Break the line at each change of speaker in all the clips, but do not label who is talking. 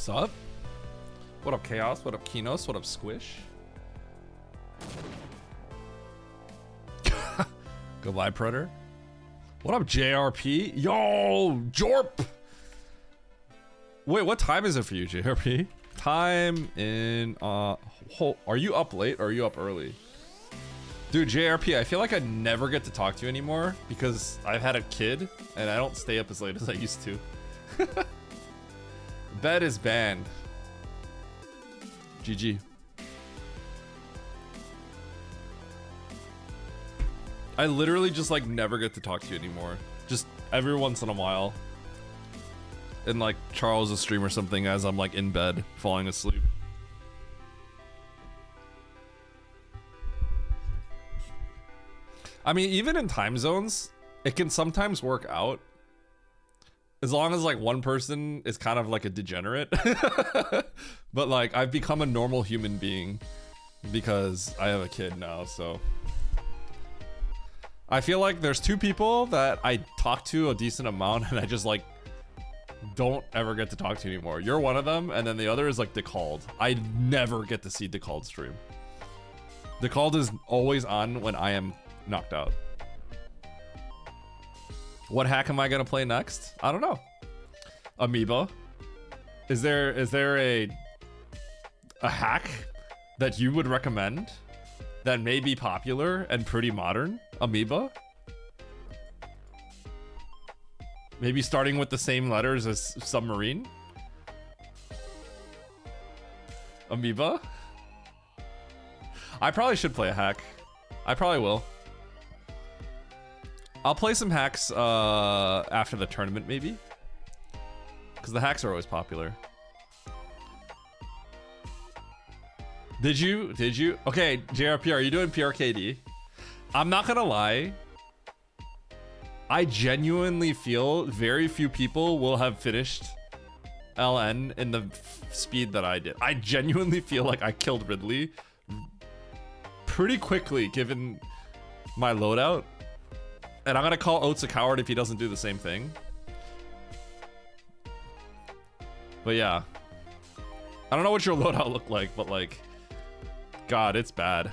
Sup? What up, Chaos? What up, Kinos? What up, Squish? Goodbye, Predator. What up, JRP? Yo, Jorp! Wait, what time is it for you, JRP? Time in, are you up late or are you up early? Dude, JRP, I feel like I never get to talk to you anymore because I've had a kid and I don't stay up as late as I used to. Bed is banned. GG. I literally just like never get to talk to you anymore. Just every once in a while. And like Charles will stream or something as I'm like in bed falling asleep. I mean, even in time zones, it can sometimes work out. As long as like one person is kind of like a degenerate. But like I've become a normal human being because I have a kid now, so. I feel like there's two people that I talk to a decent amount and I just like don't ever get to talk to anymore. You're one of them, and then the other is like Decalled. I never get to see Decalled stream. Decalled is always on when I am knocked out. What hack am I gonna play next? I don't know. Amoeba. Is there a hack that you would recommend that may be popular and pretty modern? Amoeba? Maybe starting with the same letters as submarine? Amoeba? I probably should play a hack. I probably will. I'll play some hacks after the tournament, maybe. Because the hacks are always popular. Did you? Okay, JRP, are you doing PRKD? I'm not gonna lie. I genuinely feel very few people will have finished LN in the speed that I did. I genuinely feel like I killed Ridley pretty quickly given my loadout. And I'm gonna call Oates a coward if he doesn't do the same thing. But yeah. I don't know what your loadout looked like, but like, God, it's bad.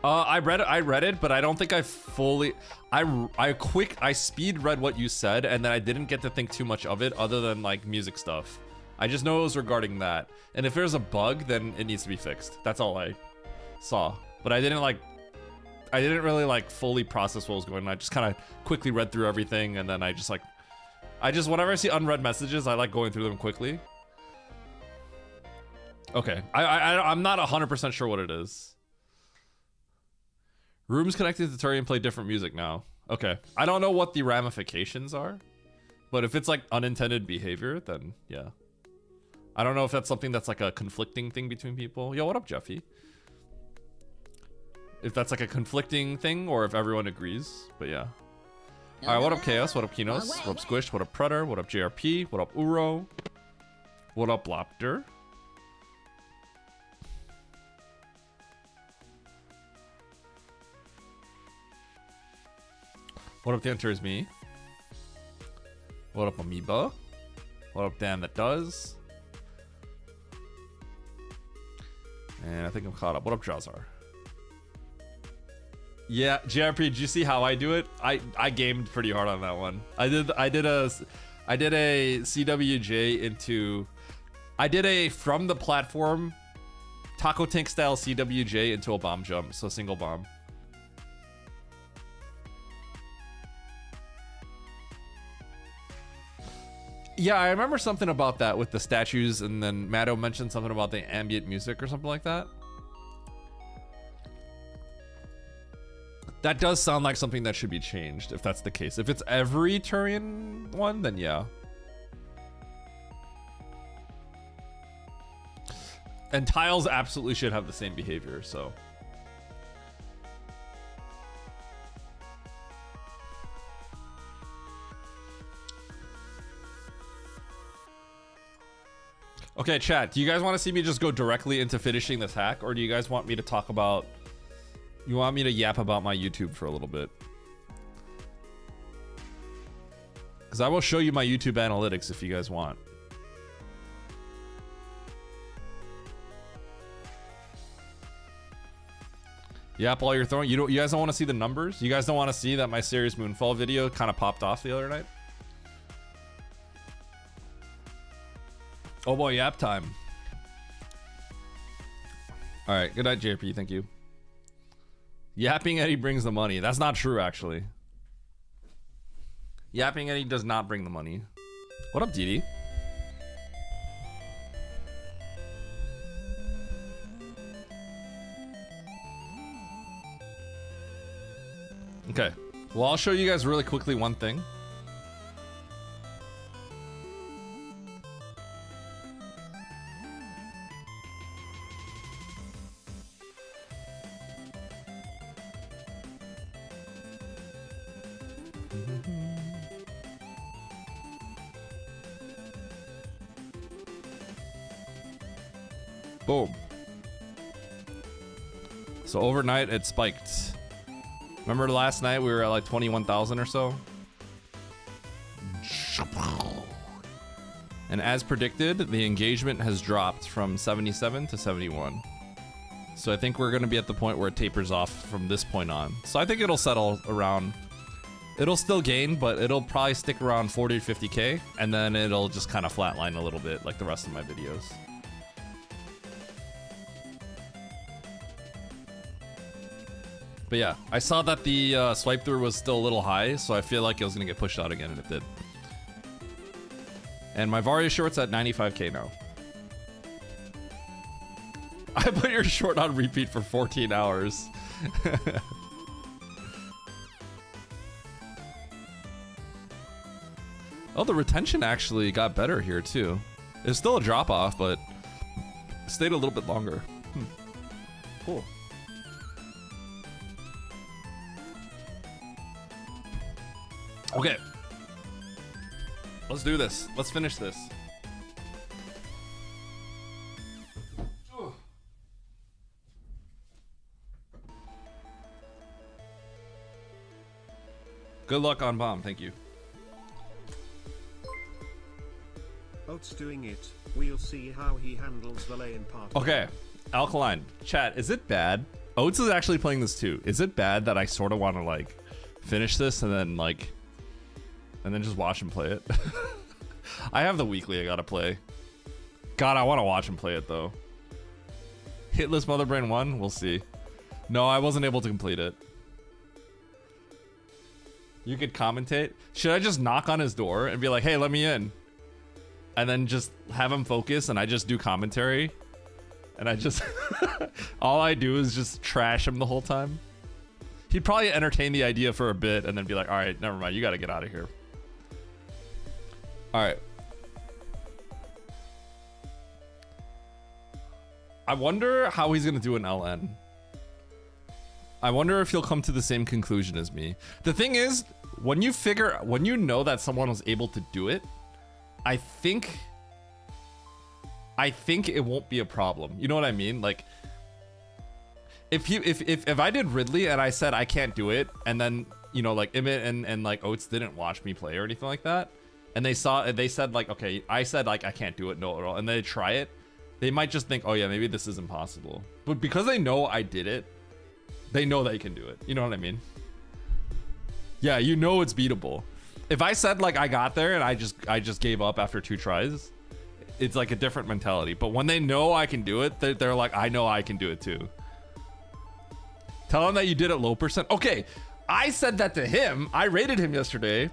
I read it, but I don't think I fully. I speed read what you said, and then I didn't get to think too much of it, other than like music stuff. I just know it was regarding that, and if there's a bug, then it needs to be fixed. That's all I saw, but I didn't really like fully process what was going on. I just kind of quickly read through everything, and then I just whenever I see unread messages, I like going through them quickly. Okay, I'm not 100% sure what it is. Rooms connected to Turian play different music now. Okay. I don't know what the ramifications are, but if it's like unintended behavior, then yeah. I don't know if that's something that's like a conflicting thing between people. Yo, what up, Jeffy? If that's like a conflicting thing or if everyone agrees, but yeah. All right, what up, Chaos? What up, Kinos? What up, Squish? What up, Predator? What up, JRP? What up, Uro? What up, Lopter? What up, the Enter is me? What up, Amoeba? What up, Dan that does? And I think I'm caught up. What up, Jazar? Yeah, JRP, did you see how I do it? I gamed pretty hard on that one. I did a CWJ into. I did a from the platform Taco Tank style CWJ into a bomb jump, so single bomb. Yeah, I remember something about that with the statues, and then Matto mentioned something about the ambient music or something like that. That does sound like something that should be changed, if that's the case. If it's every Turian one, then yeah. And tiles absolutely should have the same behavior, so. Okay, chat, do you guys want to see me just go directly into finishing this hack, or do you guys want me to talk about... You want me to yap about my YouTube for a little bit? Because I will show you my YouTube analytics if you guys want. Yep, while you're throwing, you guys don't want to see the numbers? You guys don't want to see that my Serious Moonfall video kind of popped off the other night? Oh boy, yap time. All right, good night, JP. Thank you. Yapping Eddie brings the money. That's not true, actually. Yapping Eddie does not bring the money. What up, Didi? Okay. Well, I'll show you guys really quickly one thing. Boom. So overnight it spiked. Remember last night we were at like 21,000 or so? And as predicted, the engagement has dropped from 77 to 71. So I think we're going to be at the point where it tapers off from this point on. So I think it'll settle around, it'll still gain, but it'll probably stick around 40 to 50K, and then it'll just kind of flatline a little bit like the rest of my videos. But yeah, I saw that the swipe through was still a little high, so I feel like it was gonna get pushed out again, and it did. And my Varia short's at 95K now. I put your short on repeat for 14 hours. Oh, the retention actually got better here too. It's still a drop off, but stayed a little bit longer. Cool. Okay. Let's do this. Let's finish this. Good luck on bomb. Thank you.
Oats doing it. We'll see how he handles the lane part.
Okay. Alkaline. Chat, is it bad? Oats is actually playing this too. Is it bad that I sort of want to like finish this and then like just watch him play it? I have the weekly I gotta play. God, I want to watch him play it though. Hitless Motherbrain 1? We'll see. No, I wasn't able to complete it. You could commentate? Should I just knock on his door and be like, hey, let me in? And then just have him focus and I just do commentary? And I just... all I do is just trash him the whole time? He'd probably entertain the idea for a bit and then be like, all right, never mind, you gotta get out of here. All right. I wonder how he's gonna do an LN. I wonder if he'll come to the same conclusion as me. The thing is, when you know that someone was able to do it, I think it won't be a problem. You know what I mean? Like, if I did Ridley and I said I can't do it, and then like Emmett and like Oates didn't watch me play or anything like that, and they said like, okay, I said like I can't do it, no, and they try it, they might just think, oh yeah, maybe this is impossible. But because they know I did it, they know they can do it. You know what I mean? Yeah, you know it's beatable. If I said like I got there and I just gave up after 2 tries, it's like a different mentality. But when they know I can do it, they're like, I know I can do it too. Tell him that you did it low percent. Okay, I said that to him. I rated him yesterday.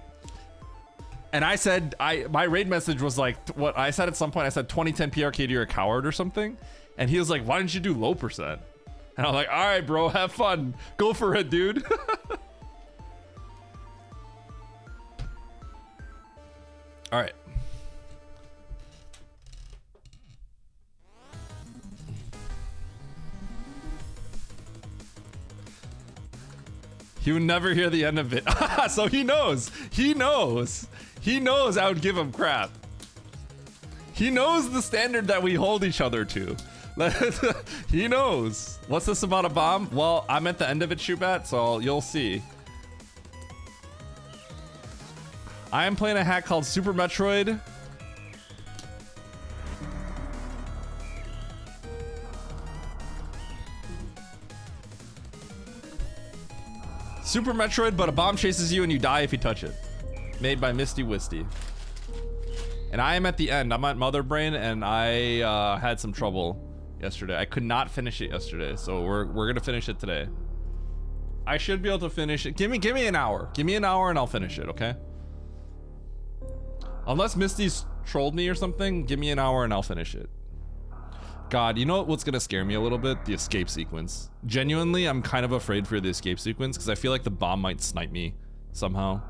And I said, my raid message was like, what I said at some point, I said 2010 PRKD, you're a coward or something. And he was like, why didn't you do low percent? And I'm like, all right, bro, have fun. Go for it, dude. All right. He would never hear the end of it. So he knows. He knows. He knows I would give him crap. He knows the standard that we hold each other to. He knows. What's this about a bomb? Well, I'm at the end of it, Shubat, so you'll see. I am playing a hack called Super Metroid. Super Metroid, but a bomb chases you and you die if you touch it. Made by Misty Wisty. And I am at the end. I'm at Motherbrain, and I had some trouble yesterday. I could not finish it yesterday, so we're gonna finish it today. I should be able to finish it. Give me an hour. Give me an hour and I'll finish it, okay? Unless Misty's trolled me or something, give me an hour and I'll finish it. God, you know what's gonna scare me a little bit? The escape sequence. Genuinely, I'm kind of afraid for the escape sequence because I feel like the bomb might snipe me somehow.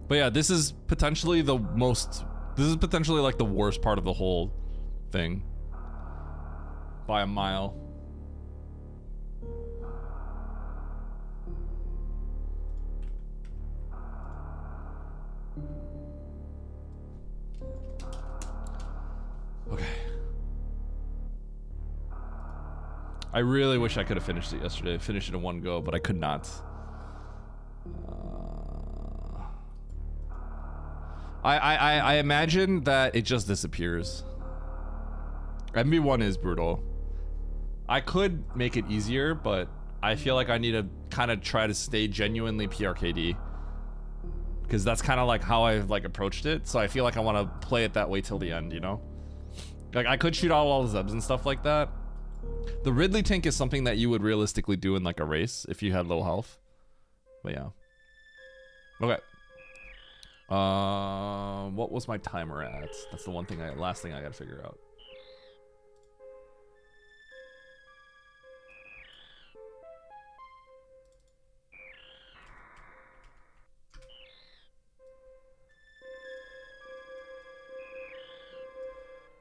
But yeah, this is potentially the most... This is potentially like the worst part of the whole thing. By a mile. Okay. I really wish I could have finished it yesterday. Finished it in one go, but I could not. I imagine that it just disappears. MB1 is brutal. I could make it easier, but I feel like I need to kind of try to stay genuinely PRKD. Because that's kind of like how I've like approached it. So I feel like I want to play it that way till the end, you know? Like I could shoot out all the Zebs and stuff like that. The Ridley tank is something that you would realistically do in like a race if you had low health. But yeah. Okay. What was my timer at? That's the one thing last thing I gotta figure out.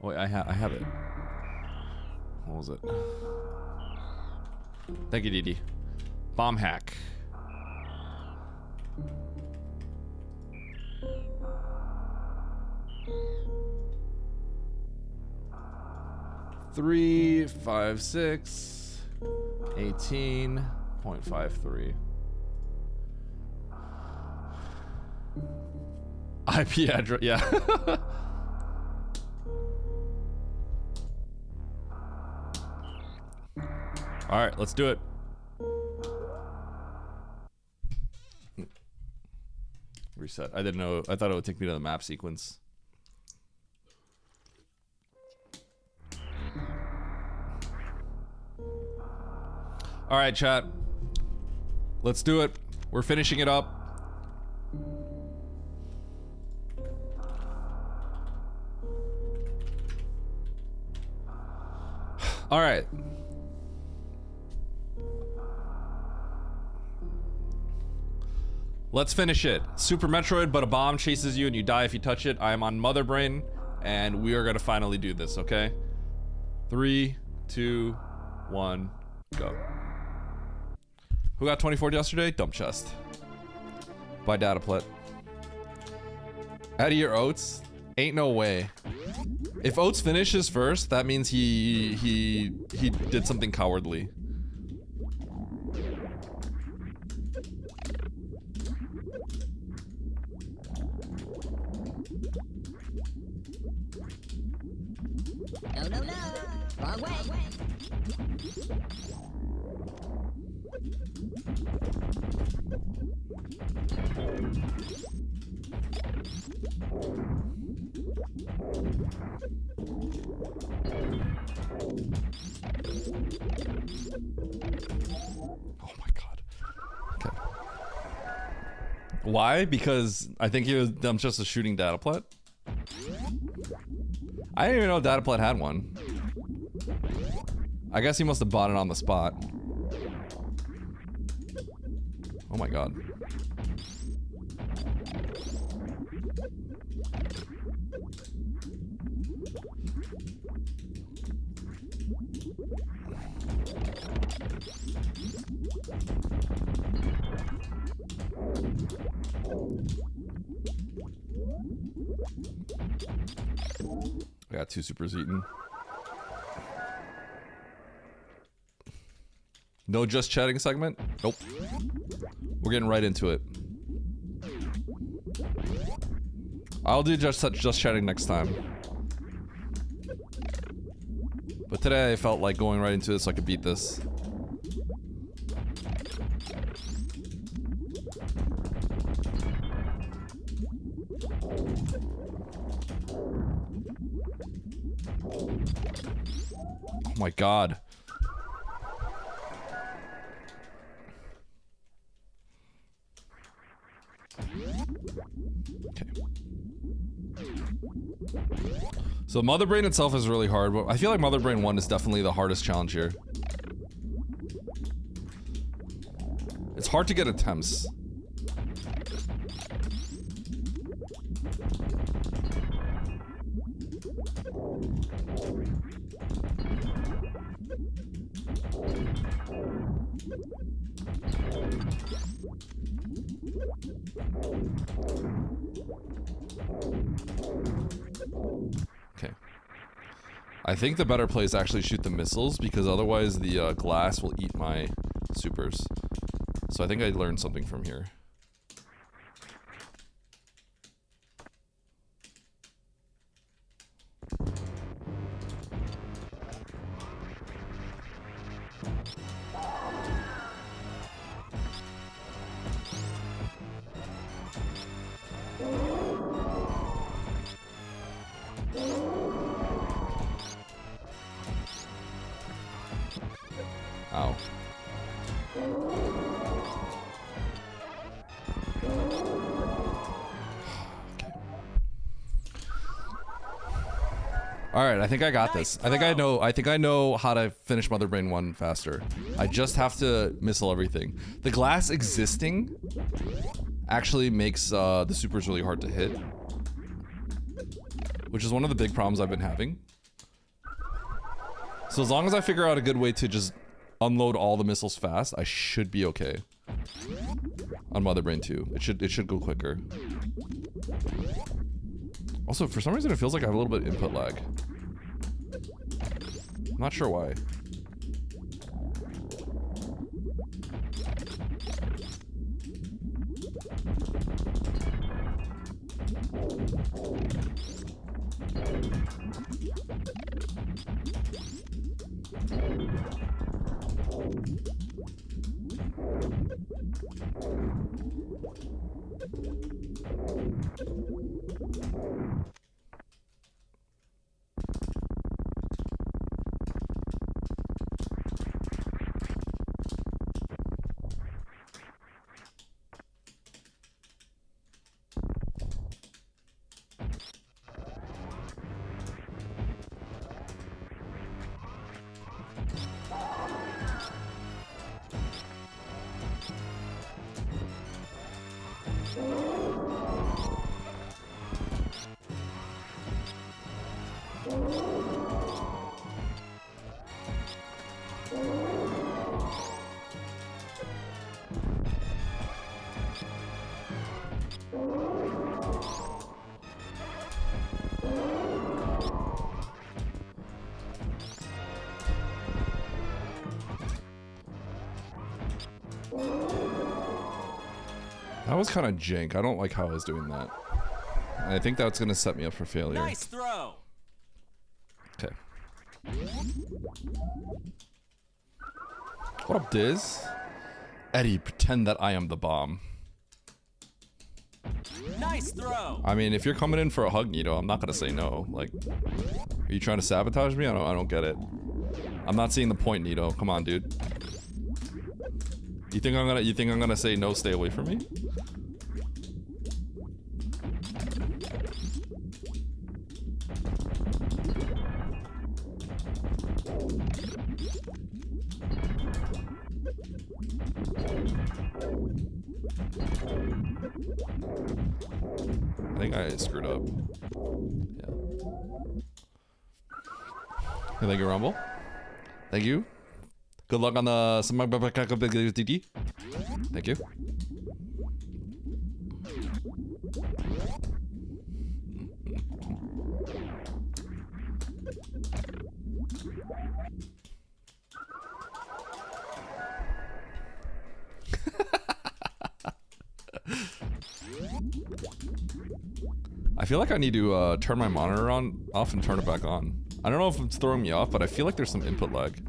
Wait, I have it. What was it? Thank you, Didi. Bomb hack. Three, 5, 6, 18.53. IP address, yeah. All right, let's do it. Reset. I didn't know. I thought it would take me to the map sequence. All right, chat. Let's do it. We're finishing it up. All right. Let's finish it. Super Metroid, but a bomb chases you and you die if you touch it. I am on Motherbrain, and we are gonna finally do this, okay? 3, 2, 1, go. Who got 24 yesterday? Dump chest. By Dataplet. Out of your Oats? Ain't no way. If Oats finishes first, that means he did something cowardly.
No, no, no. Wrong way.
Oh my god. Okay. Why? Because I think he was just a shooting Dataplet. I didn't even know Dataplet had one. I guess he must have bought it on the spot. Oh my god. I got 2 supers eaten. No just chatting segment? Nope. We're getting right into it. I'll do just chatting next time. But today I felt like going right into it so I could beat this. Oh my god. Okay. So Motherbrain itself is really hard, but I feel like Motherbrain 1 is definitely the hardest challenge here. It's hard to get attempts. Okay. I think the better play is actually shoot the missiles because otherwise the glass will eat my supers. So I think I learned something from here. Ow. Alright, I think I got this. I think I know how to finish Motherbrain 1 faster. I just have to missile everything. The glass existing actually makes the supers really hard to hit. Which is one of the big problems I've been having. So as long as I figure out a good way to just unload all the missiles fast, I should be okay. On Motherbrain 2. It should go quicker. Also, for some reason it feels like I have a little bit of input lag. I'm not sure why. That was kind of jank. I don't like how I was doing that. I think that's gonna set me up for failure.
Nice throw.
Okay. What up, Diz? Eddie, pretend that I am the bomb.
Nice throw.
I mean, if you're coming in for a hug, Nito, I'm not gonna say no. Like, are you trying to sabotage me? I don't get it. I'm not seeing the point, Nito. Come on, dude. You think I'm gonna say no, stay away from me? I think I screwed up. Yeah. Thank you, Rumble. Thank you. Good luck on the... Thank you. I feel like I need to turn my monitor off and turn it back on. I don't know if it's throwing me off, but I feel like there's some input lag.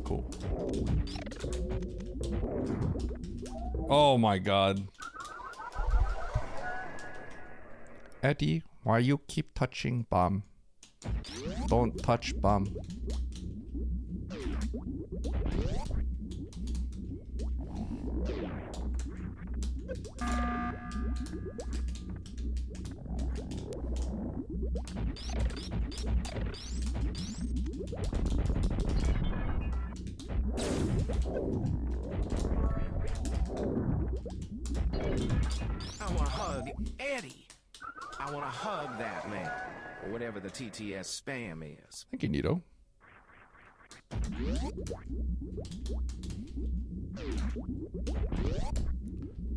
Cool. Oh my god. Eddie, why you keep touching bomb? Don't touch bomb.
I want to hug Eddie. I want to hug that man, or whatever the TTS spam is.
Thank you, Nito.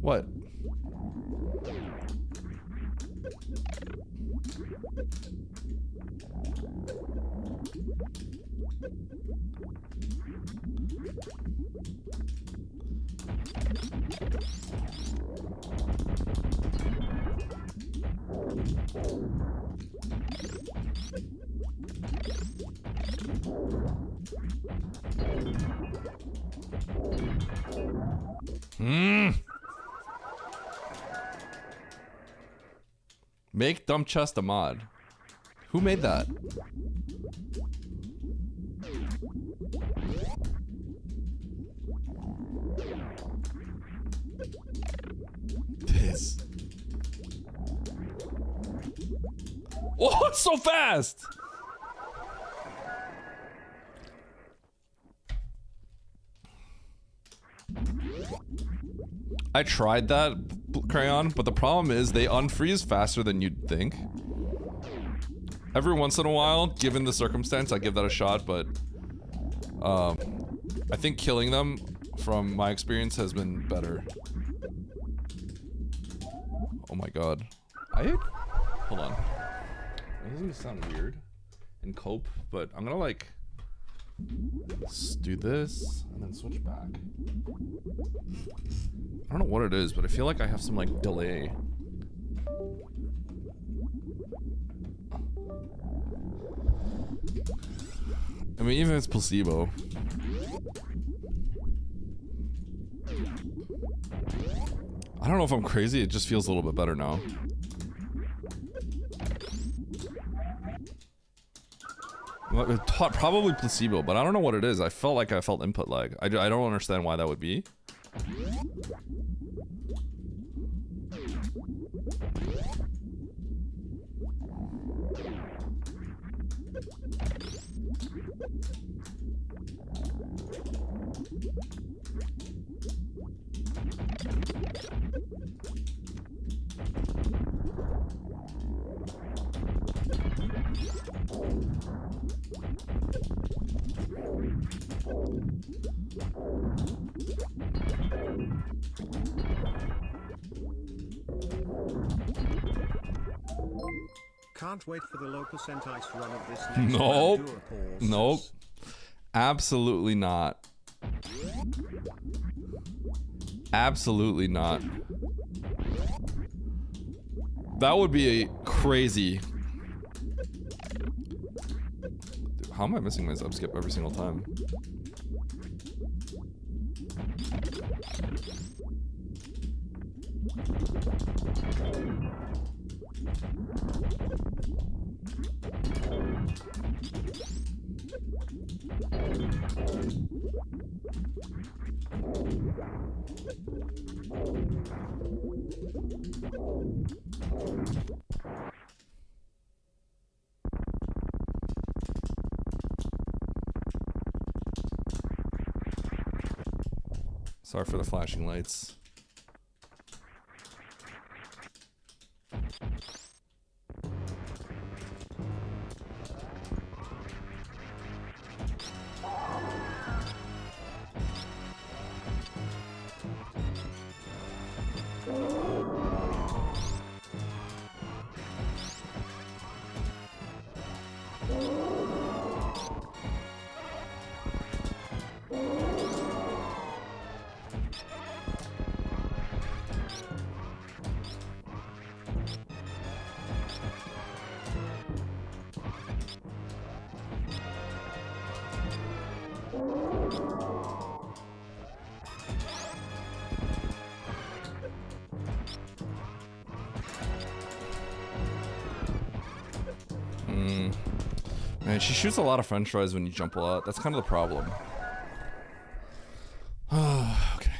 What? Make dump chest a mod. Who made that? This. Oh, it's so fast! I tried that, Crayon, but the problem is they unfreeze faster than you'd think. Every once in a while, given the circumstance, I give that a shot, but I think killing them, from my experience, has been better. Oh my god. Hold on. This is gonna sound weird and cope, but I'm gonna like do this and then switch back. I don't know what it is, but I feel like I have some like delay. I mean, even if it's placebo. I don't know if I'm crazy, it just feels a little bit better now. Well, probably placebo, but I don't know what it is. I felt like I felt input lag. I don't understand why that would be.
Can't wait for the low percent ice run of this next
Nope.
round.
Nope. Absolutely not. Absolutely not. That would be crazy. Dude, how am I missing my zap skip every single time? Sorry for the flashing lights. Man, she shoots a lot of french fries when you jump a lot. That's kind of the problem. Okay.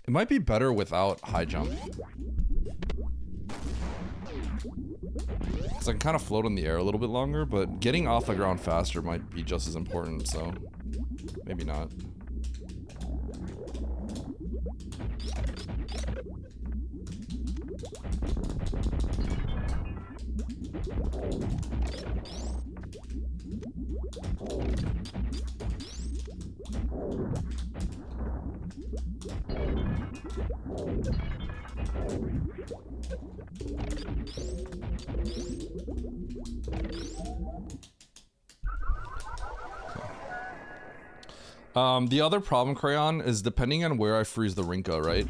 It might be better without high jump. Because I can kind of float in the air a little bit longer, but getting off the ground faster might be just as important, so maybe not. The other problem, Crayon, is depending on where I freeze the Rinka, right?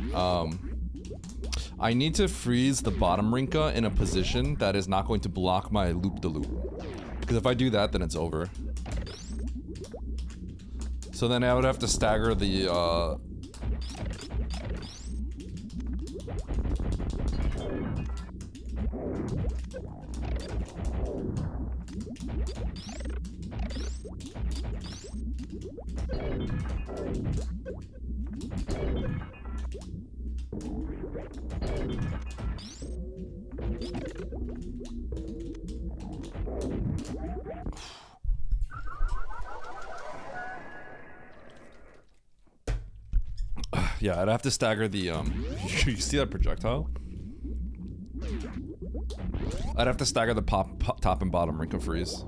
I need to freeze the bottom Rinka in a position that is not going to block my loop-de-loop. Because if I do that, then it's over. So then I would have to stagger the, yeah, I'd have to stagger the, you see that projectile? I'd have to stagger the top and bottom Rinka freeze.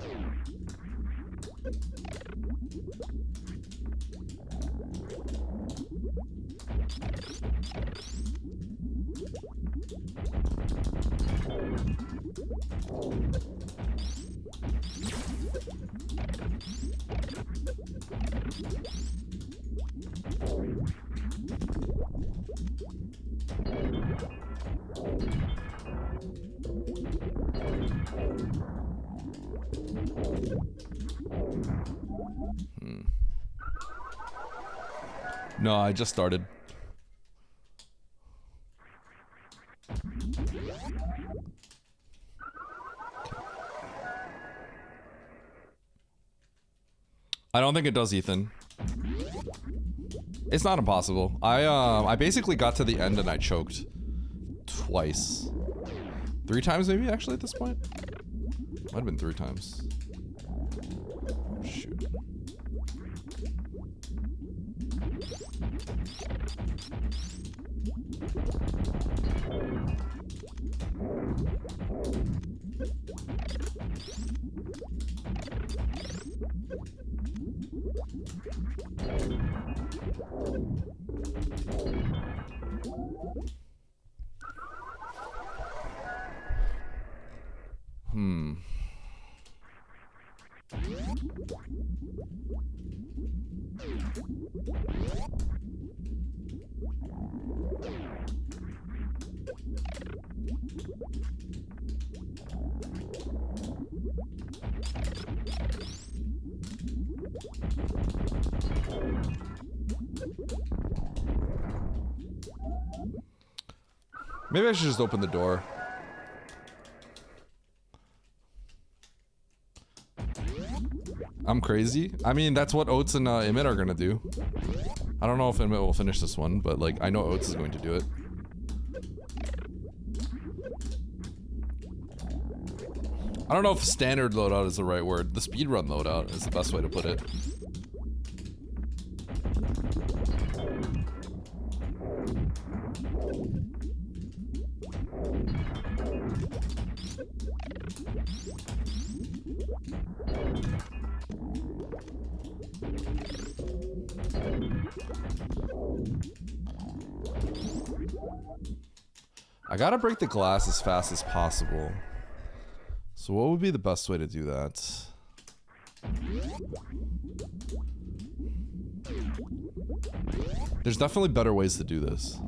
No, I just started. I don't think it does, Ethan. It's not impossible. I basically got to the end and I choked twice. 3 times maybe, actually, at this point? Might have been 3 times. Oh, shoot. Maybe I should just open the door. I'm crazy. I mean, that's what Oats and Emmett are gonna do. I don't know if Emmett will finish this one, but like, I know Oats is going to do it. I don't know if standard loadout is the right word. The speedrun loadout is the best way to put it. I gotta break the glass as fast as possible. So what would be the best way to do that? There's definitely better ways to do this.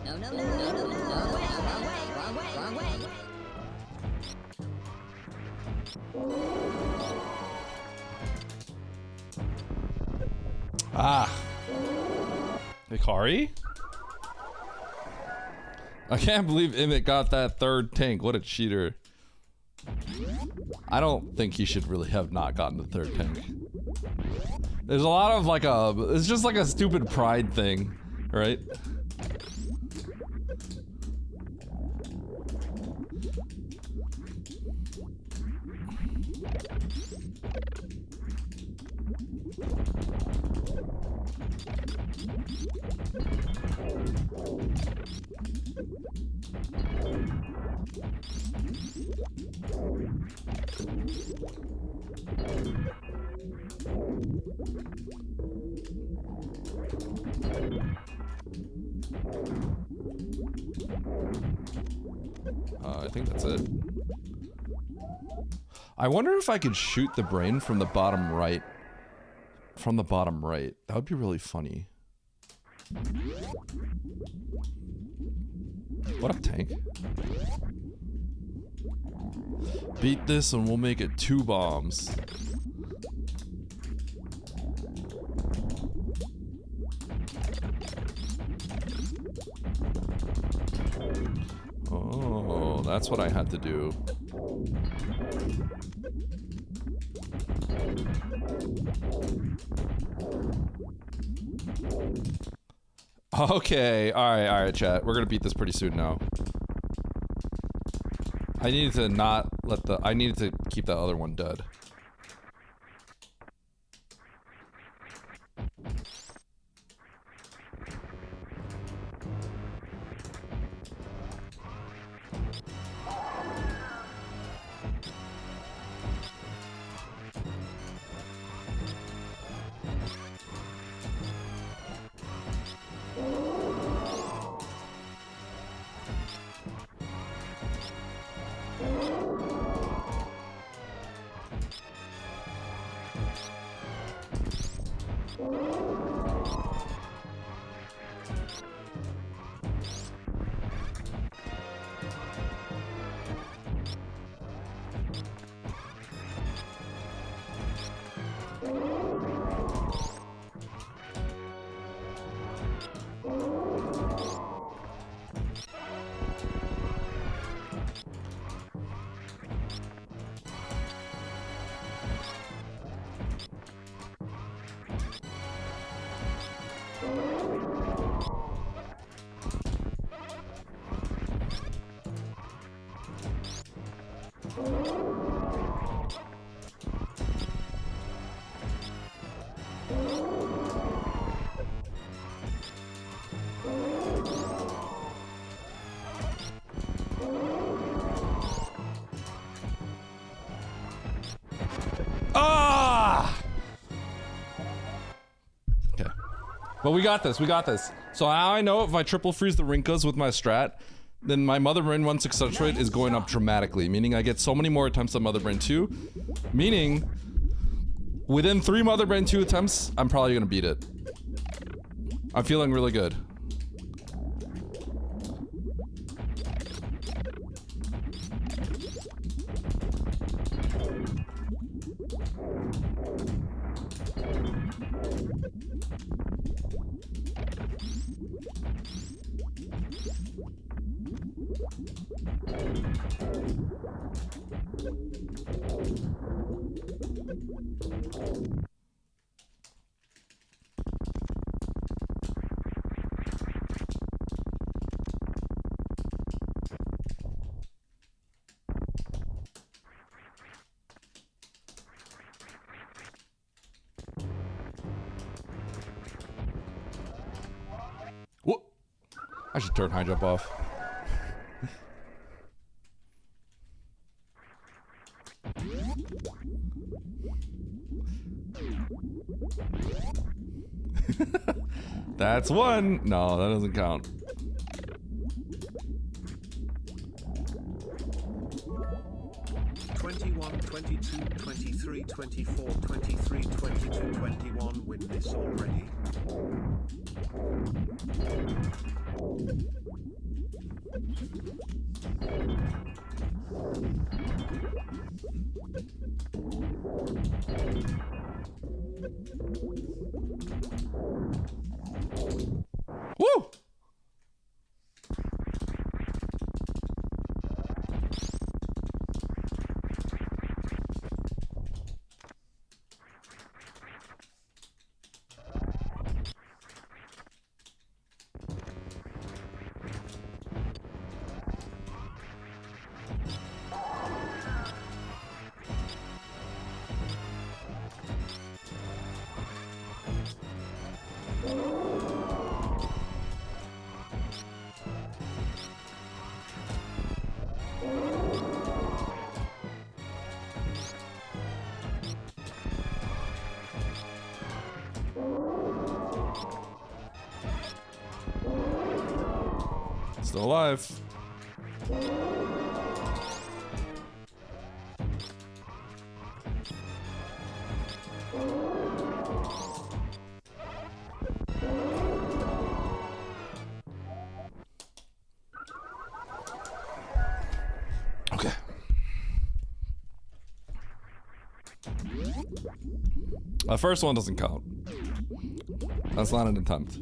No, no, no, no, no, no. Wrong way, wrong way, wrong way, wrong way.
Ah. Hikari? I can't believe Emmett got that third tank. What a cheater. I don't think he should really have not gotten the third tank. There's a lot of like it's just like a stupid pride thing, right? I think that's it. I wonder if I could shoot the brain from the bottom right. From the bottom right. That would be really funny. What a tank. Beat this and we'll make it 2 bombs. Oh, that's what I had to do. Okay, alright, chat. We're gonna beat this pretty soon now. I needed to not let I needed to keep that other one dead. But we got this, we got this. So now I know if I triple freeze the Rinkas with my strat, then my Motherbrain 1 success rate is going up dramatically, meaning I get so many more attempts on Motherbrain 2, meaning within 3 Motherbrain 2 attempts, I'm probably gonna beat it. I'm feeling really good. Whoa. I should turn high jump off. That's one. No, that doesn't count.
"21, 22, 23, 24, 23, 22, 21. Win this already."
Woo! Still alive. Okay. The first one doesn't count. That's not an attempt.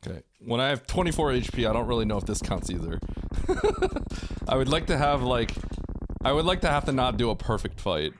Okay, when I have 24 HP, I don't really know if this counts either. I would like to have like, I would like to have to not do a perfect fight.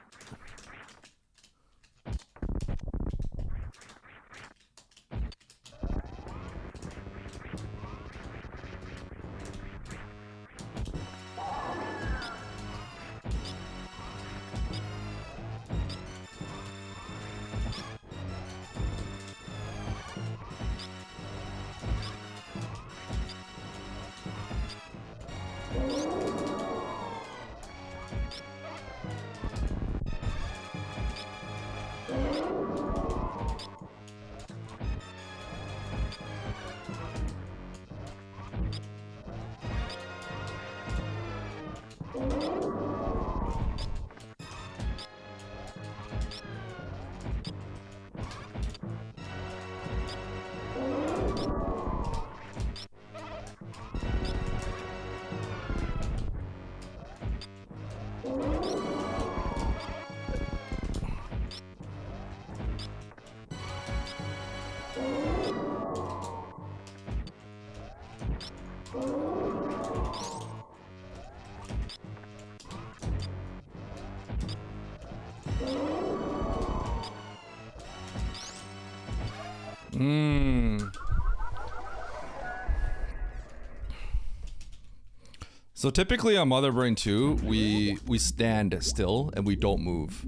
So typically on Motherbrain 2, we stand still and we don't move.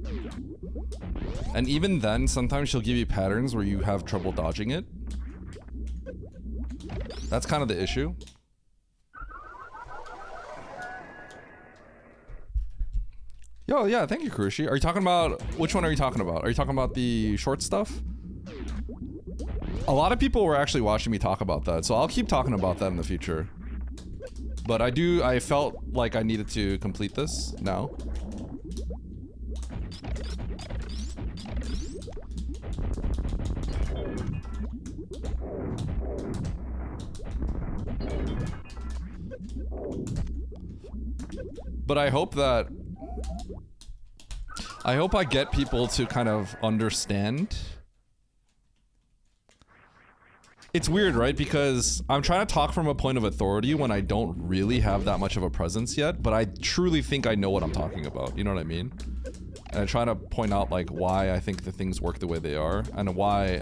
And even then, sometimes she'll give you patterns where you have trouble dodging it. That's kind of the issue. Yo, yeah, thank you, Kurushi. Are you talking about, which one are you talking about? Are you talking about the short stuff? A lot of people were actually watching me talk about that, so I'll keep talking about that in the future. But I felt like I needed to complete this now. But I hope I get people to kind of understand. It's weird, right? Because I'm trying to talk from a point of authority when I don't really have that much of a presence yet, but I truly think I know what I'm talking about. You know what I mean? And I try to point out like why I think the things work the way they are, and why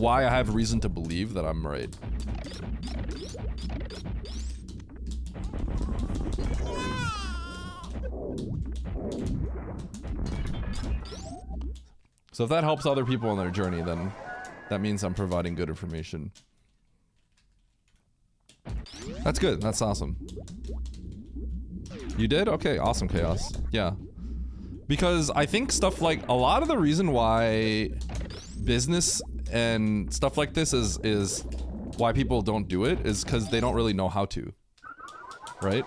I have reason to believe that I'm right. So if that helps other people on their journey, then that means I'm providing good information. That's good. That's awesome. You did? Okay, awesome, Chaos. Yeah. Because I think stuff like, a lot of the reason why business and stuff like this is why people don't do it is because they don't really know how to. Right?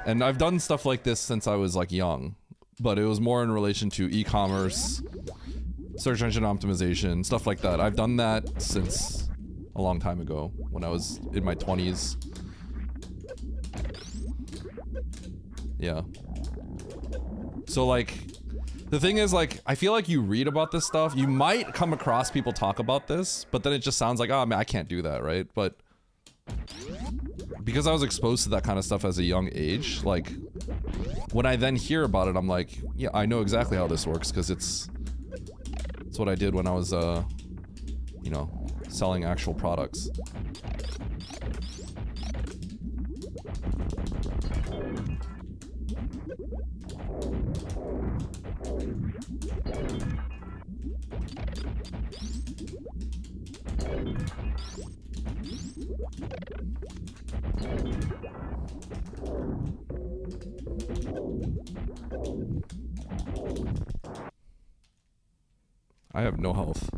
And I've done stuff like this since I was like young, but it was more in relation to e-commerce, search engine optimization, stuff like that. I've done that since a long time ago, when I was in my 20s. Yeah. So like, the thing is like, I feel like you read about this stuff, you might come across people talk about this, but then it just sounds like, oh man, I can't do that, right? But because I was exposed to that kind of stuff as a young age, like, when I then hear about it, I'm like, yeah, I know exactly how this works, because it's what I did when I was, you know, selling actual products. I have no health.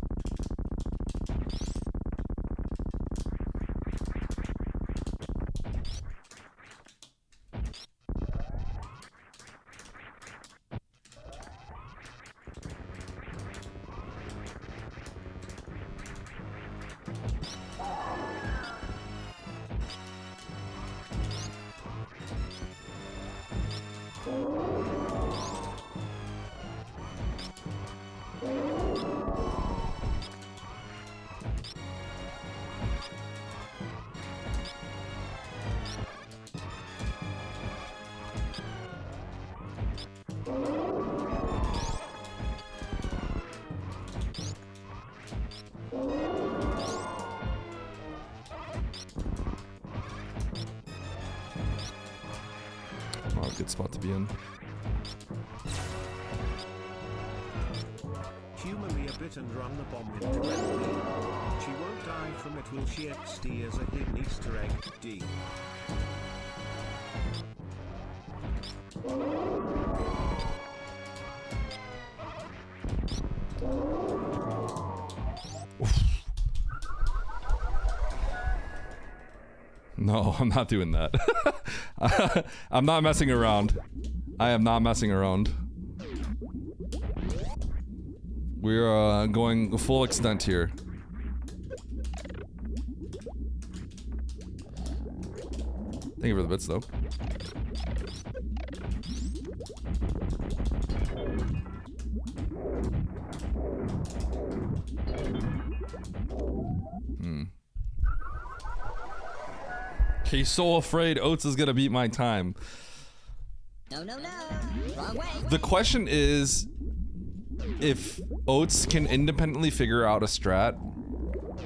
Good spot to be in.
Humor me a bit and run the bomb into enemy. She won't die from it, will she? XD as a hidden Easter egg. D.
No, I'm not doing that. I'm not messing around. I am not messing around. We're going full extent here. Thank you for the bits, though. He's so afraid Oats is gonna beat my time.
No, no, no. Wrong way.
The question is if Oats can independently figure out a strat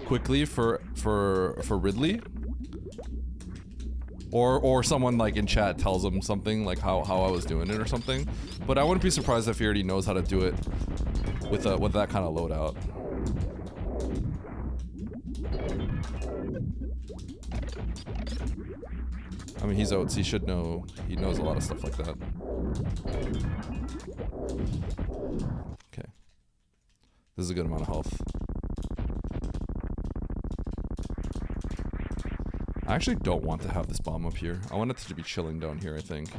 quickly for Ridley, Or someone like in chat tells him something like how I was doing it or something. But I wouldn't be surprised if he already knows how to do it with that kind of loadout. I mean, he's Oats. He should know. He knows a lot of stuff like that. Okay. This is a good amount of health. I actually don't want to have this bomb up here. I want it to be chilling down here, I think.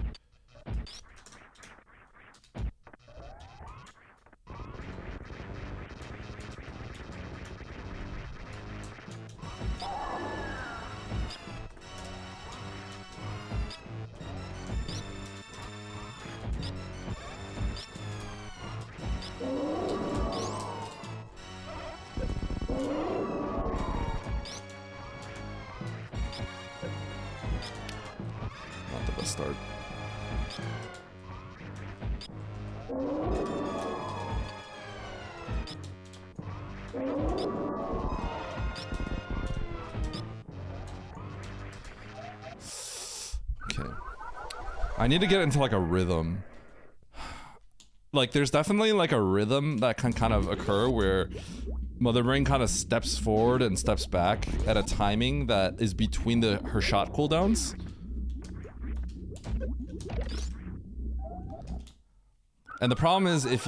Not the best start. Okay. I need to get into like a rhythm. Like there's definitely like a rhythm that can kind of occur where Motherbrain kind of steps forward and steps back at a timing that is between her shot cooldowns. And the problem is if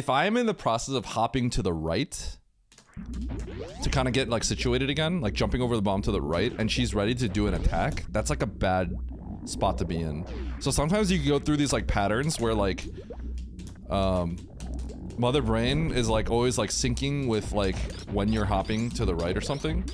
I am in the process of hopping to the right to kind of get like situated again, like jumping over the bomb to the right, and she's ready to do an attack, that's like a bad spot to be in. So sometimes you go through these like patterns where like Motherbrain is like always like syncing with like when you're hopping to the right or something.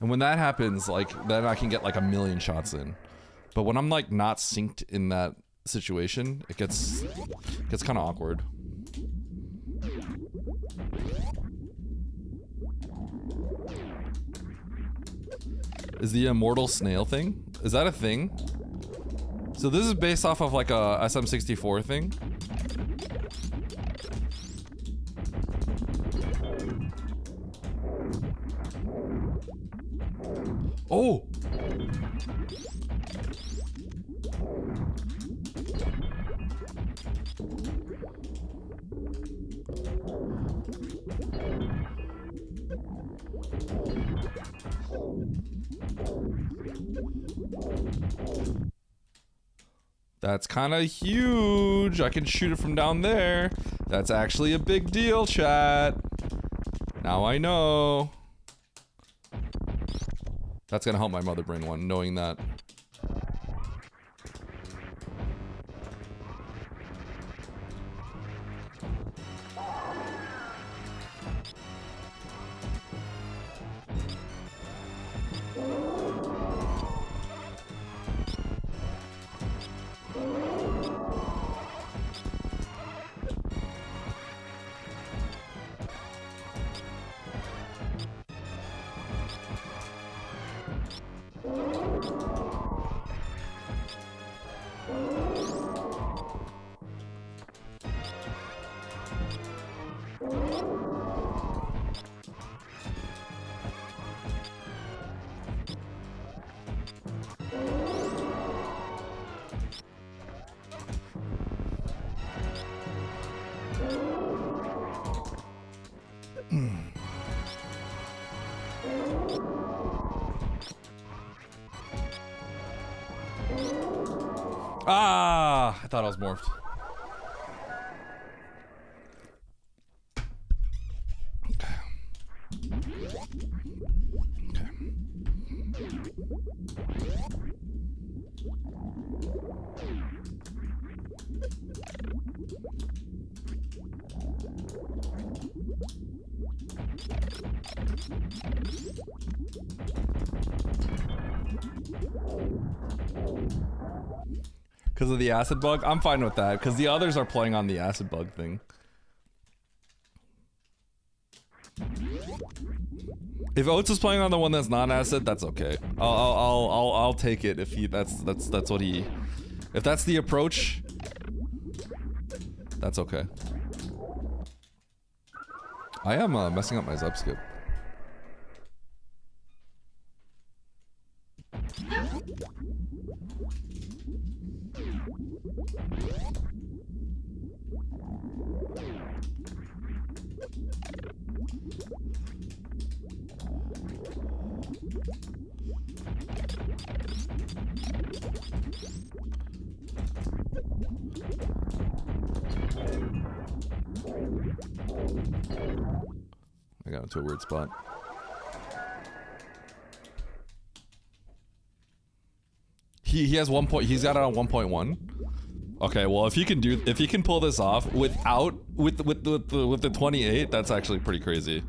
And when that happens, like, then I can get like a million shots in. But when I'm like not synced in that situation, it gets kind of awkward. Is the immortal snail thing? Is that a thing? So this is based off of like a SM64 thing. Oh! That's kind of huge. I can shoot it from down there. That's actually a big deal, chat. Now I know. That's gonna help my Motherbrain one, knowing that. Ah, I thought I was morphed. Okay. Because of the acid bug? I'm fine with that, because the others are playing on the acid bug thing. If Oates is playing on the one that's non-acid, that's okay. I'll take it if he that's what he. If that's the approach, that's okay. I am messing up my Zep skip. I got into a weird spot. He has 1 point. He's got it on 1.1. Okay, well if he can pull this off without with the 28, that's actually pretty crazy.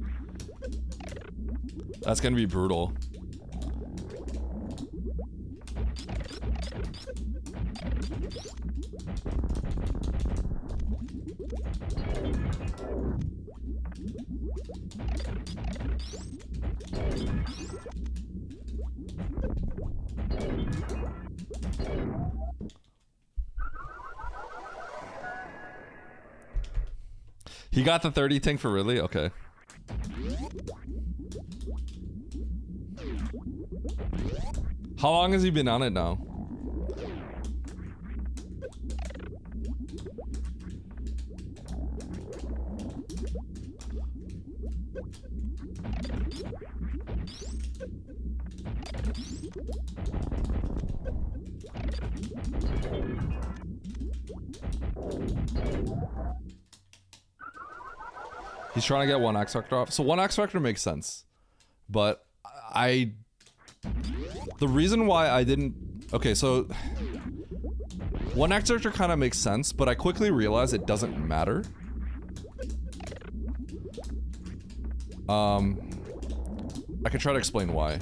That's gonna be brutal. He got the 30 tank for Ridley? Okay. How long has he been on it now? He's trying to get one X Factor off. So one X Factor makes sense. But the reason why I didn't... Okay, so... One X Factor kind of makes sense, but I quickly realized it doesn't matter. I can try to explain why.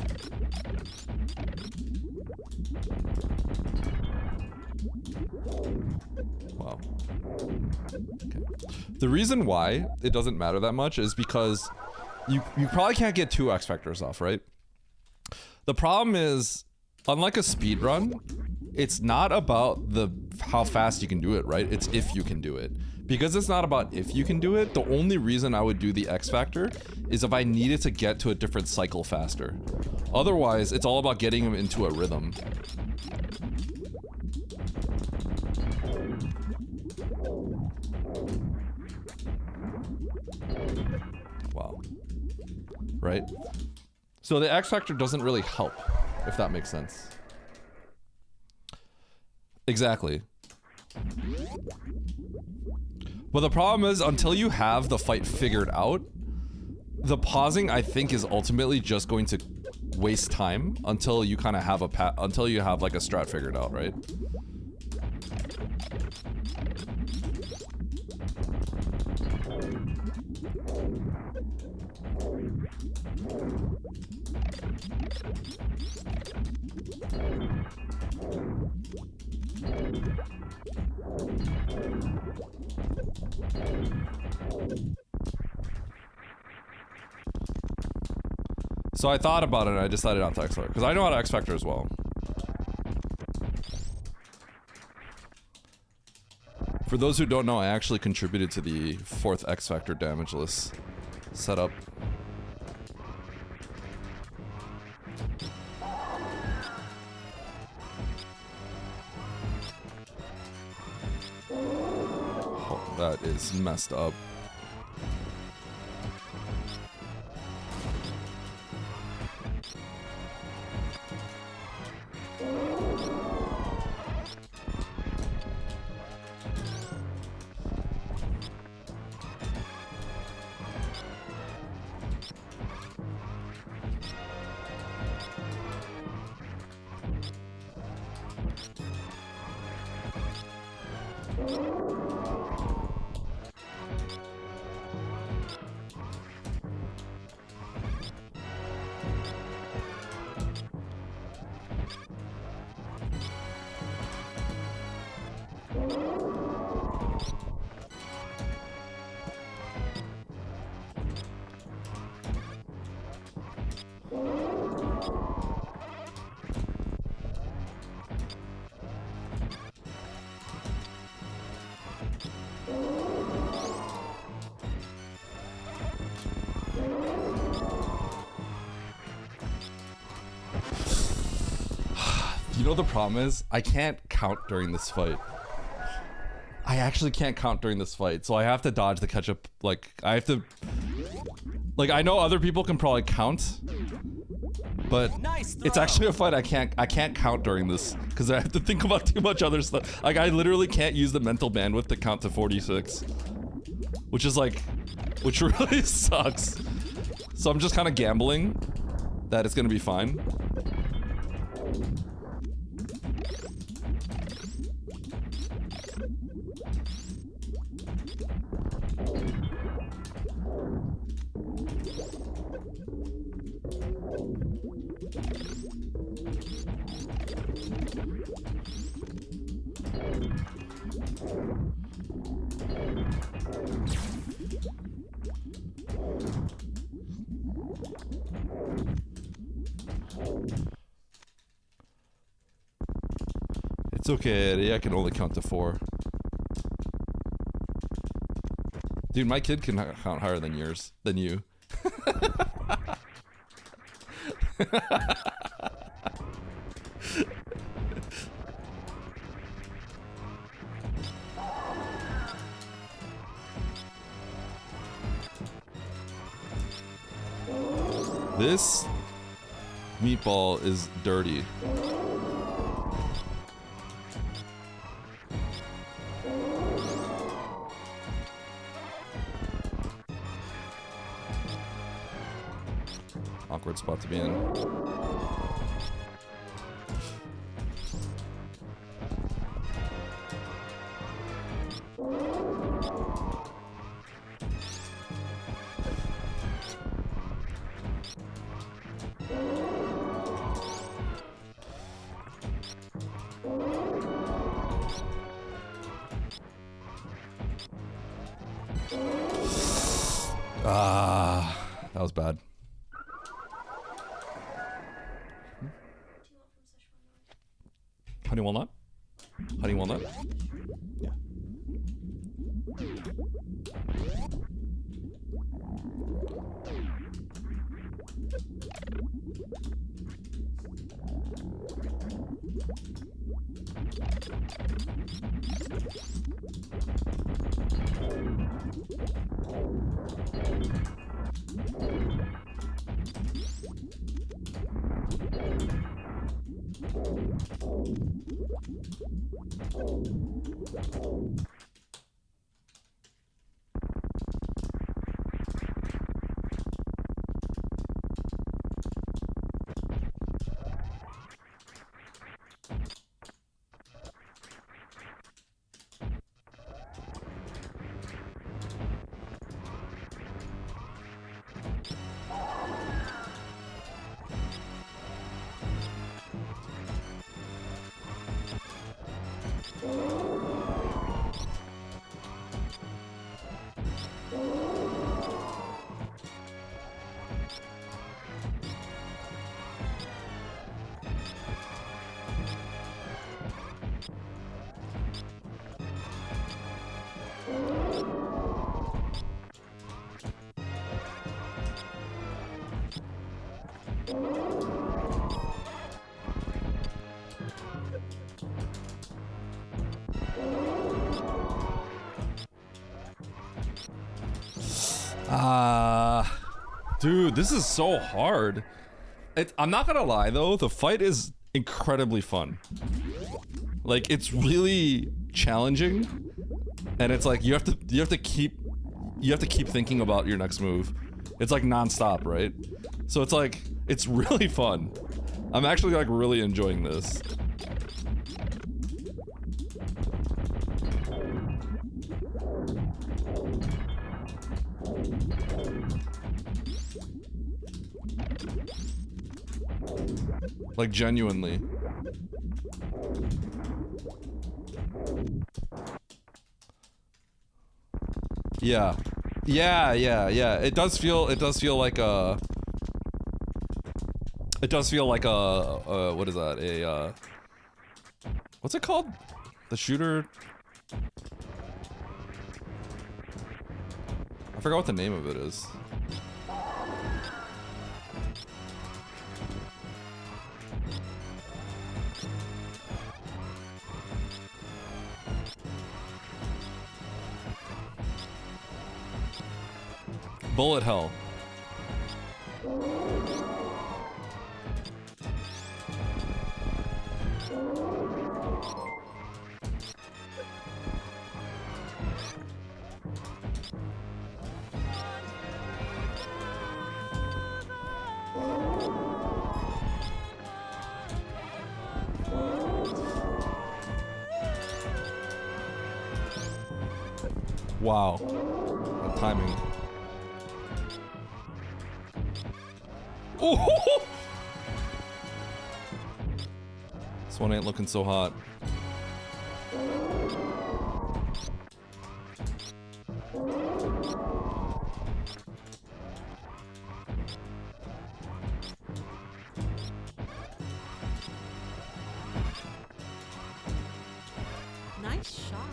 Wow. Okay. The reason why it doesn't matter that much is because you probably can't get 2 X Factors off, right? The problem is, unlike a speed run, it's not about how fast you can do it, right? It's if you can do it. Because it's not about if you can do it, the only reason I would do the X Factor is if I needed to get to a different cycle faster. Otherwise, it's all about getting him into a rhythm. Wow. Right? So the X Factor doesn't really help, if that makes sense. Exactly. But the problem is, until you have the fight figured out, the pausing, I think, is ultimately just going to waste time until you kind of have until you have like a strat figured out, right? So I thought about it and I decided not to X Factor, because I know how to X Factor as well. For those who don't know, I actually contributed to the 4th X Factor damageless setup. Oh, that is messed up. You know the problem is I can't count during this fight. I actually can't count during this fight, so I have to dodge the ketchup. Like I have to. Like I know other people can probably count, but
Nice throw.
it's actually a fight I can't count during this because I have to think about too much other stuff. Like I literally can't use the mental bandwidth to count to 46, which is like, which really sucks. So I'm just kind of gambling that it's gonna be fine. It's okay, Eddie. I can only count to 4. Dude, my kid can count higher than yours, than you. This meatball is dirty. Awkward spot to be in. That was bad. Honey walnut? Honey walnut? Yeah. Dude, this is so hard. I'm not gonna lie though, the fight is incredibly fun. Like it's really challenging, and it's like you have to keep thinking about your next move. It's like non-stop, right? So it's like it's really fun. I'm actually like really enjoying this. Like genuinely. Yeah. Yeah. It does feel like a what is that? What's it called? The shooter? I forgot what the name of it is. bullet hell. Wow. That timing. Oh! This one ain't looking so hot.
Nice shot.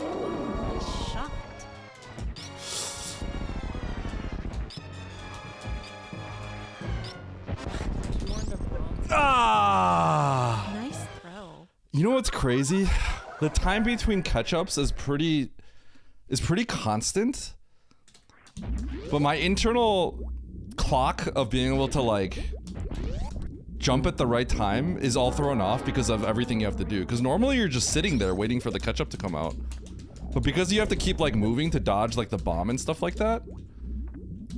Nice shot.
Ah!
Nice throw.
You know what's crazy? The time between catch-ups is pretty constant. But my internal clock of being able to like jump at the right time is all thrown off because of everything you have to do. Because normally you're just sitting there waiting for the catch-up to come out. But because you have to keep like moving to dodge like the bomb and stuff like that,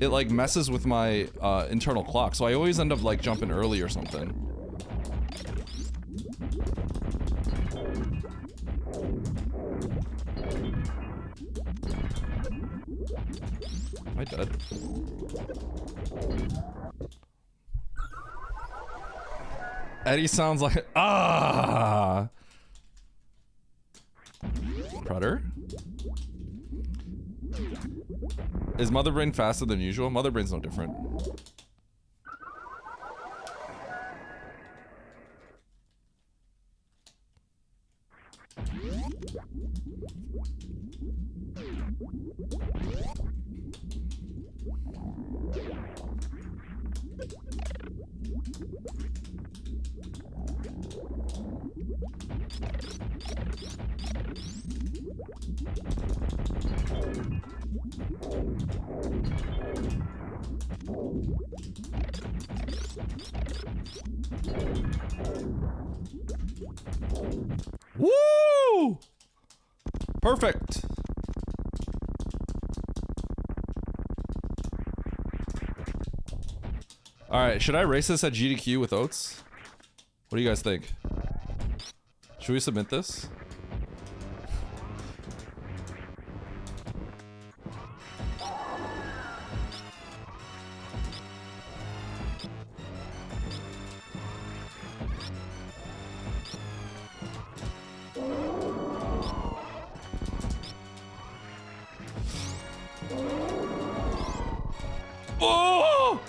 it like messes with my internal clock. So I always end up like jumping early or something. Am I dead? Eddie sounds like ah. Predator? Is Motherbrain faster than usual? Motherbrain's no different. Woo! Perfect. All right, should I race this at GDQ with Oats? What do you guys think? Should we submit this? Oh!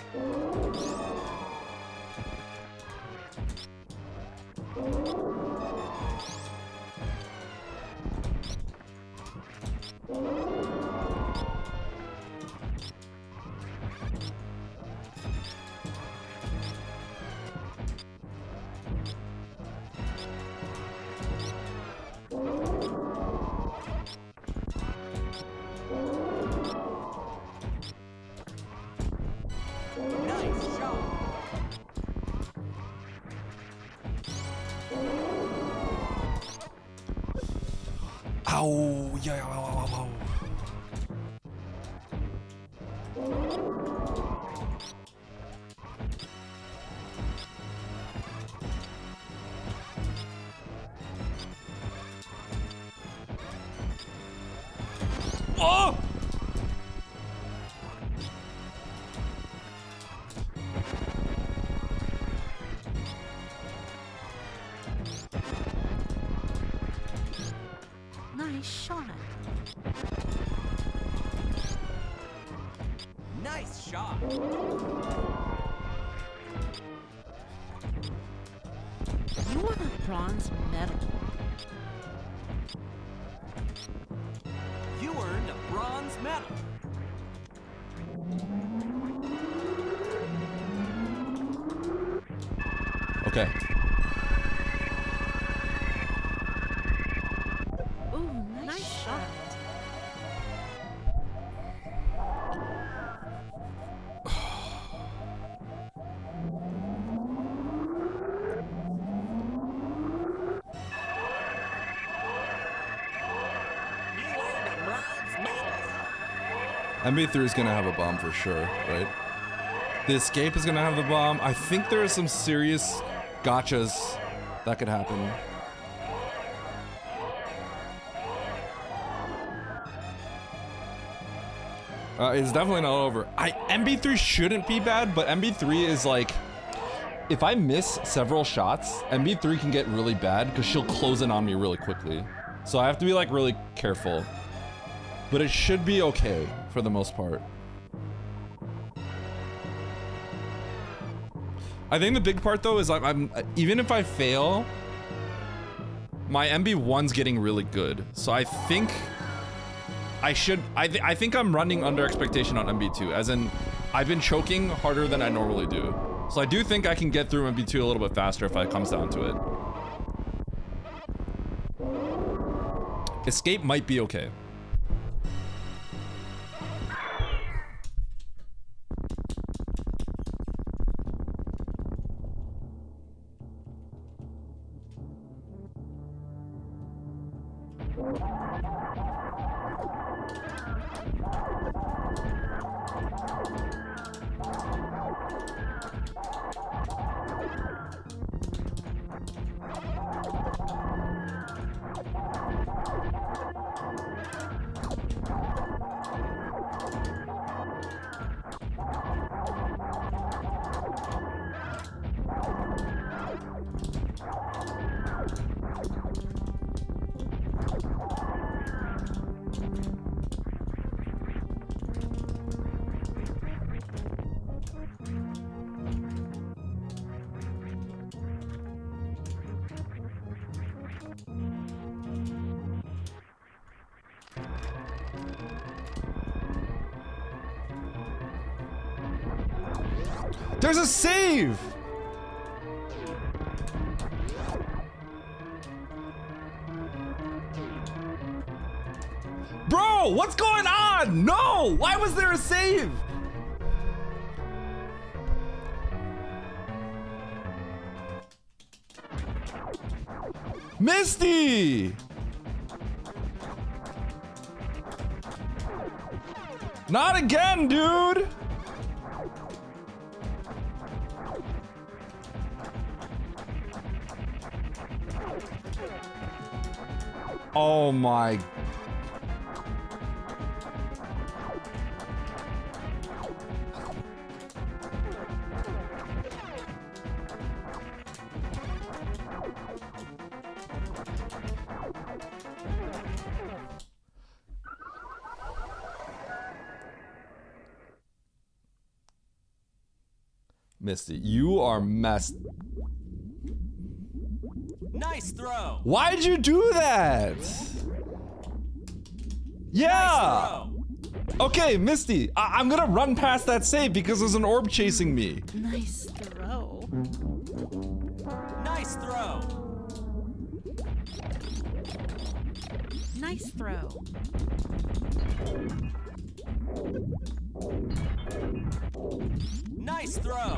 Nice shot.
Ow! Yeah! Ow, ow, ow, ow. Oh!
Nice shot.
Nice shot.
You won a bronze medal.
You earned a bronze medal.
Okay.
Nice shot.
MB3 is gonna have a bomb for sure, right? The escape is gonna have the bomb. I think there are some serious gotchas that could happen. It's definitely not over. MB3 shouldn't be bad, but MB3 is like, if I miss several shots, MB3 can get really bad because she'll close in on me really quickly. So I have to be like really careful. But it should be okay for the most part. I think the big part though is I'm even if I fail, my MB1's getting really good. So I think I should, I think I'm running under expectation on MB2, as in I've been choking harder than I normally do. So I do think I can get through MB2 a little bit faster if it comes down to it. Escape might be okay. There's a save! Bro, what's going on? No! Why was there a save? Misty! Not again, dude! Oh my. Misty, you are messed.
Nice throw.
Why'd you do that? Yeah.
Nice throw.
Okay, Misty, I'm gonna run past that save because there's an orb chasing me.
Nice throw.
Nice throw.
Nice throw.
Nice throw.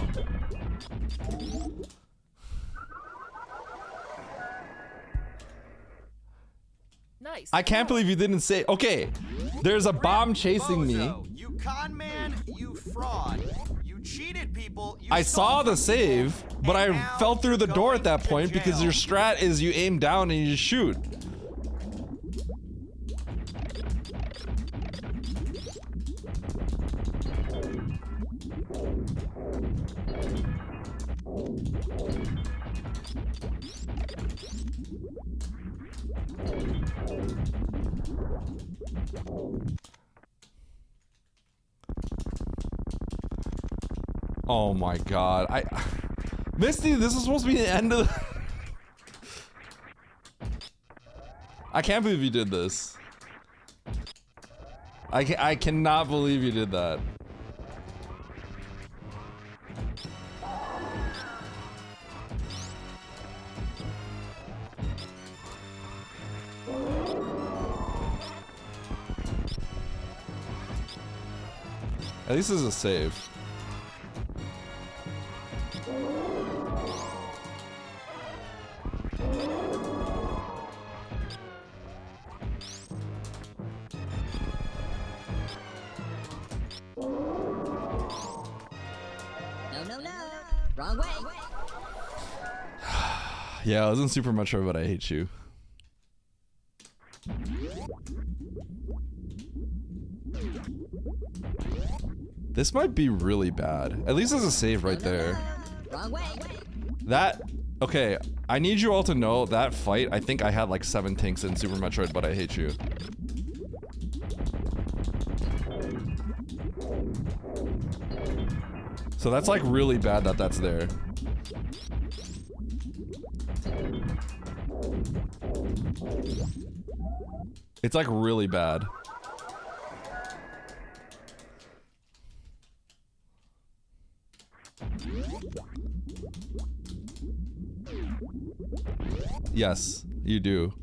Nice.
I can't believe you didn't say. Okay, there's a bomb chasing me.
Bozo, you con man, you fraud. You cheated people. You
I
stole
saw the
from
save,
people,
but I
and now
fell through the
you're
door at
going
that
to
point because
jail.
your strat is you aim down and you just shoot. Oh my god. Misty, this is supposed to be the end of the I can't believe you did this. I cannot believe you did that. At least this is a save.
No, no, no. Wrong way.
Yeah, I wasn't super mature, but I hate you. This might be really bad. At least there's a save right there.
Wrong way.
That, okay, I need you all to know that fight, I think I had like 7 tanks in Super Metroid, but I hate you. So that's like really bad that that's there. It's like really bad. Yes, you do.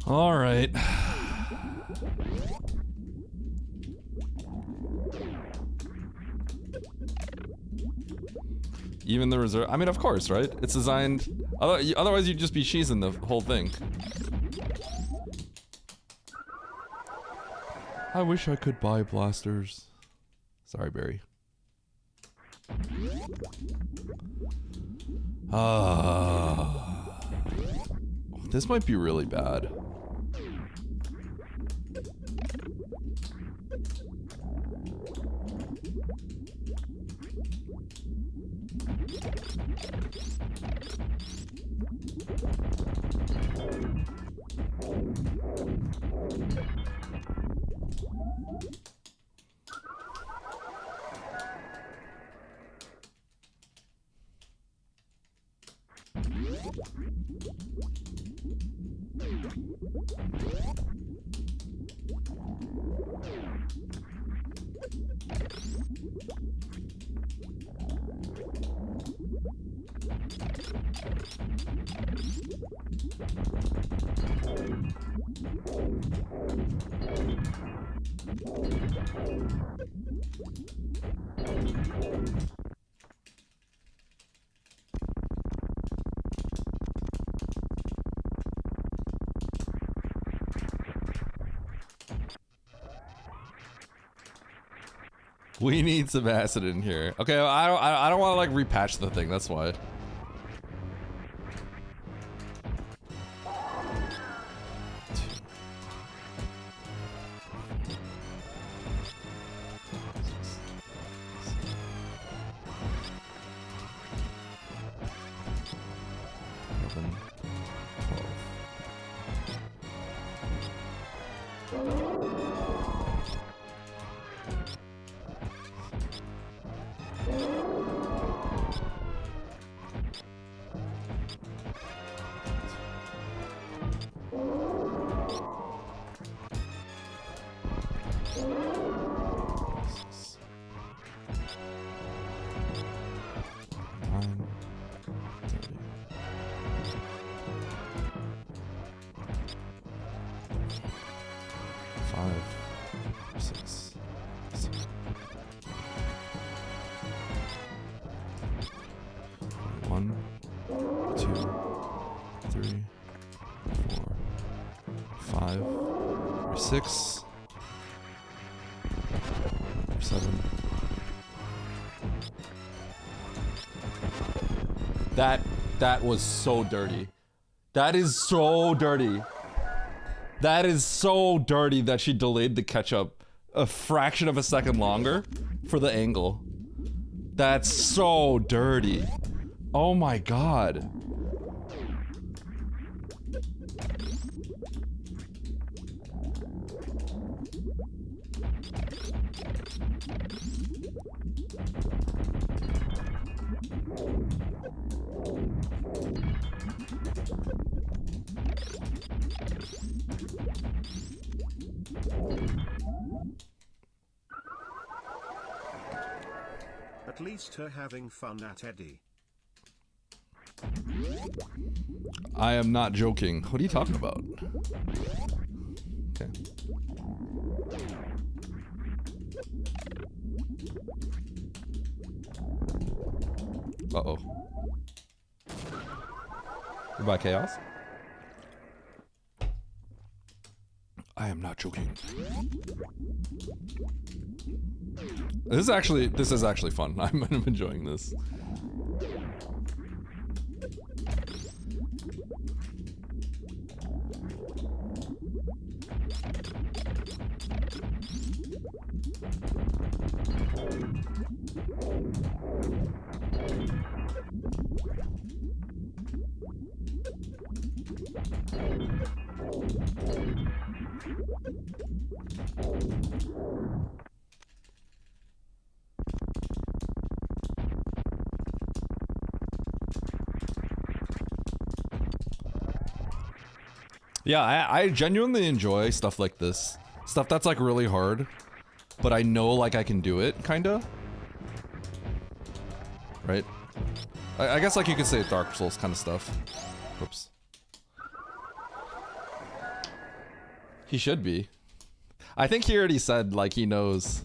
All right. Even the reserve. I mean, of course, right? It's designed. Otherwise, you'd just be cheesing the whole thing. I wish I could buy blasters. Sorry, Barry. This might be really bad. We need some acid in here. Okay, I don't want to like repatch the thing. That's why. That was so dirty. That is so dirty. That is so dirty that she delayed the catch-up a fraction of a second longer for the angle. That's so dirty. Oh my god.
At least her having fun at Eddie.
I am not joking. What are you talking about? Okay. Uh-oh. Goodbye, Chaos. I am not joking. This is actually fun. I'm enjoying this. Yeah, I genuinely enjoy stuff like this. Stuff that's like really hard, but I know like I can do it, kinda. Right? I guess like you could say Dark Souls kind of stuff. Whoops. He should be. I think he already said like he knows.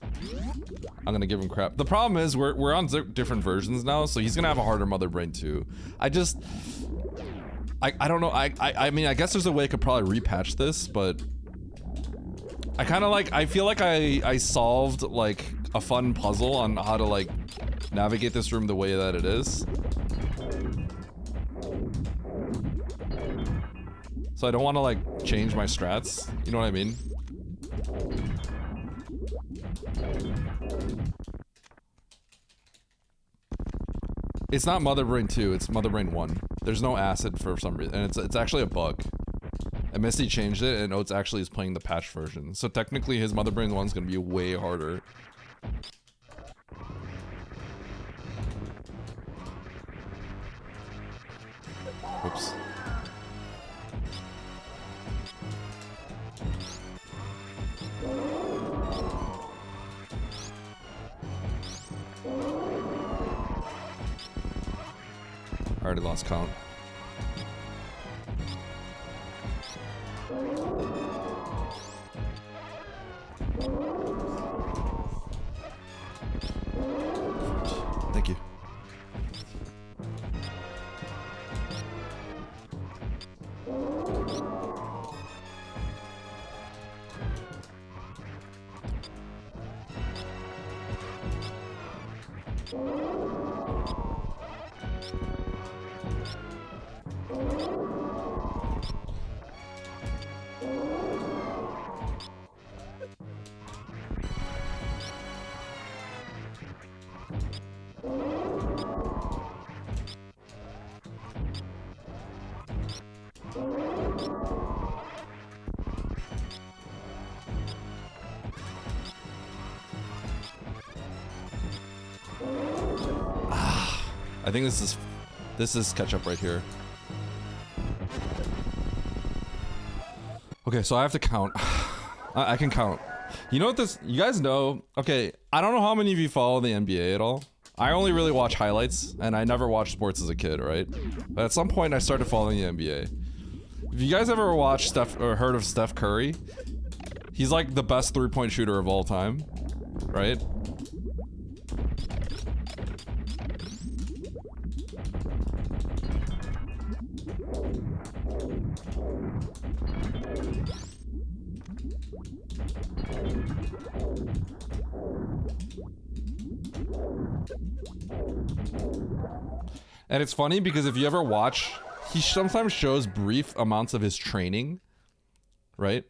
I'm gonna give him crap. The problem is we're on different versions now, so he's gonna have a harder Motherbrain too. I don't know. I mean, I guess there's a way I could probably repatch this, but I kind of like. I feel like I solved like a fun puzzle on how to like navigate this room the way that it is. So I don't want to like change my strats. You know what I mean? It's not Motherbrain 2, it's Motherbrain 1. There's no acid for some reason, and it's actually a bug. And Misty changed it, and Oates actually is playing the patch version. So technically his Motherbrain 1 is gonna be way harder. Whoops. I already lost count. Thank you. I think this is catch up right here. Okay, so I have to count. I can count. You know what this, you guys know, okay, I don't know how many of you follow the NBA at all. I only really watch highlights, and I never watched sports as a kid, right? But at some point I started following the NBA. If you guys ever watched Steph, or heard of Steph Curry, he's like the best three-point shooter of all time, right? And it's funny because if you ever watch, he sometimes shows brief amounts of his training, right?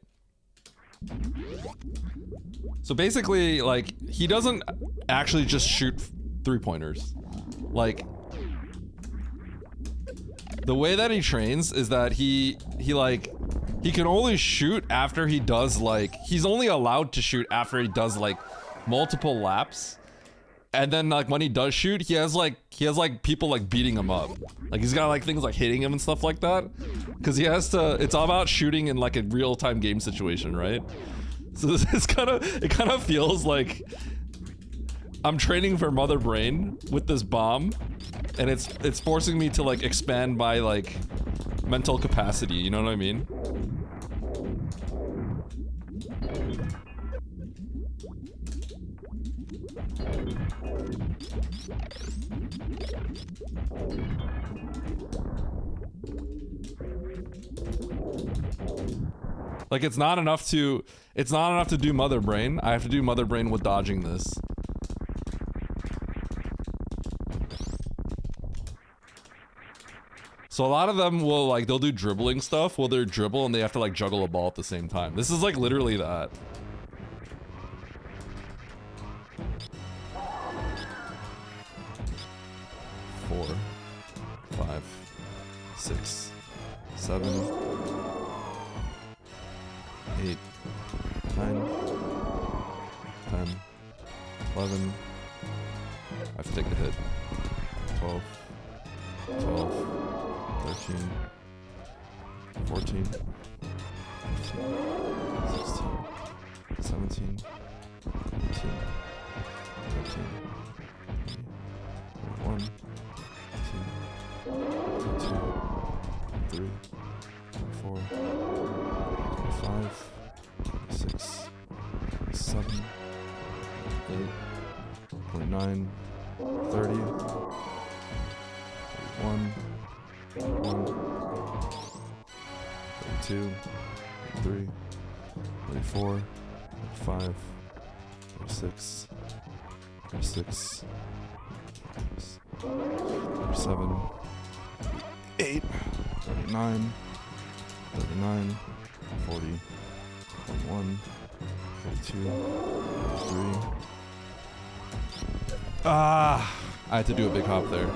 So basically, like, he doesn't actually just shoot three-pointers. Like, the way that he trains is that he can only shoot after he does, like, he's only allowed to shoot after he does, like, multiple laps. And then, like, when he does shoot, he has people, like, beating him up. Like, he's got, like, things like hitting him and stuff like that. Because he has to, it's all about shooting in, like, a real-time game situation, right? So it kind of feels like I'm training for Motherbrain with this bomb. And it's forcing me to, like, expand my, like, mental capacity, you know what I mean? Like, it's not enough to do Motherbrain. I have to do Motherbrain with dodging this. So a lot of them will, like, they'll do dribbling stuff while they're dribble and they have to, like, juggle a ball at the same time. This is, like, literally that. Four, 5, 6, 7, 8, 9, 10, 11. I have to take the hit. 12, 13, 14, 15, 16, 17, 18, 19, 21, 2, 3, 4, 5, 6, 7, 8, 29, 30, 31, 32, 33, 34, 35, 36, 36, 37, 8, 39, 39, 40, 41, 42, 43. Ah, I had to do a big hop there.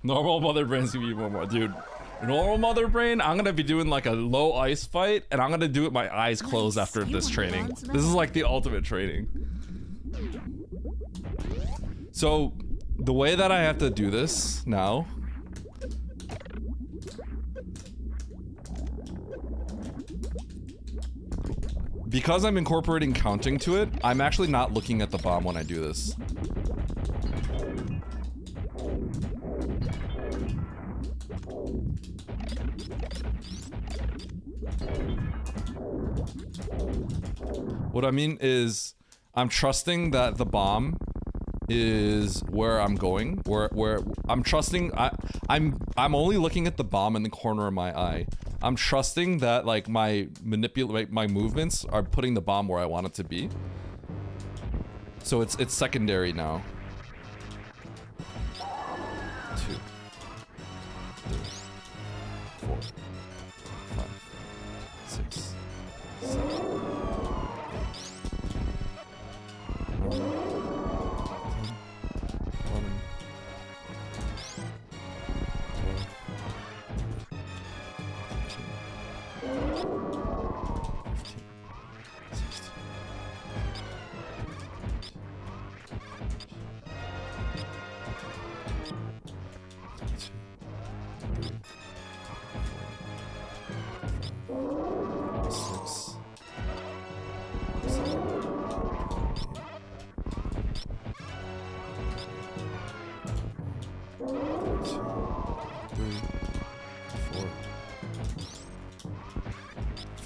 Normal Motherbrain's gonna be more, dude. Normal Motherbrain, I'm gonna be doing like a low ice fight, and I'm gonna do it with my eyes closed after this training. This is like the ultimate training. So, the way that I have to do this now. Because I'm incorporating counting to it, I'm actually not looking at the bomb when I do this. What I mean is, I'm trusting that the bomb is where I'm going. Where I'm trusting. I'm only looking at the bomb in the corner of my eye. I'm trusting that, like, my movements are putting the bomb where I want it to be. So it's secondary now. 2, 3, 4, 5, 6, 7, 8, 9, 10, 11, 12, 15, 16,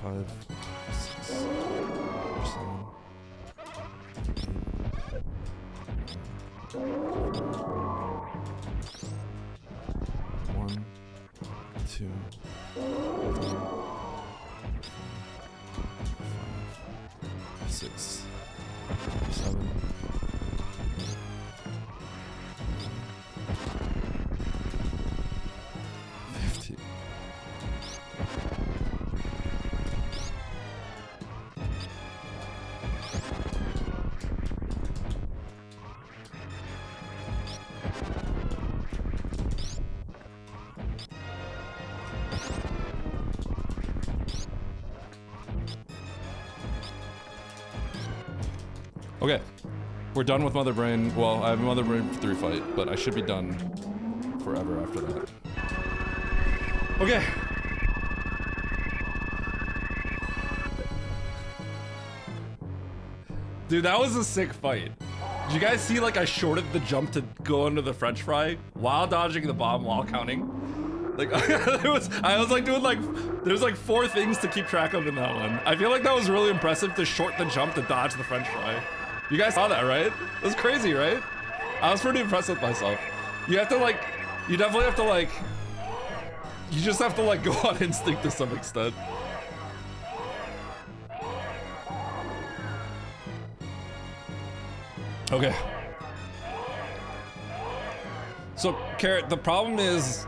5, 6, 7, 1, 2, 3, 4, 5, 6, 7. Okay, we're done with Motherbrain. Well, I have Motherbrain 3 fight, but I should be done forever after that. Okay. Dude, that was a sick fight. Did you guys see like I shorted the jump to go under the French fry while dodging the bomb while counting? Like I was like doing like, there's like 4 things to keep track of in that one. I feel like that was really impressive to short the jump to dodge the French fry. You guys saw that, right? It was crazy, right? I was pretty impressed with myself. You have to like, you definitely have to like, you just have to like go on instinct to some extent. Okay. So, Carrot, the problem is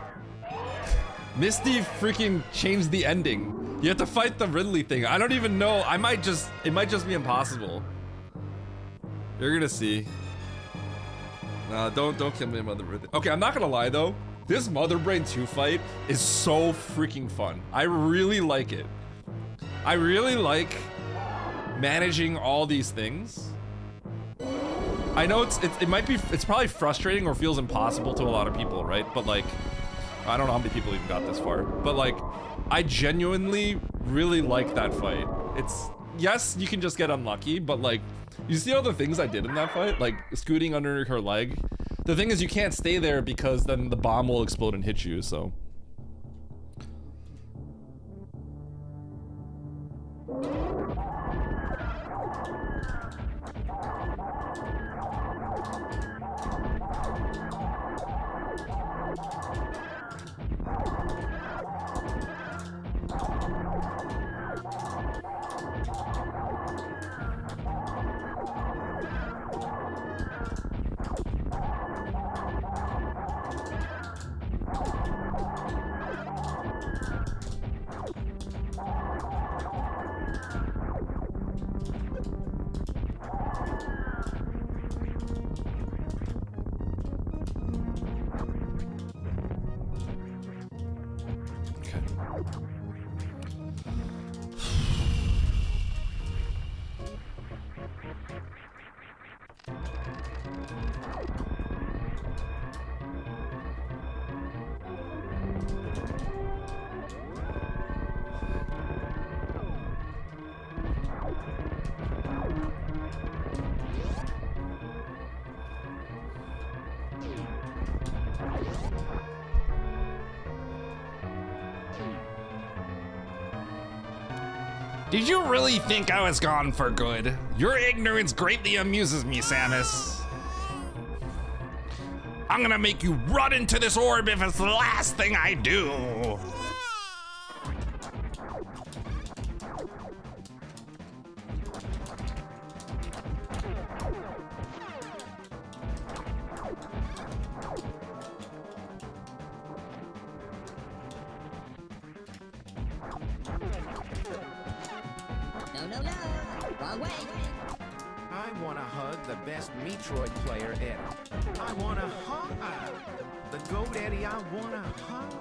Misty freaking changed the ending. You have to fight the Ridley thing. I don't even know. It might just be impossible. You're gonna see. Nah, don't kill me, Motherbrain. Okay, I'm not gonna lie though. This Motherbrain 2 fight is so freaking fun. I really like it. I really like managing all these things. I know it's probably frustrating or feels impossible to a lot of people, right? But like, I don't know how many people even got this far, but like, I genuinely really like that fight. It's, yes, you can just get unlucky, but like, you see all the things I did in that fight? Like scooting under her leg. The thing is you can't stay there because then the bomb will explode and hit you, so.
Did you really think I was gone for good? Your ignorance greatly amuses me, Samus. I'm gonna make you run into this orb if it's the last thing I do.
No, wrong way.
I want to hug the best Metroid player ever. I want to hug the GOAT Eddie. I want to hug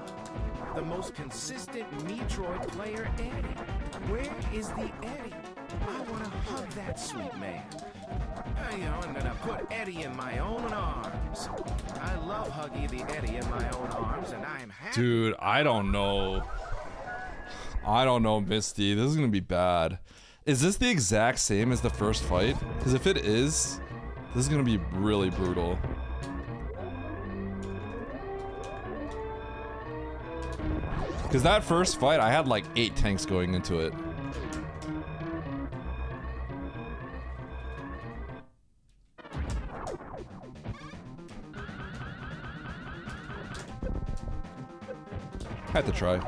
the most consistent Metroid player Eddie. Where is the Eddie? I want to hug that sweet man. I'm gonna put Eddie in my own arms. I love Huggy the Eddie in my own arms, and I am happy.
Dude, I don't know. I don't know, Misty. This is gonna be bad. Is this the exact same as the first fight? Because if it is, this is gonna be really brutal. Because that first fight, I had like 8 tanks going into it. Had to try.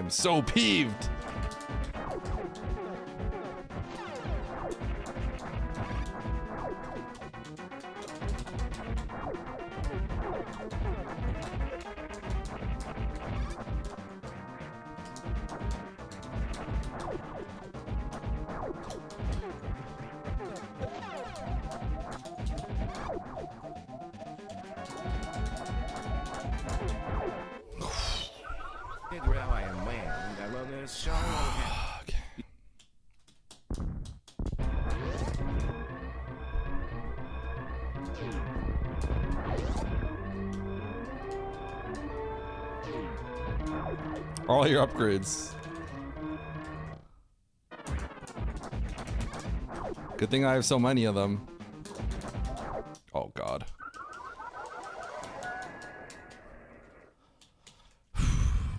am so peeved.
Figure out I am man. I love this show.
Okay. All your upgrades. Good thing I have so many of them. Oh god.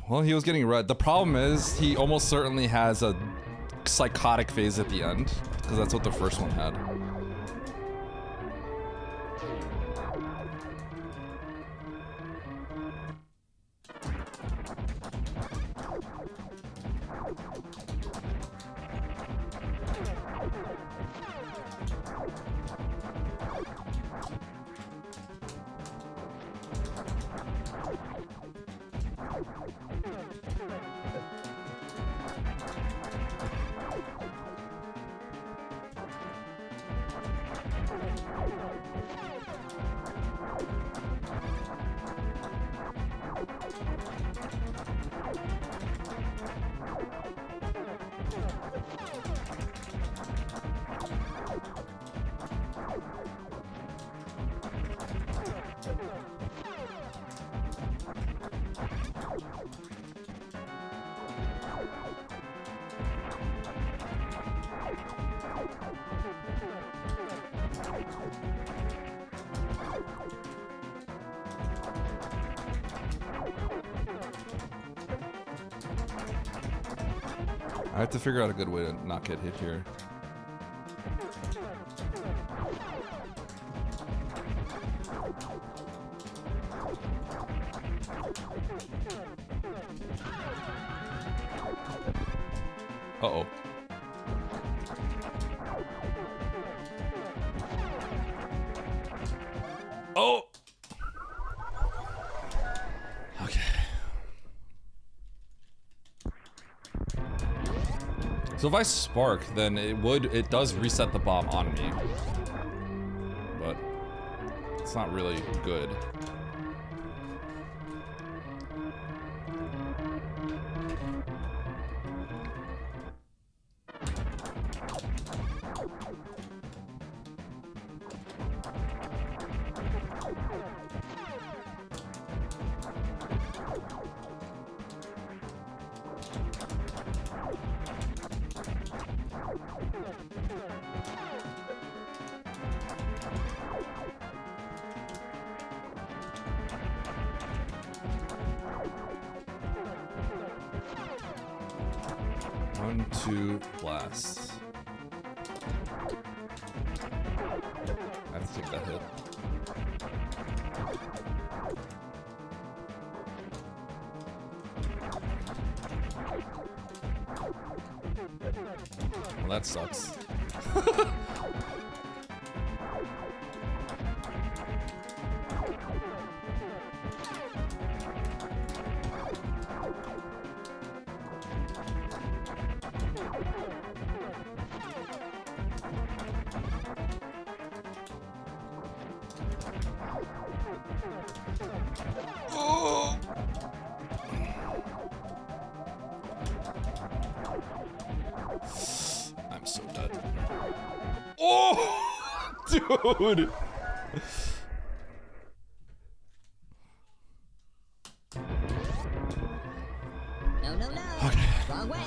Well, he was getting red. The problem is he almost certainly has a psychotic phase at the end, because that's what the first one had. I have to figure out a good way to not get hit here. Uh-oh. Oh! Okay. So if I spark, then it does reset the bomb on me. But it's not really good. One, two, blast. I have to take that hit. Well, that sucks. Oh! I'm so dead. Oh! Dude!
No, no, no.
Okay.
Wrong way.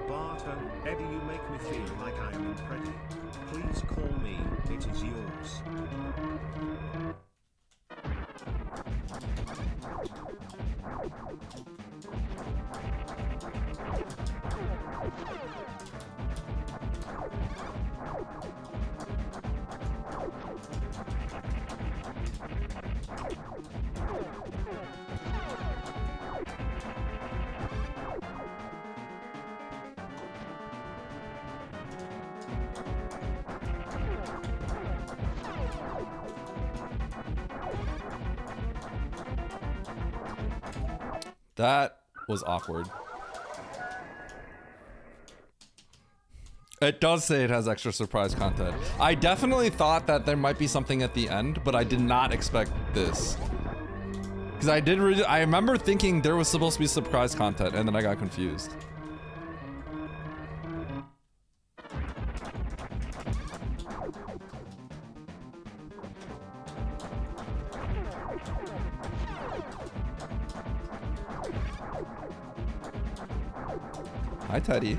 Barter, Eddie, you make me feel like I am in Freddy. Please call me, it is yours.
That was awkward. It does say it has extra surprise content. I definitely thought that there might be something at the end, but I did not expect this. Because I remember thinking there was supposed to be surprise content, and then I got confused. Hi, Teddy.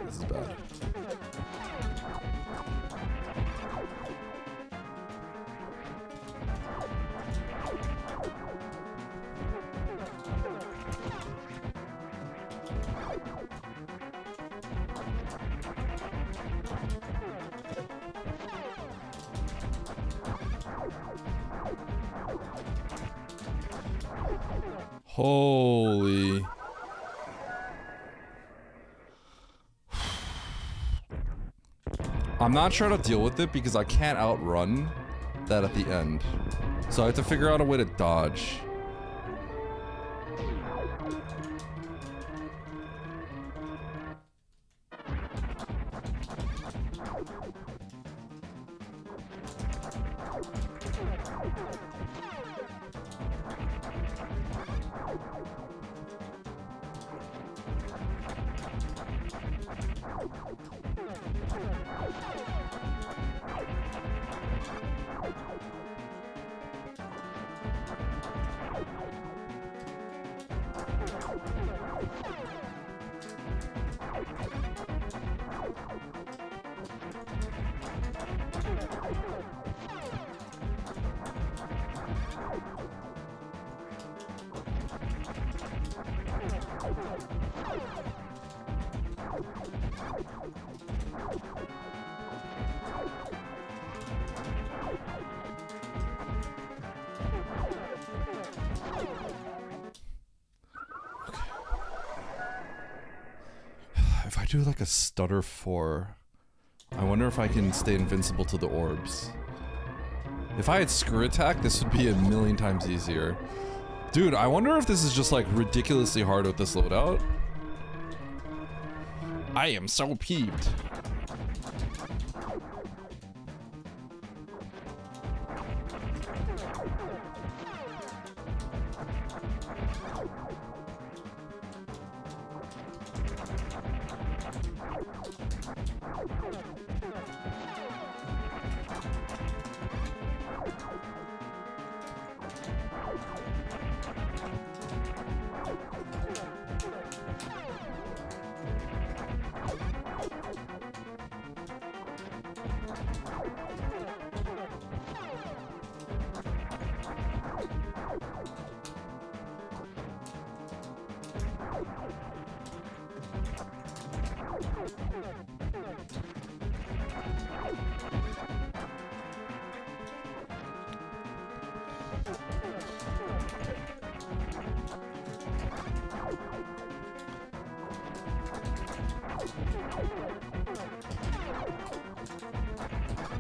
This is bad. Holy. I'm not sure how to deal with it because I can't outrun that at the end. So I have to figure out a way to dodge. If I do like a stutter 4, I wonder if I can stay invincible to the orbs. If I had screw attack, this would be a million times easier. Dude, I wonder if this is just like ridiculously hard with this loadout. I am so peeved.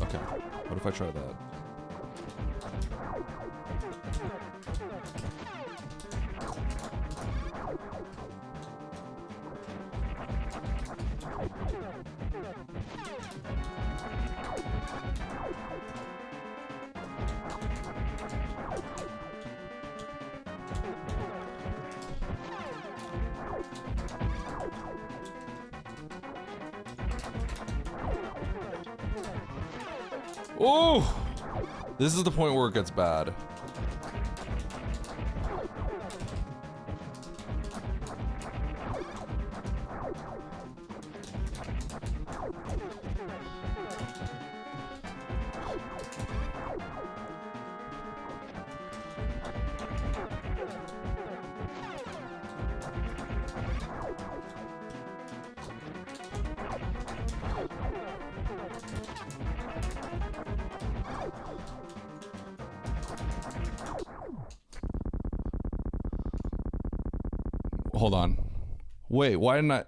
Okay, what if I try that? Oh! This is the point where it gets bad. Hold on. Wait, why didn't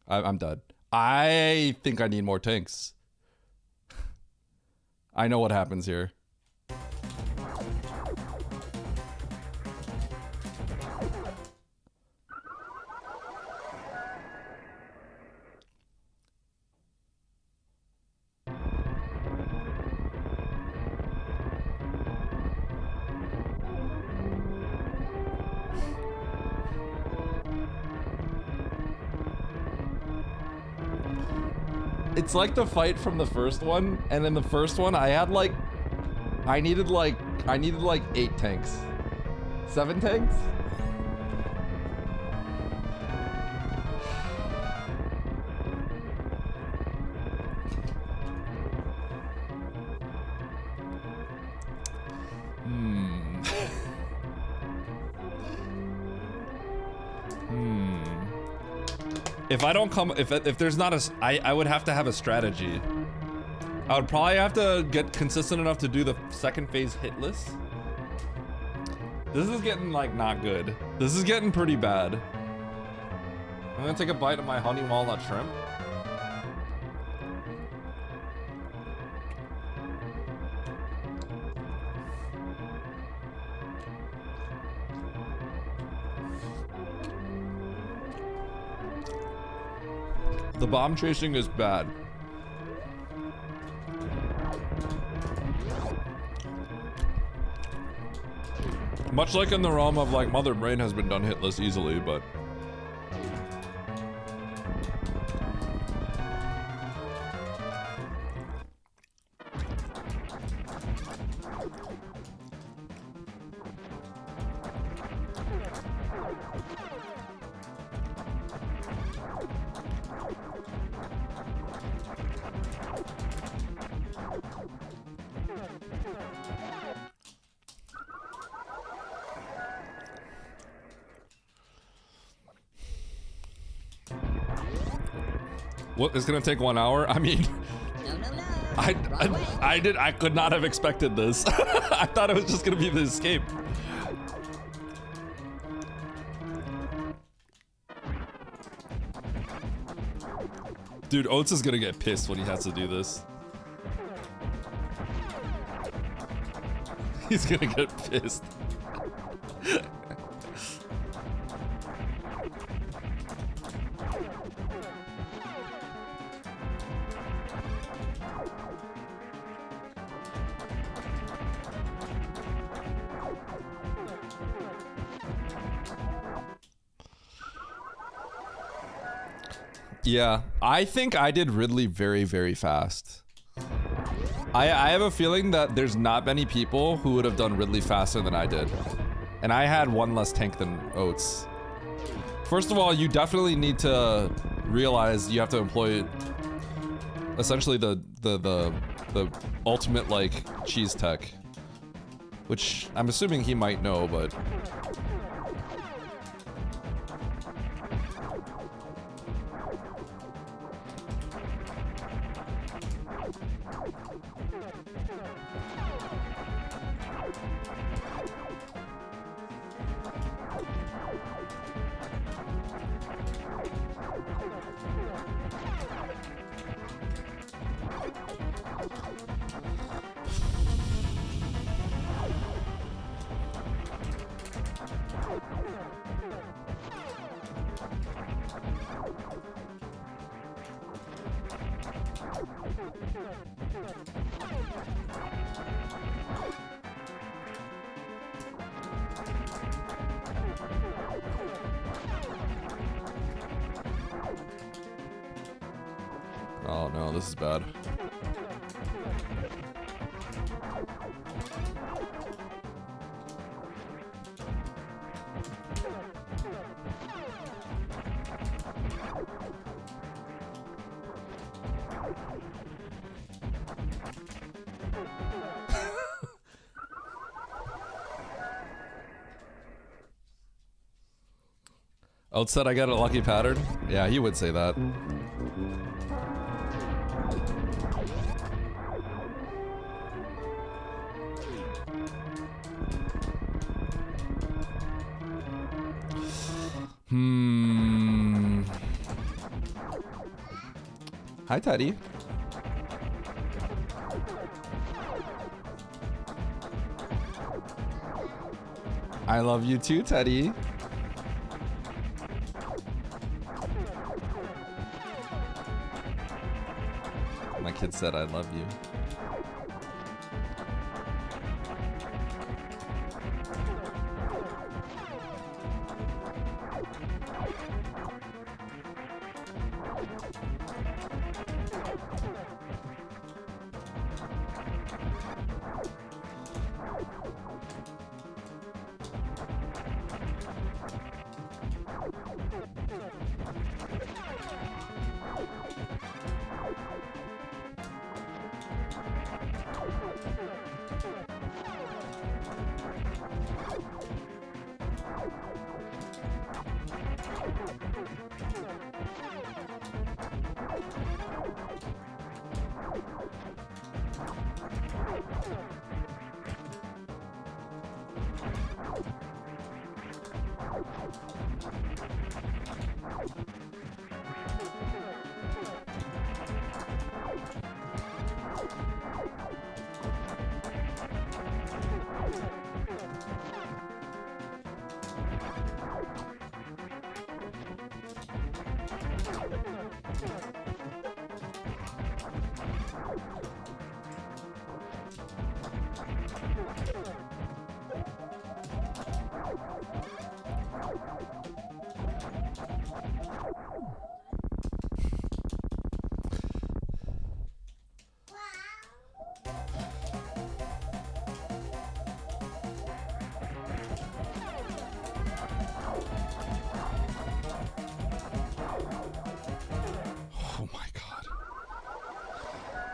I'm dead. I think I need more tanks. I know what happens here. It's like the fight from the first one, and in the first one I had like I needed like 8 tanks. 7 tanks? If I don't come, if there's not a, I would have to have a strategy. I would probably have to get consistent enough to do the second phase hit list. This is getting like not good. This is getting pretty bad. I'm gonna take a bite of my honey walnut shrimp. The bomb chasing is bad. Much like in the realm of like Motherbrain has been done hitless easily, but what, it's gonna take 1 hour? I mean, I could not have expected this. I thought it was just gonna be the escape. Dude, Oates is gonna get pissed when he has to do this. He's gonna get pissed. Yeah, I think I did Ridley very, very fast. I have a feeling that there's not many people who would have done Ridley faster than I did. And I had 1 less tank than Oates. First of all, you definitely need to realize you have to employ essentially the ultimate like cheese tech. Which I'm assuming he might know, but oh no, this is bad. Oat said I got a lucky pattern. Yeah, he would say that. Hi, Teddy. I love you too, Teddy. My kid said I love you.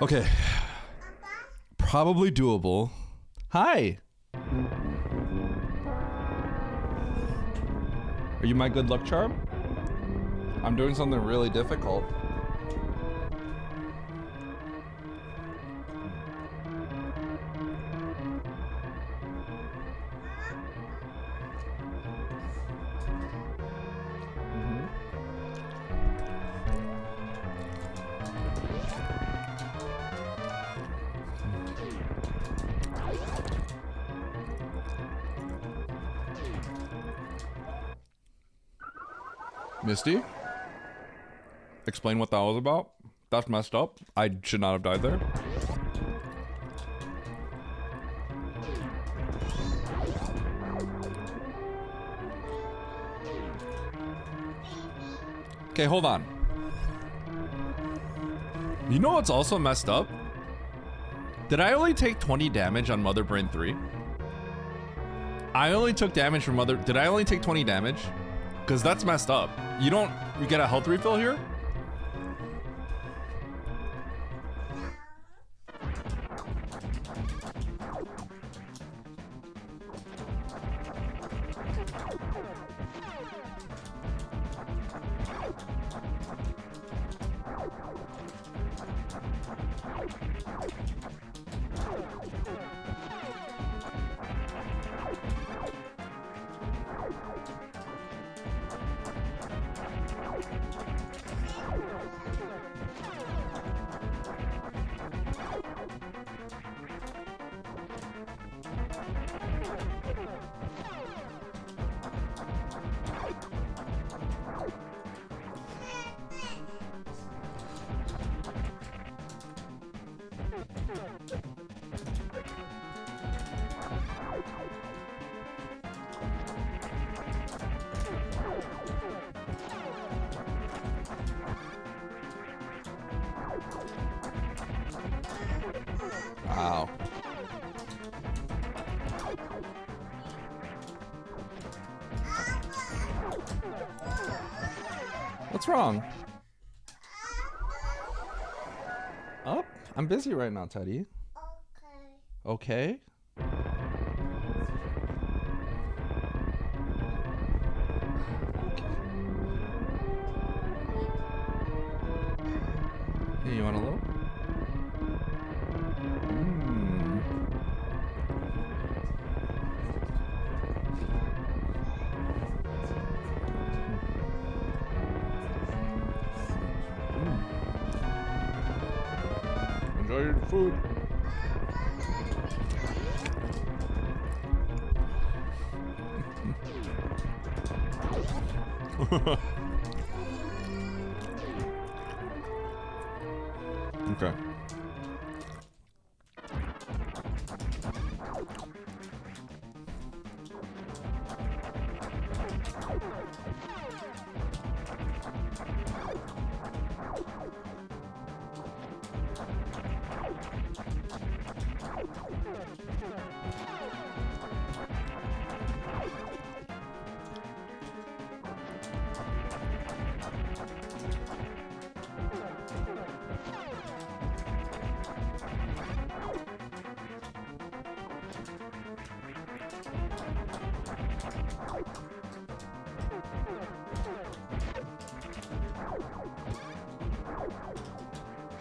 Okay. Probably doable. Hi. Are you my good luck charm? I'm doing something really difficult. Misty? Explain what that was about? That's messed up. I should not have died there. Okay, hold on. You know what's also messed up? Did I only take 20 damage on Motherbrain 3? I only took damage from Did I only take 20 damage? Because that's messed up. You get a health refill here? Wow. What's wrong? Up? I'm busy right now, Teddy. Okay. Okay? You want a little? Enjoy your food. Okay.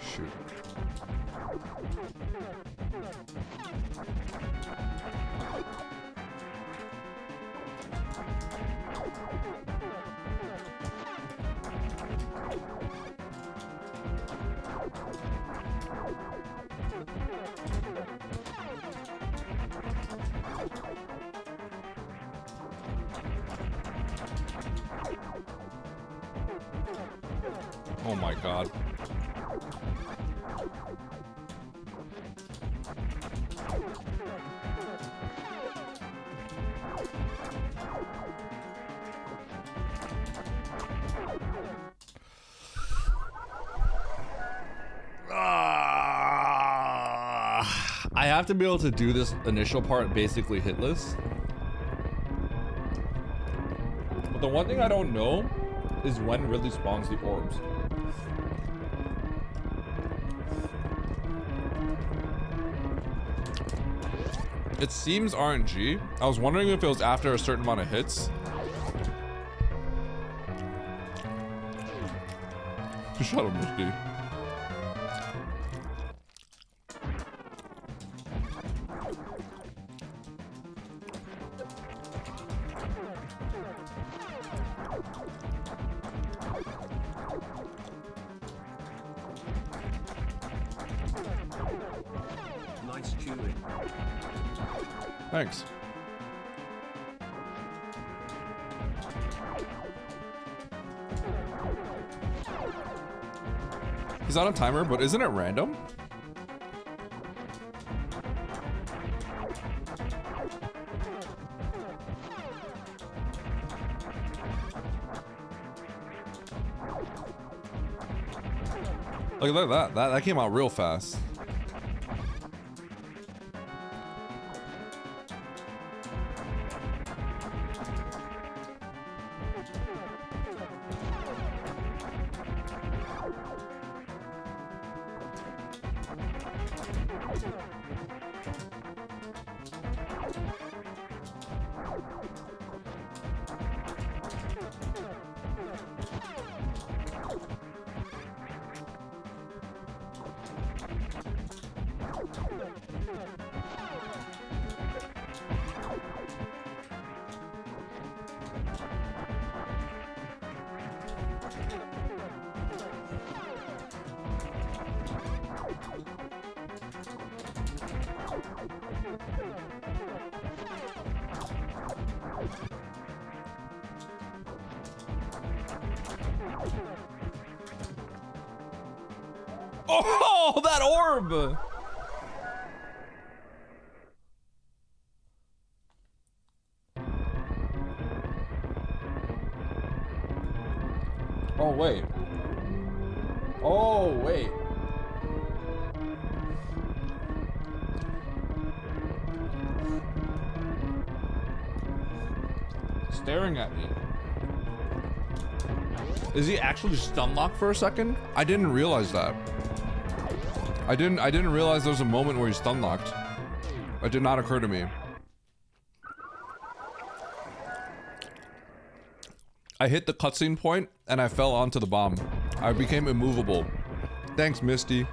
Shoot. Oh my god. I have to be able to do this initial part basically hitless. But the one thing I don't know is when really spawns the orbs. It seems RNG. I was wondering if it was after a certain amount of hits. Shut up, Misty.
Nice chewing.
Thanks. He's on a timer, but isn't it random? Look at that. That came out real fast. Oh, that orb! Oh, wait. Oh, wait. Staring at me. Is he actually stun locked for a second? I didn't realize that. I didn't realize there was a moment where he's stun locked. It did not occur to me. I hit the cutscene point and I fell onto the bomb. I became immovable. Thanks, Misty.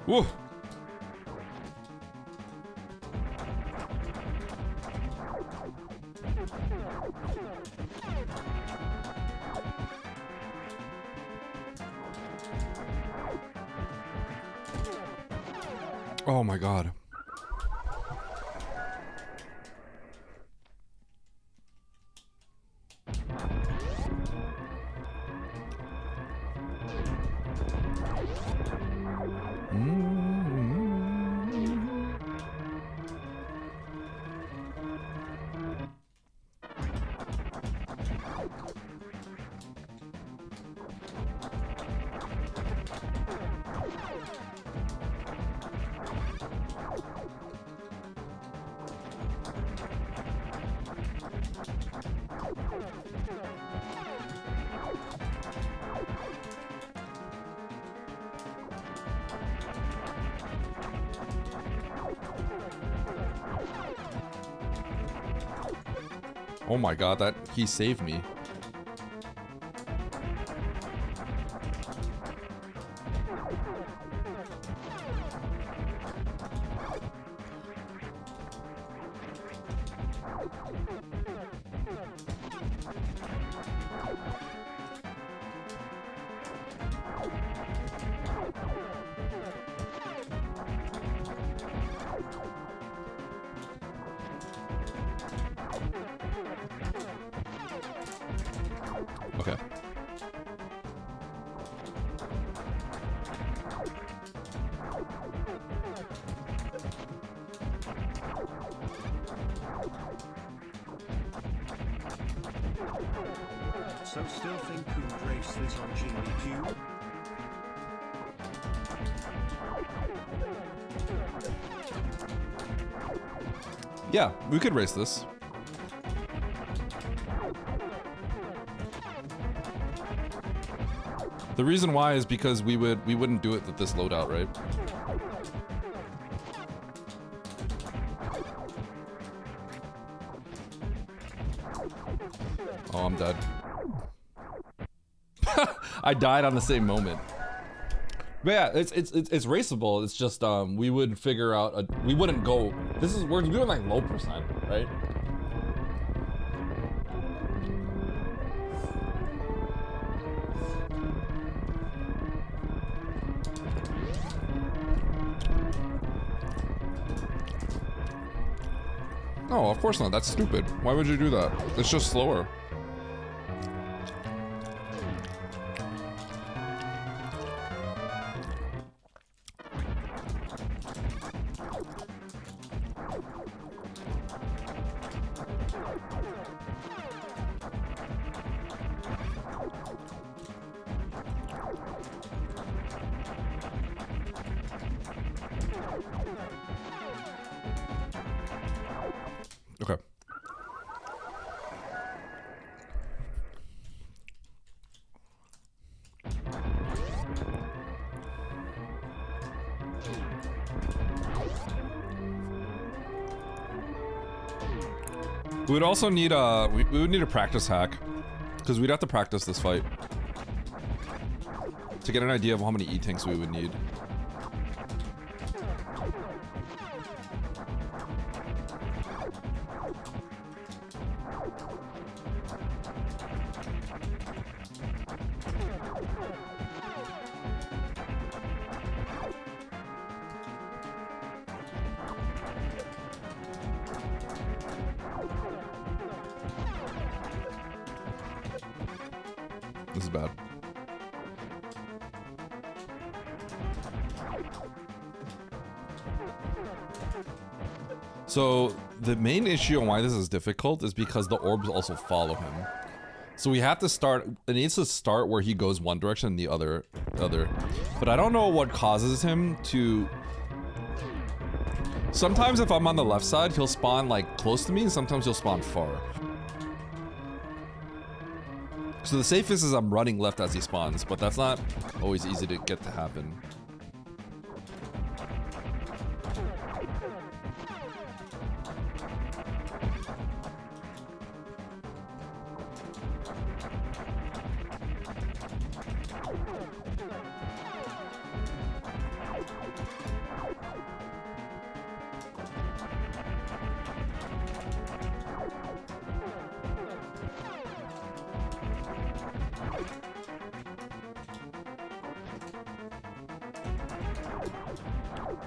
Whoa. Oh my God. Oh my God, that he saved me. Okay.
So still think could race this on GBQ?
Yeah, we could race this. The reason why is because we wouldn't do it with this loadout, right? Oh, I'm dead. I died on the same moment. But yeah, it's raceable. It's just we would figure out we wouldn't go. We're doing like low percent, right? No, of course not. That's stupid. Why would you do that? It's just slower. Okay. We would also need we would need a practice hack, because we'd have to practice this fight to get an idea of how many E-tanks we would need. This is bad. So the main issue on why this is difficult is because the orbs also follow him. So we have to start, it needs to start where he goes one direction and the other. But I don't know what causes him to... Sometimes if I'm on the left side, he'll spawn like close to me, and sometimes he'll spawn far. So the safest is I'm running left as he spawns, but that's not always easy to get to happen.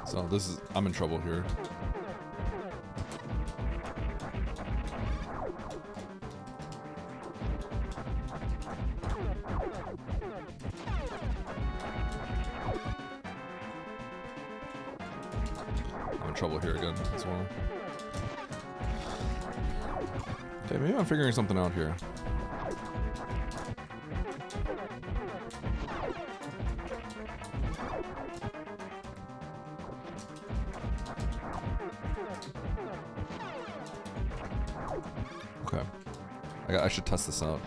So this is, I'm in trouble here. I'm in trouble here again as well. Okay, maybe I'm figuring something out here. Okay. I should test this out.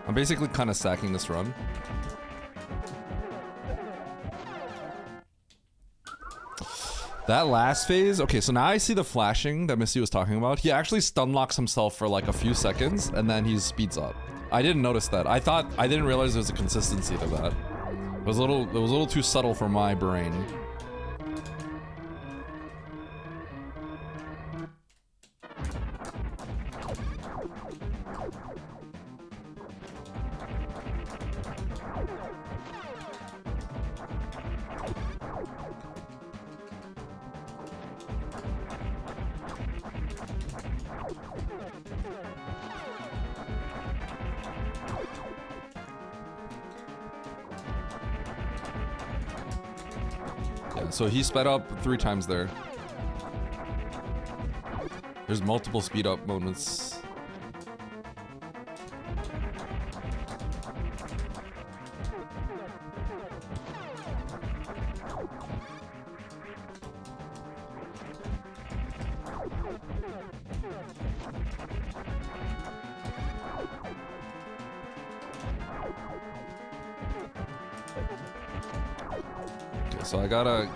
I'm basically kind of sacking this run. That last phase, okay, so now I see the flashing that Missy was talking about. He actually stun locks himself for like a few seconds and then he speeds up. I didn't notice that. I didn't realize there was a consistency to that. It was a little too subtle for my brain. So he sped up 3 times there. There's multiple speed up moments. Okay, so I gotta...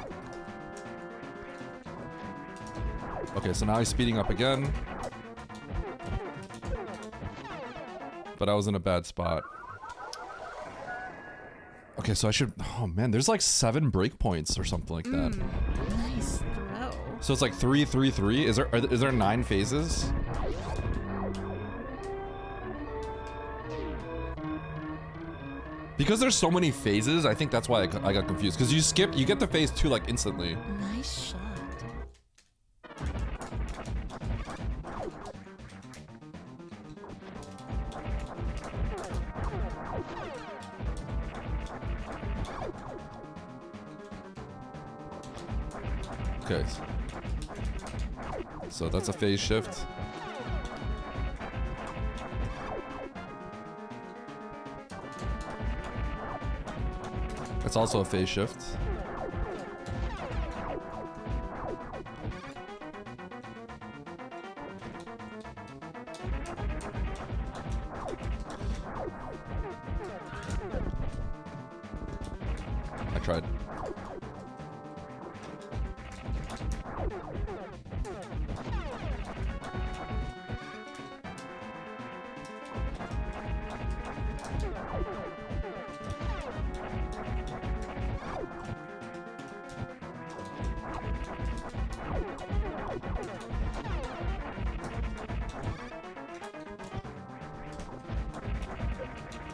Okay, so now he's speeding up again. But I was in a bad spot. Okay, so I should... Oh man, there's like 7 breakpoints or something like that.
Nice throw.
So it's like 3, 3, 3. Is there 9 phases? Because there's so many phases, I think that's why I got confused. Because you get to phase 2 like instantly.
Nice shot.
Okay. So that's a phase shift. That's also a phase shift. I tried.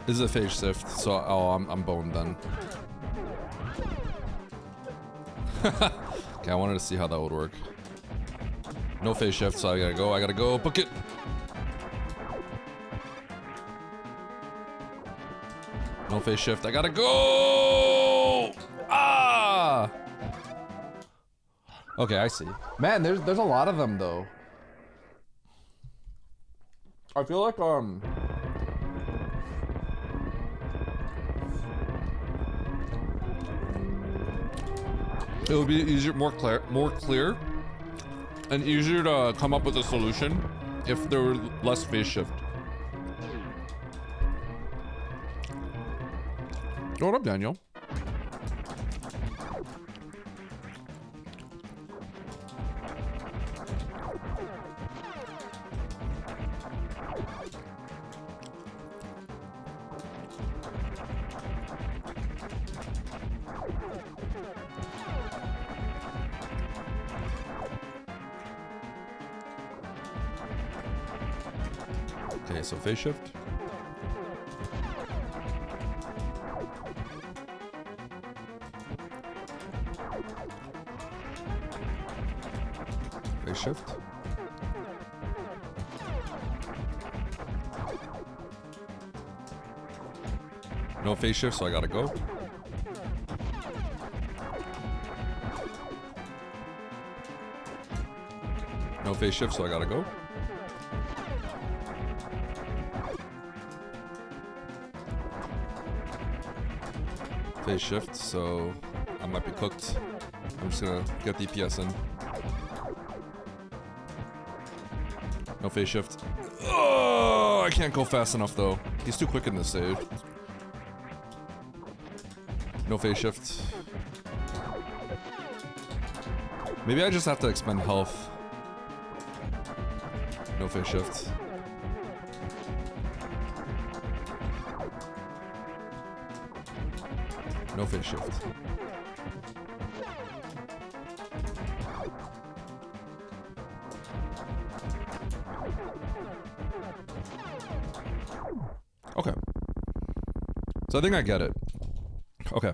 This is a phase shift, so I'm boned then. Okay, I wanted to see how that would work. No phase shift, so I gotta go, book it. No phase shift. I gotta go. Ah. Okay, I see. Man, there's a lot of them though. I feel like it would be easier, more clear, and easier to come up with a solution if there were less phase shift. What up, Daniel? Okay, so phase shift. Phase shift. No phase shift, so I gotta go. No phase shift, so I gotta go. Phase shift, so I might be cooked. I'm just gonna get DPS in. No phase shift. Oh, I can't go fast enough though. He's too quick in this stage. No phase shift. Maybe I just have to expend health. No phase shift. No phase shift. Okay. So I think I get it. Okay.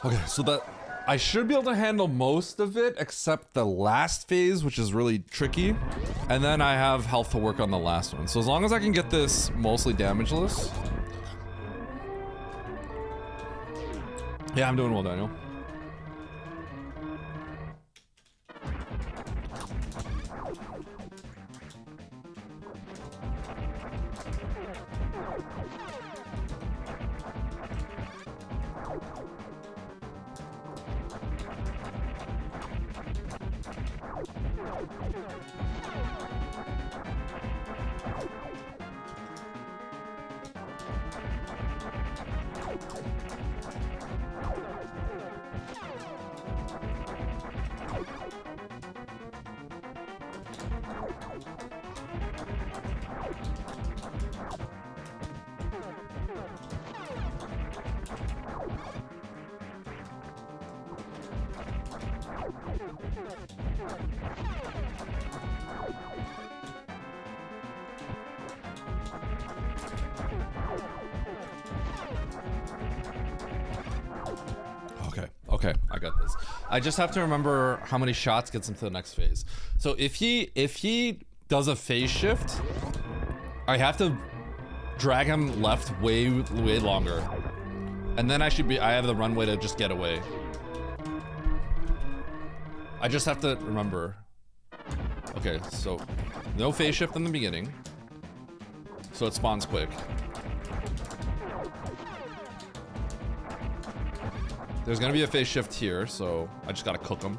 Okay, so that I should be able to handle most of it except the last phase, which is really tricky. And then I have health to work on the last one. So as long as I can get this mostly damageless. Yeah, I'm doing well, Daniel. Okay, I got this. I just have to remember how many shots gets him to the next phase. So if he does a phase shift, I have to drag him left way longer. And then I have the runway to just get away. I just have to remember. Okay, so no phase shift in the beginning. So it spawns quick. There's gonna be a phase shift here, so I just gotta cook them.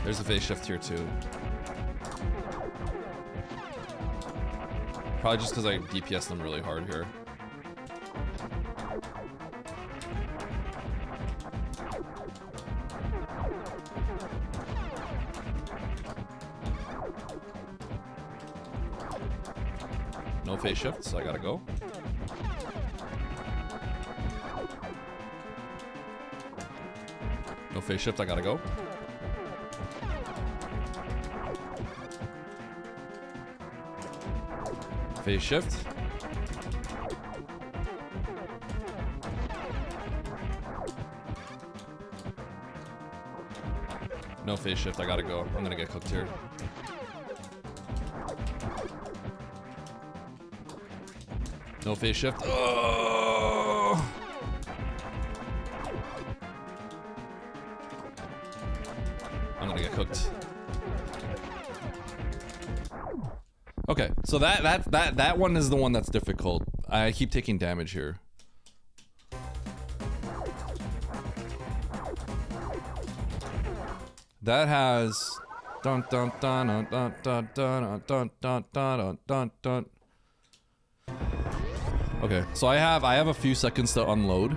There's a phase shift here too. Probably just because I DPS them really hard here. No phase shift, so I gotta go. No phase shift, I gotta go. Phase shift. No phase shift. I gotta go. I'm gonna get cooked here. No phase shift. Oh! I'm gonna get cooked. Okay, so that one is the one that's difficult. I keep taking damage here. That has dun dun dun dun dun dun dun dun dun dun dun dun. Okay, so I have a few seconds to unload,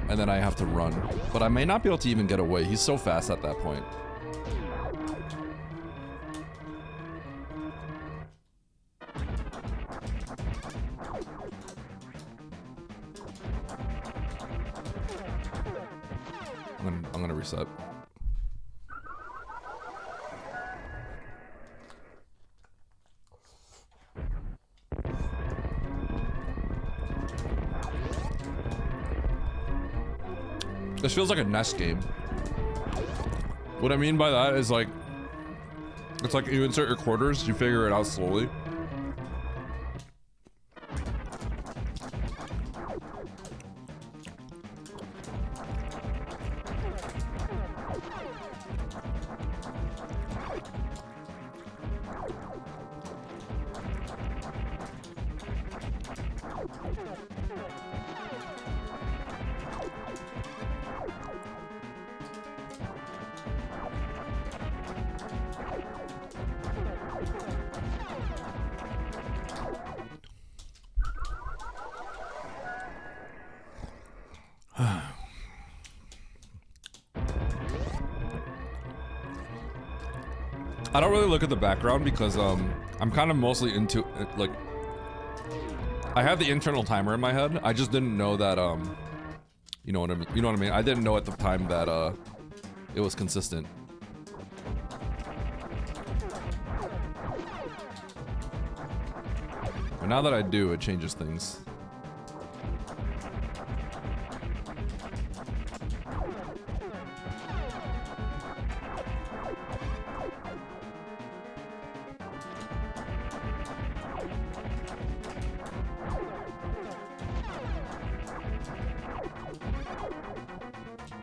and then I have to run. But I may not be able to even get away. He's so fast at that point. I'm gonna reset. This feels like a NES game. What I mean by that is like, it's like you insert your quarters, you figure it out slowly. I don't really look at the background because I'm kind of mostly into it, like I have the internal timer in my head. I just didn't know that you know what I mean. You know what I mean? I didn't know at the time that it was consistent. But now that I do, it changes things.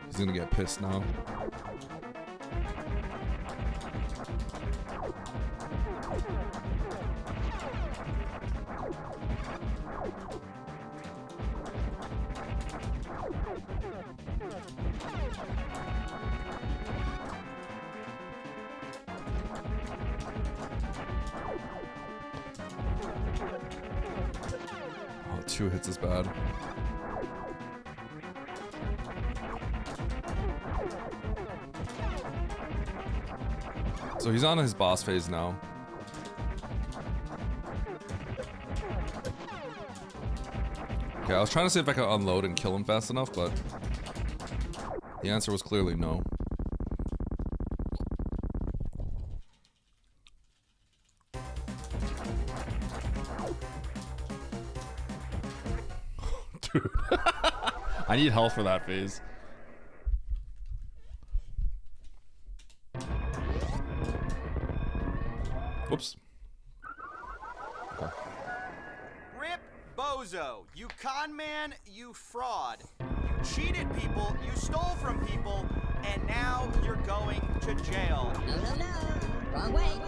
He's gonna get pissed now. Oh, 2 hits is bad. So he's on his boss phase now. Okay, I was trying to see if I could unload and kill him fast enough, but the answer was clearly no. Dude. I need health for that phase. Whoops. Okay.
Rip Bozo, you con man, you fraud. You cheated people, you stole from people, and now you're going to jail.
No, no, no. Wrong way.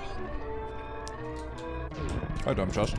Hi, dumb chest.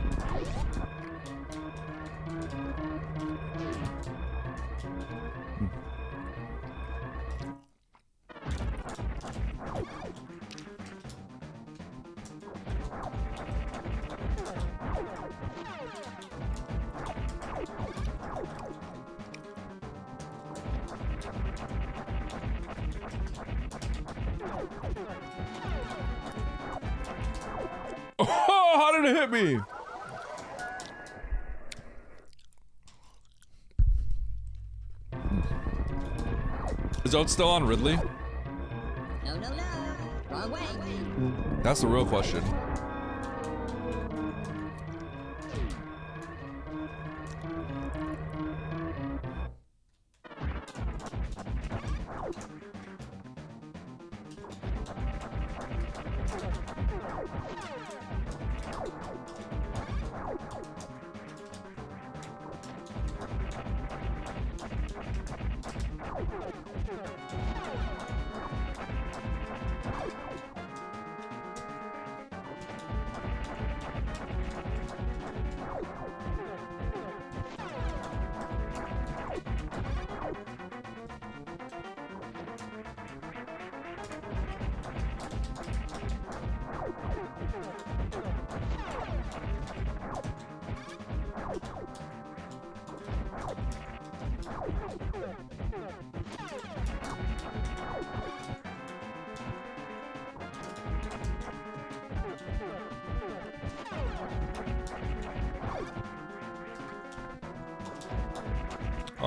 Oh, how did it hit me? Is Oat still on Ridley?
No, no, no. Wrong way.
That's the real question.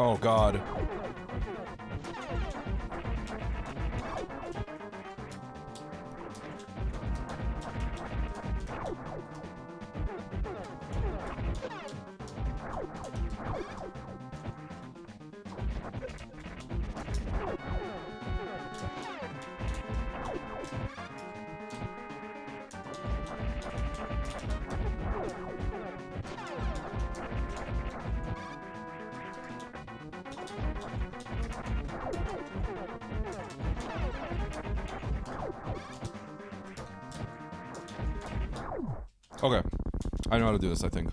Oh god. Okay. I know how to do this, I think.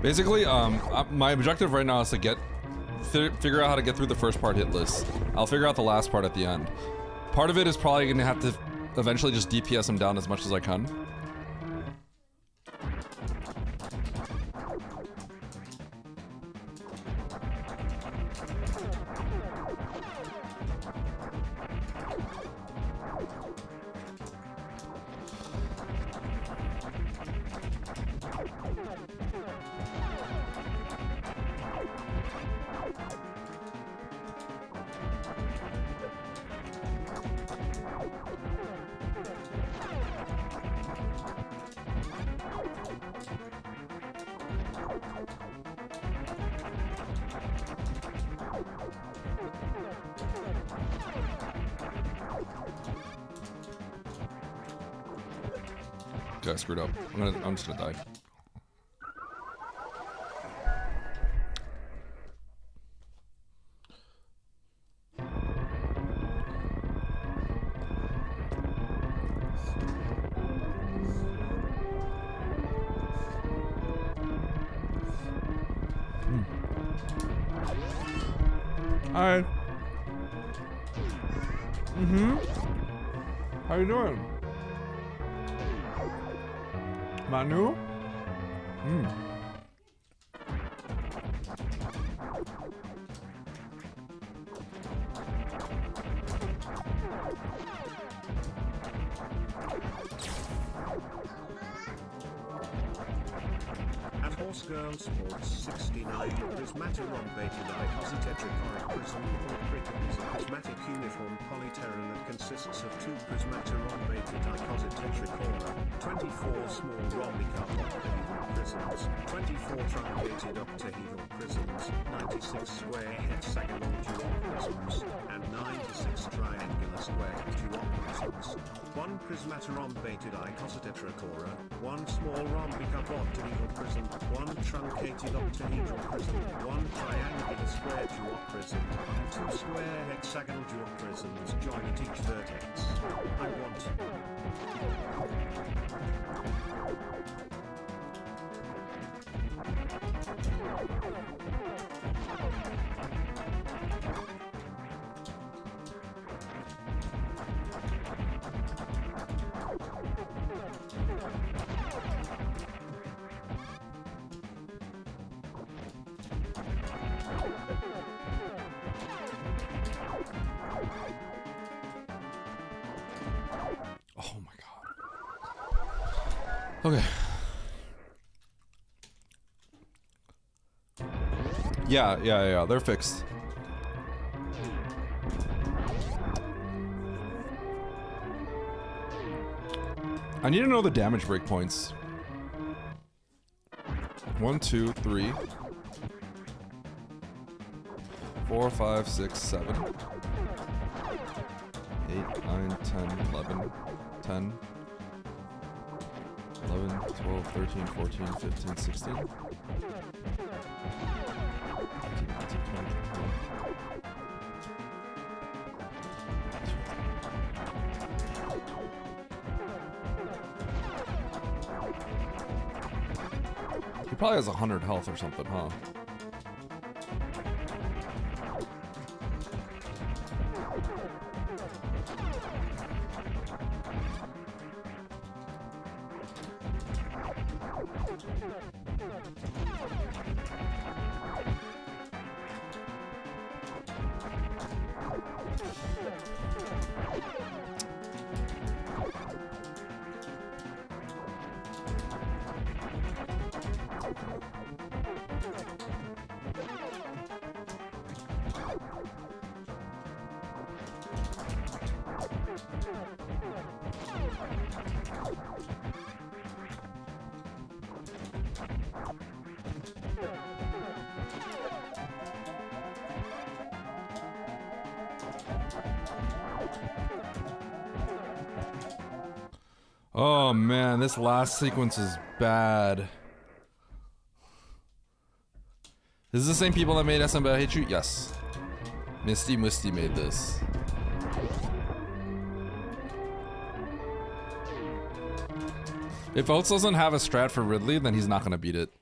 Basically, my objective right now is to figure out how to get through the first part hitless. I'll figure out the last part at the end. Part of it is probably gonna have to eventually just DPS him down as much as I can. Okay, I screwed up. I'm just gonna die. Hi. How you doing? Manu?
And Horse Girl Sports 69 Prismataron Beta Dicosytetrachoric Prism or Prickles, a prismatic uniform polyteron that consists of 2 Prismataron Beta Dicosytetrachora, 24 small rhombic octahedral prisms, 24 truncated octahedral prisms, 96 square hexagonal dual prisms, and 96 triangular square dual prisms. 1 Prismataron Beta Dicosytetrachora, 1 small rhombic octahedral prism, 1 truncated octahedral prism, 1 triangular square dual prism, 2 square hexagonal dual prisms join at each vertex. I want.
Oh my god. Okay. Yeah, they're fixed. I need to know the damage breakpoints. 1, 2, 3, 4, 5, 6, 7, 8, 9, 10, 11, 10, 11, 12, 13, 14, 15, 16. 18, 19, 20, 21. He probably has 100 health or something, huh? Oh man, this last sequence is bad. Is this the same people that made SM But I Hate You? Yes. Misty made this. If Oates doesn't have a strat for Ridley, then he's not gonna beat it.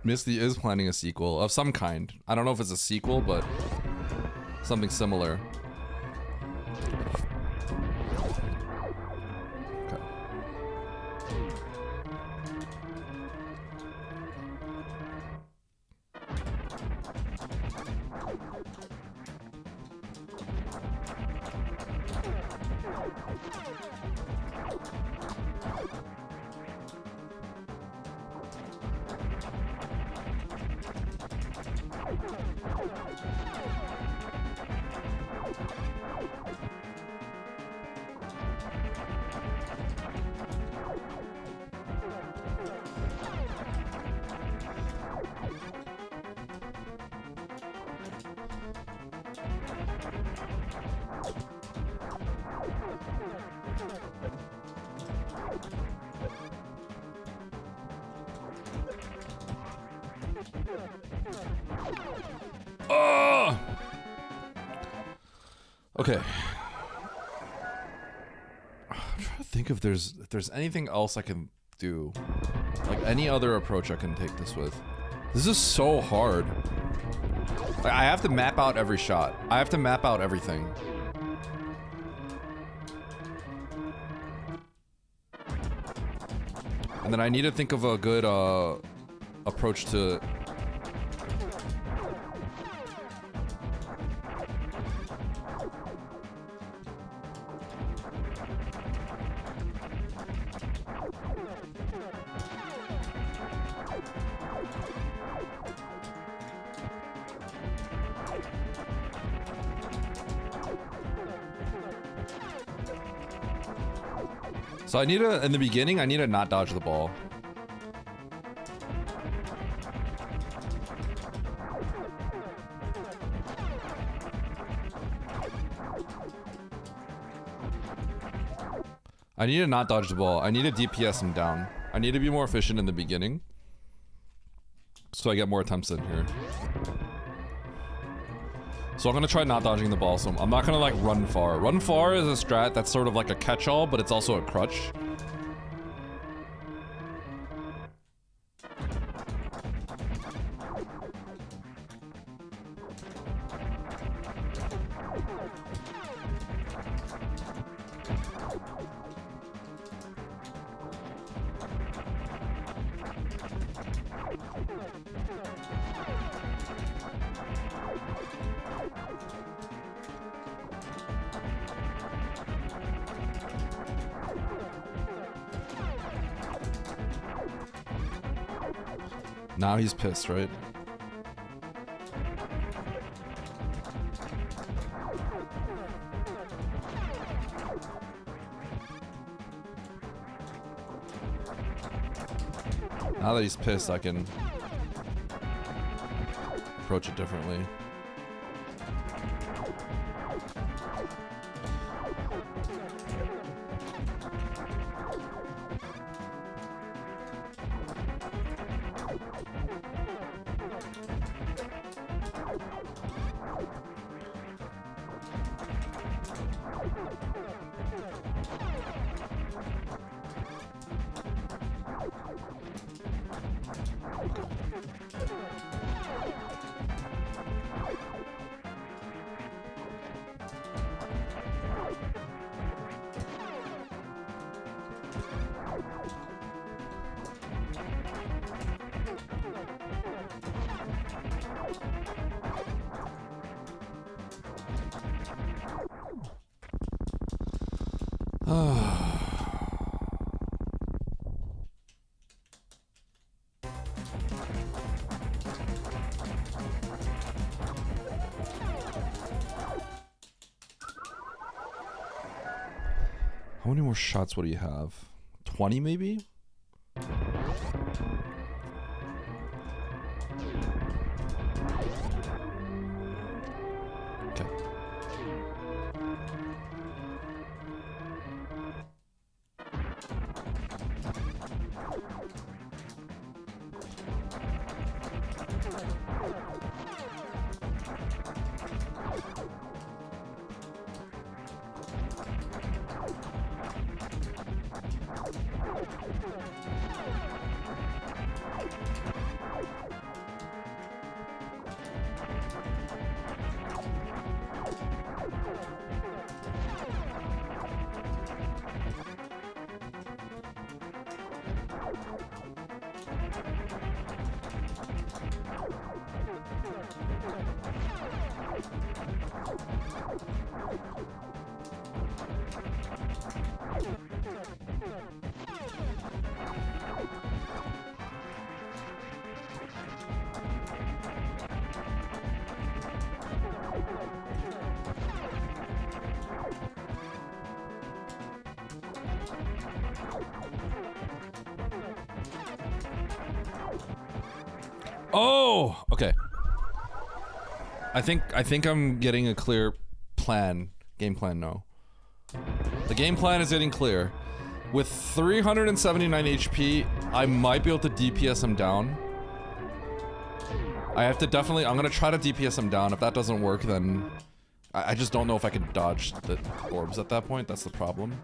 Misty is planning a sequel of some kind. I don't know if it's a sequel, but something similar. Okay. Okay. I'm trying to think if there's anything else I can do. Like any other approach I can take this with. This is so hard. Like, I have to map out every shot. I have to map out everything. And then I need to think of a good approach to... So I need to, in the beginning, I need to not dodge the ball. I need to not dodge the ball. I need to DPS him down. I need to be more efficient in the beginning, so I get more attempts in here. So I'm gonna try not dodging the ball, so I'm not gonna like run far. Run far is a strat that's sort of like a catch-all, but it's also a crutch. Now he's pissed, right? Now that he's pissed, I can approach it differently. How many more shots would he have? 20 maybe? Okay. Oh, okay. I think I'm getting a clear plan. Game plan, no. The game plan is getting clear. With 379 HP, I might be able to DPS him down. I have to definitely, I'm gonna try to DPS him down. If that doesn't work, then I just don't know if I can dodge the orbs at that point. That's the problem.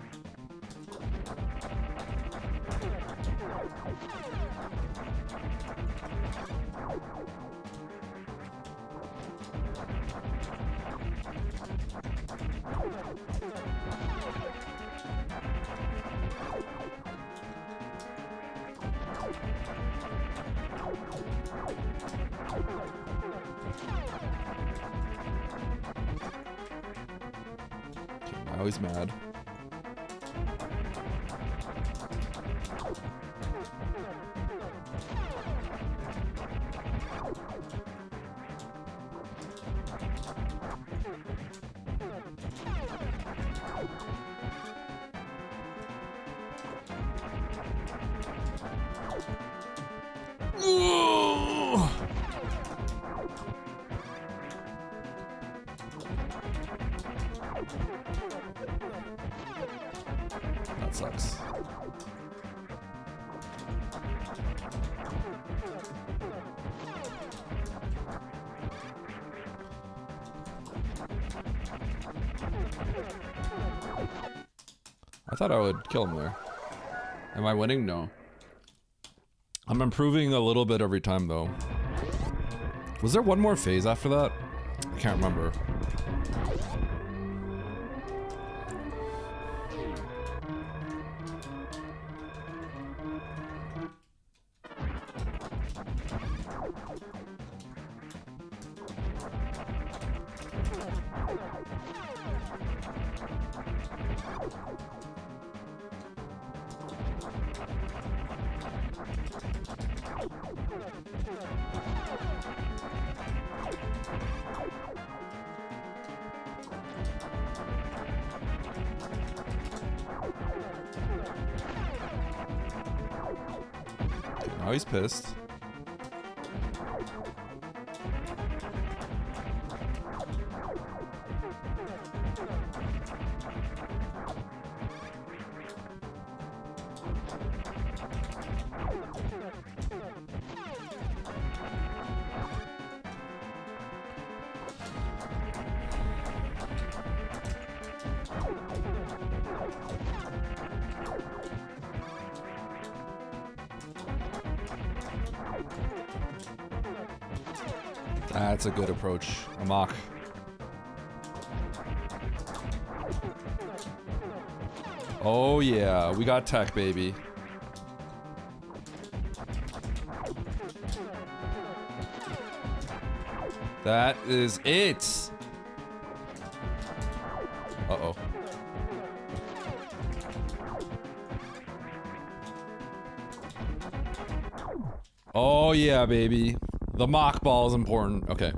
Now he's mad. That sucks. I thought I would kill him there. Am I winning? No. I'm improving a little bit every time though. Was there one more phase after that? I can't remember. Now he's pissed. That's a good approach. Amok. Oh yeah, we got tech, baby. That is it. Uh-oh. Oh yeah, baby. The mock ball is important. Okay.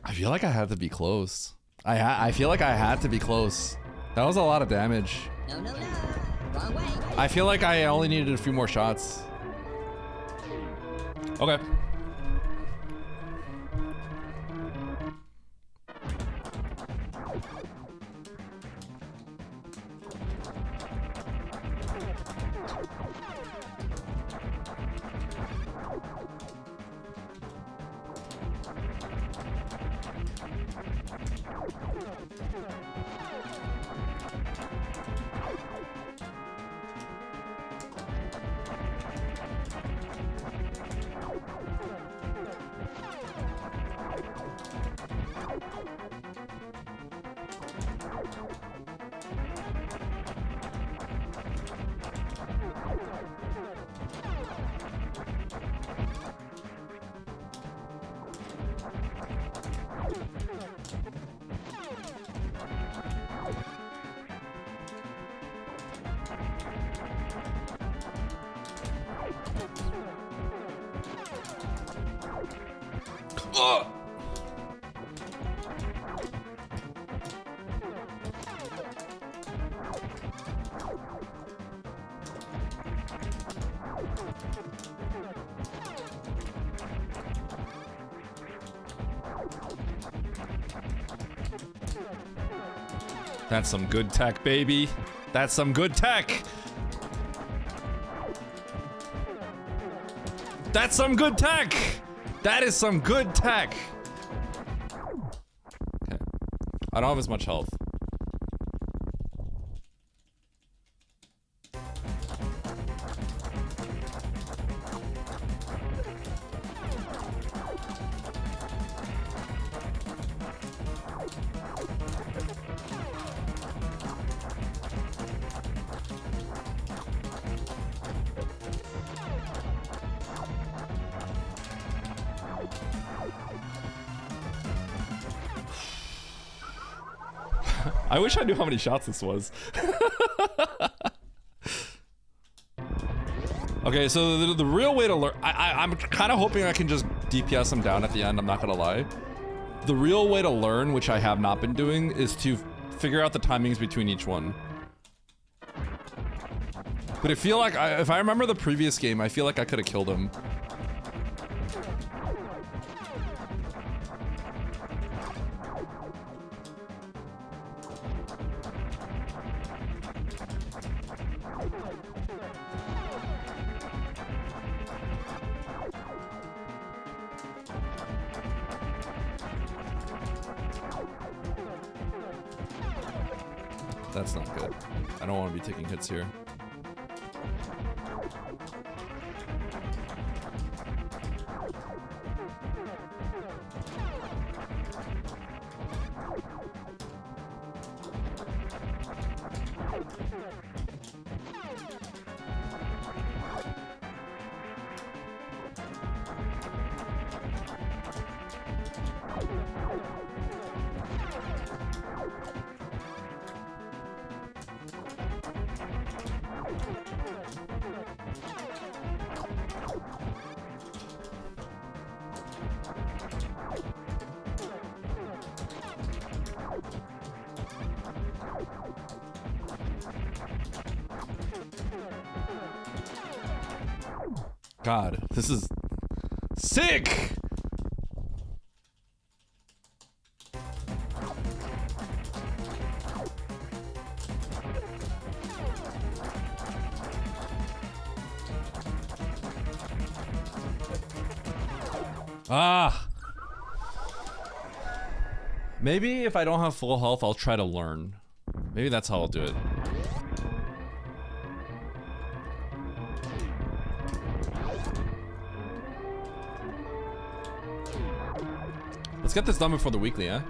I feel like I had to be close. I feel like I had to be close. That was a lot of damage.
No, no, no. Wrong way.
I feel like I only needed a few more shots. Okay. Ugh. That's some good tech, baby. That's some good tech. That's some good tech. That is some good tech. Okay. I don't have as much health. I wish I knew how many shots this was. Okay, so the real way to learn... I'm kind of hoping I can just DPS him down at the end, I'm not gonna lie. The real way to learn, which I have not been doing, is to figure out the timings between each one. But I feel like, if I remember the previous game, I feel like I could have killed him. That's not good. I don't want to be taking hits here. God, this is sick! Ah! Maybe if I don't have full health, I'll try to learn. Maybe that's how I'll do it. Let's get this done before the weekly, huh?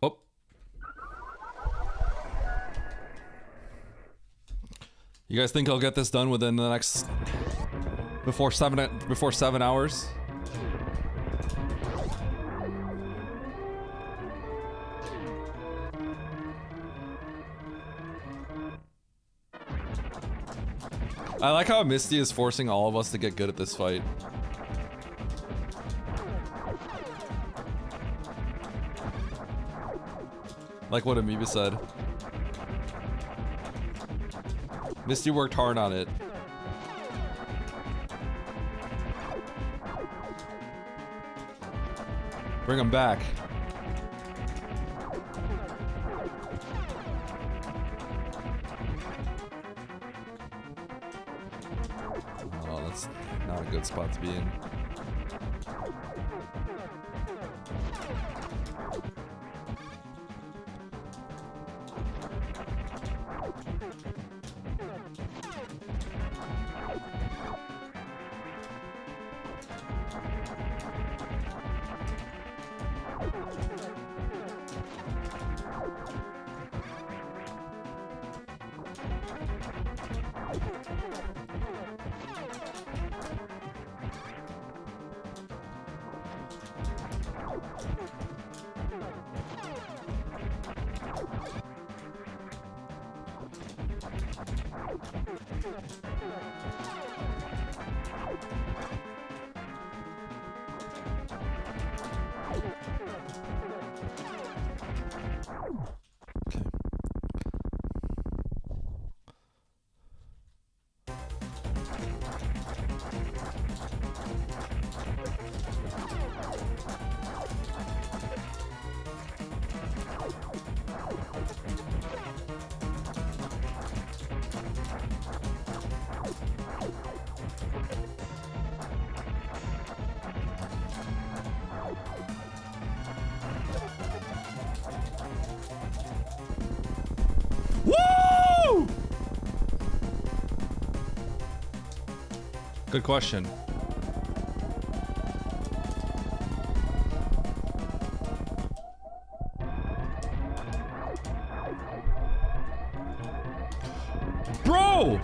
Oh. You guys think I'll get this done within the next before 7 hours? I like how Misty is forcing all of us to get good at this fight. Like what Amoeba said. Misty worked hard on it. Bring him back. Oh, that's not a good spot to be in. Woo! Good question. Bro!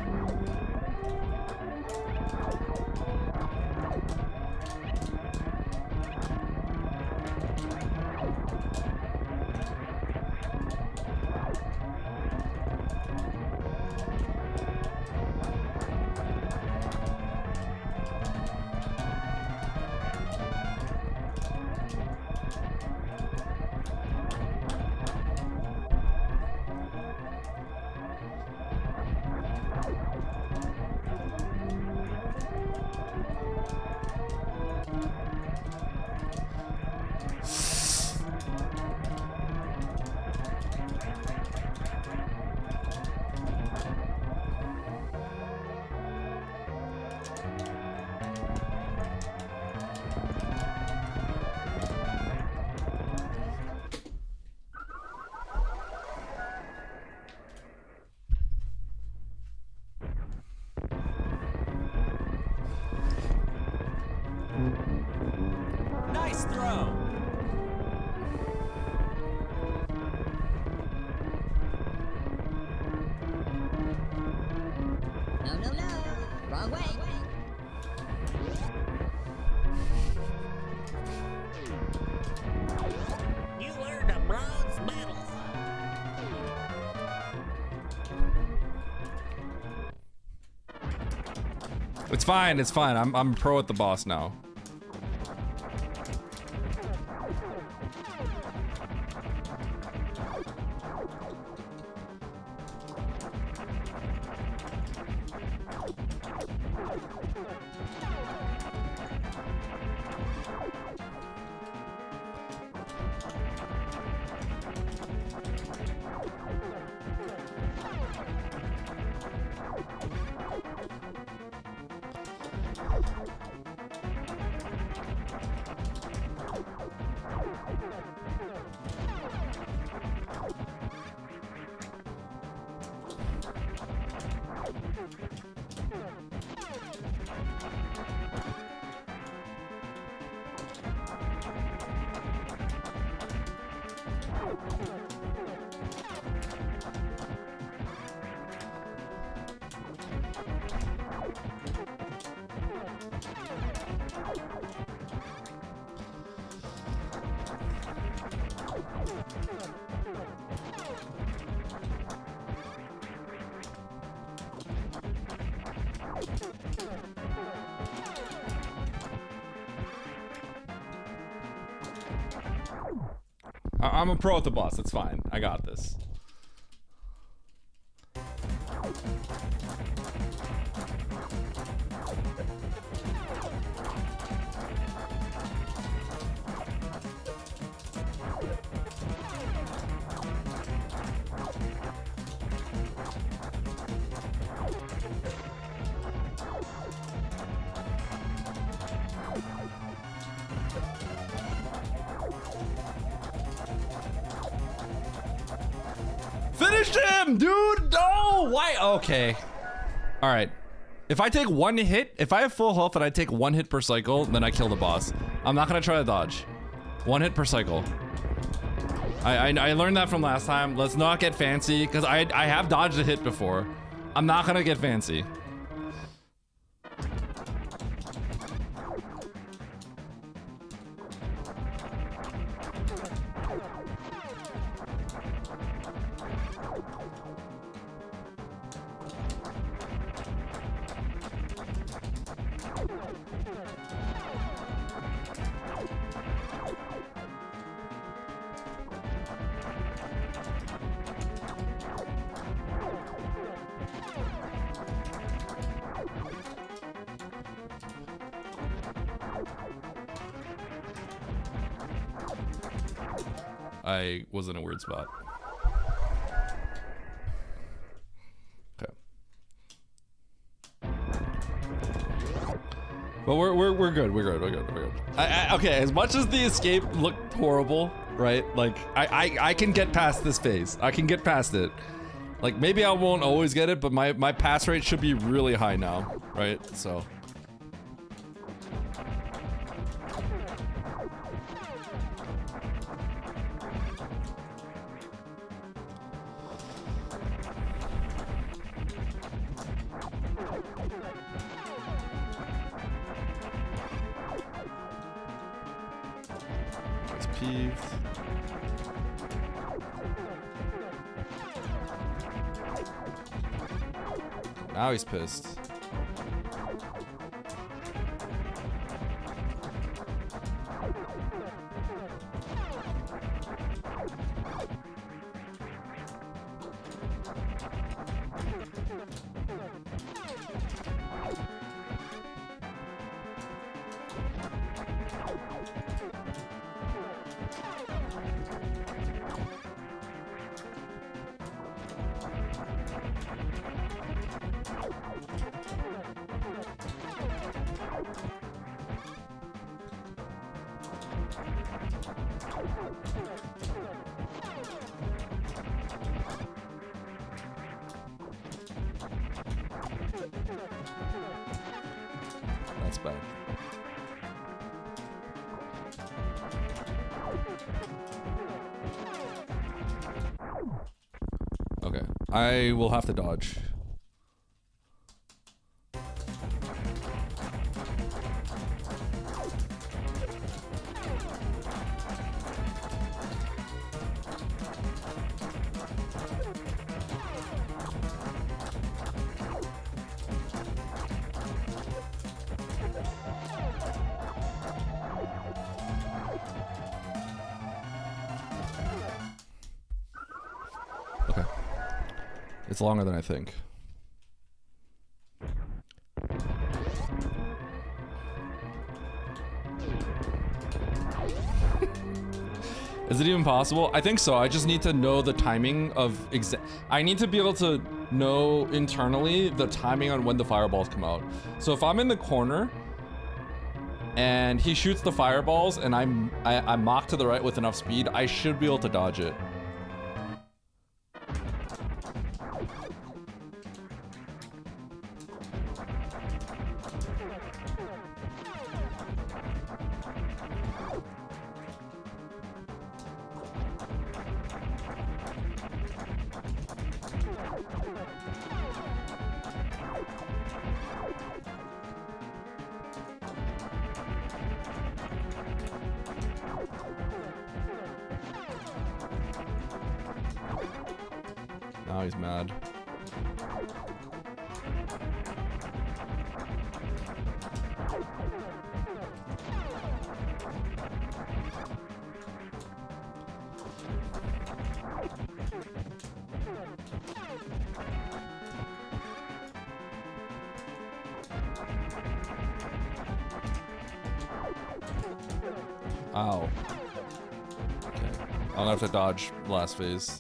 Nice throw.
No, no, no. Wrong way. You earned a bronze medal.
It's fine, it's fine. I'm pro at the boss now. I'm a pro at the boss. It's fine. I got this. Finish him, dude! No! Why? Okay. All right. If I take one hit, if I have full health and I take one hit per cycle, then I kill the boss. I'm not gonna try to dodge. One hit per cycle. I learned that from last time. Let's not get fancy, because I have dodged a hit before. I'm not gonna get fancy. I was in a weird spot. Okay. But we're good. We're good. Okay, as much as the escape looked horrible, right? Like I can get past this phase. I can get past it. Like maybe I won't always get it, but my pass rate should be really high now, right? So. Peeved. Now he's pissed. That's bad. Okay, I will have to dodge. It's longer than I think. Is it even possible? I think so. I just need to know the timing of I need to be able to know internally the timing on when the fireballs come out. So if I'm in the corner and he shoots the fireballs and I'm mocked to the right with enough speed, I should be able to dodge it. Now he's mad. Ow. Okay. I'm gonna have to dodge the last phase.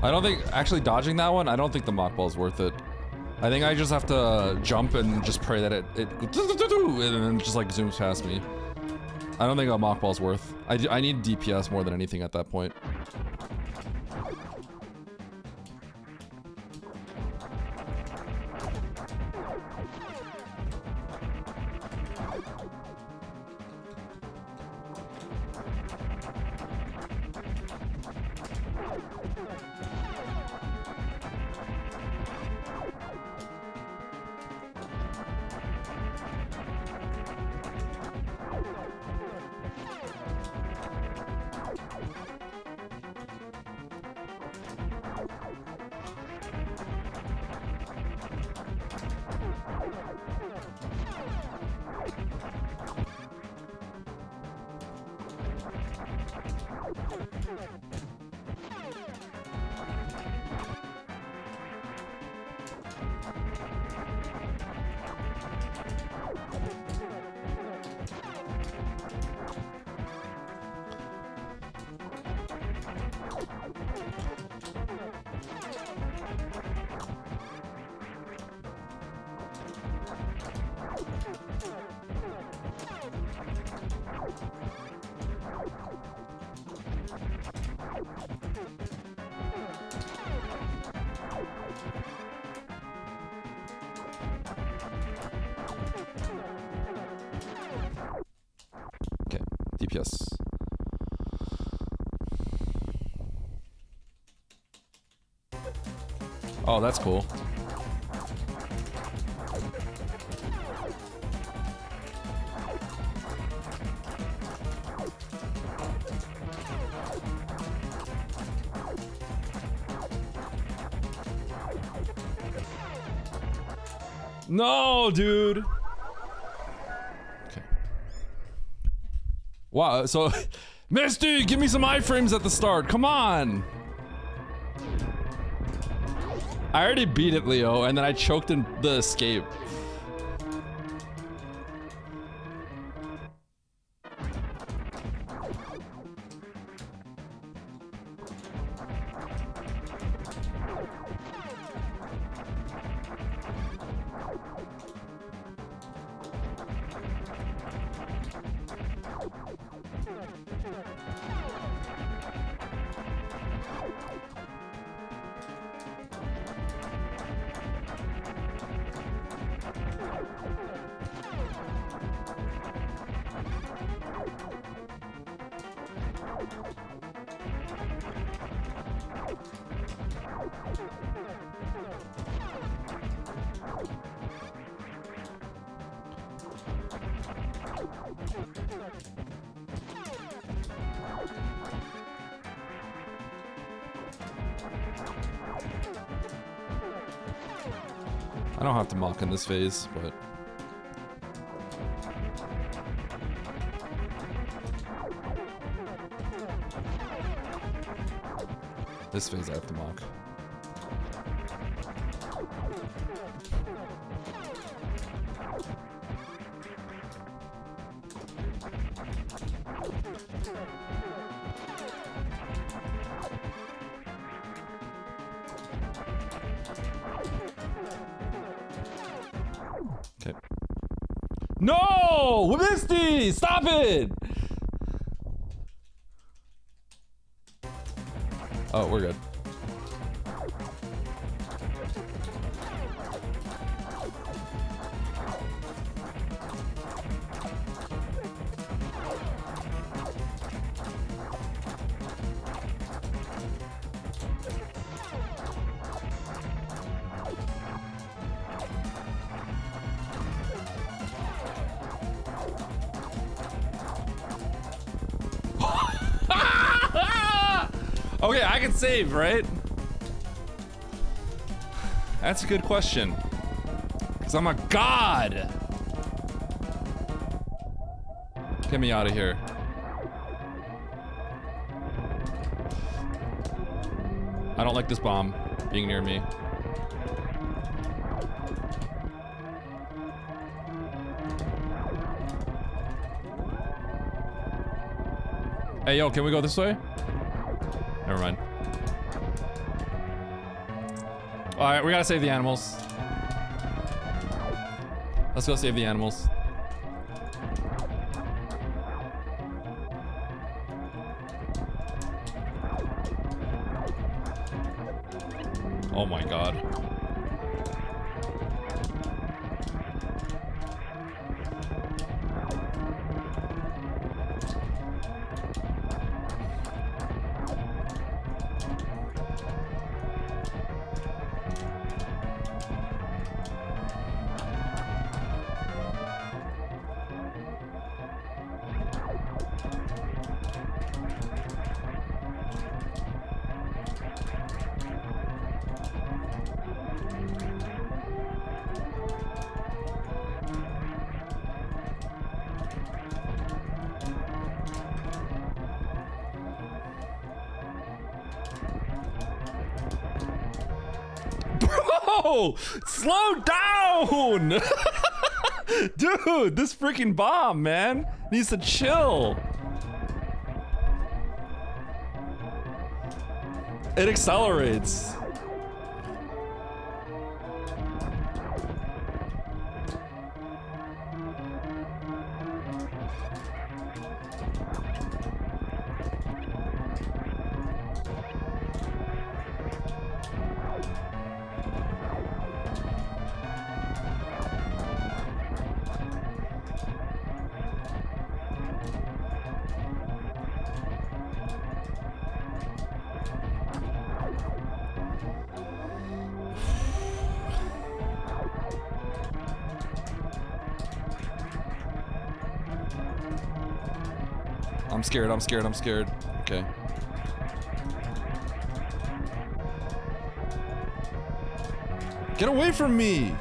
I don't think, actually dodging that one, I don't think the mock ball is worth it. I think I just have to jump and just pray that it and then just like zooms past me. I don't think a mock ball is worth. I need DPS more than anything at that point. Okay, DPS. Oh, that's cool. No, dude. Okay. Wow, so Misty, give me some iframes at the start. Come on. I already beat it, Leo, and then I choked in the escape. I don't have to mock in this phase, but... This phase I have to mock. Okay. No! Misty! Stop it! Oh, we're good. Okay, I can save, right? That's a good question. Because I'm a god. Get me out of here. I don't like this bomb being near me. Hey, yo, can we go this way? Never mind. Alright, we gotta save the animals. Let's go save the animals. Oh my god. Bro, slow down. Dude, this freaking bomb, man, needs to chill. It accelerates. I'm scared, I'm scared, I'm scared. Okay. Get away from me!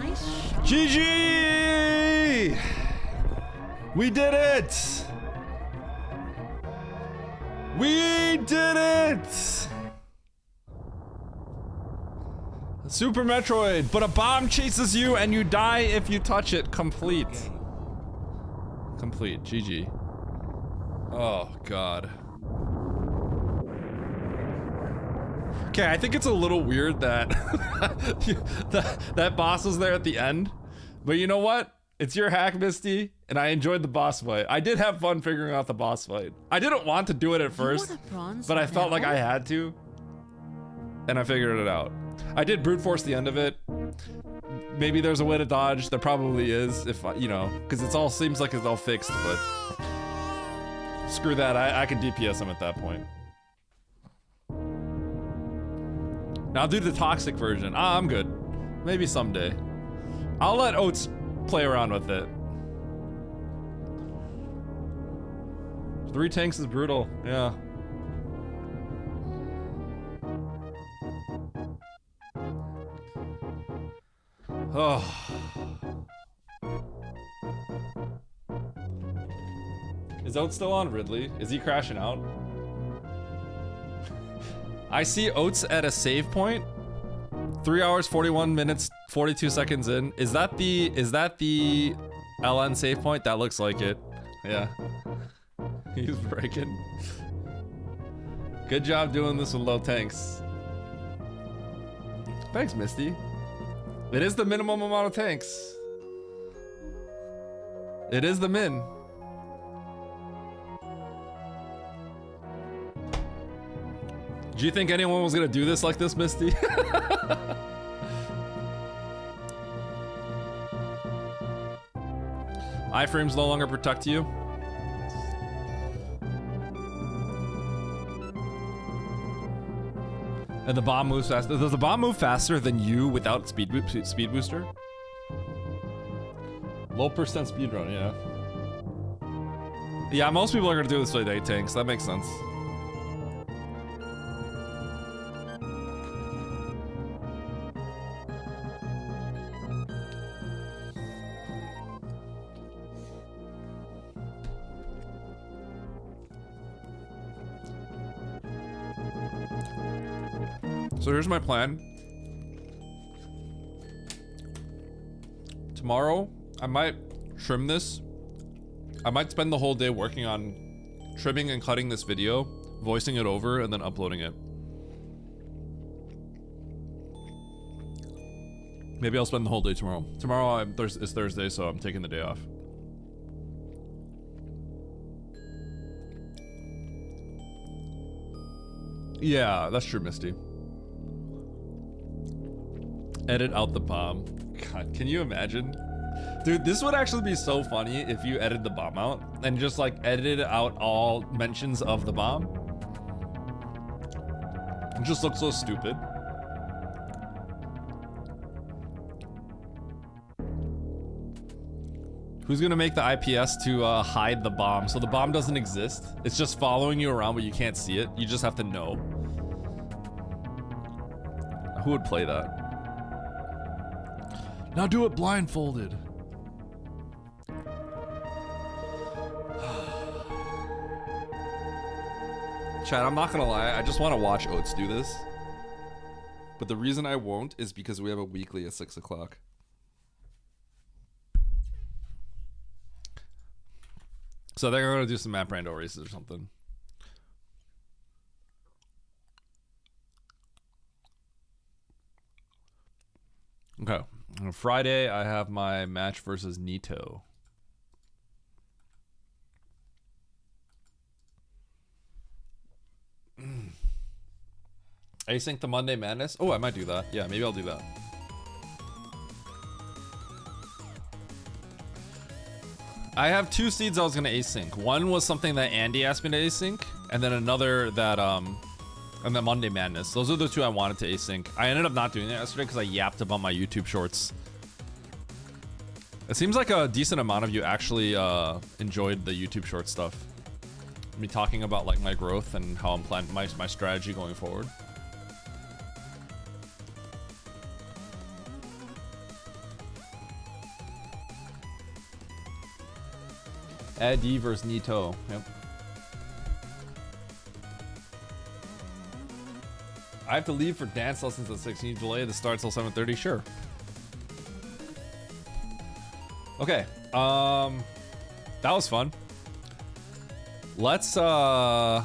Nice shot.
GG! We did it! We did it! Super Metroid, but a bomb chases you and you die if you touch it. Complete. Complete. GG. Oh, God. Okay, I think it's a little weird that that boss was there at the end. But you know what? It's your hack, Misty, and I enjoyed the boss fight. I did have fun figuring out the boss fight. I didn't want to do it at first, but I felt like I had to. And I figured it out. I did brute force the end of it. Maybe there's a way to dodge. There probably is, if you know, because it all seems like it's all fixed, but screw that. I can DPS him at that point. Now I'll do the toxic version. I'm good. Maybe someday. I'll let Oats play around with it.
3 tanks is brutal. Yeah. Oh. Is Oats still on Ridley? Is he crashing out? I see Oats at a save point. 3 hours, 41 minutes, 42 seconds in. Is that the LN save point? That looks like it. Yeah. He's breaking. Good job doing this with low tanks. Thanks, Misty. It is the minimum amount of tanks. It is the min. Do you think anyone was gonna do this like this, Misty? Iframes no longer protect you. And the bomb moves faster. Does the bomb move faster than you without speed booster? Low percent speed run, yeah. Yeah, most people are gonna do this with 8 tanks. That makes sense. So here's my plan. Tomorrow, I might trim this. I might spend the whole day working on trimming and cutting this video, voicing it over, and then uploading it. Maybe I'll spend the whole day tomorrow. Tomorrow is Thursday, so I'm taking the day off. Yeah, that's true, Misty. Edit out the bomb. God, can you imagine? Dude, this would actually be so funny if you edited the bomb out and just like edited out all mentions of the bomb. It just looks so stupid. Who's gonna make the IPS to hide the bomb so the bomb doesn't exist? It's just following you around but you can't see it. You just have to know. Who would play that? Now do it blindfolded. Chad, I'm not gonna lie, I just want to watch Oats do this. But the reason I won't is because we have a weekly at 6 o'clock. So they're gonna do some map rando races or something. Okay. On Friday, I have my match versus Nito. Async the Monday Madness? Oh, I might do that. Yeah, maybe I'll do that. I have 2 seeds I was gonna async. One was something that Andy asked me to async, and then another that and then Monday Madness. Those are the 2 I wanted to async. I ended up not doing it yesterday because I yapped about my YouTube shorts. It seems like a decent amount of you actually enjoyed the YouTube short stuff. Me talking about like my growth and how I'm planning my strategy going forward. Eddie versus Nito. Yep. I have to leave for dance lessons at 6. Can you delay the start till 7:30? Sure. Okay. That was fun. Let's are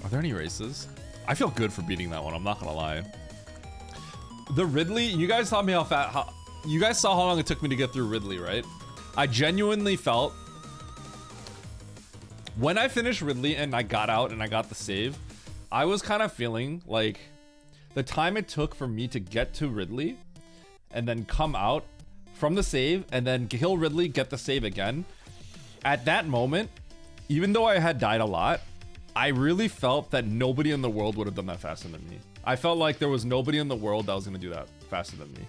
there any races? I feel good for beating that one, I'm not gonna lie. The Ridley, you guys saw me you guys saw how long it took me to get through Ridley, right? I genuinely felt when I finished Ridley and I got out and I got the save, I was kind of feeling like the time it took for me to get to Ridley and then come out from the save and then kill Ridley, get the save again. At that moment, even though I had died a lot, I really felt that nobody in the world would have done that faster than me. I felt like there was nobody in the world that was going to do that faster than me.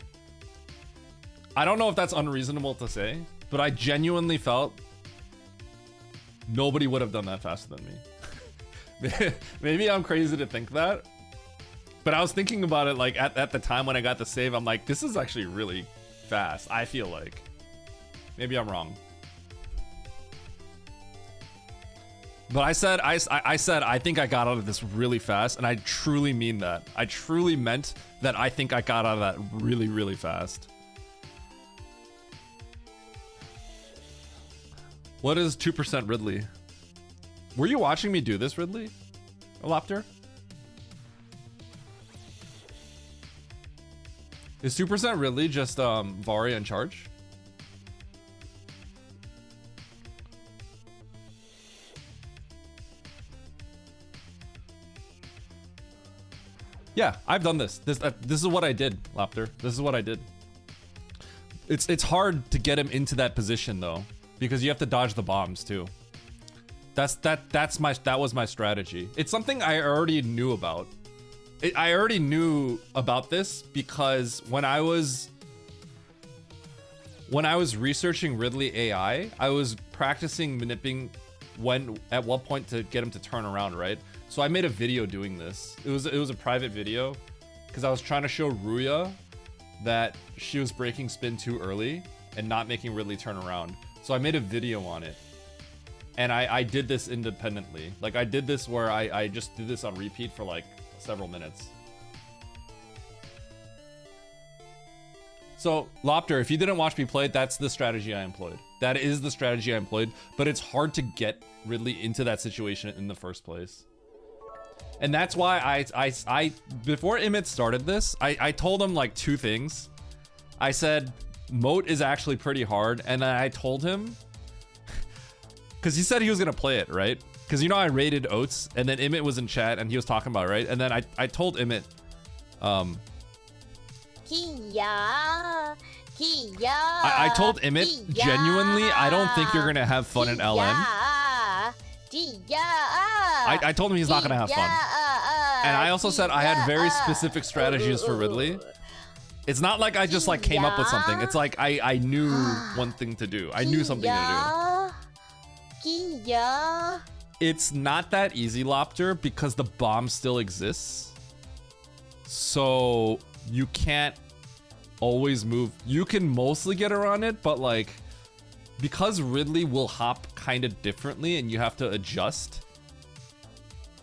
I don't know if that's unreasonable to say, but I genuinely felt Nobody would have done that faster than me. Maybe I'm crazy to think that. But I was thinking about it like at the time when I got the save, I'm like, this is actually really fast. I feel like. Maybe I'm wrong. But I said I think I got out of this really fast, and I truly mean that. I truly meant that I think I got out of that really, really fast. What is 2% Ridley? Were you watching me do this, Ridley? Elopter? Is 2% Ridley just Varia in charge? Yeah, I've done this. This is what I did, Lopter. This is what I did. It's hard to get him into that position though, because you have to dodge the bombs too. That was my strategy. It's something I already knew about. I already knew about this because when I was researching Ridley AI, I was practicing manipulating at what point to get him to turn around, right? So I made a video doing this. It was a private video because I was trying to show Ruya that she was breaking spin too early and not making Ridley turn around. So I made a video on it. And I did this independently. Like I did this where I just did this on repeat for like several minutes. So Lopter, if you didn't watch me play it, that's the strategy I employed. That is the strategy I employed, but it's hard to get Ridley into that situation in the first place. And that's why I before Emmett started this, I told him like two things. I said, Moat is actually pretty hard. And then I told him, because he said he was going to play it, right? Because, you know, I rated Oats and then Emmett was in chat and he was talking about it, right? And then I told Emmett, I told Emmett, genuinely, I don't think you're going to have fun in LN. I told him he's not going to have fun. And I also said I had very specific strategies for Ridley. It's not like I just like came up with something. It's like I knew one thing to do. I knew something to do. It's not that easy, Lopter, because the bomb still exists. So you can't always move. You can mostly get around it, but like because Ridley will hop kind of differently and you have to adjust,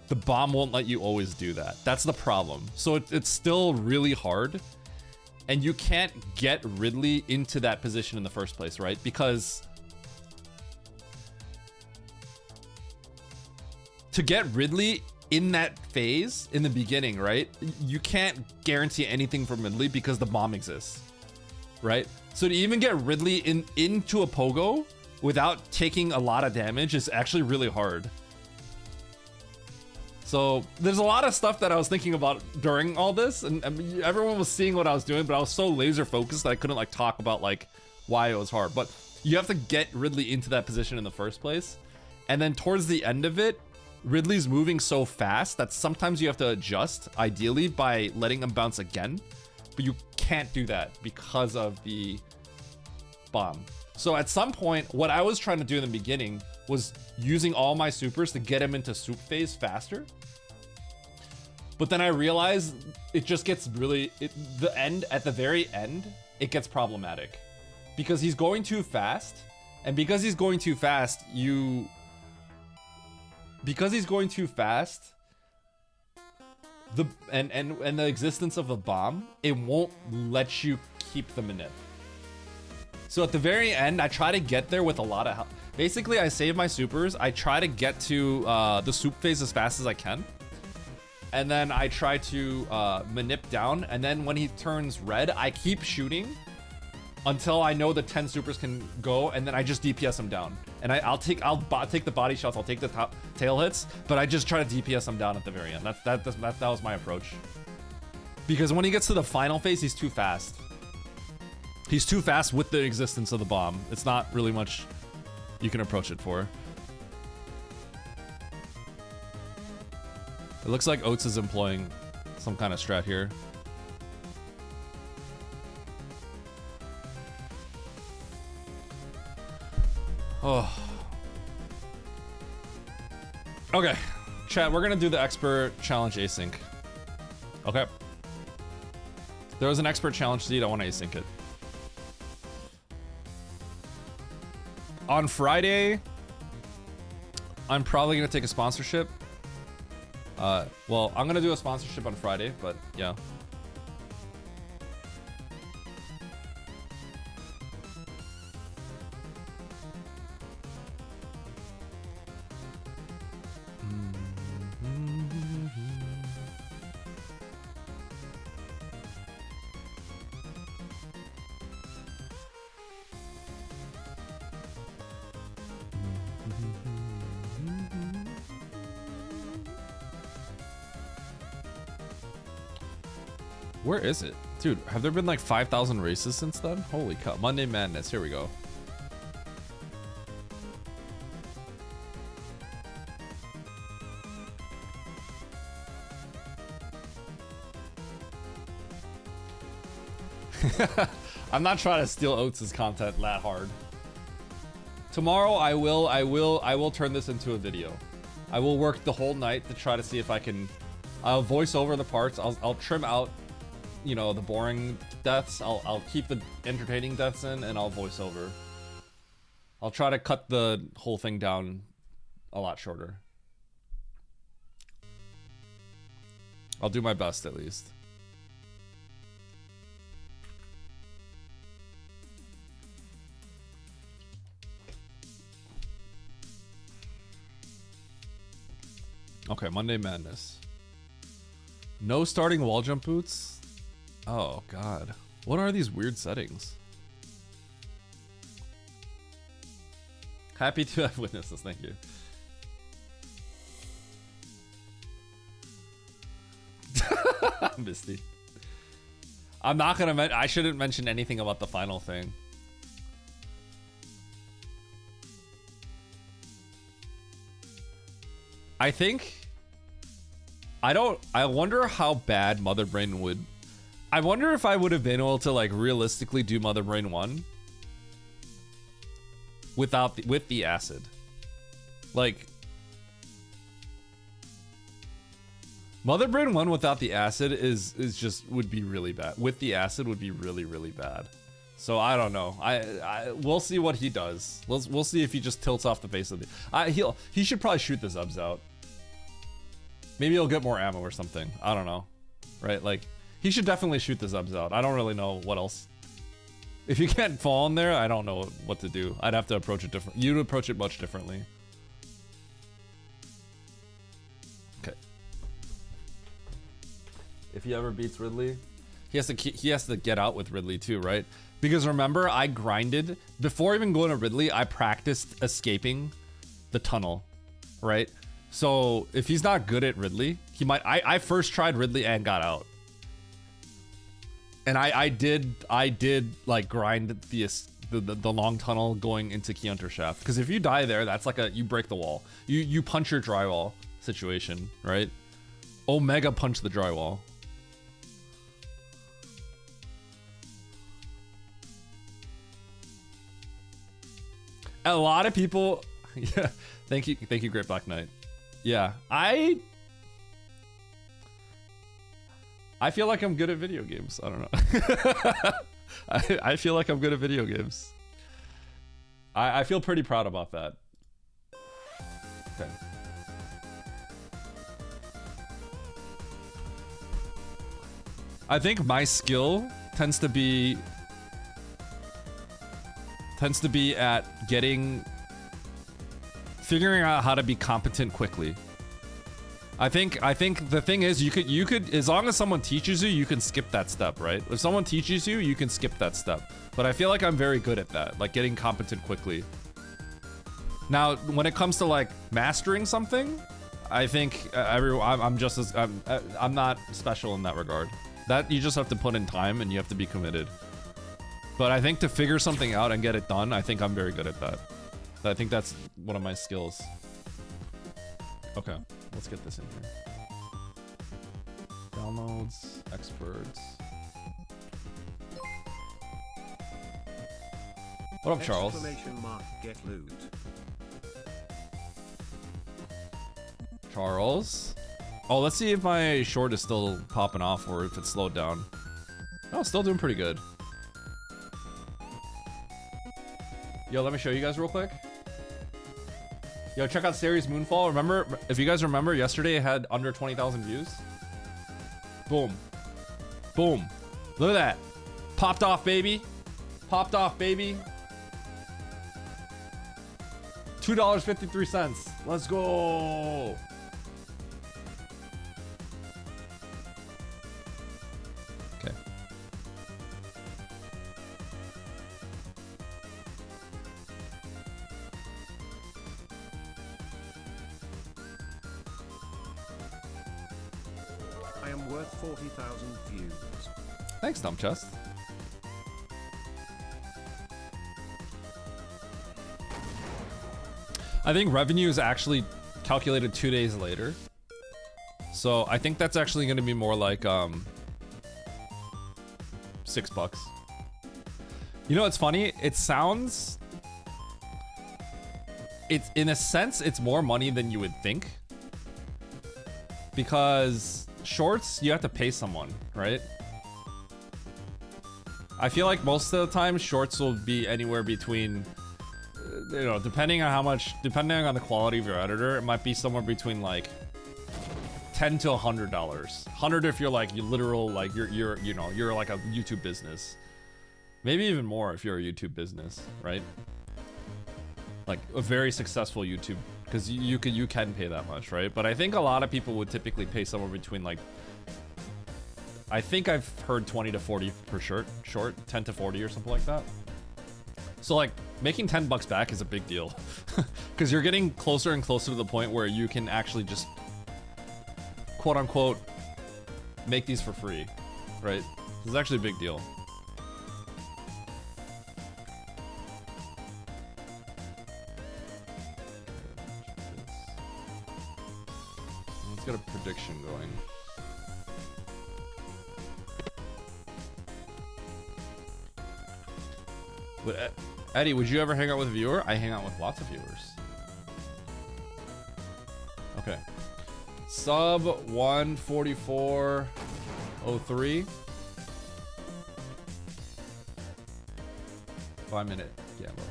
the bomb won't let you always do that. That's the problem. So it's still really hard. And you can't get Ridley into that position in the first place, right? Because to get Ridley in that phase in the beginning, right? You can't guarantee anything from Ridley because the bomb exists, right? So to even get Ridley into a pogo without taking a lot of damage is actually really hard. So there's a lot of stuff that I was thinking about during all this, and I mean, everyone was seeing what I was doing, but I was so laser focused that I couldn't like talk about like why it was hard. But you have to get Ridley into that position in the first place. And then towards the end of it, Ridley's moving so fast that sometimes you have to adjust, ideally, by letting him bounce again. But you can't do that because of the bomb. So at some point, what I was trying to do in the beginning was using all my supers to get him into soup phase faster. But then I realized it just gets really, at the very end, it gets problematic. Because he's going too fast, and because he's going too fast, the existence of the bomb, it won't let you keep the manip. So at the very end, I try to get there with a lot of help. Basically, I save my supers. I try to get to the soup phase as fast as I can. And then I try to manip down. And then when he turns red, I keep shooting until I know the 10 supers can go. And then I just DPS him down. And I'll take the body shots. I'll take the tail hits. But I just try to DPS him down at the very end. That was my approach. Because when he gets to the final phase, he's too fast. He's too fast with the existence of the bomb. It's not really much you can approach it for. It looks like Oats is employing some kind of strat here. Oh. Okay, chat, we're gonna do the expert challenge async. Okay. There was an expert challenge seed, I want to async it. On Friday, I'm probably gonna take a sponsorship. Well, I'm gonna do a sponsorship on Friday, but yeah. Where is it? Dude, have there been like 5,000 races since then? Holy cow. Monday Madness. Here we go. I'm not trying to steal Oates' content that hard. Tomorrow I will turn this into a video. I will work the whole night to try to see if I can. I'll voice over the parts. I'll trim out, you know, the boring deaths. I'll keep the entertaining deaths in, and I'll voice over. I'll try to cut the whole thing down a lot shorter. I'll do my best at least. Okay, Monday Madness. No starting wall jump boots? Oh, God. What are these weird settings? Happy to have witnessed this, thank you. Misty. I'm not gonna I shouldn't mention anything about the final thing. I think I wonder how bad Motherbrain would. I wonder if I would have been able to like realistically do Motherbrain 1 with the acid. Like Motherbrain 1 without the acid is just would be really bad. With the acid would be really, really bad. So I don't know. We'll see what he does. We'll see if he just tilts off the face of the. He should probably shoot the Zubs out. Maybe he'll get more ammo or something. I don't know. Right? Like he should definitely shoot the Zubs out. I don't really know what else. If you can't fall in there, I don't know what to do. I'd have to approach it different. You'd approach it much differently. Okay. If he ever beats Ridley, he has to get out with Ridley too, right? Because remember, I grinded before even going to Ridley. I practiced escaping the tunnel, right? So if he's not good at Ridley, he might. I first tried Ridley and got out, and I did like grind the long tunnel going into Key Hunter Shaft. Because if you die there, that's like you break the wall. You punch your drywall situation, right? Omega punch the drywall. A lot of people, yeah. Thank you, Great Black Knight. Yeah, I feel like I'm good at video games. I don't know. I feel like I'm good at video games. I feel pretty proud about that. Okay. I think my skill tends to be at figuring out how to be competent quickly. I think the thing is you could as long as someone teaches you, you can skip that step, right? If someone teaches you, you can skip that step. But I feel like I'm very good at that, like getting competent quickly. Now, when it comes to like mastering something, I think I'm not special in that regard. That you just have to put in time and you have to be committed. But I think to figure something out and get it done, I think I'm very good at that. I think that's one of my skills. Okay, let's get this in here. Downloads, experts. What up, Charles?
Exclamation mark, get loot.
Charles. Oh, let's see if my short is still popping off or if it's slowed down. Oh, still doing pretty good. Yo, let me show you guys real quick. Yo, check out Series Moonfall. Remember, if you guys remember, yesterday it had under 20,000 views. Boom. Boom. Look at that. Popped off, baby. Popped off, baby. $2.53. Let's go. Okay.
I am worth 40,000 views.
Thanks, Dumb Chest. I think revenue is actually calculated 2 days later. So I think that's actually going to be more like $6. You know what's funny? It sounds... It's in a sense, it's more money than you would think. Because shorts, you have to pay someone, right? I feel like most of the time shorts will be anywhere between, you know, depending on the quality of your editor, it might be somewhere between like $10 to $100. $100 if you're like you're like a YouTube business. Maybe even more if you're a YouTube business, right? Like a very successful YouTube, because you can pay that much, right? But I think a lot of people would typically pay somewhere between like, I think I've heard 20 to 40 per short, 10 to 40 or something like that. So like making 10 bucks back is a big deal because you're getting closer and closer to the point where you can actually just quote unquote make these for free, right? This is actually a big deal. Let's get a prediction going. Eddie, would you ever hang out with a viewer? I hang out with lots of viewers. Okay. Sub 144.03. 5 minute gamble.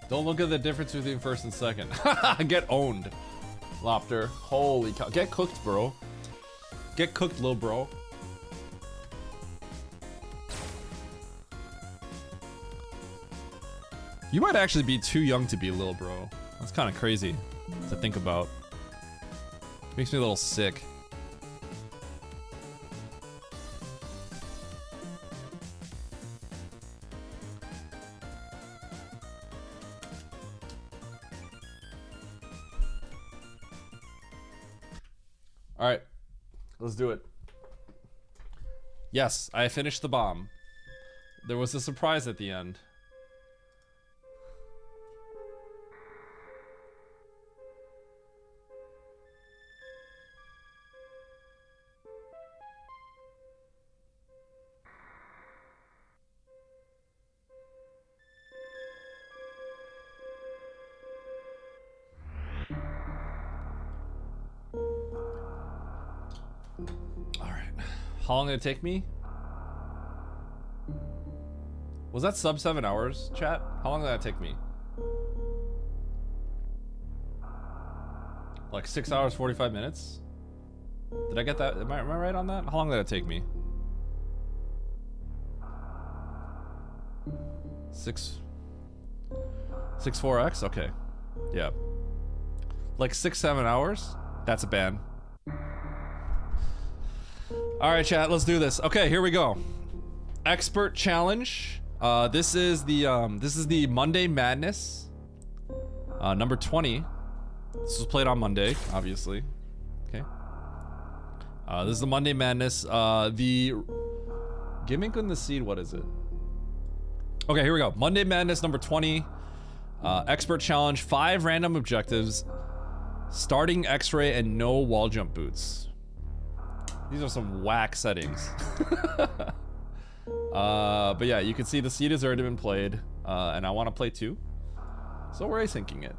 Don't look at the difference between first and second. Get owned, Lopter. Holy cow. Get cooked, bro. Get cooked, little bro. You might actually be too young to be a little bro. That's kind of crazy to think about. Makes me a little sick. All right, let's do it. Yes, I finished the bomb. There was a surprise at the end. How long did it take me? Was that sub 7 hours, chat? How long did that take me? Like 6 hours, 45 minutes? Did I get that? Am I right on that? How long did that take me? 4x? Okay. Yeah. Like 6-7 hours? That's a ban. All right, chat, let's do this. Okay, here we go. Expert challenge. This is the Monday Madness. Number 20. This was played on Monday, obviously. Okay. This is the Monday Madness. The gimmick in the seed, what is it? Okay, here we go. Monday Madness number 20. Expert challenge, 5 random objectives, starting X-ray, and no wall jump boots. These are some whack settings. But yeah, you can see the seed has already been played, and I want to play 2. So we're asyncing it.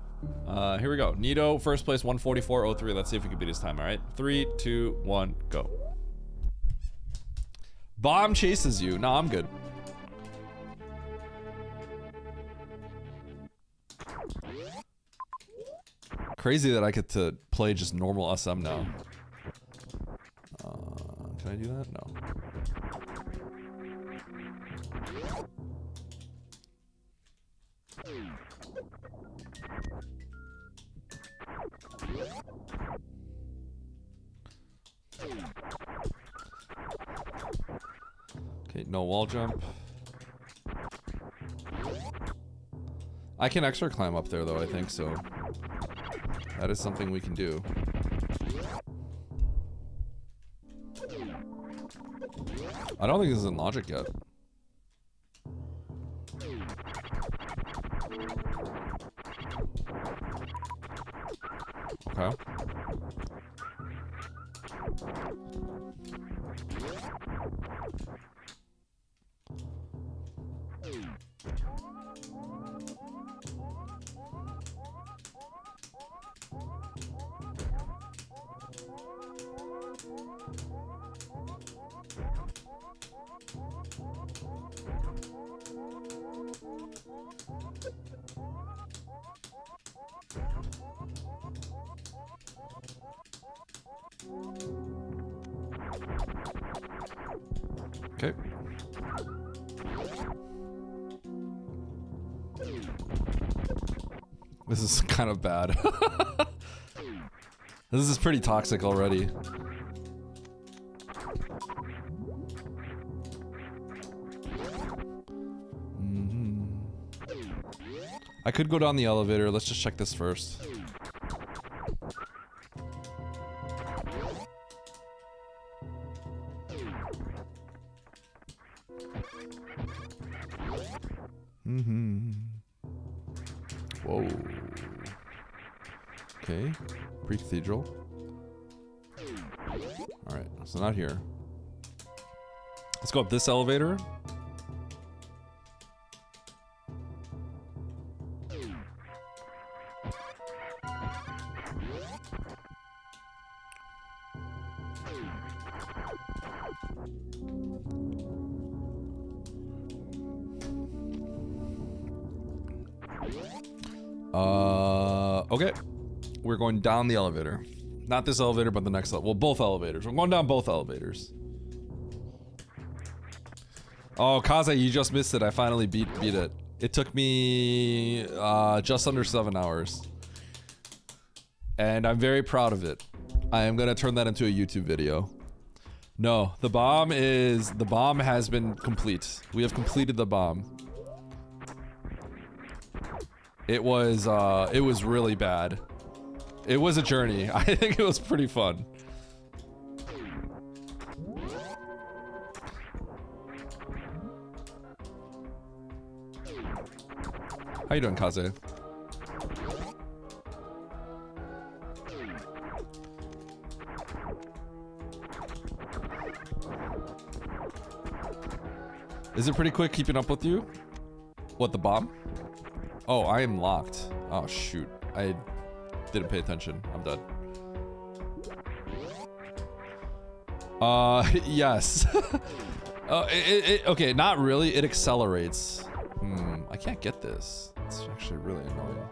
Here we go. Nito, first place, 144.03. Let's see if we can beat his time, all right? 3, 2, 1, go. Bomb chases you. No, I'm good. Crazy that I get to play just normal SM now. Can I do that? No. Okay, no wall jump. I can extra climb up there though, I think so. That is something we can do. I don't think this is in logic yet. Okay. Okay. This is kind of bad. This is pretty toxic already. I could go down the elevator. Let's just check this first. Whoa. Okay. Pre-cathedral. Alright, so not here. Let's go up this elevator. Okay. We're going down the elevator. Not this elevator, but the next level. Well, both elevators. We're going down both elevators. Oh, Kaze, you just missed it. I finally beat it. It took me just under 7 hours. And I'm very proud of it. I am gonna turn that into a YouTube video. No, the bomb has been complete. We have completed the bomb. It was really bad. It was a journey. I think it was pretty fun. How you doing, Kaze? Is it pretty quick keeping up with you? What, the bomb? Oh, I am locked. Oh, shoot. I didn't pay attention. I'm dead. Yes. Okay, not really. It accelerates. I can't get this. It's actually really annoying.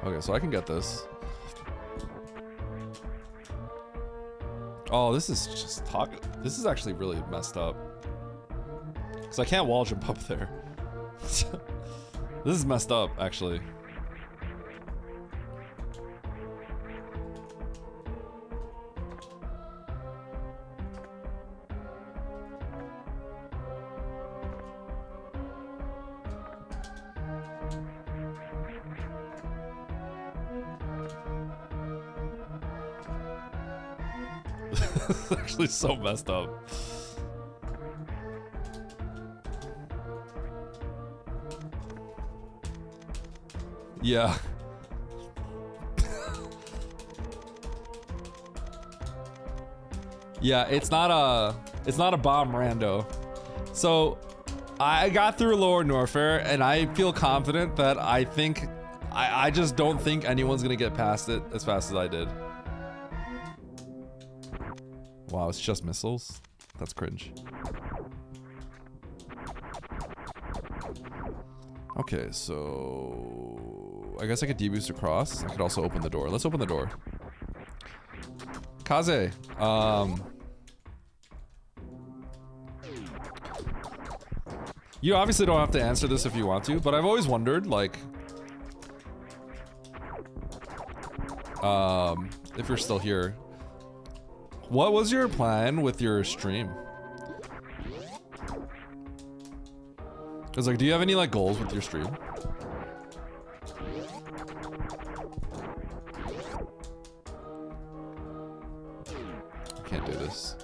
Okay, so I can get this. Oh, this is just this is actually really messed up. Because I can't wall jump up there. This is messed up, actually.
It's actually so messed up. Yeah. Yeah, it's not a bomb rando. So I got through Lower Norfair and I feel confident that I just don't think anyone's gonna get past it as fast as I did. Wow, it's just missiles? That's cringe. Okay, so I guess I could deboost across. I could also open the door. Let's open the door. Kaze, you obviously don't have to answer this if you want to, but I've always wondered, like, if you're still here, what was your plan with your stream? Cause like, do you have any like goals with your stream? I can't do this.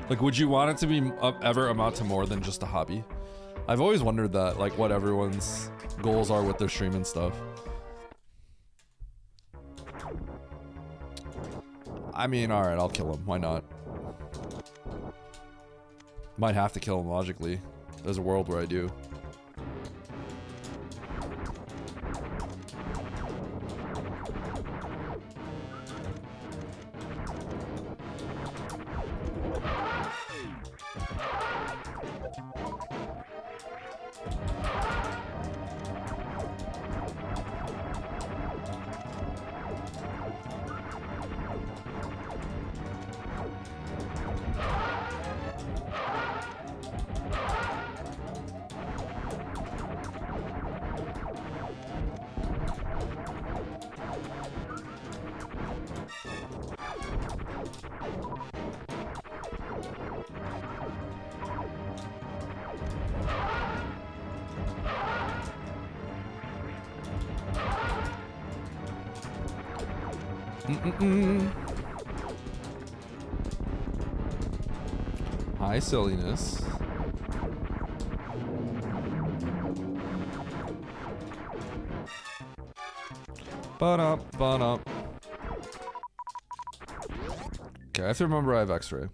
Like, would you want it to be ever amount to more than just a hobby? I've always wondered that, like, what everyone's goals are with their stream and stuff. I mean, alright, I'll kill him. Why not? Might have to kill him logically. There's a world where I do. Hi, silliness. But up. Okay, I have to remember I have X-ray.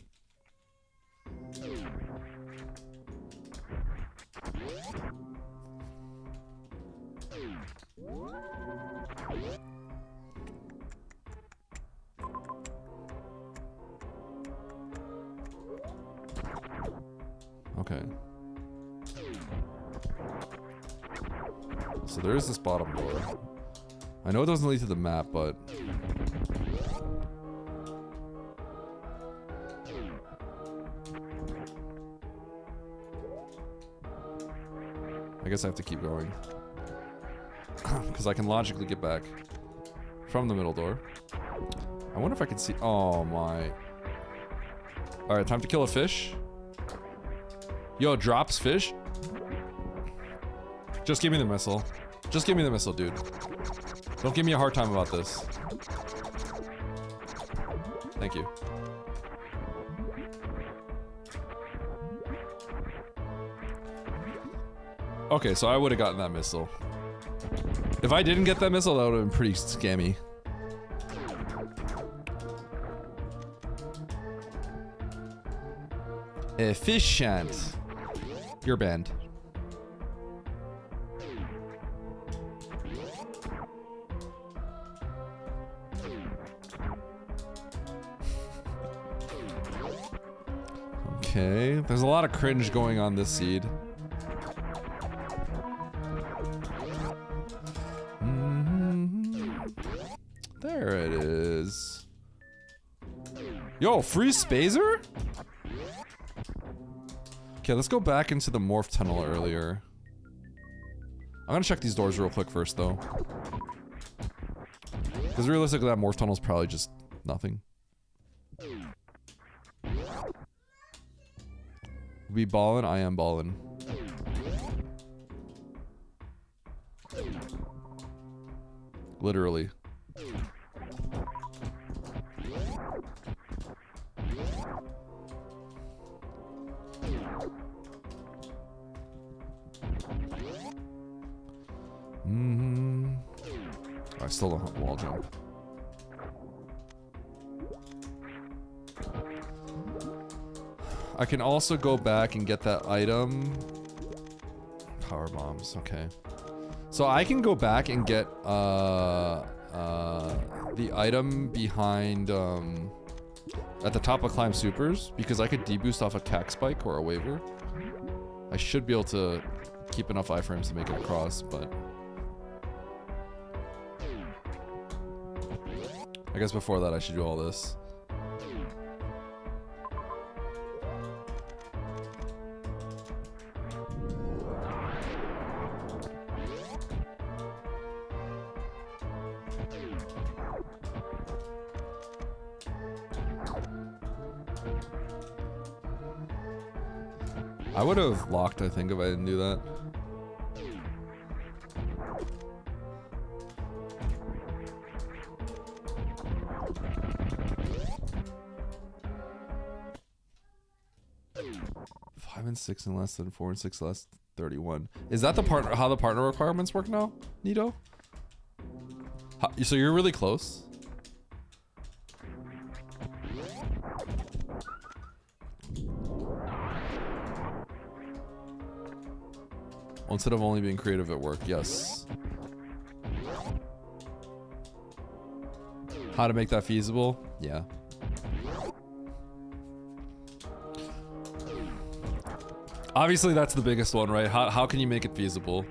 Okay. So there is this bottom door. I know it doesn't lead to the map, but... I guess I have to keep going. Because I can logically get back from the middle door. I wonder if I can see... Oh my... Alright, time to kill a fish. Yo, drops fish? Just give me the missile. Just give me the missile, dude. Don't give me a hard time about this. Thank you. Okay, so I would have gotten that missile. If I didn't get that missile, that would have been pretty scammy. Efficient. You're banned. Okay, there's a lot of cringe going on this seed. There it is. Yo, free Spazer? Okay, let's go back into the morph tunnel earlier. I'm gonna check these doors real quick first, though. Because realistically, that morph tunnel is probably just nothing. We ballin', I am ballin'. Literally. I still don't have wall jump. I can also go back and get that item. Power bombs, okay. So I can go back and get the item behind at the top of Climb Supers because I could deboost off a cac spike or a waiver. I should be able to keep enough iframes to make it across, but I guess before that I should do all this. I would have locked, I think, if I didn't do that. Five and six and less than 4 and 6 less 31. Is that the partner? How the partner requirements work now, Nito? So you're really close. Instead of only being creative at work, yes. How to make that feasible? Yeah. Obviously, that's the biggest one, right? How can you make it feasible?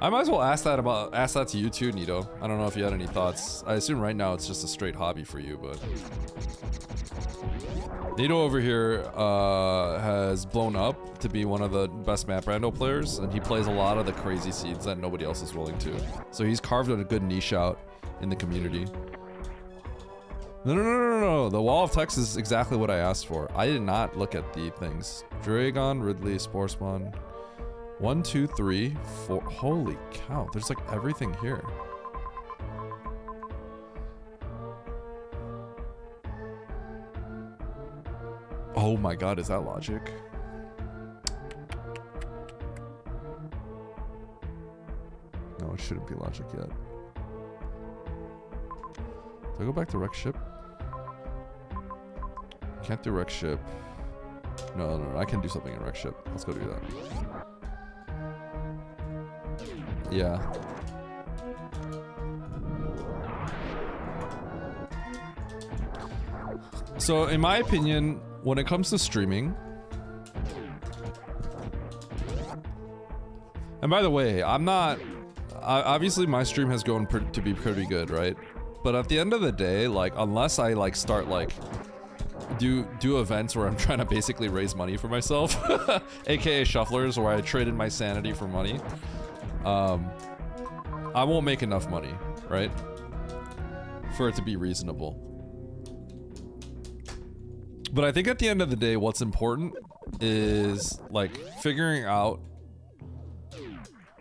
I might as well ask that to you too, Nito. I don't know if you had any thoughts. I assume right now it's just a straight hobby for you, but Nito over here has blown up to be one of the best map rando players, and he plays a lot of the crazy seeds that nobody else is willing to. So he's carved a good niche out in the community. No. The wall of text is exactly what I asked for. I did not look at the things. Dragon, Ridley, Spore Spawn. 1, 2, 3, 4. Holy cow. There's like everything here. Oh my god, is that logic? No, it shouldn't be logic yet. Do I go back to wreck ship? Can't do wreck ship. No, I can do something in wreck ship. Let's go do that. Yeah. So, in my opinion, when it comes to streaming, and by the way, obviously my stream has grown to be pretty good, right? But at the end of the day, like, unless I like start like do events where I'm trying to basically raise money for myself, aka shufflers, where I traded my sanity for money, I won't make enough money, right? For it to be reasonable. But I think at the end of the day, what's important is like figuring out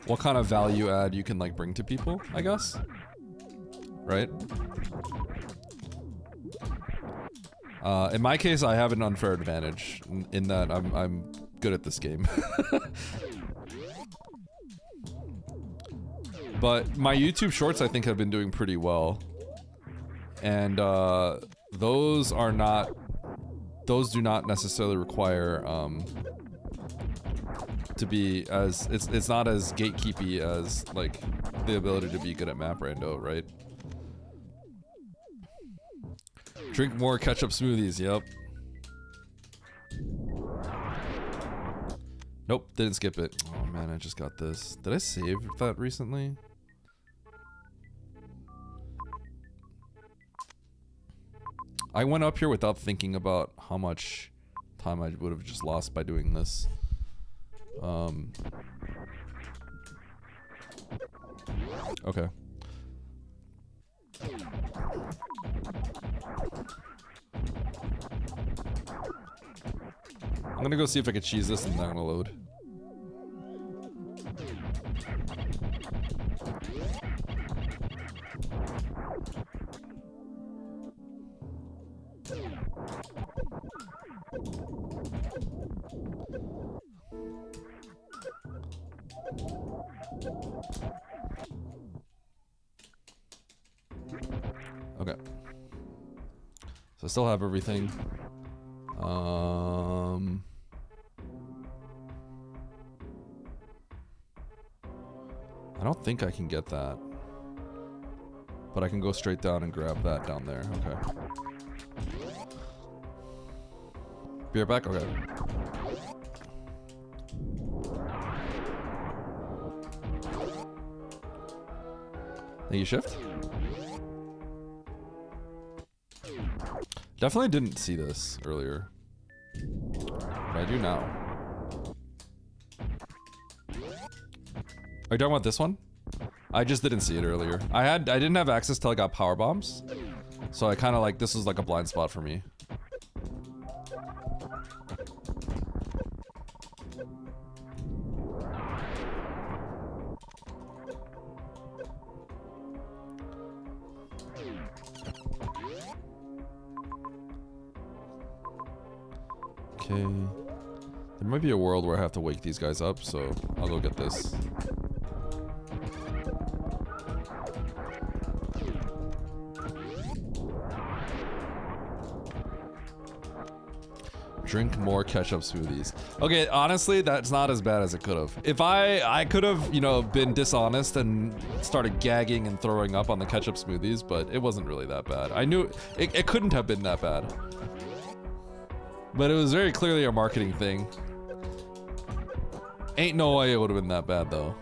what kind of value add you can like bring to people, I guess. Right? In my case, I have an unfair advantage in that I'm good at this game. But my YouTube shorts, I think, have been doing pretty well. And those do not necessarily require to be as it's not as gatekeepy as like the ability to be good at map rando, right? Drink more ketchup smoothies, yep. Nope, didn't skip it. Oh man, I just got this. Did I save that recently? I went up here without thinking about how much time I would have just lost by doing this. Okay. I'm gonna go see if I can cheese this and then I'm gonna load. Okay. So I still have everything. I don't think I can get that. But I can go straight down and grab that down there. Okay. Be right back? Okay. Thank you, Shift. Definitely didn't see this earlier. But I do now. Are you talking about this one? I just didn't see it earlier. I didn't have access till I got power bombs. So I kind of like, this was like a blind spot for me. Okay. There might be a world where I have to wake these guys up, so I'll go get this. Drink more ketchup smoothies. Okay, honestly, that's not as bad as it could have. If I could have, you know, been dishonest and started gagging and throwing up on the ketchup smoothies, but it wasn't really that bad. I knew it couldn't have been that bad. But it was very clearly a marketing thing. Ain't no way it would have been that bad, though.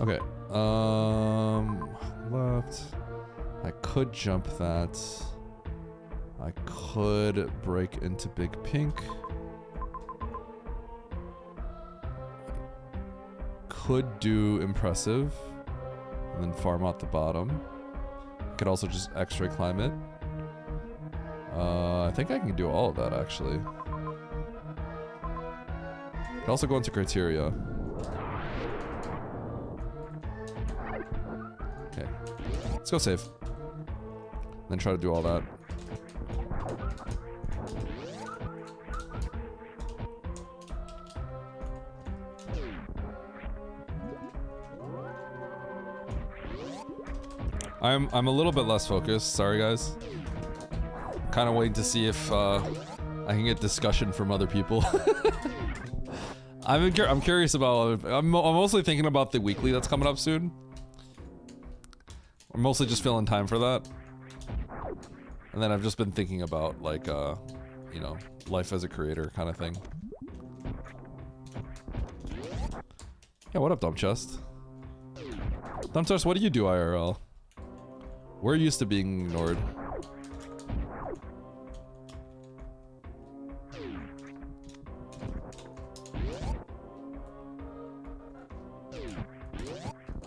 Okay, left. I could jump that. I could break into Big Pink. Could do Impressive and then farm out the bottom. Could also just X-ray climb it. I think I can do all of that actually. Could also go into Criteria. Okay, let's go save. Then try to do all that. I'm a little bit less focused. Sorry, guys. Kind of waiting to see if I can get discussion from other people. I'm curious about. I'm mostly thinking about the weekly that's coming up soon. I'm mostly just filling time for that. And then I've just been thinking about like you know, life as a creator kind of thing. Yeah, what up, Dump Chest? Dump Chest, what do you do IRL? We're used to being ignored.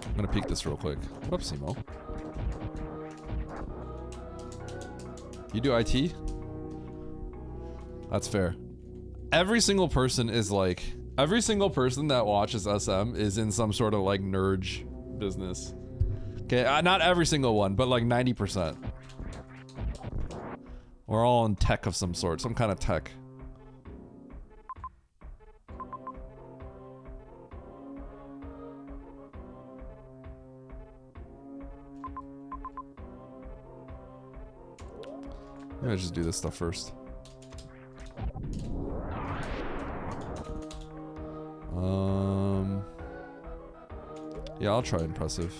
I'm gonna peek this real quick. What up, Simo? You do IT? That's fair. Every single person is like... Every single person that watches SM is in some sort of like nerd business. Okay, not every single one, but like 90%. We're all in tech of some sort, some kind of tech. I'm gonna just do this stuff first. Yeah, I'll try Impressive.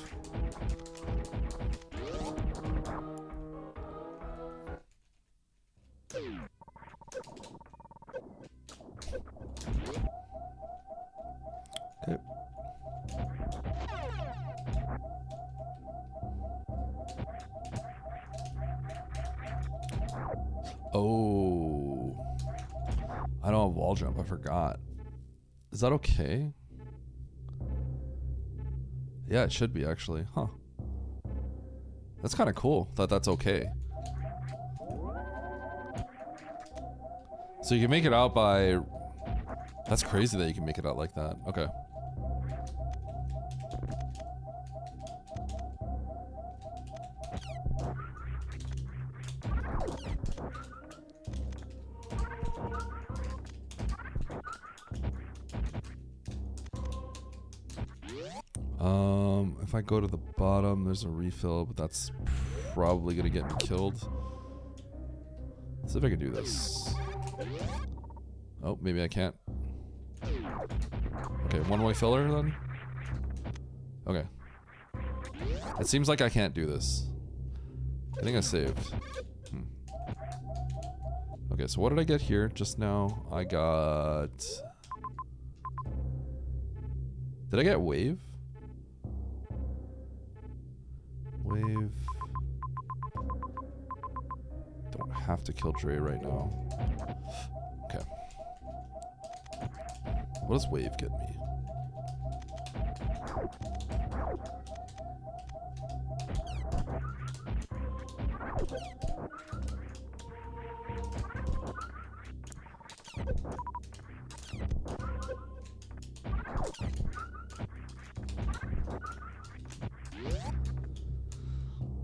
Okay. Oh. wall jump. I forgot. Is that okay? Yeah, it should be actually. Huh. That's kind of cool that that's okay. So you can make it out by... That's crazy that you can make it out like that. Okay. If I go to the bottom, there's a refill, but that's probably gonna get me killed. Let's see if I can do this. Oh, maybe I can't. Okay, one-way filler then? Okay. It seems like I can't do this. I think I saved. Okay, so what did I get here just now? I got... Did I get wave? Wave. Don't have to kill Dre right now. Okay. What does wave get me?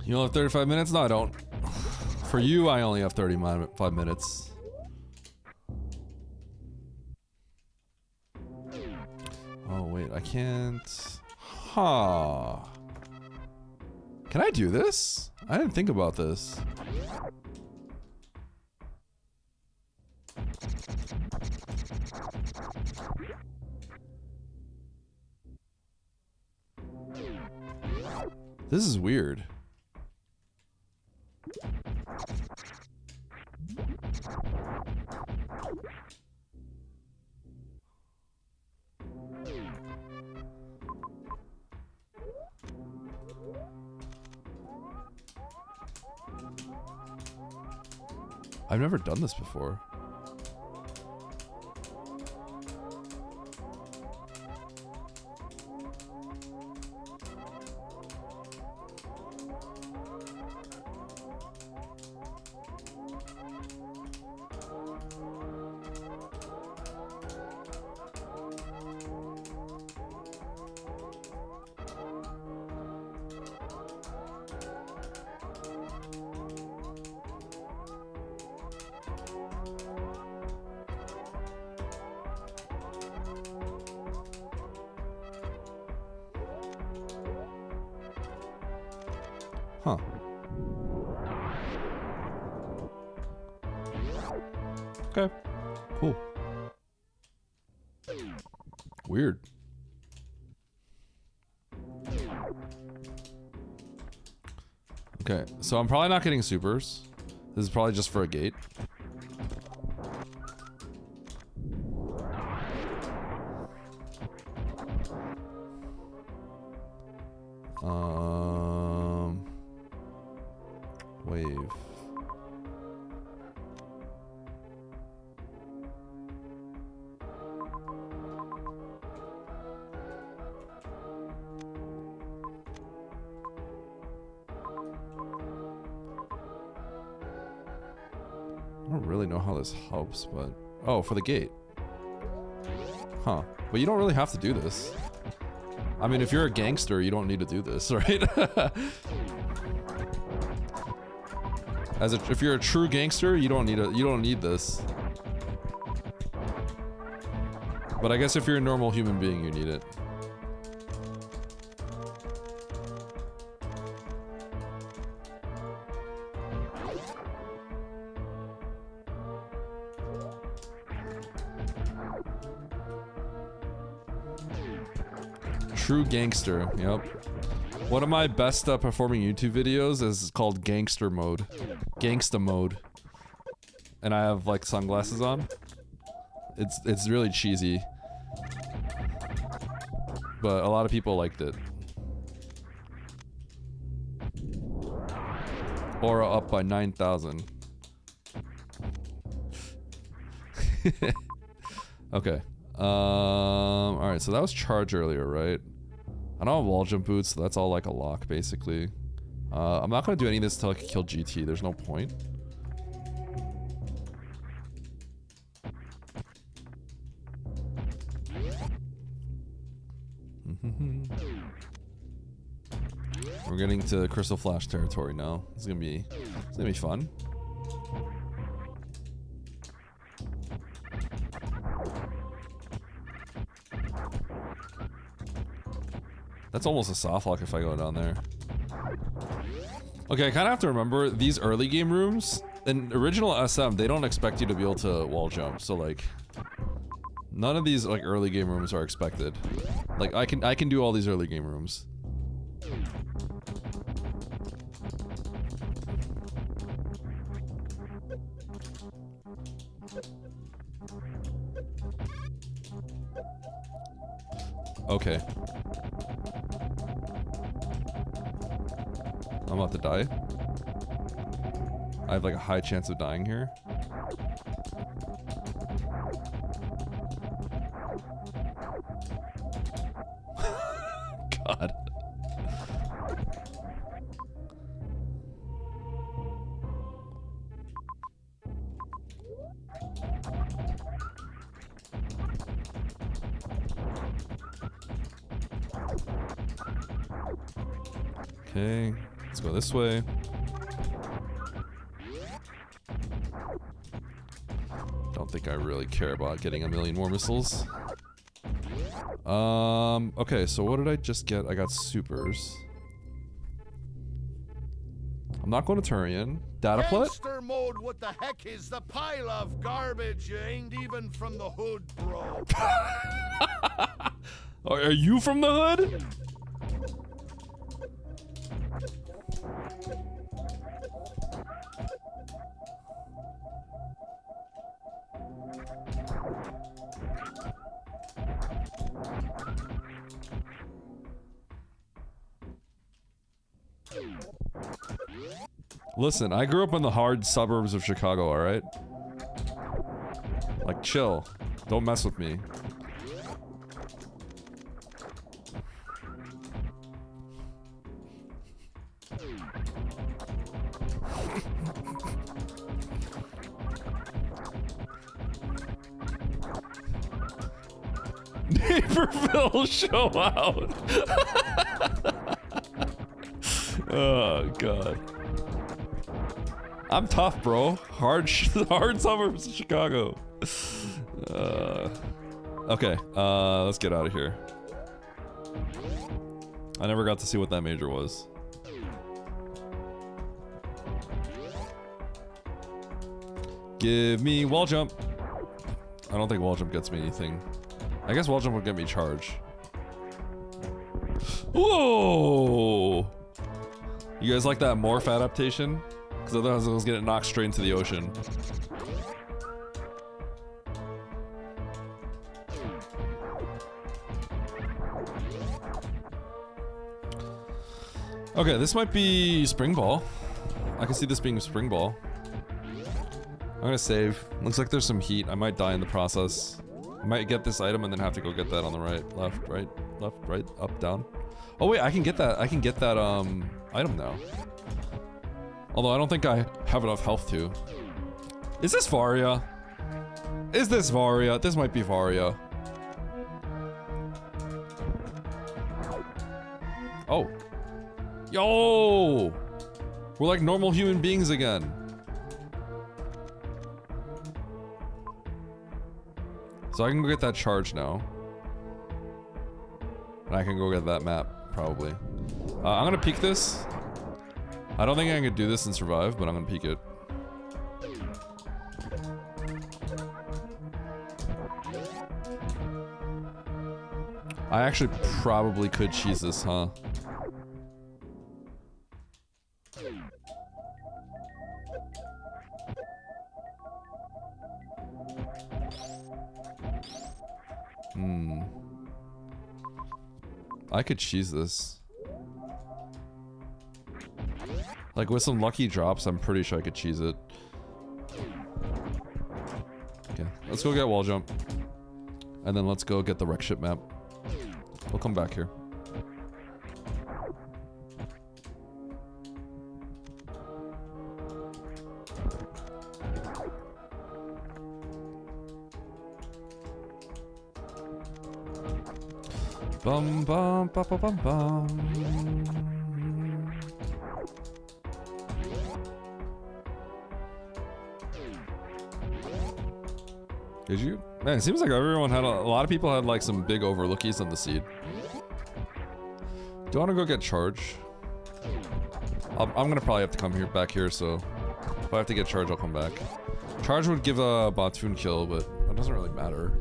You only have 35 minutes? No, I don't. For you, I only have 35 minutes. Oh, wait, I can't... Huh. Can I do this? I didn't think about this. This is weird. I've never done this before. Huh. Okay. Cool. Weird. Okay, so I'm probably not getting supers. This is probably just for a gate. Wave. I don't really know how this helps, but... Oh, for the gate. Huh. But you don't really have to do this. I mean, if you're a gangster, you don't need to do this, right? If you're a true gangster, you don't need this. But I guess if you're a normal human being, you need it. True gangster, yep. One of my best performing YouTube videos is called Gangster Mode. Gangsta Mode. And I have like sunglasses on. It's really cheesy. But a lot of people liked it. Aura up by 9,000. Okay. All right. So that was charge earlier, right? I don't have wall jump boots, so that's all like a lock, basically. I'm not gonna do any of this until I can kill GT. There's no point. We're getting to Crystal Flash territory now. It's gonna be fun. That's almost a soft lock if I go down there. Okay, I kind of have to remember these early game rooms. In original SM, they don't expect you to be able to wall jump. So like, none of these like early game rooms are expected. Like I can do all these early game rooms. Okay. I'm about to die. I have like a high chance of dying here. God. Okay, let's go this way. Don't think I really care about getting a million more missiles. Okay, so what did I just get? I got supers. I'm not going to Turian. Data plat?
Gangster mode, what the heck is the pile of garbage? You ain't even from the hood, bro.
Are you from the hood? Listen, I grew up in the hard suburbs of Chicago, alright? Like, chill. Don't mess with me. Naperville, show out. Oh, God. I'm tough, bro. Hard suburbs of Chicago. Okay, let's get out of here. I never got to see what that major was. Give me wall jump. I don't think wall jump gets me anything. I guess wall jump would get me charge. Whoa! You guys like that morph adaptation? Because otherwise I was getting knocked straight into the ocean. Okay, this might be spring ball. I can see this being spring ball. I'm gonna save. Looks like there's some heat. I might die in the process. I might get this item and then have to go get that on the right, left, right, up, down. Oh wait, I can get that. I can get that item now. Although I don't think I have enough health to. Is this Varia? Is this Varia? This might be Varia. Oh. Yo! We're like normal human beings again. So I can go get that charge now. And I can go get that map, probably. I'm gonna peek this. I don't think I can do this and survive, but I'm gonna peek it. I actually probably could cheese this, huh? I could cheese this. Like with some lucky drops, I'm pretty sure I could cheese it. Okay, let's go get wall jump. And then let's go get the wreck ship map. We'll come back here. Bum bum ba ba bum bum. Did you? Man, it seems like everyone had a lot of people had like some big overlookies on the seed. Do you want to go get charge? I'm gonna probably have to come here back here, so if I have to get charge, I'll come back. Charge would give a Batoon kill, but that doesn't really matter.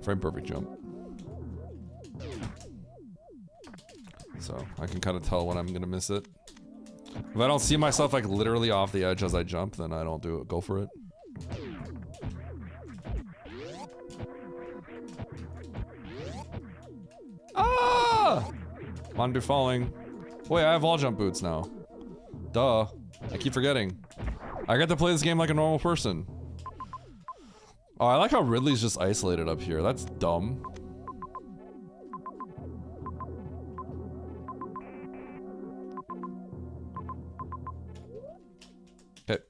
Frame perfect jump. So I can kind of tell when I'm gonna miss it. If I don't see myself like literally off the edge as I jump, then I don't do it. Go for it. Ah! Mandu falling. Wait, I have wall jump boots now. Duh. I keep forgetting. I get to play this game like a normal person. Oh, I like how Ridley's just isolated up here. That's dumb. Okay.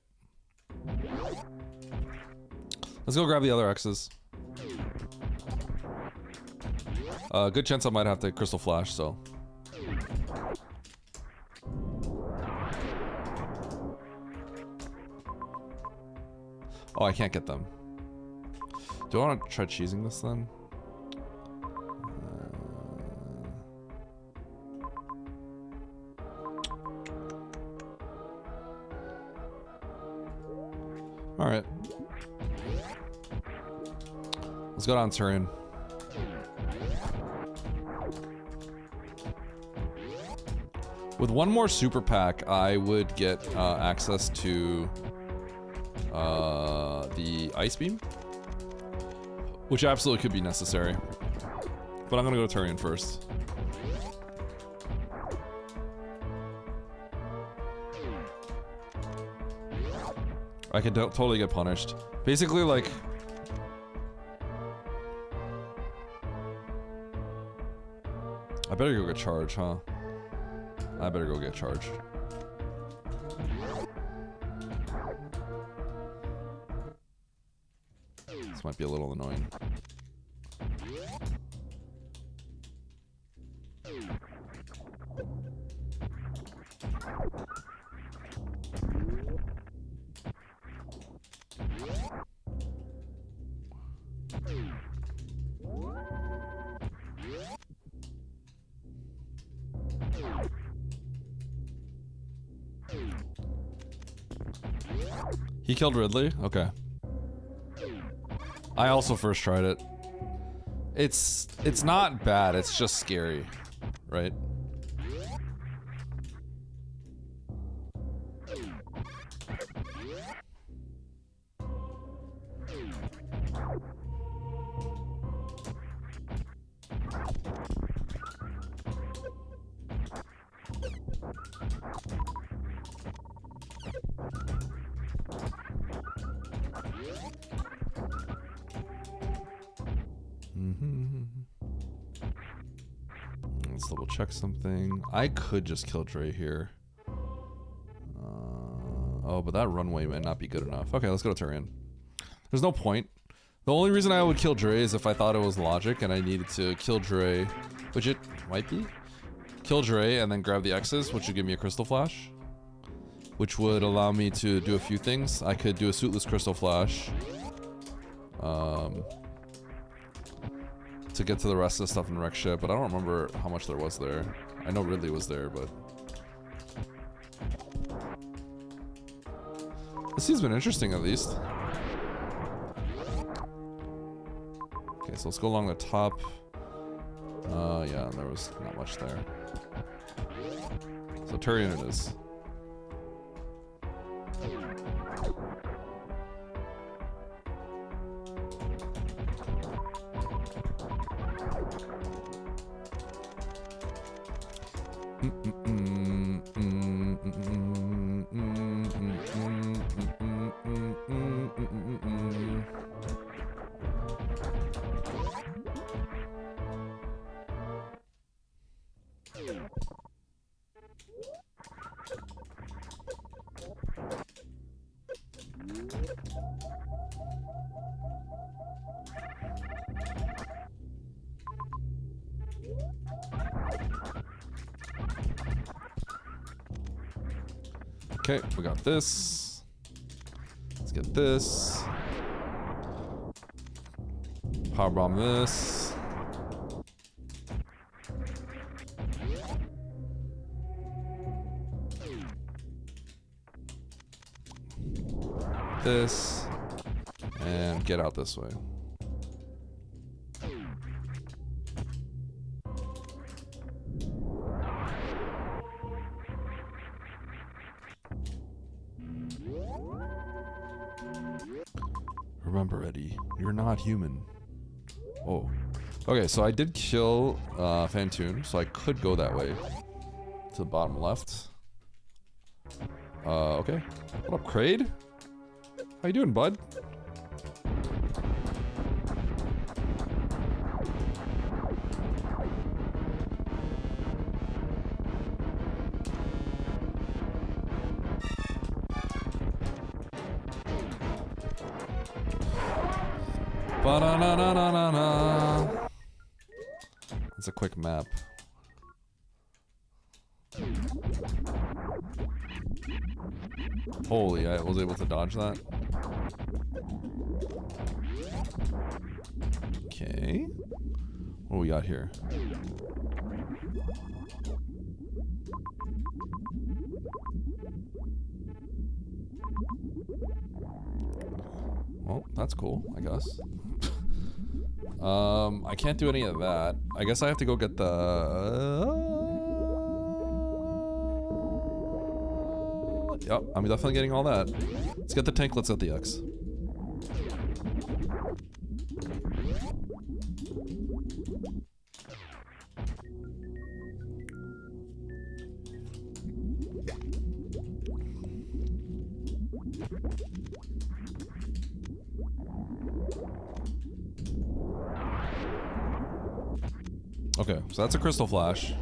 Let's go grab the other X's. Good chance I might have to crystal flash, so. Oh, I can't get them. Do I want to try cheesing this then? All right. Let's go down Turian. With one more super pack, I would get access to the ice beam, which absolutely could be necessary. But I'm gonna go to Turian first. I could totally get punished. Basically, like, I better go get charge, huh? I better go get charge. This might be a little annoying. He killed Ridley? Okay. I also first tried it. It's not bad, it's just scary, right? Let's double check something. I could just kill Dre here. Oh, but that runway might not be good enough. Okay, let's go to Turian. There's no point. The only reason I would kill Dre is if I thought it was logic and I needed to kill Dre, which it might be. Kill Dre and then grab the X's, which would give me a crystal flash, which would allow me to do a few things. I could do a suitless crystal flash to get to the rest of the stuff in wreck ship, but I don't remember how much there was there. I know Ridley was there, but this has been interesting at least. Okay, so let's go along the top. Yeah, there was not much there. So Turian it is. Okay, we got this. Let's get this. Powerbomb this. This. And get out this way. Remember, Eddie, you're not human. Oh. Okay, so I did kill Fantoon, so I could go that way. To the bottom left. Okay. What up, Kraid? How you doing, bud? Ba-da-na-na-na-na-na. It's a quick map. Holy, I was able to dodge that. Okay. What do we got here? Well, that's cool, I guess. I can't do any of that. I guess I have to go get the... Yep, I'm definitely getting all that. Let's get the tank, let's get the X. Okay, so that's a crystal flash.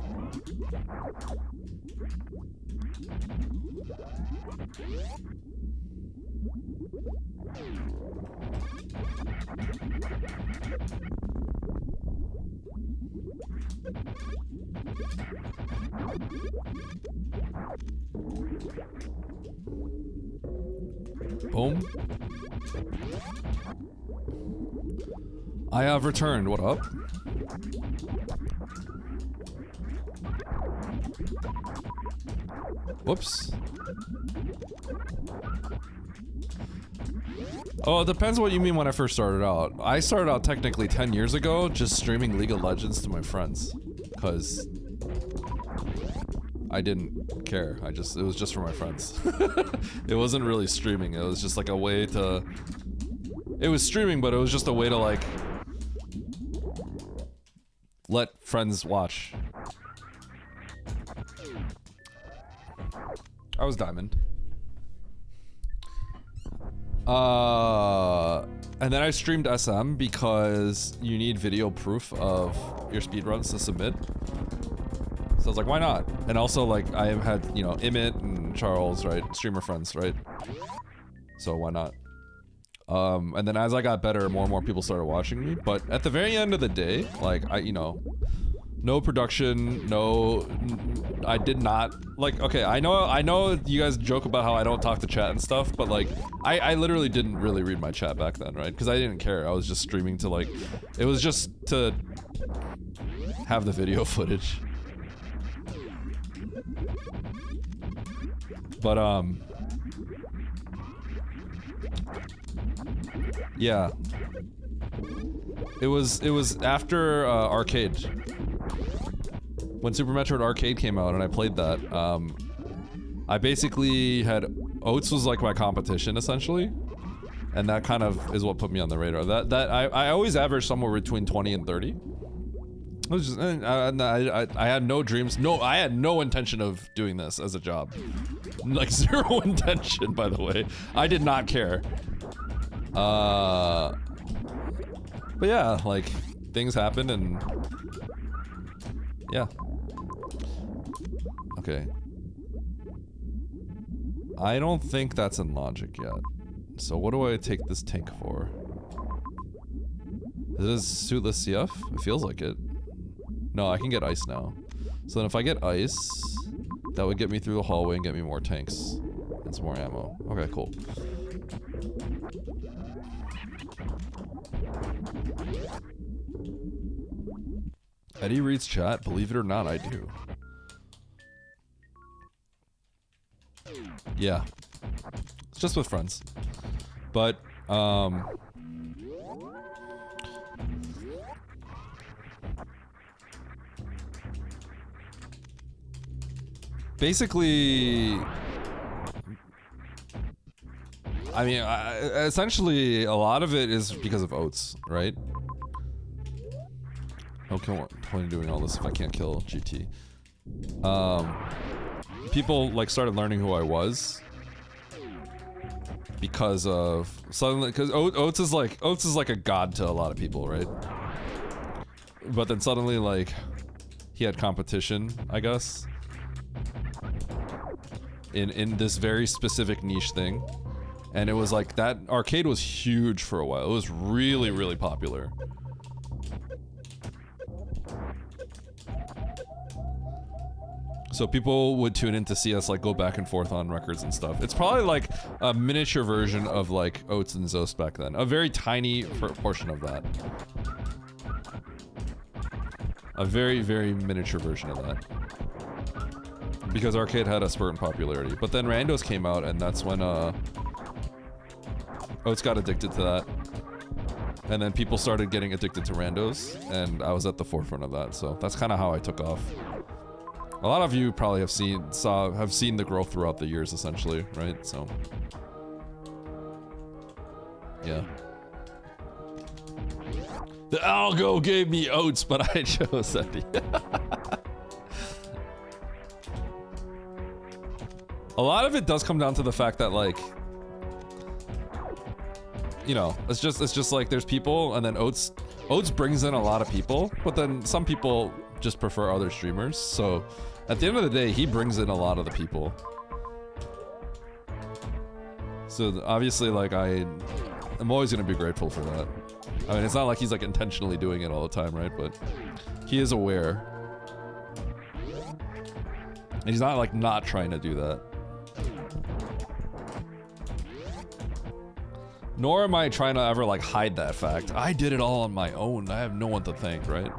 Boom. I have returned. What up? Whoops. Oh, it depends what you mean when I first started out. I started out technically 10 years ago just streaming League of Legends to my friends. Because I didn't care. It was just for my friends. It wasn't really streaming. It was just like a way to... It was streaming, but it was just a way to like... let friends watch. I was Diamond. And then I streamed SM because you need video proof of your speedruns to submit. So I was like, why not? And also, like, I have had, you know, Emmett and Charles, right? Streamer friends, right? So why not? And then as I got better, more and more people started watching me. But at the very end of the day, like, you know, no production, I did not, like, okay, I know you guys joke about how I don't talk to chat and stuff, but like, I literally didn't really read my chat back then, right? Because I didn't care, I was just streaming to like, it was just to have the video footage. But, yeah. It was after Arcade. When Super Metroid Arcade came out and I played that, I basically had Oats was like my competition essentially, and that kind of is what put me on the radar. I always averaged somewhere between 20 and 30. It was just, I had no dreams. No, I had no intention of doing this as a job. Like zero intention, by the way. I did not care. But yeah, like things happened and yeah. Okay. I don't think that's in logic yet. So what do I take this tank for? Is this suitless CF? It feels like it. No, I can get ice now. So then if I get ice, that would get me through the hallway and get me more tanks. And some more ammo. Okay, cool. Eddie reads chat. Believe it or not, I do. Yeah. It's just with friends. But, basically, I mean, essentially, a lot of it is because of Oats, right? Okay, what are you doing all this if I can't kill GT? People like started learning who I was because of suddenly, because Oats is like a god to a lot of people, right? But then suddenly, like, he had competition, I guess, in this very specific niche thing, and it was like that arcade was huge for a while. It was really, really popular. So people would tune in to see us like go back and forth on records and stuff. It's probably like a miniature version of like Oats and Zos back then. A very tiny portion of that. A very, very miniature version of that. Because arcade had a spurt in popularity. But then Randos came out and that's when Oats got addicted to that. And then people started getting addicted to Randos, and I was at the forefront of that. So that's kind of how I took off. A lot of you probably have seen the growth throughout the years, essentially, right? So, yeah. The algo gave me Oats, but I chose Eddie. A lot of it does come down to the fact that, like, you know, it's just like there's people, and then Oats brings in a lot of people, but then some people just prefer other streamers. So at the end of the day, he brings in a lot of the people. So obviously, like, I'm always gonna be grateful for that. I mean, it's not like he's like intentionally doing it all the time, right? But he is aware. And he's not like not trying to do that. Nor am I trying to ever like hide that fact. I did it all on my own. I have no one to thank, right?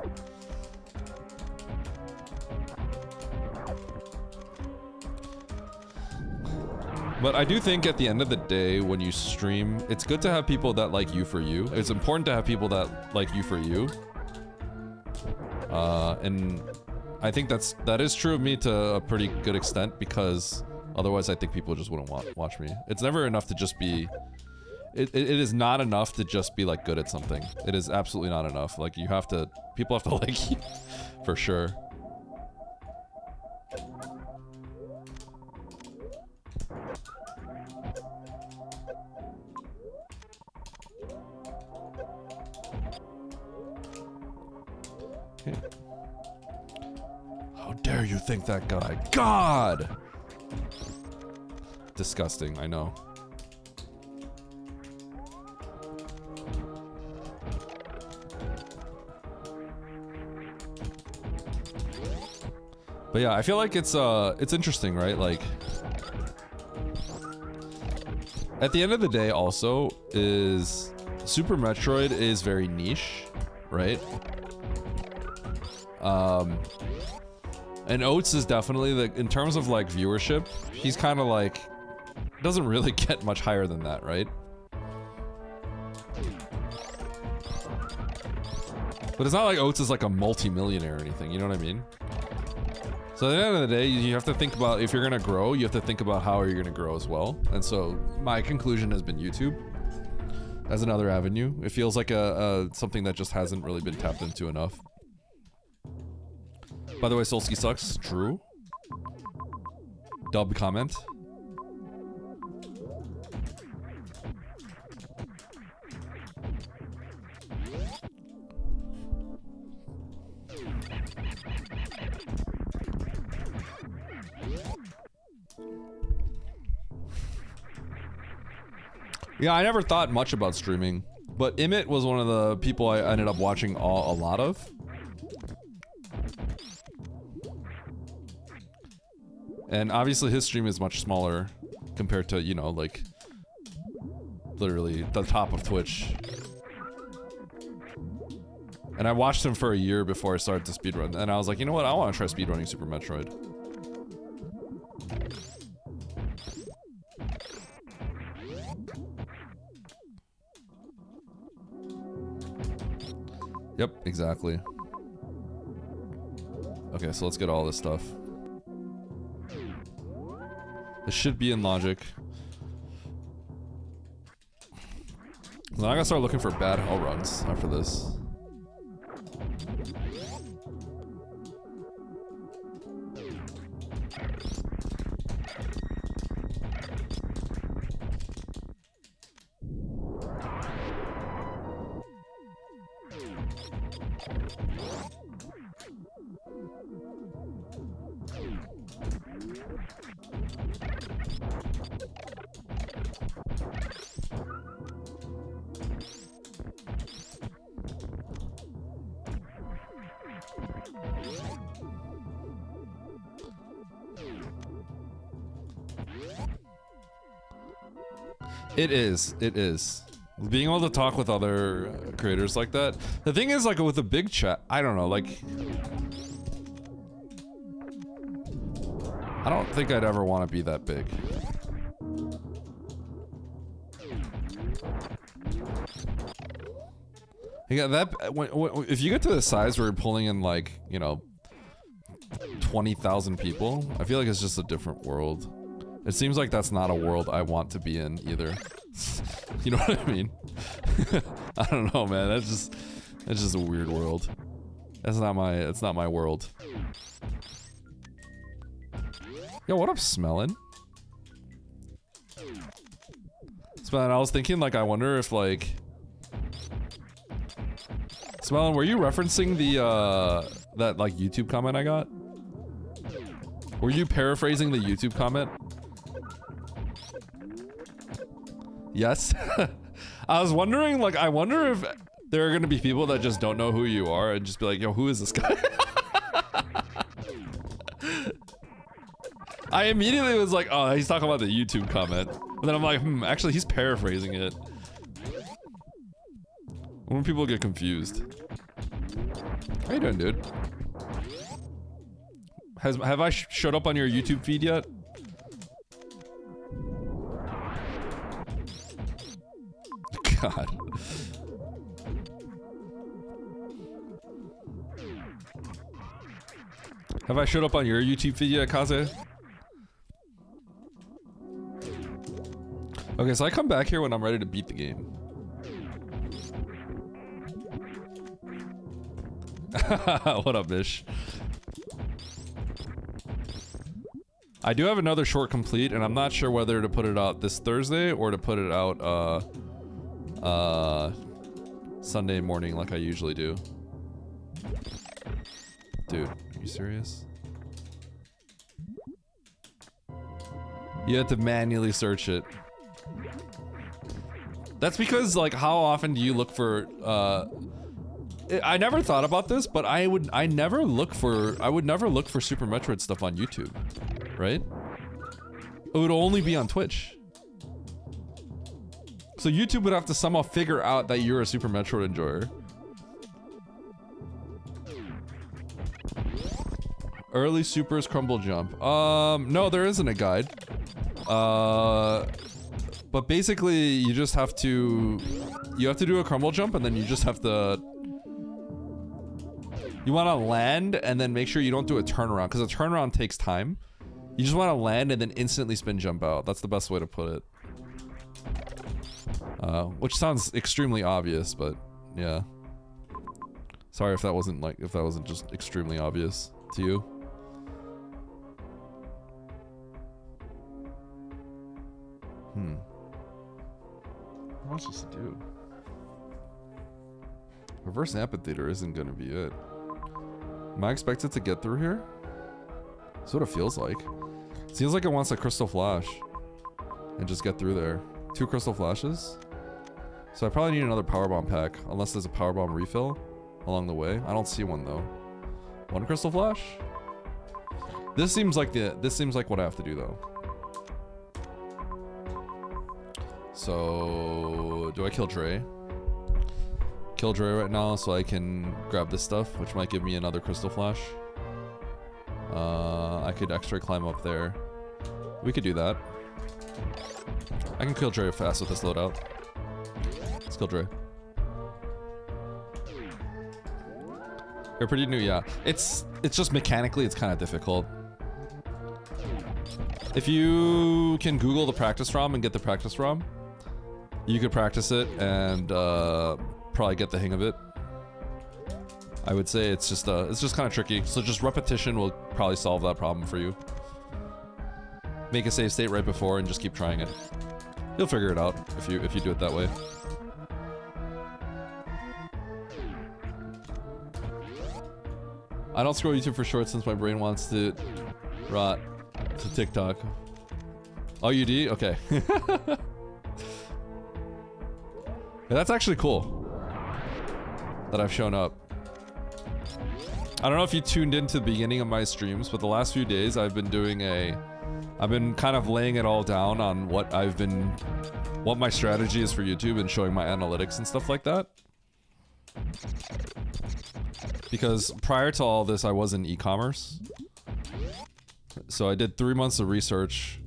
But I do think at the end of the day, when you stream, it's good to have people that like you for you. It's important to have people that like you for you. And I think that is true of me to a pretty good extent, because otherwise I think people just wouldn't watch me. It's never enough to just be... It is not enough to just be like good at something. It is absolutely not enough. Like people have to like you, for sure. Okay. How dare you think that guy? God! Disgusting, I know. But yeah, I feel like it's interesting, right? Like, at the end of the day, also, is Super Metroid is very niche, right? And Oats is definitely, like, in terms of like viewership, he's kind of like, doesn't really get much higher than that, right? But it's not like Oates is like a multi-millionaire or anything, you know what I mean? So at the end of the day, you have to think about, if you're gonna grow, you have to think about how you're gonna grow as well. And so my conclusion has been YouTube as another avenue. It feels like something that just hasn't really been tapped into enough. By the way, Solsky sucks. True. Dub comment. Yeah, I never thought much about streaming, but Emmett was one of the people I ended up watching a lot of. And obviously his stream is much smaller compared to, you know, like, literally the top of Twitch. And I watched him for a year before I started to speedrun, and I was like, you know what, I want to try speedrunning Super Metroid. Yep, exactly. Okay, so let's get all this stuff. This should be in logic. Then I gotta start looking for bad hell runs after this. It is. Being able to talk with other creators like that. The thing is, like, with a big chat, I don't know, like... I don't think I'd ever want to be that big. Yeah, that... if you get to the size where you're pulling in, like, you know... 20,000 people, I feel like it's just a different world. It seems like that's not a world I want to be in either. You know what I mean? I don't know, man. That's just a weird world. It's not my world. Yo, what up, Smellin'? Smellin', I was thinking, like, I wonder if, like... Smellin', were you referencing the, that, like, YouTube comment I got? Were you paraphrasing the YouTube comment? Yes. I was wondering, like, I wonder if there are gonna be people that just don't know who you are and just be like, yo, who is this guy? I immediately was like, oh, he's talking about the YouTube comment. But then I'm like, actually, he's paraphrasing it. When people get confused. How you doing, dude? Have I showed up on your YouTube feed yet? God. Have I showed up on your YouTube feed yet, Kaze? Okay, so I come back here when I'm ready to beat the game. What up, Bish? I do have another short complete, and I'm not sure whether to put it out this Thursday or to put it out, Sunday morning like I usually do. Dude, are you serious? You have to manually search it. That's because, like, how often do you look for, I never thought about this, but I would never look for Super Metroid stuff on YouTube, right? It would only be on Twitch. So YouTube would have to somehow figure out that you're a Super Metroid enjoyer. Early Supers Crumble Jump. No, there isn't a guide. But basically, you just have to... You have to do a crumble jump, and then you just have to... You want to land and then make sure you don't do a turnaround, because a turnaround takes time. You just want to land and then instantly spin jump out. That's the best way to put it. Which sounds extremely obvious, but yeah. Sorry if that wasn't just extremely obvious to you. What else to do? Reverse amphitheater isn't gonna be it. Am I expected to get through here? That's what it feels like. It seems like it wants a crystal flash. And just get through there. 2 crystal flashes? So I probably need another powerbomb pack, unless there's a powerbomb refill along the way. I don't see one though. 1 crystal flash? This seems like what I have to do though. So do I kill Dre? Kill Dre right now so I can grab this stuff, which might give me another crystal flash. I could extra climb up there. We could do that. I can kill Dre fast with this loadout. Let's kill Dre. You're pretty new, yeah. It's just mechanically it's kind of difficult. If you can Google the practice ROM and get the practice ROM, you could practice it and probably get the hang of it. I would say it's just kind of tricky. So just repetition will probably solve that problem for you. Make a save state right before and just keep trying it. You'll figure it out if you do it that way. I don't scroll YouTube for shorts since my brain wants to rot to TikTok. Oh, you do? Okay. Yeah, that's actually cool that I've shown up. I don't know if you tuned into the beginning of my streams, but the last few days I've been kind of laying it all down on what my strategy is for YouTube and showing my analytics and stuff like that. Because prior to all this, I was in e-commerce. So I did 3 months of research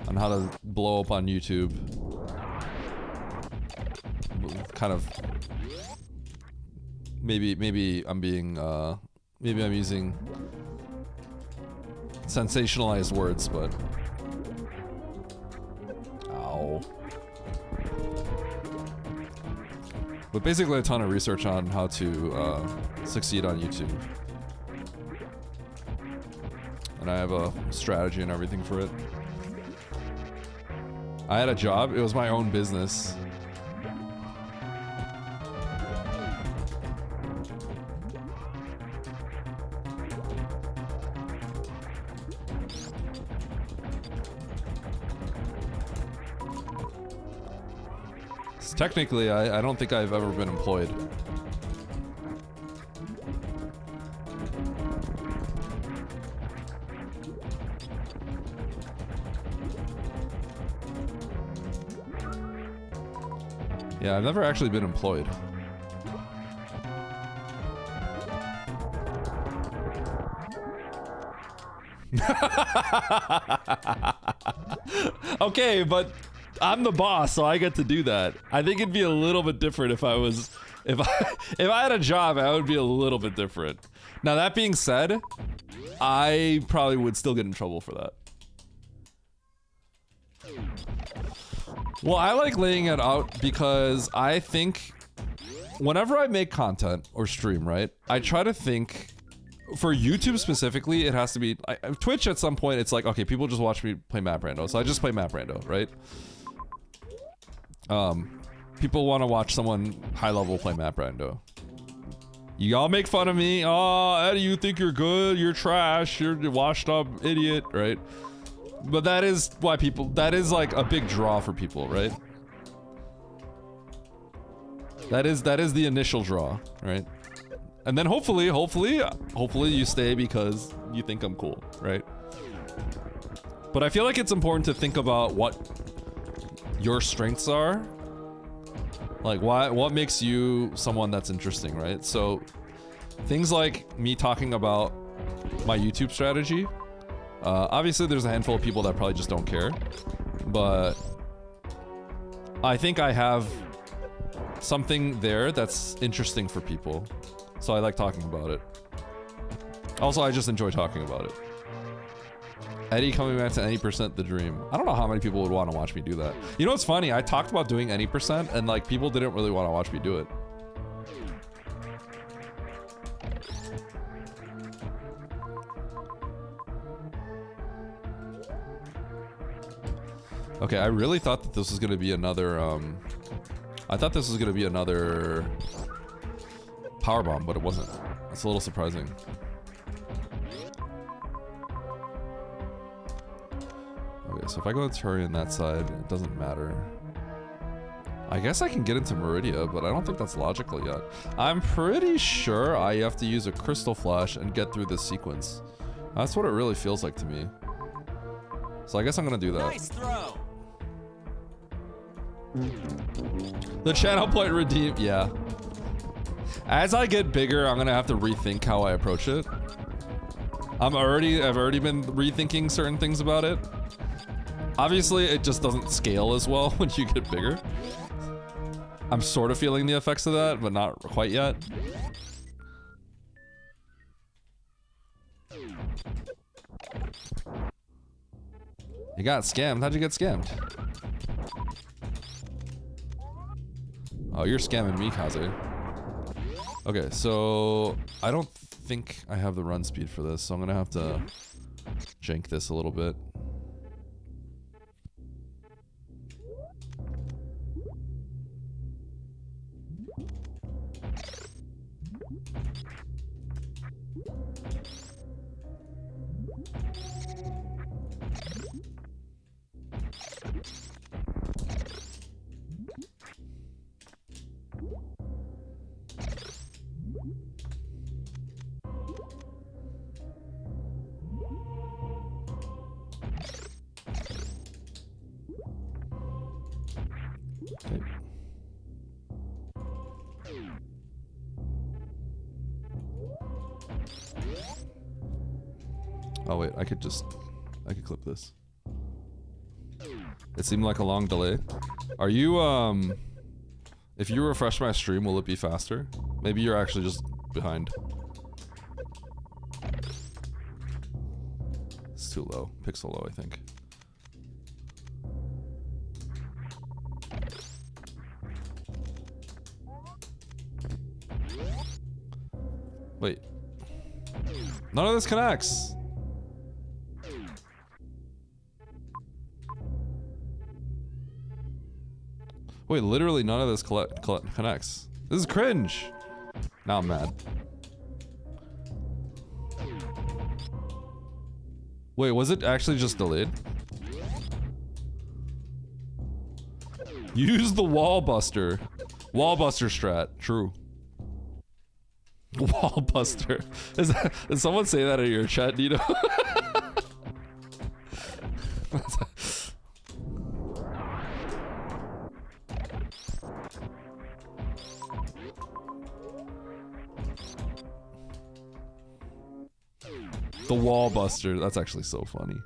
on how to blow up on YouTube. Kind of maybe I'm using sensationalized words, but ow. But basically a ton of research on how to succeed on YouTube. And I have a strategy and everything for it. I had a job, it was my own business. Technically, I don't think I've ever been employed. Yeah, I've never actually been employed. Okay, but I'm the boss, so I get to do that. I think it'd be a little bit different if I had a job, I would be a little bit different. Now that being said, I probably would still get in trouble for that. Well, I like laying it out because I think whenever I make content or stream, right? I try to think, for YouTube specifically, it has to be Twitch. At some point, it's like, okay, people just watch me play Map Rando, so I just play Map Rando, right? People want to watch someone high level play Map Rando. Y'all make fun of me. Oh, Eddie, you think you're good? You're trash. You're a washed up idiot, right? But that is why that is like a big draw for people, right? That is the initial draw, right? And then hopefully you stay because you think I'm cool, right? But I feel like it's important to think about what your strengths are. Like what makes you someone that's interesting, right? So things like me talking about my YouTube strategy. Obviously there's a handful of people that probably just don't care, but I think I have something there that's interesting for people. so I like talking about it. Also, I just enjoy talking about it. Eddie coming back to any percent the dream. I don't know how many people would want to watch me do that. You know what's funny? I talked about doing any percent and like people didn't really want to watch me do it. Okay, I really thought that this was gonna be another I thought this was gonna be another power bomb, but it wasn't. It's a little surprising. Okay, so if I go to Terry on that side, it doesn't matter. I guess I can get into Meridia, but I don't think that's logical yet. I'm pretty sure I have to use a Crystal Flash and get through this sequence. That's what it really feels like to me. So I guess I'm gonna do that.
Nice throw.
The channel point redeem, yeah. As I get bigger, I'm gonna have to rethink how I approach it. I've already been rethinking certain things about it. Obviously, it just doesn't scale as well when you get bigger. I'm sort of feeling the effects of that, but not quite yet. You got scammed. How'd you get scammed? Oh, you're scamming me, Kaze. Okay, so I don't think I have the run speed for this, so I'm gonna have to jank this a little bit. Okay. Oh wait, I could clip this. It seemed like a long delay. Are you, if you refresh my stream, will it be faster? Maybe you're actually just behind. It's too low, pixel low, I think. Wait. None of this connects. Wait, literally none of this connects. This is cringe. Now I'm mad. Wait, was it actually just delayed? Use the wall buster. Wall buster strat. True. Wall buster. Did someone say that in your chat, Nito? The wall buster. That's actually so funny.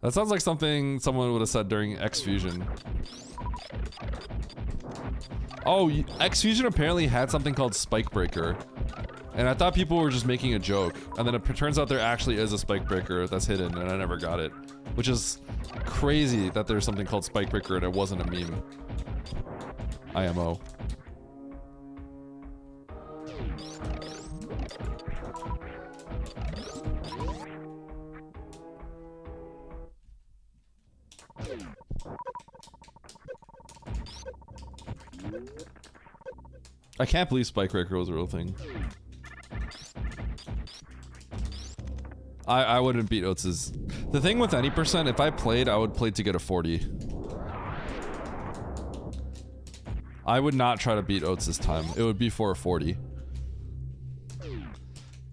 That sounds like something someone would have said during X Fusion. Oh, X Fusion apparently had something called Spike Breaker. And I thought people were just making a joke. And then it turns out there actually is a Spike Breaker that's hidden and I never got it. Which is crazy that there's something called Spike Breaker and it wasn't a meme. IMO. I can't believe Spike Breaker was a real thing. I wouldn't beat Oats's. The thing with any percent, if I played, I would play to get a 40. I would not try to beat Oats's time. It would be for a 40.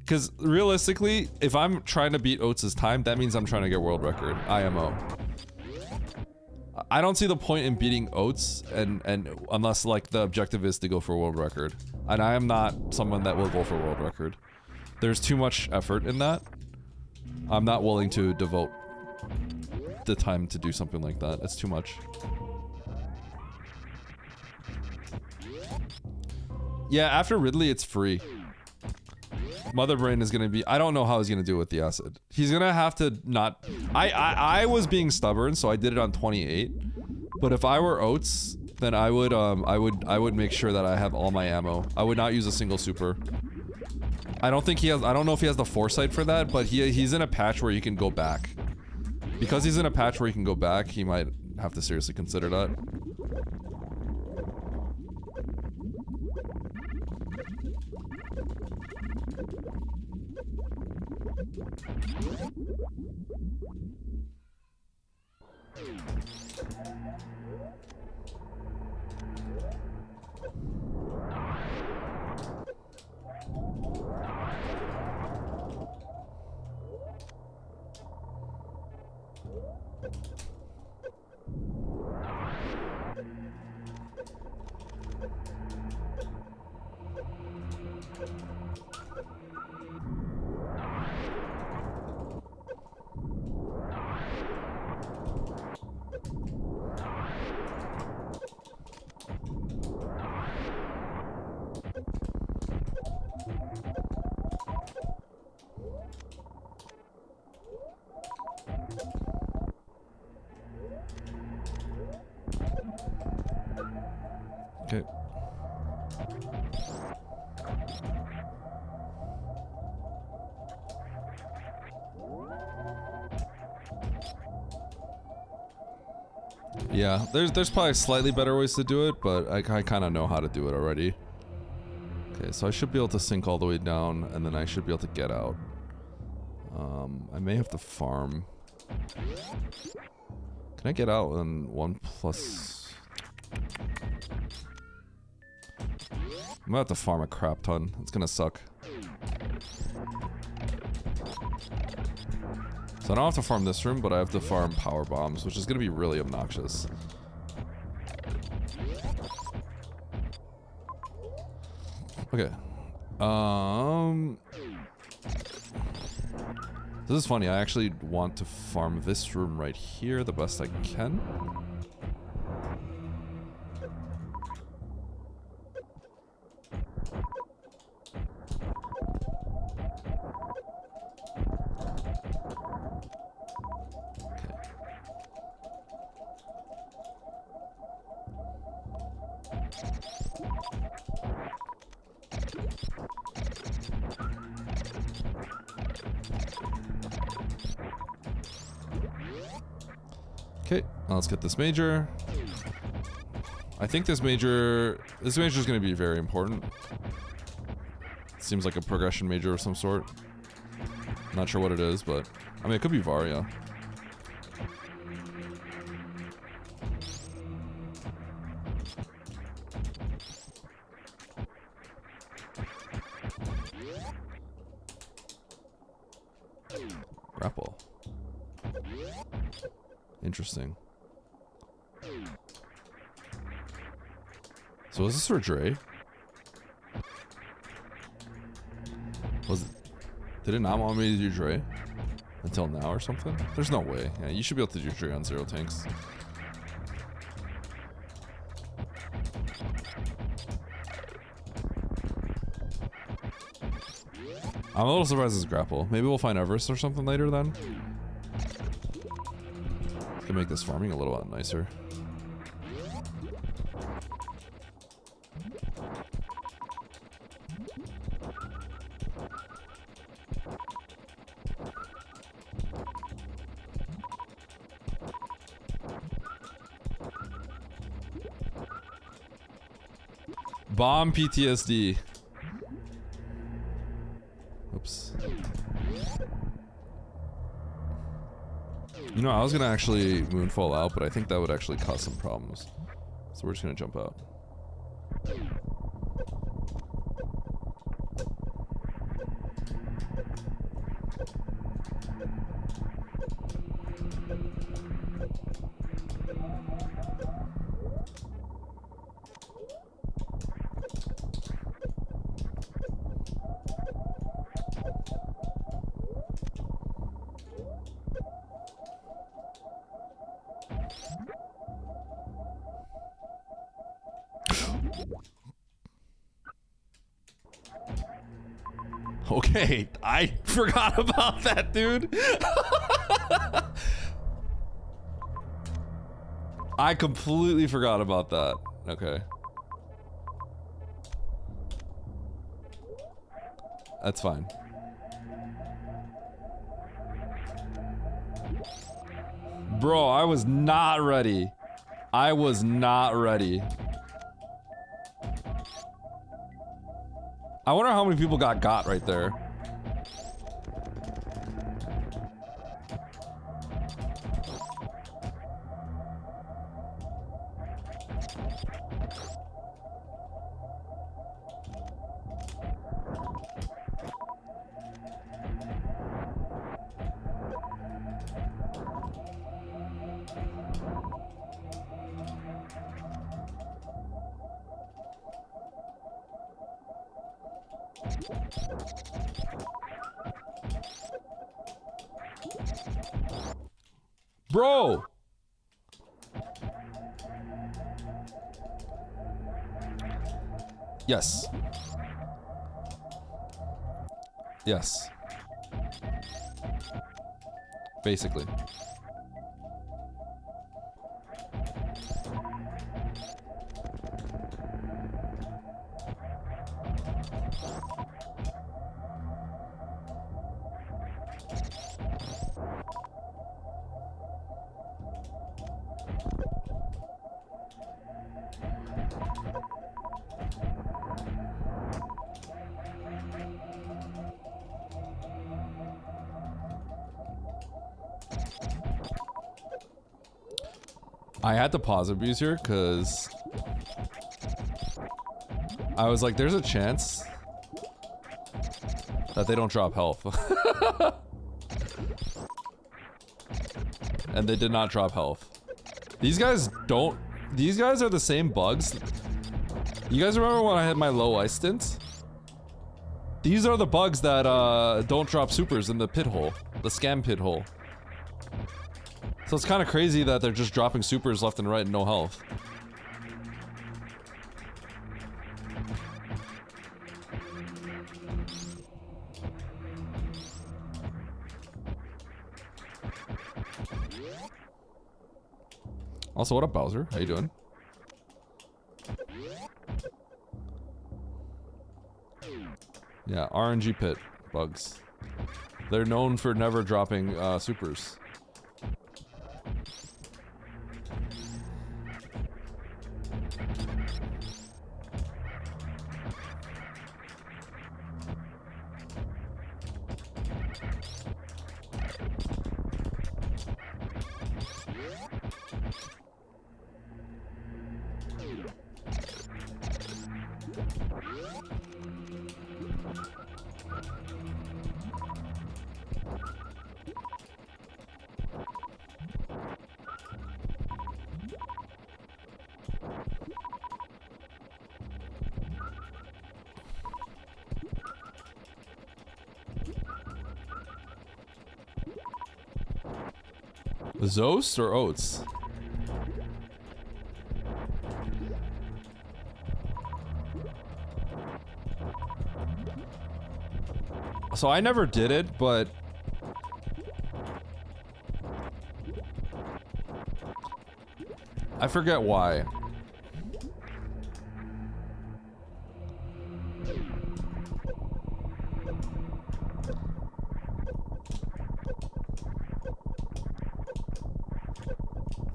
Because realistically, if I'm trying to beat Oats's time, that means I'm trying to get world record. IMO. I don't see the point in beating Oats and unless like the objective is to go for world record. And I am not someone that will go for world record. There's too much effort in that. I'm not willing to devote the time to do something like that. It's too much. Yeah, after Ridley, it's free. Motherbrain is gonna be. I don't know how he's gonna do it with the acid. He's gonna have to not. I was being stubborn, so I did it on 28. But if I were Oats, then I would make sure that I have all my ammo. I would not use a single super. I don't think he has. I don't know if he has the foresight for that, but he's in a patch where he can go back. Because he's in a patch where he can go back, he might have to seriously consider that. Okay. Yeah, there's probably slightly better ways to do it, but I kind of know how to do it already. Okay, so I should be able to sink all the way down, and then I should be able to get out. I may have to farm. Can I get out in 1+? I'm gonna have to farm a crap ton. It's gonna suck. So I don't have to farm this room, but I have to farm power bombs, which is gonna be really obnoxious. Okay. This is funny. I actually want to farm this room right here the best I can. Okay, now let's get this major. I think this major is going to be very important. Seems like a progression major of some sort. Not sure what it is, but I mean, it could be Varia. Grapple. Interesting. So is this for Dre? Did it not want me to do Dre? Until now or something? There's no way. Yeah, you should be able to do Dre on 0 tanks. I'm a little surprised it's grapple. Maybe we'll find Everest or something later then. Can make this farming a little bit nicer. Bomb PTSD. Oops. You know, I was gonna actually moonfall out, but I think that would actually cause some problems. So we're just gonna jump out. Okay, I forgot about that, dude. I completely forgot about that. Okay. That's fine. Bro, I was not ready. I was not ready. I wonder how many people got right there. Bro! Yes. Yes. Basically. I had to pause abuse here because I was like, there's a chance that they don't drop health. And they did not drop health. These guys don't... These guys are the same bugs. You guys remember when I had my low ice stint? These are the bugs that don't drop supers in the pit hole. The scam pit hole. So it's kind of crazy that they're just dropping supers left and right and no health. Also, what up, Bowser? How you doing? Yeah, RNG pit bugs. They're known for never dropping supers. Zoast or oats? So I never did it, but I forget why.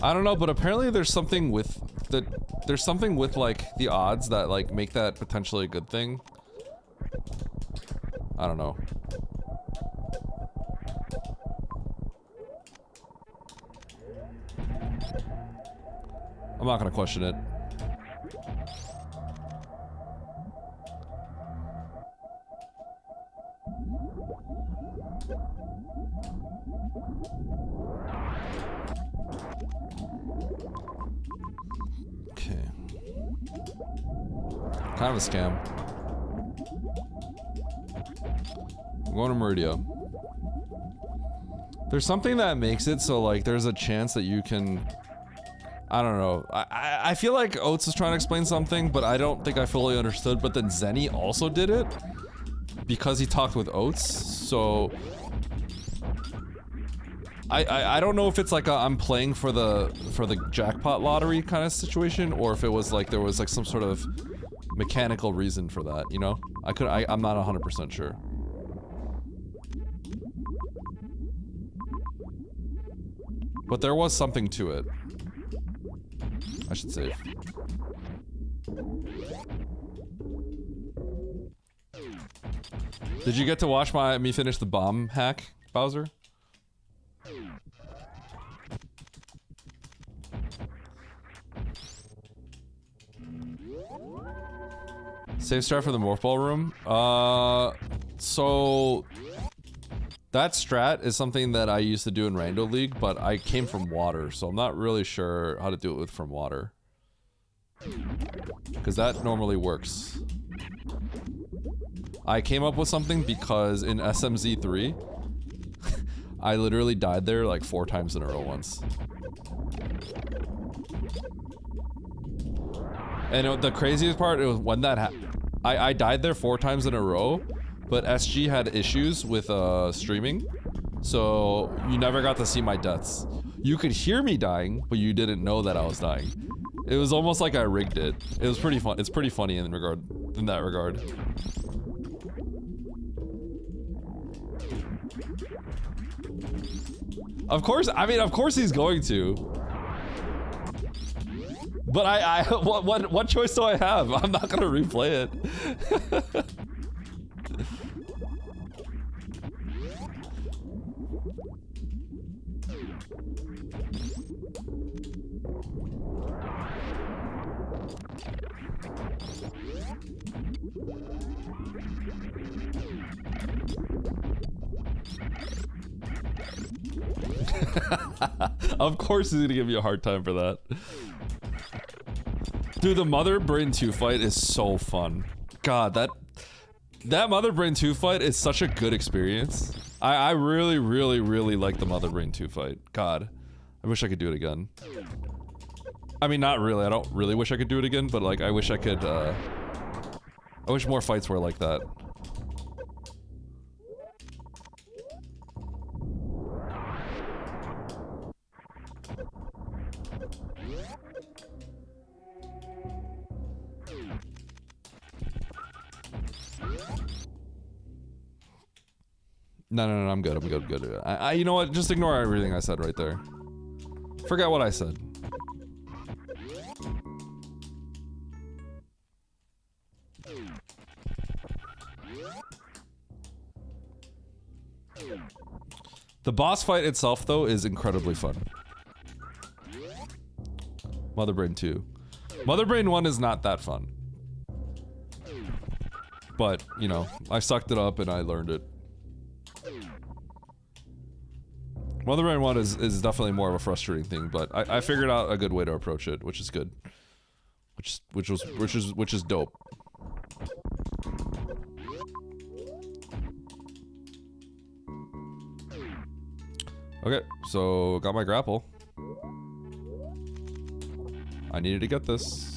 I don't know, but apparently there's something with the like the odds that like make that potentially a good thing. I don't know. I'm not gonna question it. Okay. Kind of a scam. I'm going to Meridia. There's something that makes it so like there's a chance that you can... I don't know. I feel like Oates is trying to explain something, but I don't think I fully understood. But then Zenny also did it. because he talked with Oates, so I don't know if it's like I'm playing for the jackpot lottery kind of situation, or if it was like there was like some sort of mechanical reason for that, you know? I'm not 100% sure. But there was something to it. I should save. Did you get to watch me finish the bomb hack, Bowser? Save strat for the morph ball room. So that strat is something that I used to do in Rando League, but I came from water, so I'm not really sure how to do it with from water. Because that normally works. I came up with something because in SMZ3, I literally died there like 4 times in a row once. And the craziest part, it was when that happened. I died there 4 times in a row, but SG had issues with streaming, so you never got to see my deaths. You could hear me dying, but you didn't know that I was dying. It was almost like I rigged it. It was pretty fun. It's pretty funny in that regard. Of course, I mean, of course he's going to. But what choice do I have? I'm not gonna replay it. Of course he's gonna give you a hard time for that. Dude, the Motherbrain 2 fight is so fun. God, that Motherbrain 2 fight is such a good experience. I really, really, really like the Motherbrain 2 fight. God, I wish I could do it again. I mean, not really. I don't really wish I could do it again, but like, I wish I could, I wish more fights were like that. No, I'm good. I'm good. You know what? Just ignore everything I said right there. Forget what I said. The boss fight itself, though, is incredibly fun. Motherbrain 2. Motherbrain 1 is not that fun. But, you know, I sucked it up and I learned it. Motherbrain 1 is definitely more of a frustrating thing, but I figured out a good way to approach it, which is good. Which is dope. Okay, so got my grapple. I needed to get this.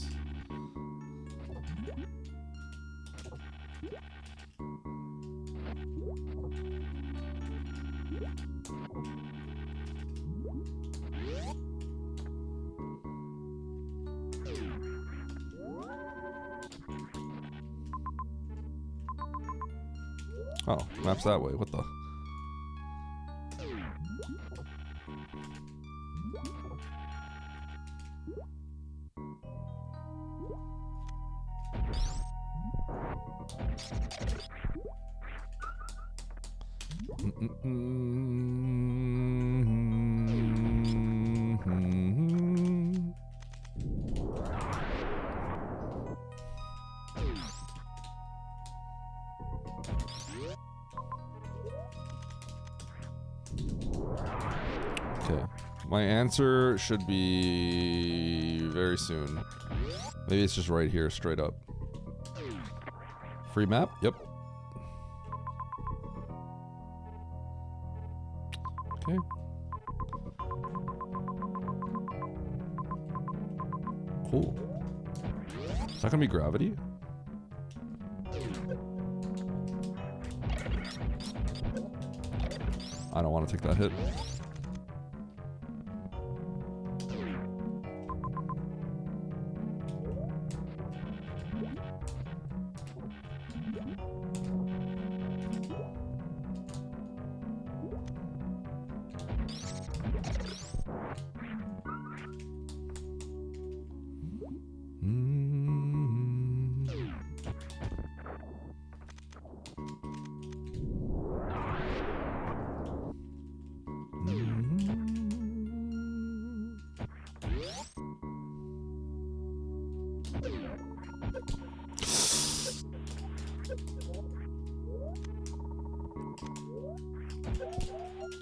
Oh, maps that way. What the? Okay, my answer should be very soon. Maybe it's just right here, straight up. Free map? Yep. Okay. Cool. Is that gonna be gravity? I don't want to take that hit.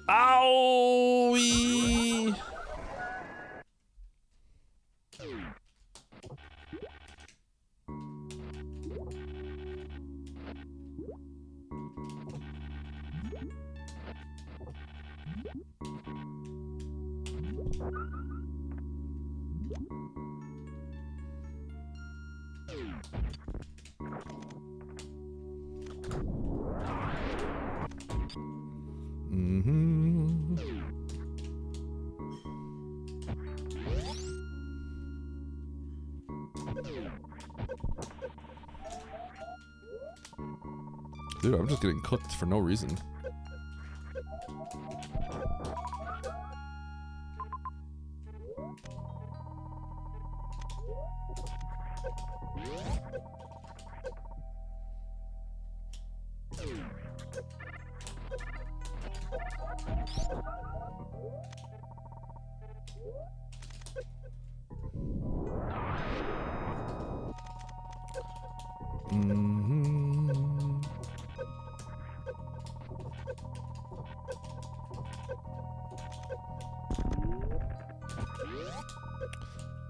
Owie! Dude, I'm just getting cooked for no reason.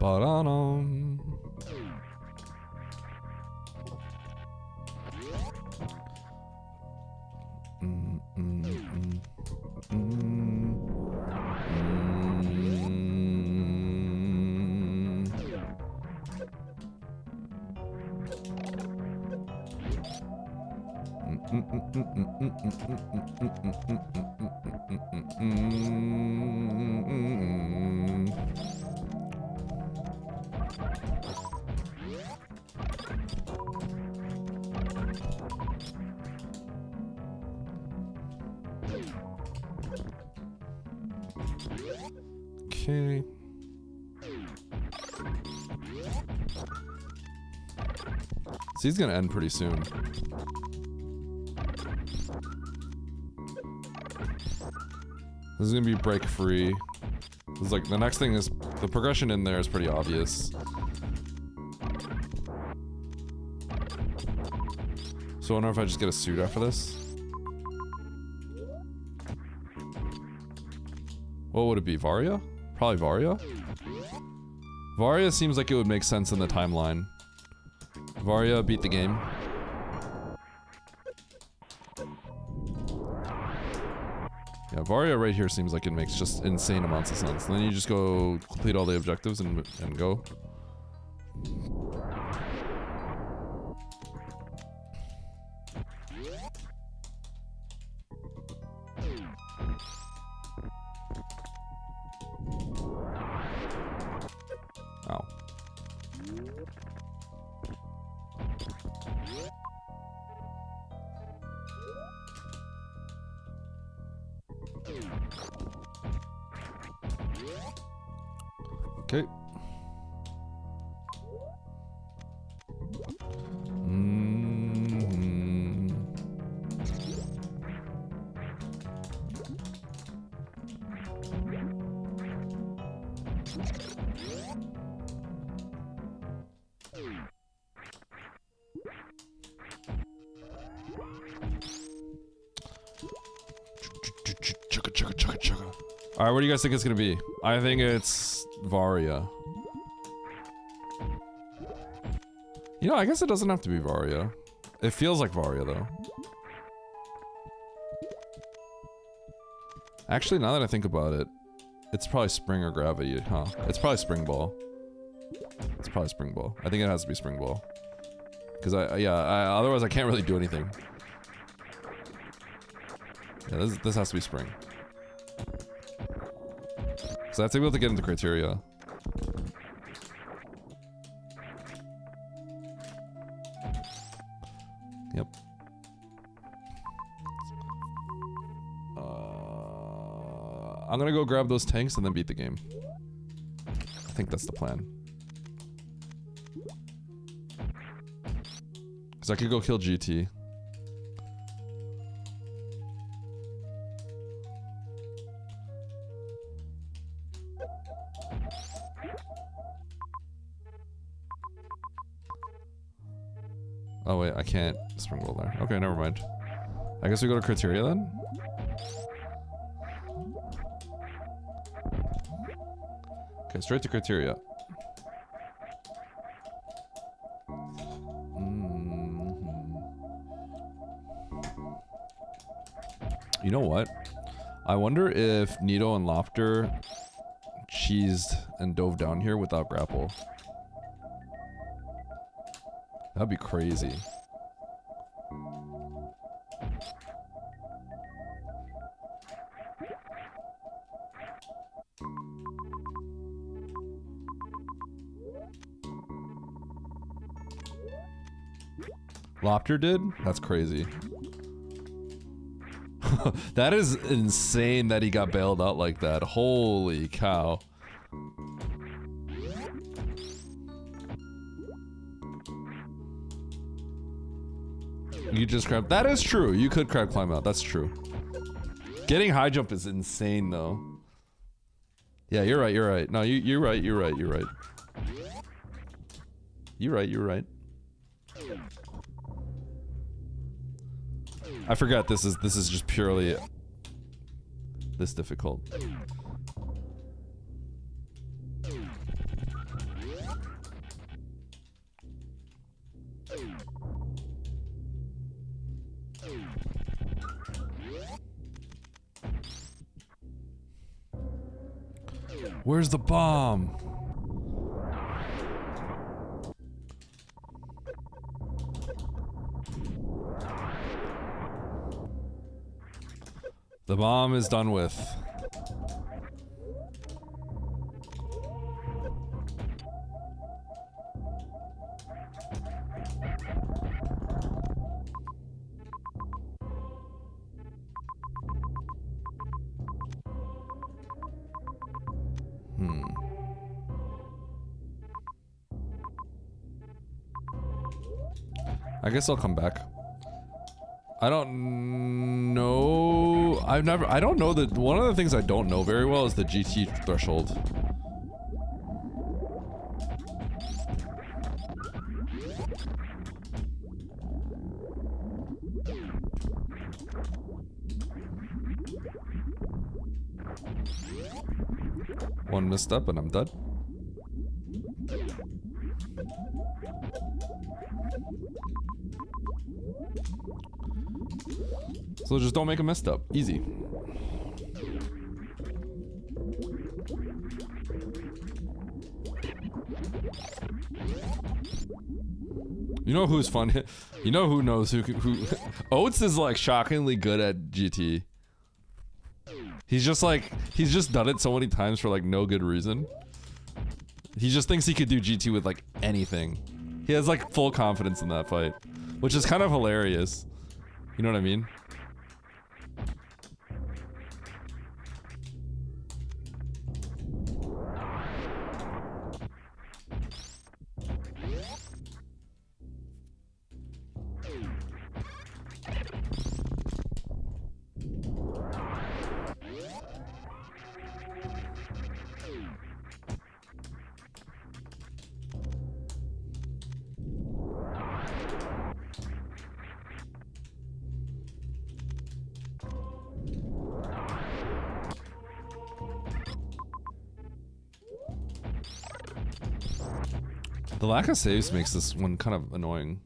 Ba-da-dum. Okay. So he's gonna end pretty soon. This is gonna be break free. This is like the next thing is the progression in there is pretty obvious. So I wonder if I just get a suit after this. What would it be? Varia? Probably Varia? Varia seems like it would make sense in the timeline. Varia beat the game. Yeah, Varia right here seems like it makes just insane amounts of sense. And then you just go complete all the objectives and go. Ow. Okay. Alright, what do you guys think it's gonna be? I think it's Varia. You know, I guess it doesn't have to be Varia. It feels like Varia, though. Actually, now that I think about it, it's probably Spring or Gravity, huh? It's probably Spring Ball. It's probably Spring Ball. I think it has to be Spring Ball. Because otherwise I can't really do anything. Yeah, this has to be Spring. Because I have to be able to get into criteria. Yep. I'm gonna go grab those tanks and then beat the game. I think that's the plan. Because I could go kill GT. Oh wait, I can't spring roll there. Okay, never mind. I guess we go to criteria then? Okay, straight to criteria. You know what? I wonder if Nito and Lopter cheesed and dove down here without grapple. That'd be crazy. Lopter did? That's crazy. That is insane that he got bailed out like that. Holy cow. You just crab. That is true. You could crab climb out. That's true. Getting high jump is insane though. Yeah, you're right. You're right. No, you're right. You're right. You're right. You're right. You're right. I forgot this is just purely this difficult. Where's the bomb? The bomb is done with. I guess I'll come back. I don't know. I don't know that. One of the things I don't know very well is the GT threshold. One misstep and I'm dead. So just don't make a misstep. Easy. You know who's fun? You know who knows who? Oates is like shockingly good at GT. He's just done it so many times for like no good reason. He just thinks he could do GT with like anything. He has like full confidence in that fight, which is kind of hilarious. You know what I mean? The lack of saves makes this one kind of annoying.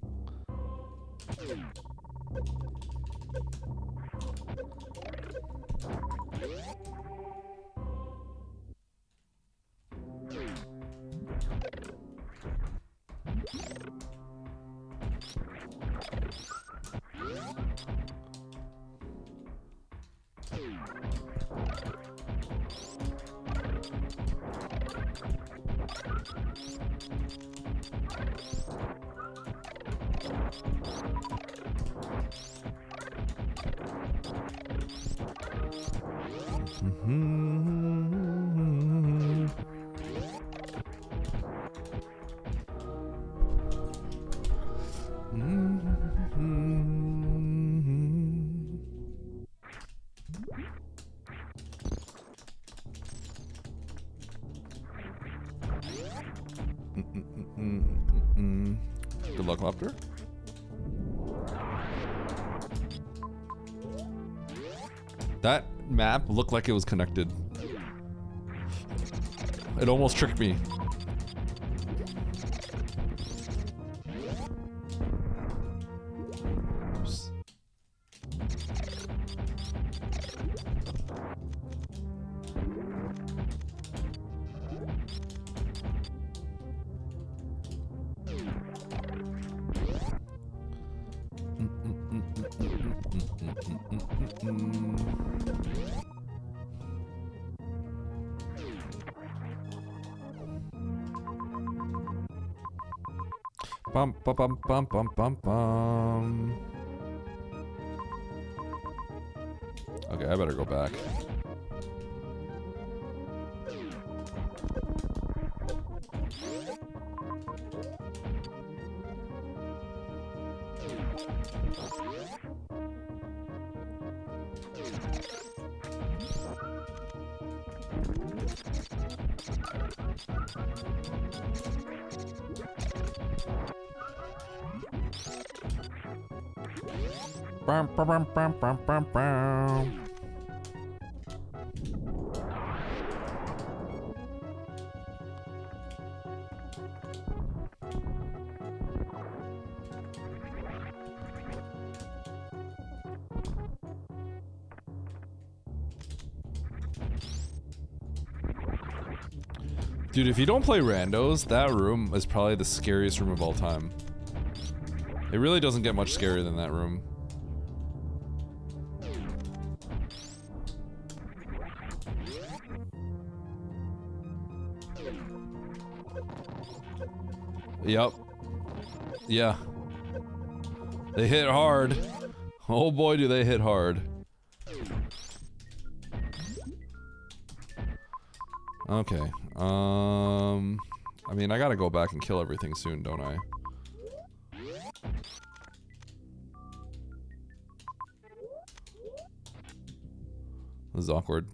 Good luck, Lopter. That map looked like it was connected. It almost tricked me. Oops. Bum bum bum bum bum bum bum. Okay, I better go back. Bum, bum, bum, bum, bum, bum, bum. Dude, if you don't play randos, that room is probably the scariest room of all time. It really doesn't get much scarier than that room. Yep. Yeah. They hit hard. Oh boy, do they hit hard. Okay. I mean, I gotta go back and kill everything soon, don't I? This is awkward.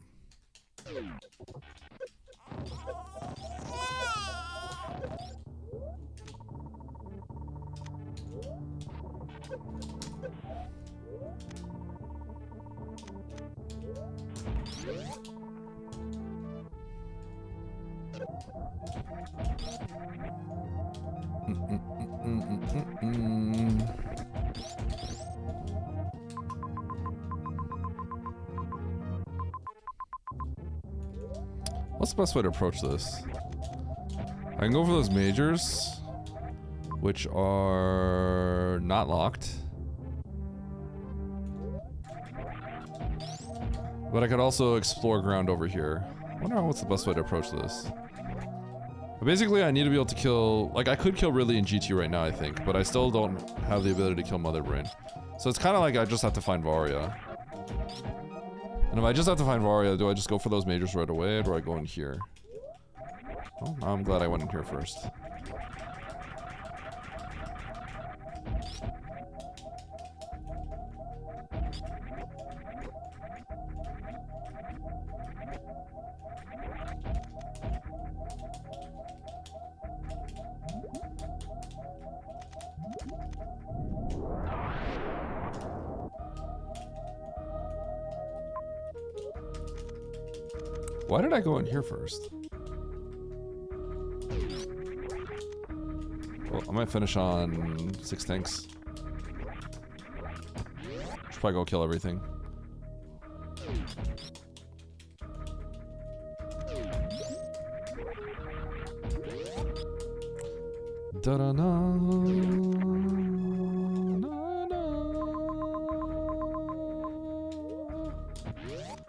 What's the best way to approach this? I can go for those majors, which are not locked. But I could also explore ground over here. I wonder what's the best way to approach this. But basically, I need to be able to kill... Like, I could kill Ridley and GT right now, I think, but I still don't have the ability to kill Motherbrain. So it's kind of like I just have to find Varia. And if I just have to find Varia, do I just go for those majors right away, or do I go in here? Oh, I'm glad I went in here first. Why did I go in here first? Well, I might finish on 6 tanks. Should probably go kill everything. Da-da-na, na-na.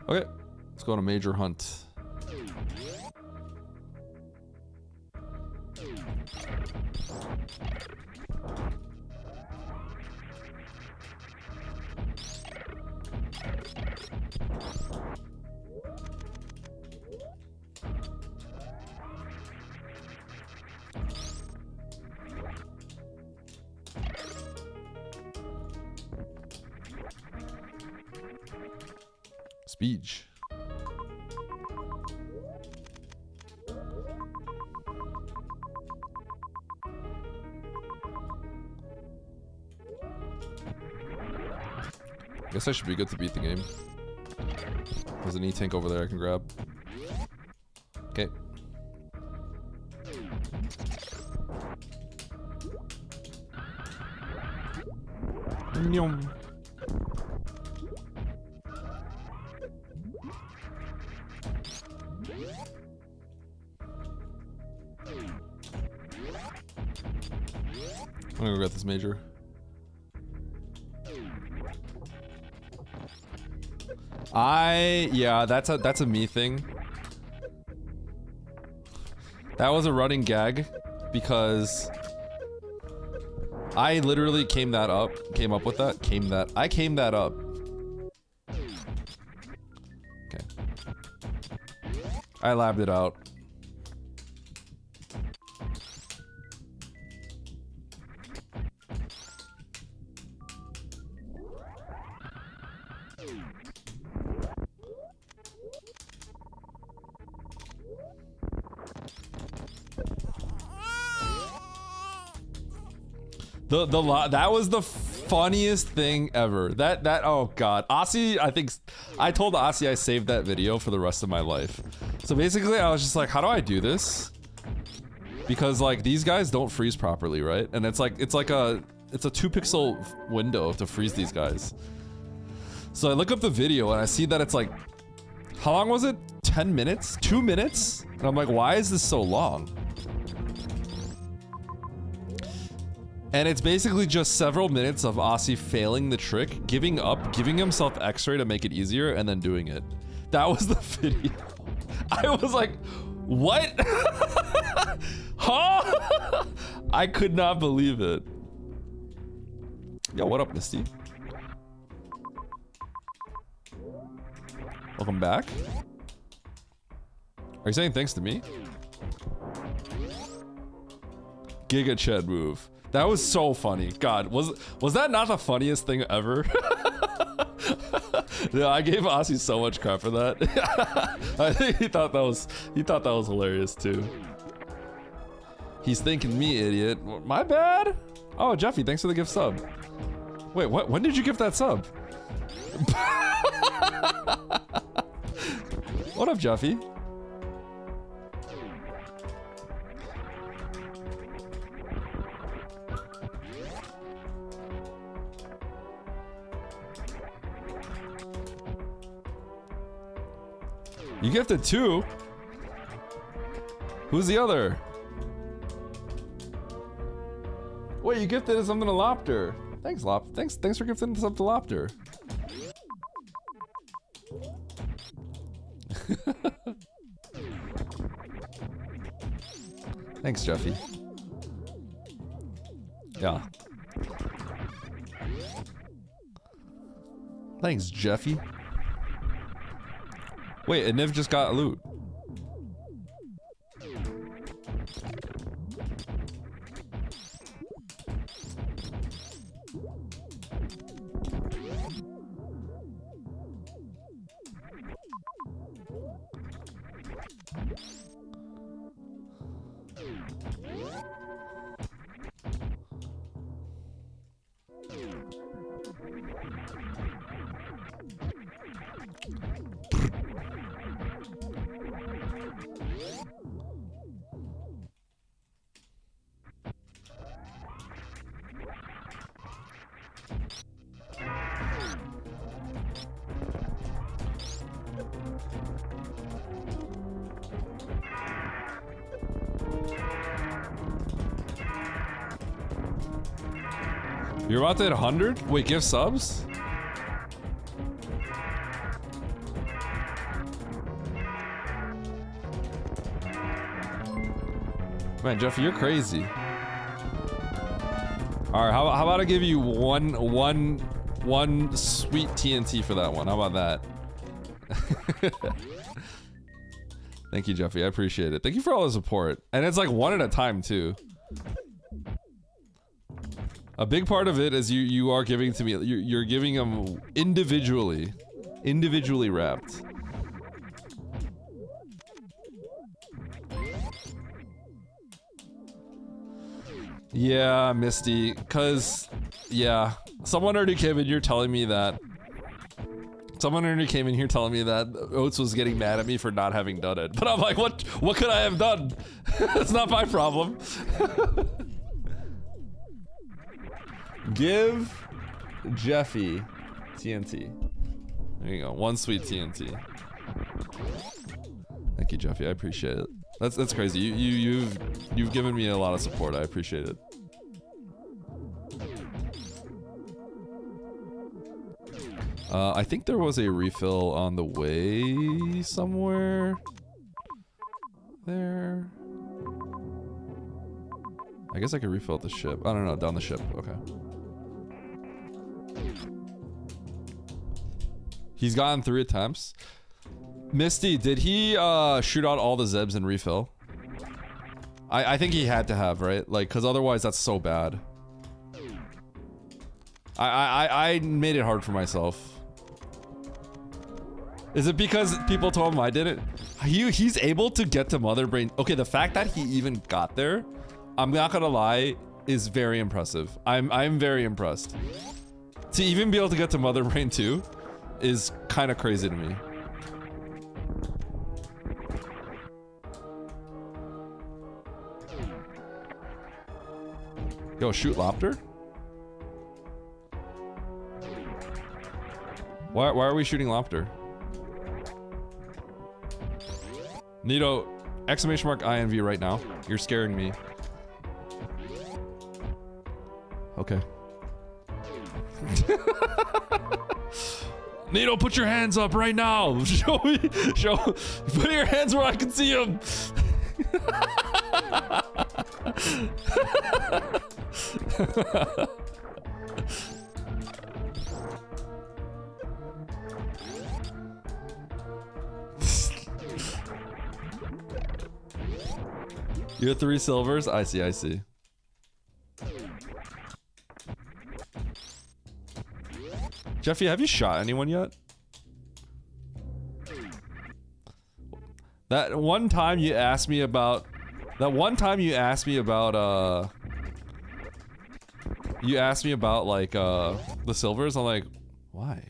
Okay, let's go on a major hunt. Speech. Guess I should be good to beat the game. There's an E-tank over there I can grab. Okay. Nyum. I'm gonna go get this major. Yeah, that's a me thing. That was a running gag because I literally came up with that. I came that up. Okay. I labbed it out. That was the funniest thing ever. Oh god. Aussie, I told Aussie I saved that video for the rest of my life. So basically I was just like, how do I do this? Because like these guys don't freeze properly, right? And it's a 2 pixel window to freeze these guys. So I look up the video and I see that it's like, how long was it? 10 minutes? 2 minutes? And I'm like, why is this so long? And it's basically just several minutes of Aussie failing the trick, giving up, giving himself X-ray to make it easier, and then doing it. That was the video. I was like, what? Huh? I could not believe it. Yo, what up, Misty? Welcome back. Are you saying thanks to me? Giga Ched move. That was so funny. God, was that not the funniest thing ever? Yeah, I gave Aussie so much crap for that. I think he thought that was hilarious too. He's thinking me, idiot. My bad. Oh, Jeffy, thanks for the gift sub. Wait, what? When did you gift that sub? What up, Jeffy? You gifted 2? Who's the other? Wait, you gifted something to Lopter. Thanks, Thanks for gifting something to Lopter. Thanks, Jeffy. Yeah. Thanks, Jeffy. Wait, and Niv just got loot. You're about to hit 100? Wait, give subs? Man, Jeffy, you're crazy. All right, how about I give you one sweet TNT for that one? How about that? Thank you, Jeffy. I appreciate it. Thank you for all the support. And it's like one at a time too. A big part of it is you are giving to me. You're giving them individually wrapped. Yeah, Misty, cause yeah, someone already came in. You're telling me that
Someone already came in here telling me that Oates was getting mad at me for not having done it. But I'm like, what could I have done? It's not my problem. Give Jeffy TNT. There you go. One sweet TNT. Thank you, Jeffy. I appreciate it. That's crazy. You've given me a lot of support. I appreciate it. I think there was a refill on the way somewhere. There. I guess I could refill at the ship. I don't know, down the ship. Okay. He's gotten 3 attempts. Misty, did he shoot out all the Zebs and refill? I think he had to have, right? Like, cause otherwise that's so bad. I made it hard for myself. Is it because people told him I did it? He's able to get to Motherbrain. Okay, the fact that he even got there, I'm not gonna lie, is very impressive. I'm very impressed. To even be able to get to Motherbrain 2 is kind of crazy to me. Yo, shoot Lopter? Why are we shooting Lopter? Nito, exclamation mark INV right now. You're scaring me. Okay. Nito, put your hands up right now. Show me. Put your hands where I can see them. You're 3 silvers? I see. Jeffy, have you shot anyone yet? That one time you asked me about like the silvers. I'm like, why?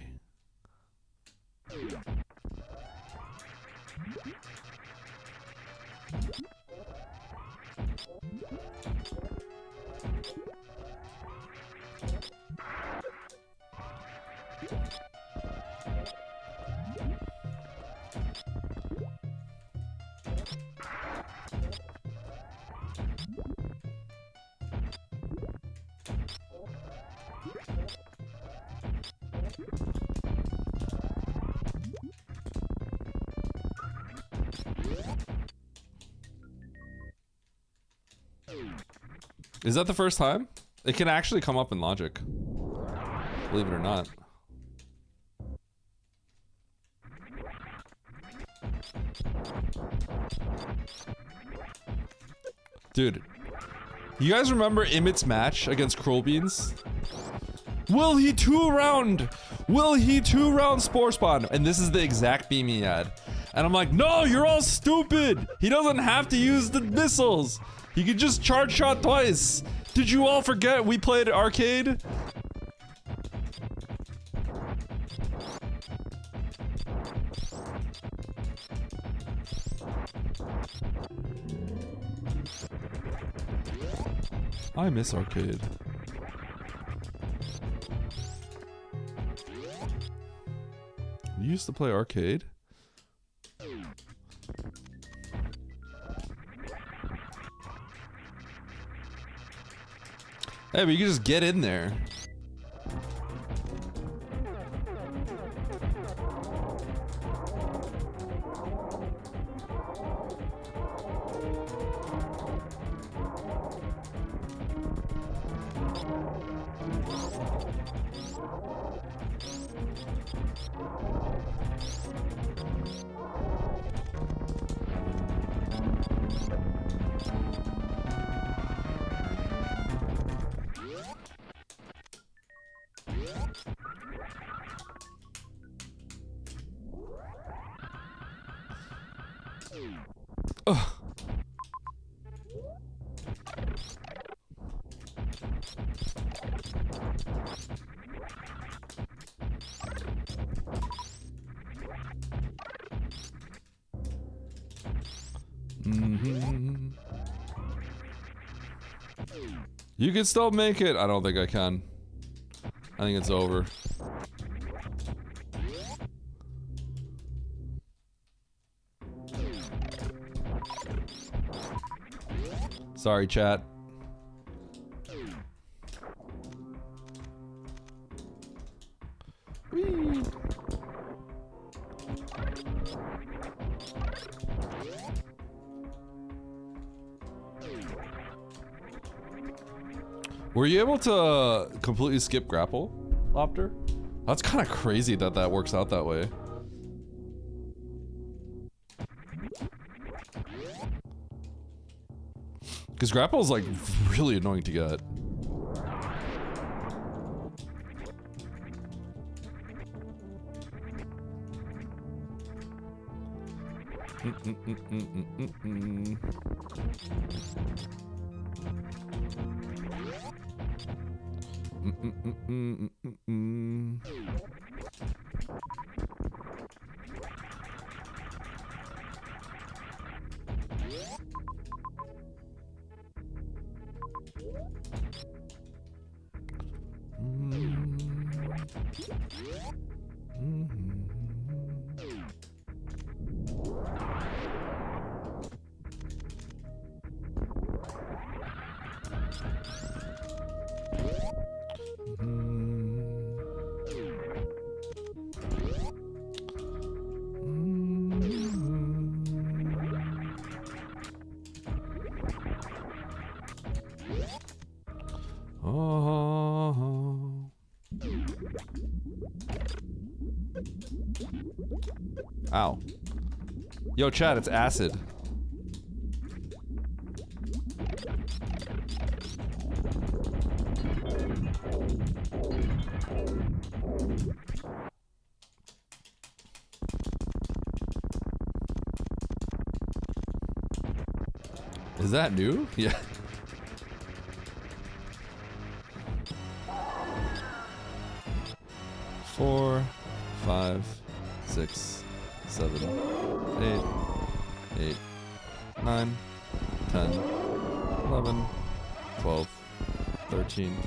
Is that the first time? It can actually come up in logic. Believe it or not. Dude, you guys remember Emmett's match against Cruel Beans? Will he 2-round Spore Spawn? And this is the exact beam he had. And I'm like, no, you're all stupid. He doesn't have to use the missiles. He could just charge shot twice. Did you all forget we played arcade? I miss arcade. You used to play arcade? Hey, but you can just get in there. Ugh.
You can still make it. I don't think I can. I think it's over. Sorry, chat. Whee. Were you able to completely skip grapple, Lopter? That's kind of crazy that that works out that way. Because grapple is like really annoying to get. Ow. Yo, chat, it's acid. Is that new? Yeah. Four, 5, 6, 7, 8, 9, 10, 11, 12, 13,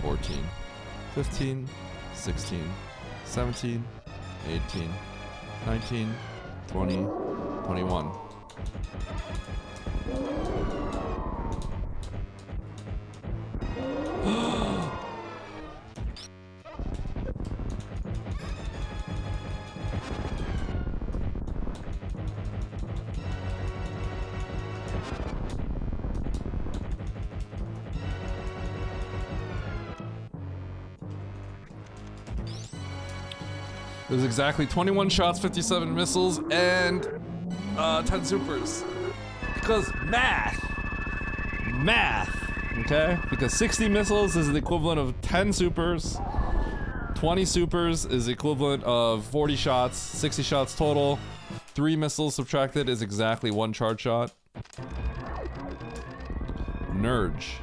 14, 15, 16, 17, 18, 19, 20, 21. It was exactly 21 shots, 57 missiles, and 10 supers. Because math. Math. Okay? Because 60 missiles is the equivalent of 10 supers. 20 supers is the equivalent of 40 shots. 60 shots total. 3 missiles subtracted is exactly 1 charge shot. Nurge.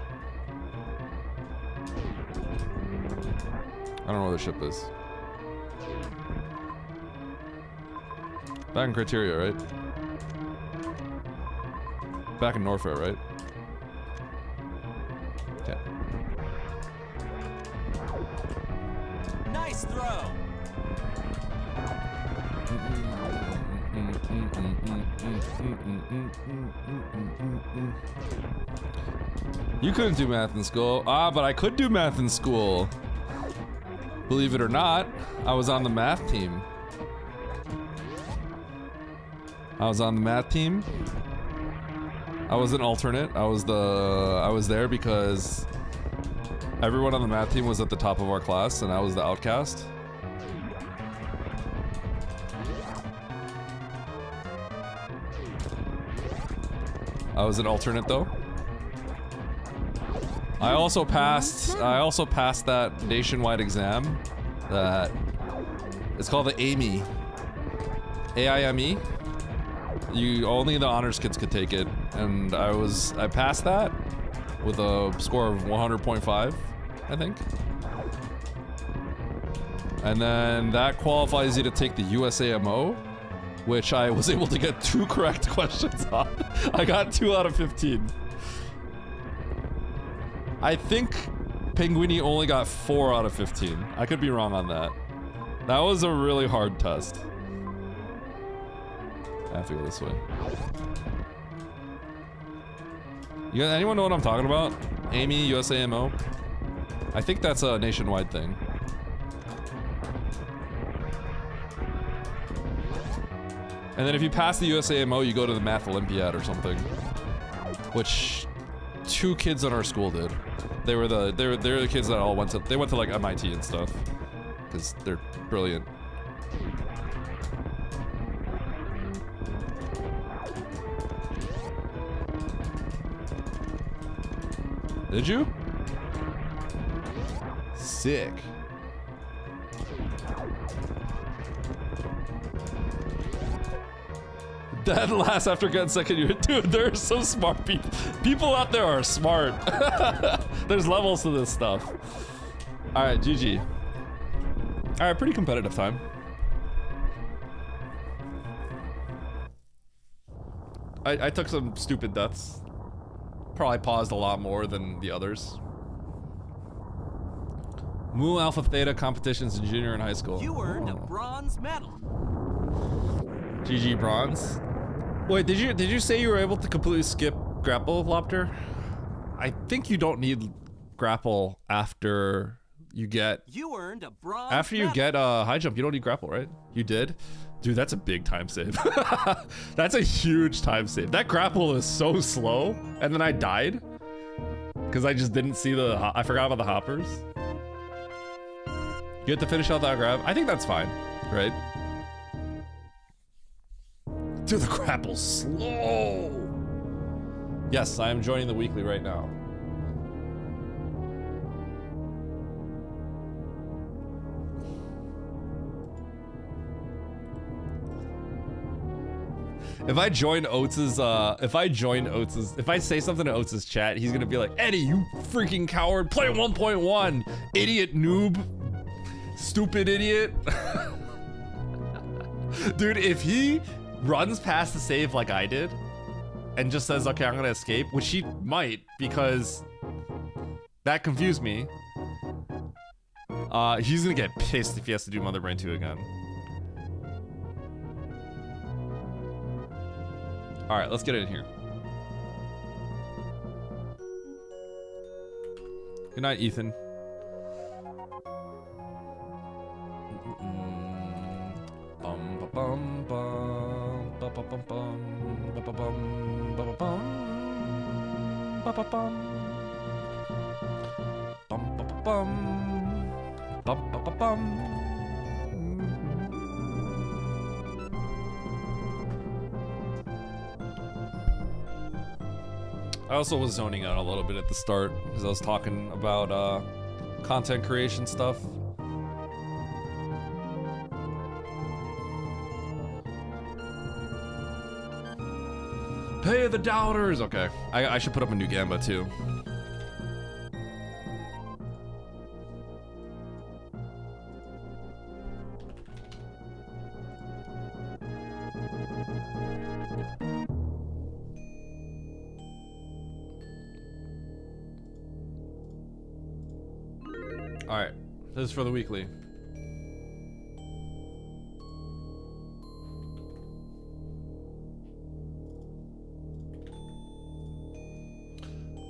I don't know where the ship is. Back in Criteria, right? Back in Norfair, right? Okay.
Nice throw.
You couldn't do math in school. Ah, but I could do math in school. Believe it or not, I was on the math team. I was on the math team. I was an alternate. I was there because everyone on the math team was at the top of our class and I was the outcast. I was an alternate though. I also passed that nationwide exam that it's called the AIME. AIME. Only the honors kids could take it, and I passed that with a score of 100.5, I think. And then that qualifies you to take the USAMO, which I was able to get 2 correct questions on. I got 2 out of 15. I think Pinguini only got 4 out of 15. I could be wrong on that. That was a really hard test. I have to go this way. You guys, anyone know what I'm talking about? Amy, USAMO? I think that's a nationwide thing. And then if you pass the USAMO, you go to the Math Olympiad or something. Which 2 kids in our school did. They're the kids that all went to like MIT and stuff. Because they're brilliant. Did you? Sick. Dead last after getting second year. Dude, there are some smart people. People out there are smart. There's levels to this stuff. Alright, GG. Alright, pretty competitive time. I took some stupid deaths. Probably paused a lot more than the others. Mu Alpha Theta competitions in junior and high school.
You earned a bronze medal.
GG bronze. Wait, did you say you were able to completely skip grapple, Lopter? I think you don't need grapple after you get.
You earned a bronze
After you
medal.
get high jump, you don't need grapple, right? You did? Dude, that's a big time save. That's a huge time save. That grapple is so slow, and then I died because I just didn't see the. I forgot about the hoppers. You have to finish out that grab. I think that's fine, right? Dude, the grapple's slow. Yes, I am joining the weekly right now. If I join Oats's, if I say something in Oats's chat, he's gonna be like, Eddie, you freaking coward, play 1.1, idiot noob, stupid idiot. Dude, if he runs past the save like I did, and just says, okay, I'm gonna escape, which he might, because that confused me, he's gonna get pissed if he has to do Motherbrain 2 again. All right, let's get in here. Good night, Ethan. Bum ba bum bum ba ba bum bum ba ba bum ba ba bum ba ba bum bum ba ba bum bum ba ba bum. I also was zoning out a little bit at the start because I was talking about content creation stuff. Pay the doubters! Okay, I should put up a new Gamba too. Alright, this is for the weekly.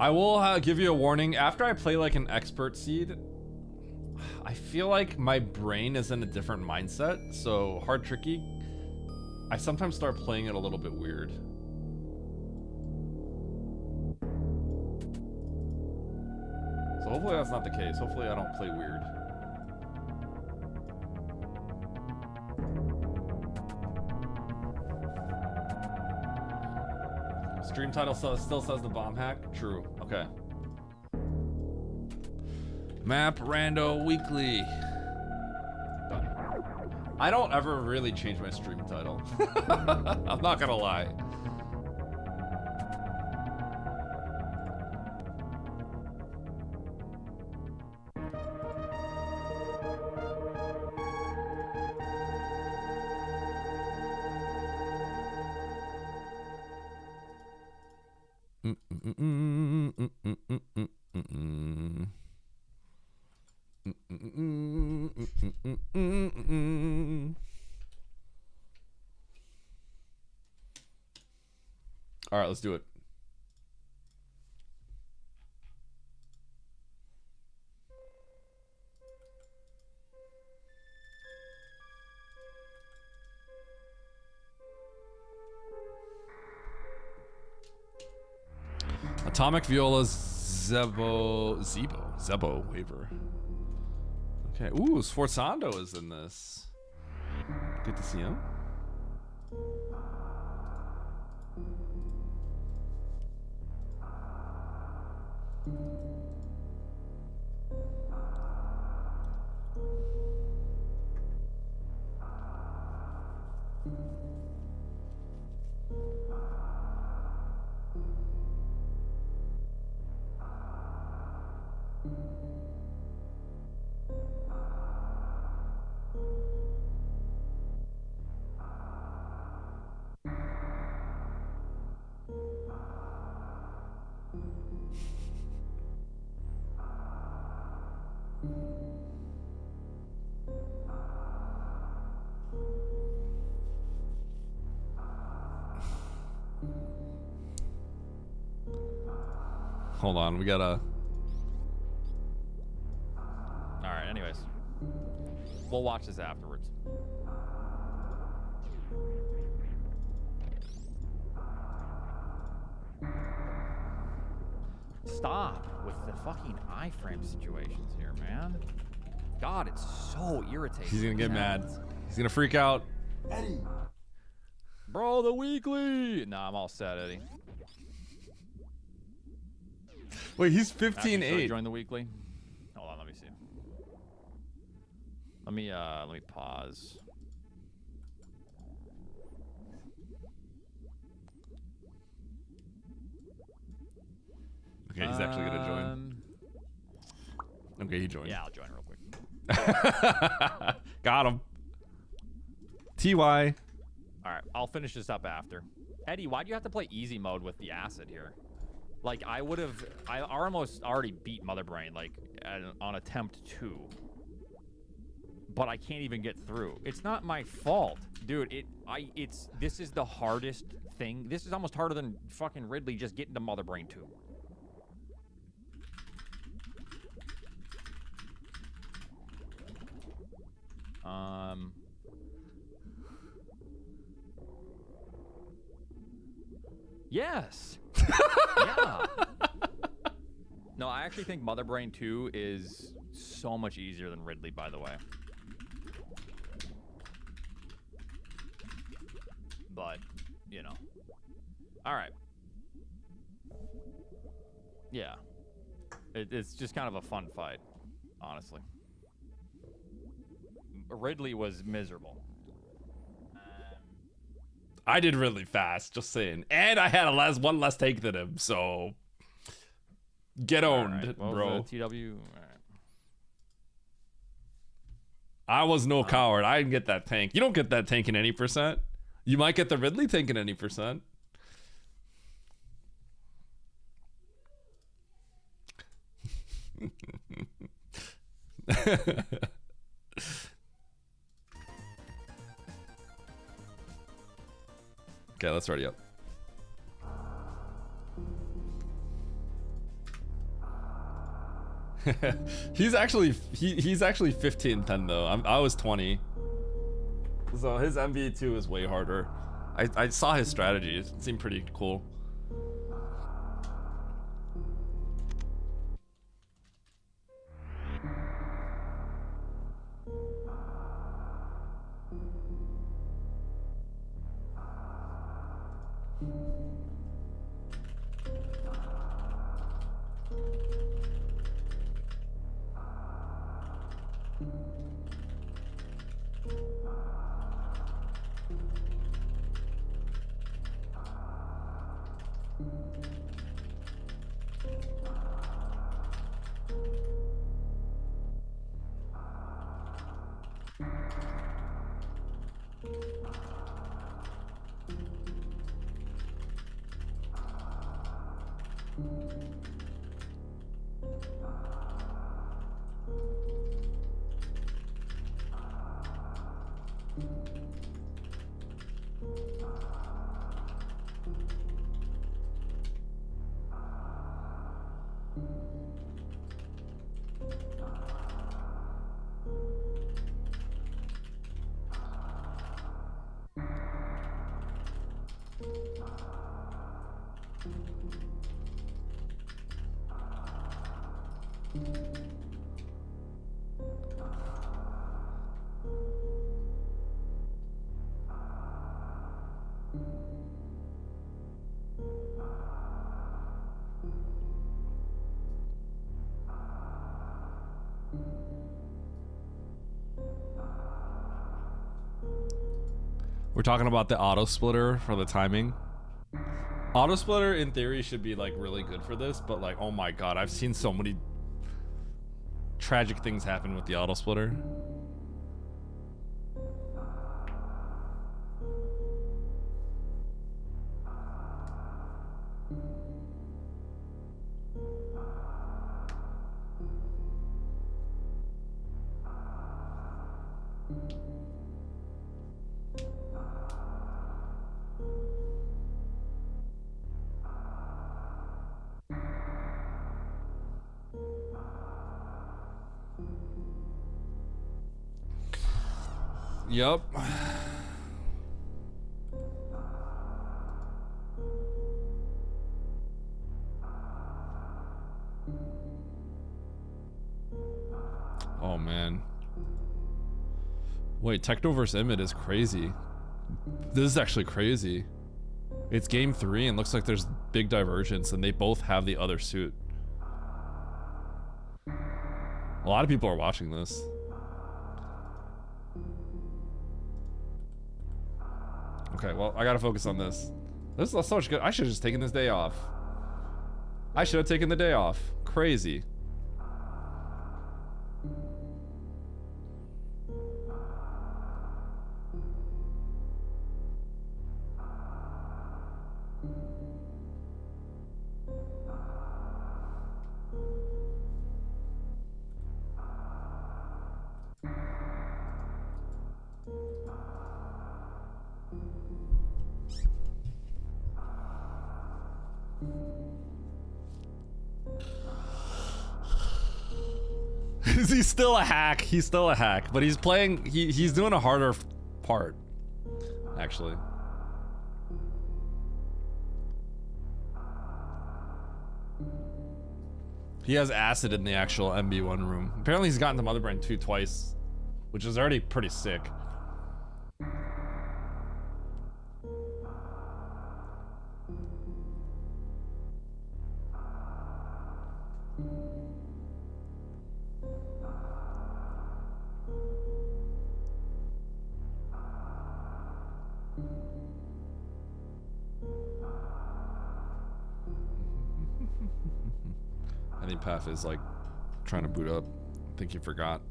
I will give you a warning. After I play like an expert seed, I feel like my brain is in a different mindset. So hard tricky, I sometimes start playing it a little bit weird. So hopefully that's not the case. Hopefully I don't play weird. Stream title still says the bomb hack? True. Okay. Map Rando Weekly. Done. I don't ever really change my stream title. I'm not gonna lie.
All right, let's do it. Atomic Viola Zebo waiver. Okay. Ooh, Sforzando is in this. Good to see him. Hold on, we gotta.
All right. Anyways, we'll watch this afterwards. Stop with the fucking iframe situations here, man. God, it's so irritating.
He's gonna get mad. He's gonna freak out.
Eddie.
Bro, the weekly. Nah, I'm all set, Eddie.
Wait, he's
Actually, should I
15-8.
join the weekly. Hold on, let me see. Let me pause.
Okay, he's actually gonna join. Okay, he joined.
Yeah, I'll join real quick.
Got him. TY.
All right, I'll finish this up after. Eddie, why do you have to play easy mode with the acid here? Like, I almost already beat Motherbrain, like, on attempt 2. But I can't even get through. It's not my fault. Dude, this is the hardest thing. This is almost harder than fucking Ridley just getting to Motherbrain 2. Yes. Yeah. No, I actually think Motherbrain 2 is so much easier than Ridley, by the way. But, you know. All right. Yeah. It's just kind of a fun fight, honestly. Ridley was miserable.
I did really fast, just saying. And I had one less take than him, so get owned,
right.
bro.
TW. All right.
I was no coward. I didn't get that tank. You don't get that tank in any percent. You might get the Ridley tank in any percent. Okay, let's ready up. he's actually 15-10 though. I was 20. So his MV2 is way harder. I saw his strategy. It seemed pretty cool. We're talking about the auto splitter for the timing. Auto splitter in theory should be like really good for this, but like, oh my god, I've seen so many tragic things happen with the auto splitter. Yup. Oh man. Wait, Techno vs. Imid is crazy. This is actually crazy. It's game 3 and looks like there's big divergence and they both have the other suit. A lot of people are watching this. Okay, well, I gotta focus on this. This is so much good. I should have just taken this day off. I should have taken the day off. Crazy. He's still a hack. He's still a hack, but he's playing. He's doing a harder part, actually. He has acid in the actual MB1 room. Apparently, he's gotten to Motherbrain 2 twice, which is already pretty sick. I think Paf is like trying to boot up. I think he forgot.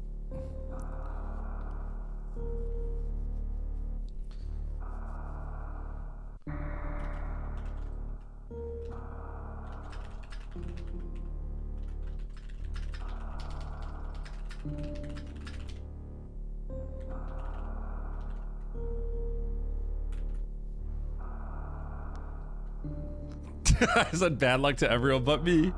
I said bad luck to everyone but me.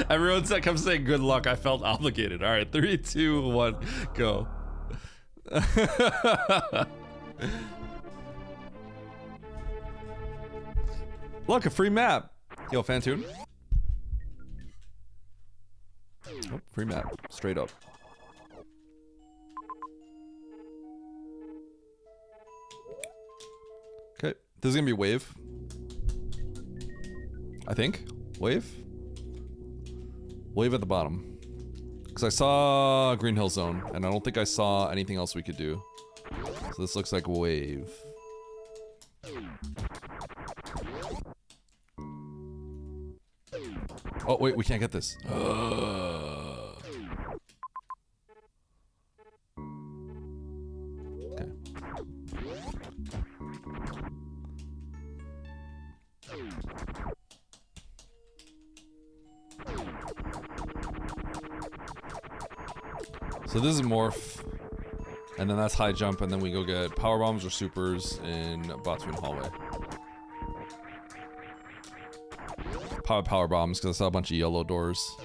Everyone kept saying good luck. I felt obligated. All right, 3, 2, 1, go. Look, a free map. Yo, Fantoon. Oh, free map, straight up. Okay, this is gonna be wave. I think. Wave? Wave at the bottom. Because I saw Green Hill Zone, and I don't think I saw anything else we could do. So this looks like wave. Oh, wait, we can't get this. Okay. So this is morph, and then that's high jump, and then we go get power bombs or supers in Batuin hallway. Power bombs because I saw a bunch of yellow doors.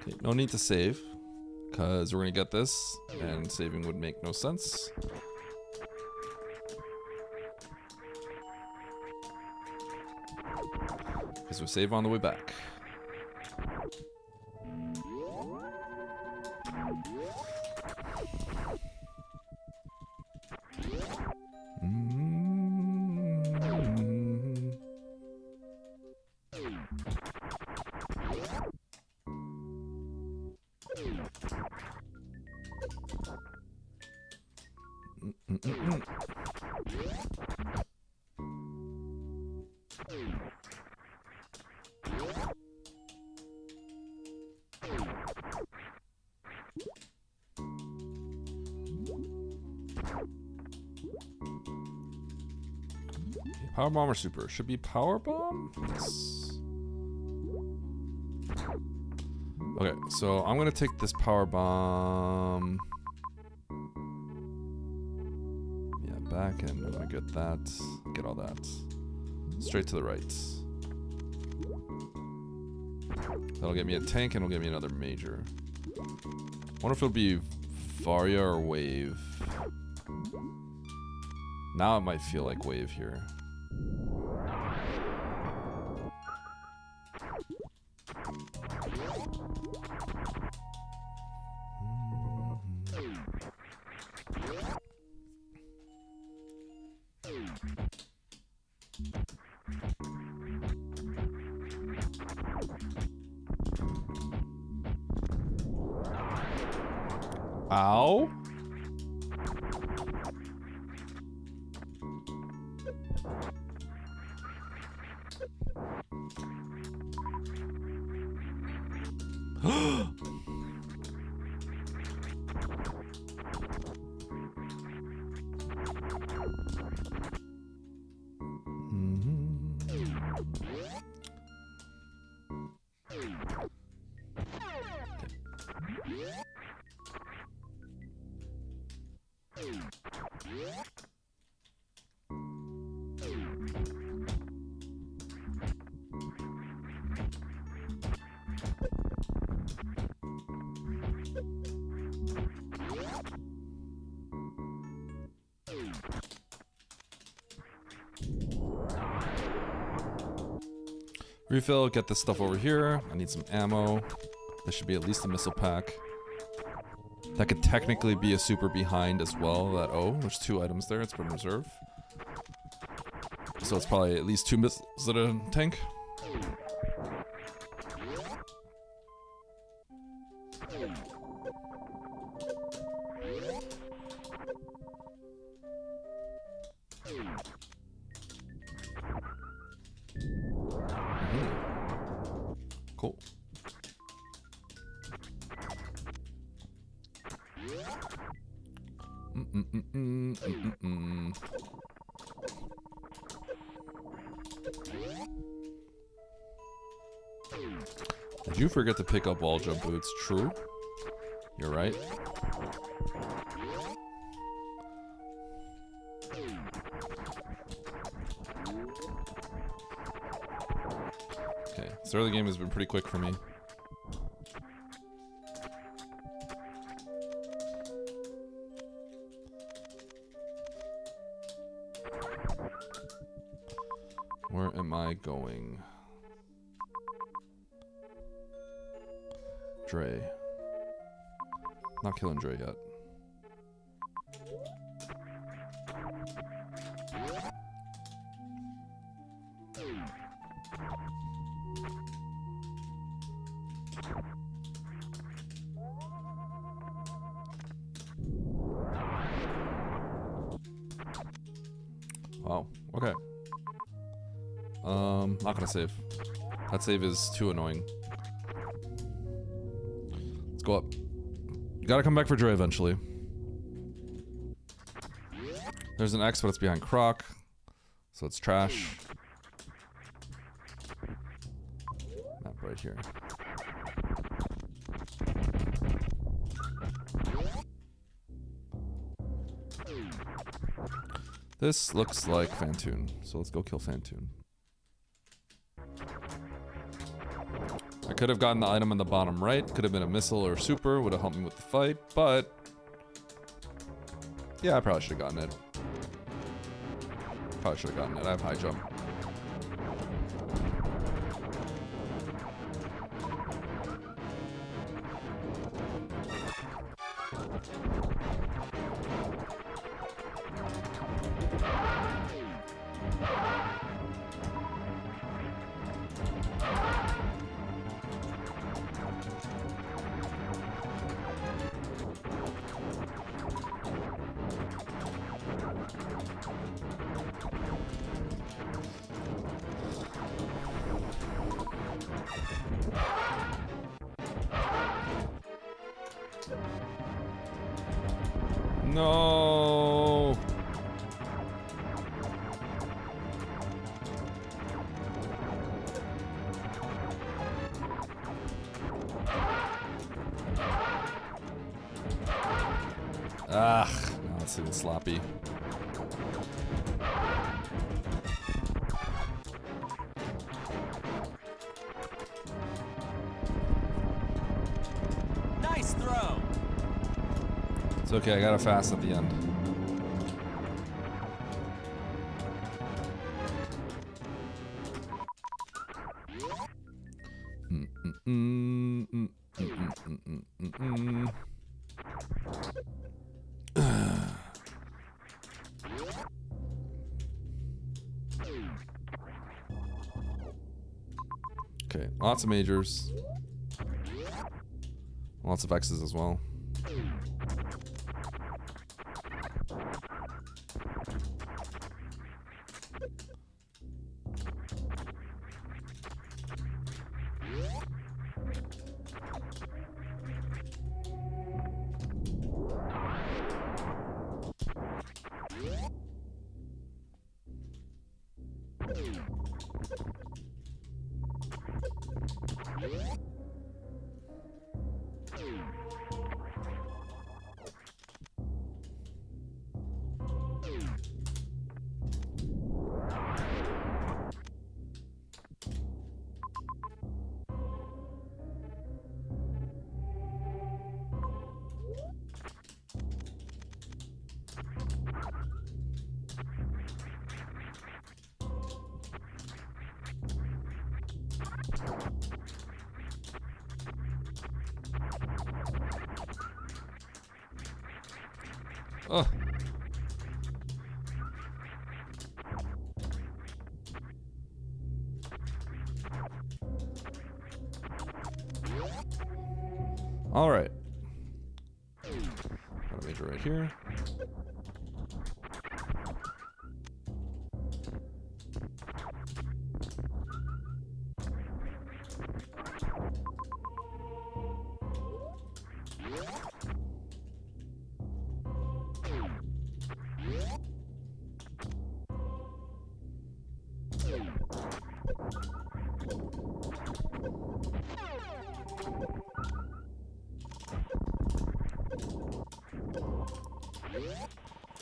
Okay, no need to save, because we're gonna get this, and saving would make no sense. Because we'll save on the way back. Power bomb or super? Should be power bomb? Yes. Okay, so I'm gonna take this power bomb. Yeah, back, and I'm gonna get that. Get all that. Straight to the right. That'll get me a tank and it'll get me another major. Wonder if it'll be Varia or Wave. Now it might feel like Wave here. Ow. Refill, get this stuff over here. I need some ammo. There should be at least a missile pack. That could technically be a super behind as well. That, oh, there's 2 items there. It's been reserved. So it's probably at least 2 missiles at a tank. Cool. Did you forget to pick up wall jump boots? True. You're right. Okay, this early game has been pretty quick for me. Where am I going? Dre. Not killing Dre yet. Wow, okay. Not gonna save. That save is too annoying. Let's go up. You gotta come back for Dre eventually. There's an X, but it's behind Croc. So it's trash. Map right here. This looks like Fantoon, so let's go kill Fantoon. could have gotten the item on the bottom right. Could have been a missile or super. Would have helped me with the fight. But yeah, I probably should have gotten it. Probably should have gotten it. I have high jump. No. Ugh, that's even sloppy.
Nice throw.
It's okay, I got a fast at the end. Okay, lots of majors. Lots of X's as well. Oh. All right. Got a major right here.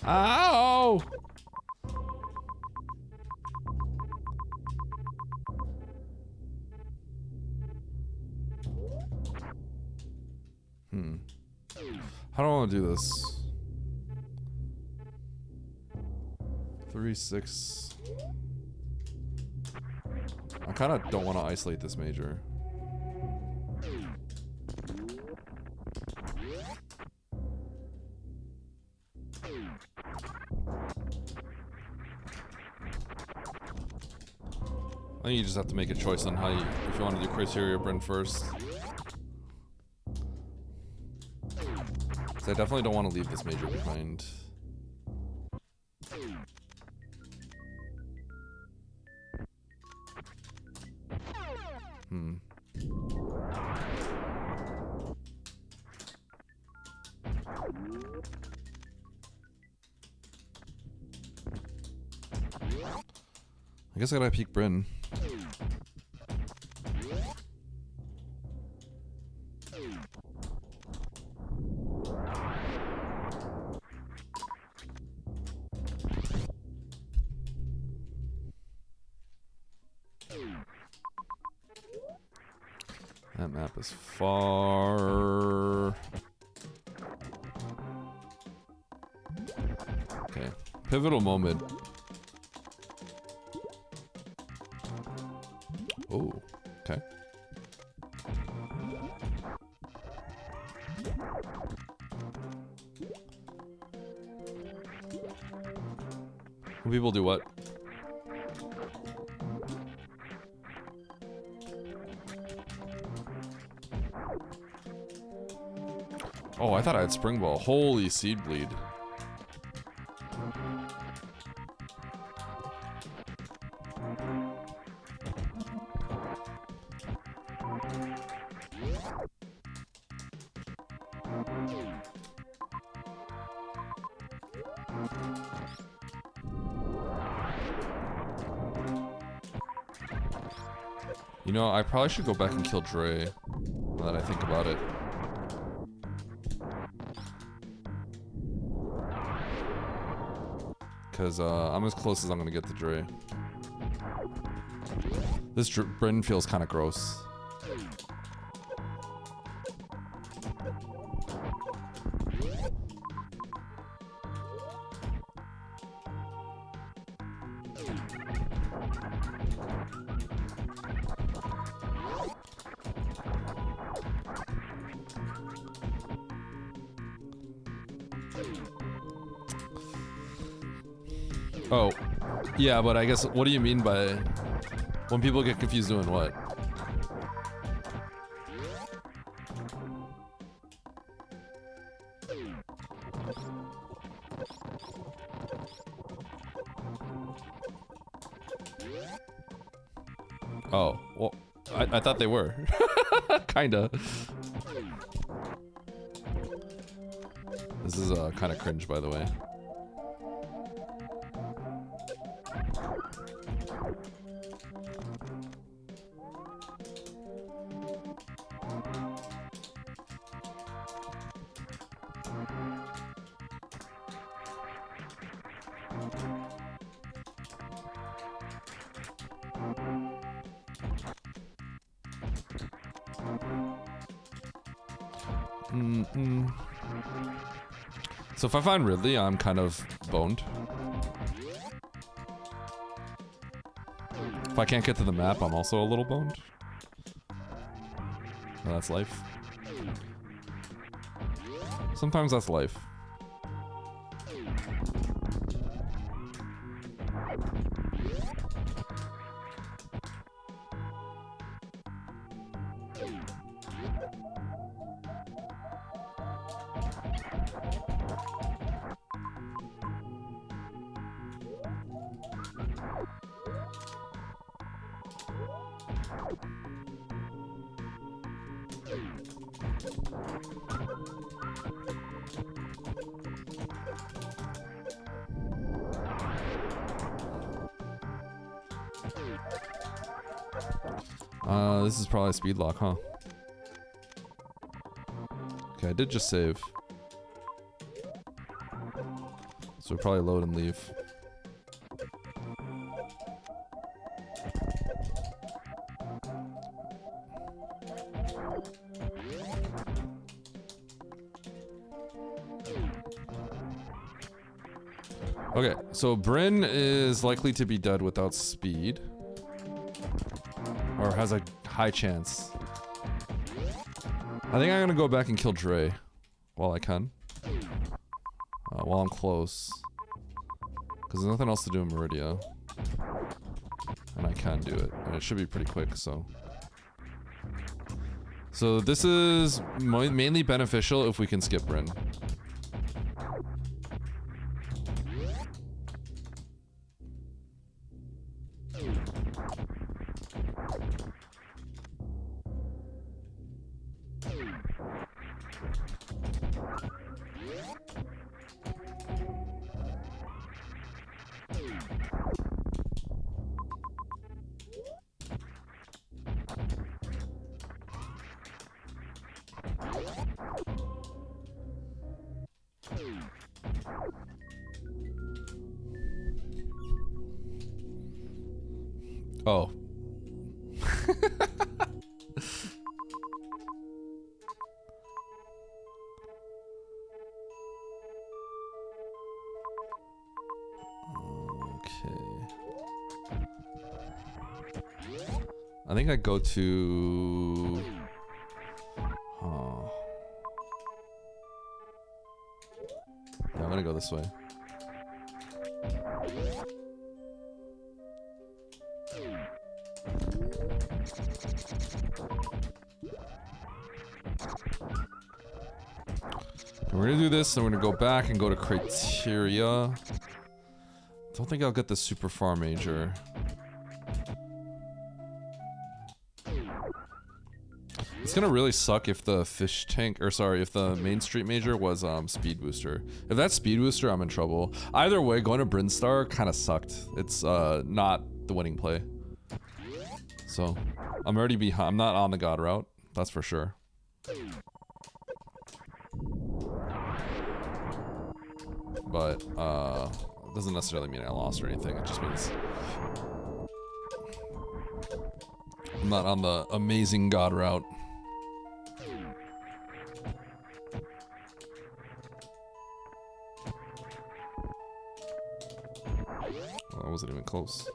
Ow! How do I want to do this? 3, 6. I kind of don't want to isolate this major. I think you just have to make a choice on how you, if you want to do Criteria or Bryn first. So I definitely don't want to leave this major behind. I guess I gotta peek Bryn. That map is far. Okay. Pivotal moment. Oh, okay. When people do what? Oh, I thought I had spring ball. Holy seed bleed. You know, I probably should go back and kill Dre, now that I think about it. Because I'm as close as I'm going to get to Dre. This Bryn feels kind of gross. Oh, yeah, but I guess, what do you mean by when people get confused doing what? Oh, well, I thought they were. Kinda. This is kind of cringe, by the way. So if I find Ridley, I'm kind of boned. If I can't get to the map, I'm also a little boned. Well, that's life. Sometimes that's life. This is probably a speed lock, huh? Okay, I did just save. So we'll probably load and leave. Okay, so Bryn is likely to be dead without speed. Or has a high chance. I think I'm gonna go back and kill Dre while I can. While I'm close. Because there's nothing else to do in Meridia. And I can do it. And it should be pretty quick, so. So this is mainly beneficial if we can skip Bryn. Oh. I think I go to... Yeah, I'm gonna go this way. We're gonna do this, and we're gonna go back and go to criteria. Don't think I'll get the super far major. It's gonna really suck if the fish tank, or sorry, if the main street major was speed booster. If that's speed booster, I'm in trouble. Either way, going to Brinstar kind of sucked. It's not the winning play. So I'm already behind. I'm not on the god route, that's for sure. But it doesn't necessarily mean I lost or anything. It just means I'm not on the amazing god route. Well, that wasn't even close.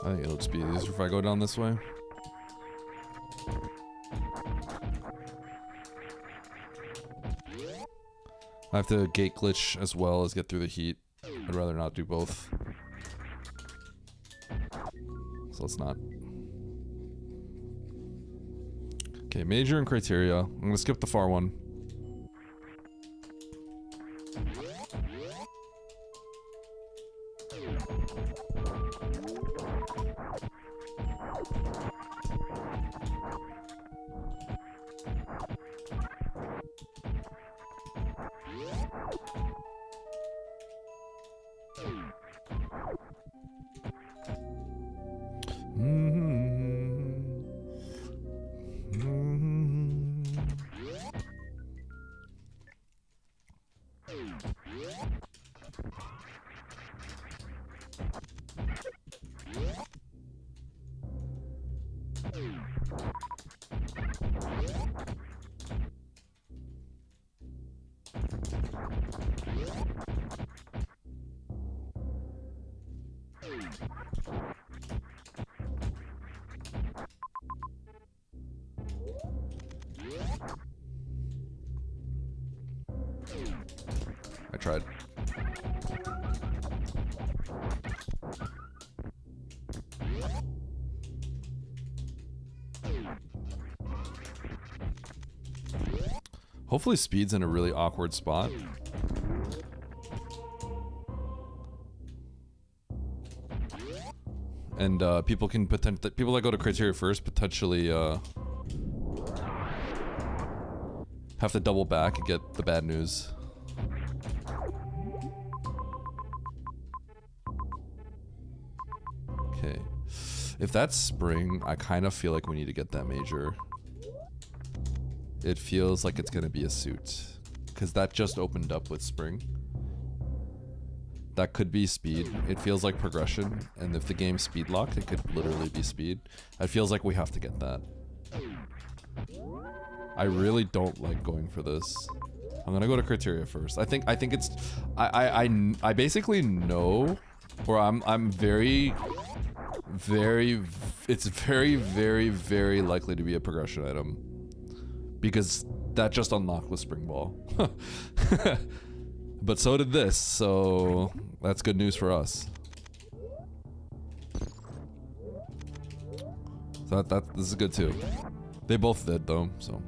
I think it'll just be easier if I go down this way. I have to gate glitch as well as get through the heat. I'd rather not do both. So let's not. Okay, major and criteria. I'm gonna skip the far one. I tried. Hopefully speed's in a really awkward spot. And people can people that go to criteria first potentially have to double back and get the bad news. Okay. If that's spring, I kind of feel like we need to get that major. It feels like it's gonna be a suit, because that just opened up with spring. That could be speed. It feels like progression, and if the game's speed locked, it could literally be speed. It feels like we have to get that. I really don't like going for this. I'm gonna go to criteria first. I think it's I basically know, or I'm very it's very likely to be a progression item because that just unlocked with Spring Ball. But so did this, so that's good news for us. So this is good too. They both did though, so.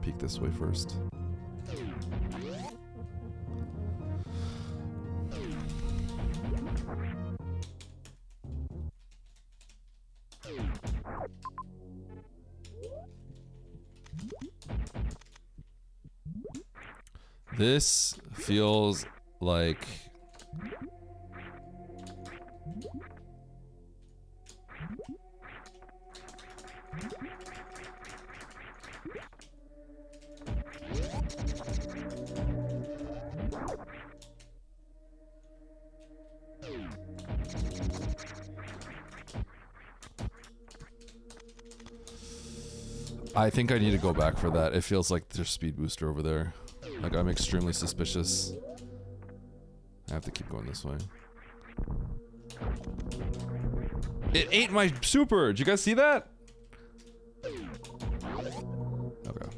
Peek this way first. This feels like I think I need to go back for that. It feels like there's speed booster over there. Like, I'm extremely suspicious. I have to keep going this way. It ate my super! Did you guys see that? Okay.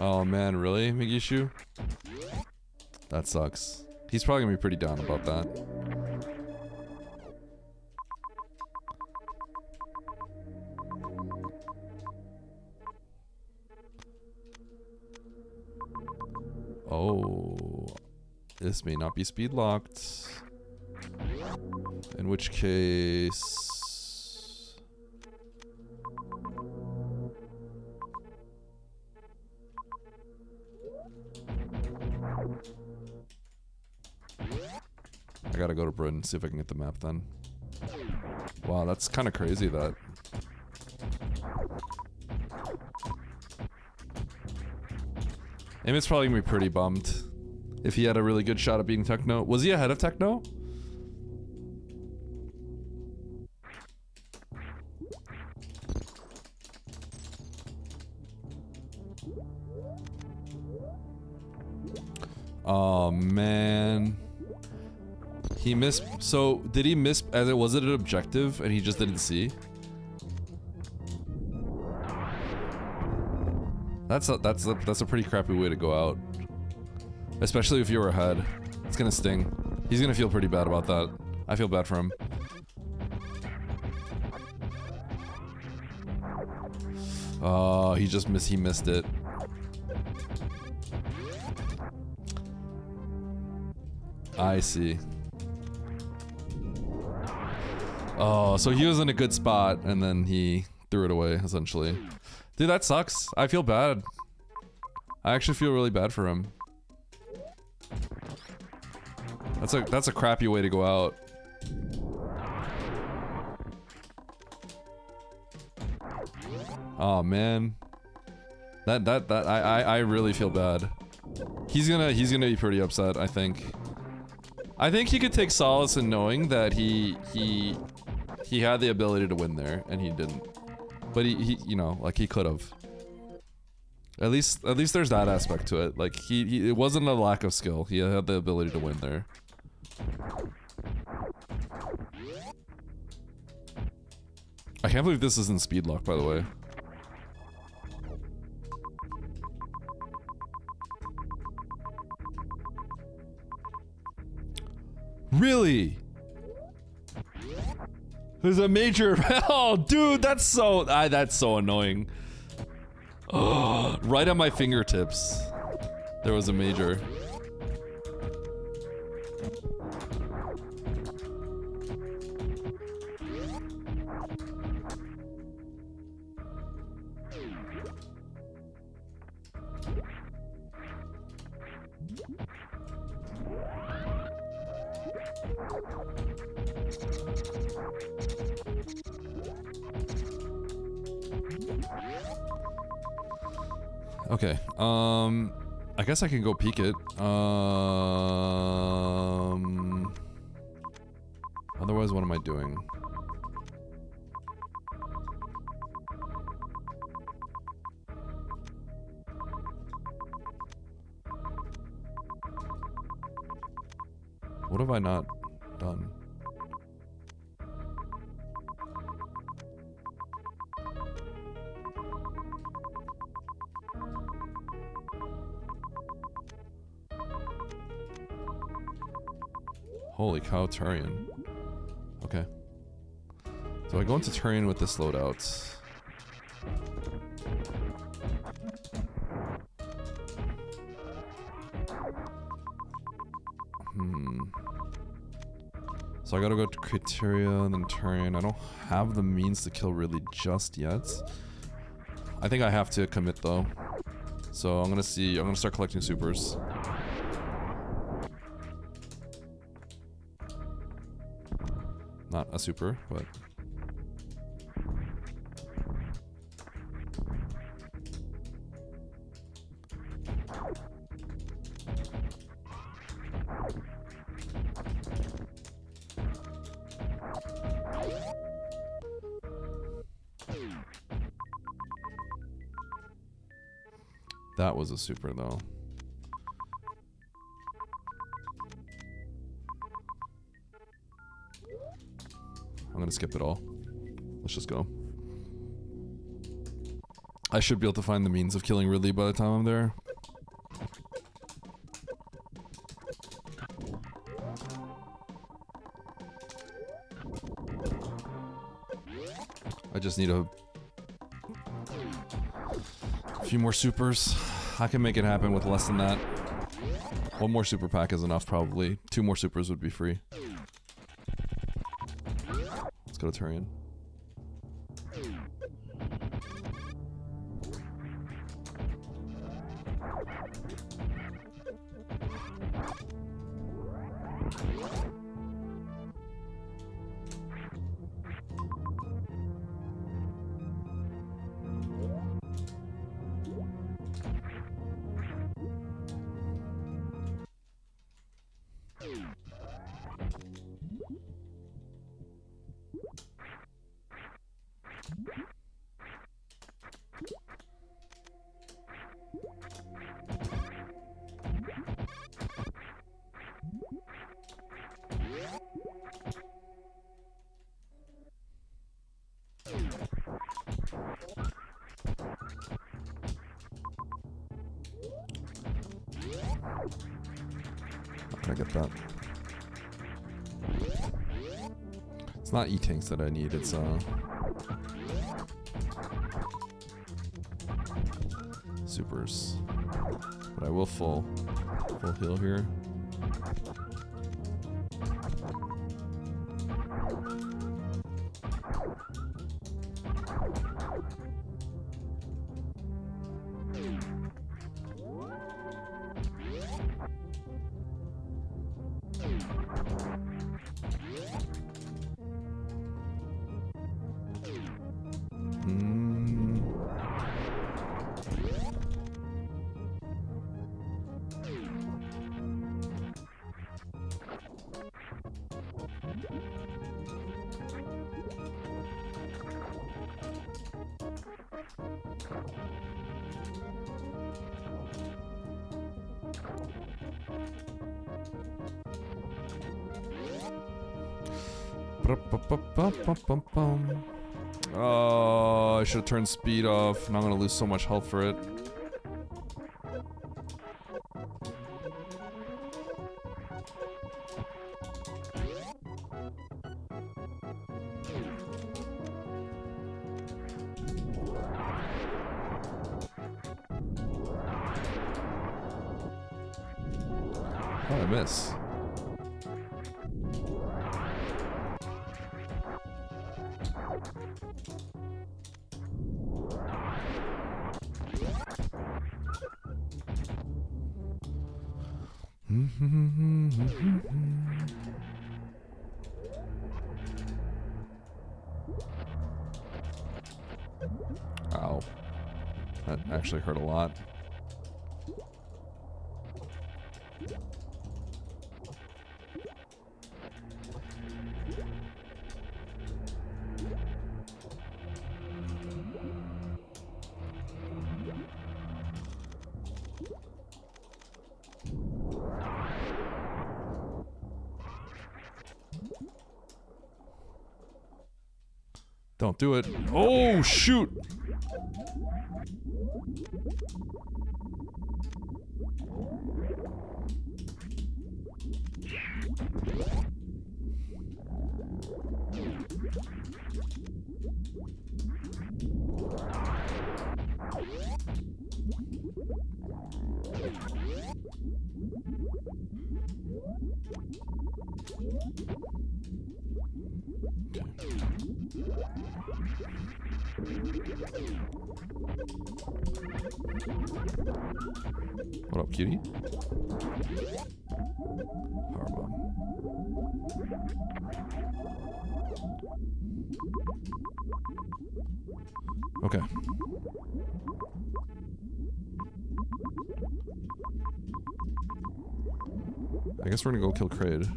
Oh man, really, Migishu? That sucks. He's probably gonna be pretty down about that. Oh, this may not be speed locked. In which case... I gotta go to Britain and see if I can get the map then. Wow, that's kind of crazy that... Amit's probably gonna be pretty bummed if he had a really good shot at beating Techno. Was he ahead of Techno? Oh man. He missed. So did he miss as it was it an objective and he just didn't see? That's a pretty crappy way to go out. Especially if you were ahead. It's gonna sting. He's gonna feel pretty bad about that. I feel bad for him. Oh, he missed it. I see. Oh, so he was in a good spot and then he threw it away, essentially. Dude, that sucks. I feel bad. I actually feel really bad for him. That's a crappy way to go out. Oh man. I really feel bad. He's gonna be pretty upset, I think. I think he could take solace in knowing that he had the ability to win there and he didn't. But he you know, like he could have. At least there's that aspect to it. Like it wasn't a lack of skill. He had the ability to win there. I can't believe this isn't speed lock, by the way. Really? There's a major. Oh, dude, that's so annoying. Oh, right at my fingertips. There was a major. Okay. I guess I can go peek it. Otherwise, what am I doing? What have I not done? Holy cow, Turian. Okay. So I go into Turian with this loadout. So I gotta go to Criteria, then Turian. I don't have the means to kill really just yet. I think I have to commit though. So I'm gonna start collecting supers. Not a super, but... That was a super though. I'm gonna skip it all. Let's just go. I should be able to find the means of killing Ridley by the time I'm there. I just need a few more supers. I can make it happen with less than that. One more super pack is enough, probably. 2 more supers would be free. Let's go to Turian. I get that. It's not E-tanks that I need, it's supers. But I will full heal here. Oh, I should have turned speed off. Now I'm gonna lose so much health for it. How did I miss? Ow. That actually hurt a lot. Don't do it. Oh, shoot. What up, cutie? Power bomb. Okay. I guess we're gonna go kill Kraid.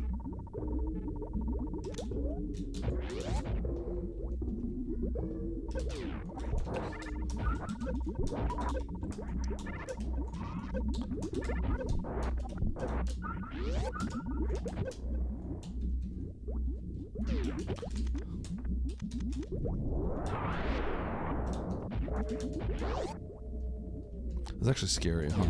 It's actually scary, huh?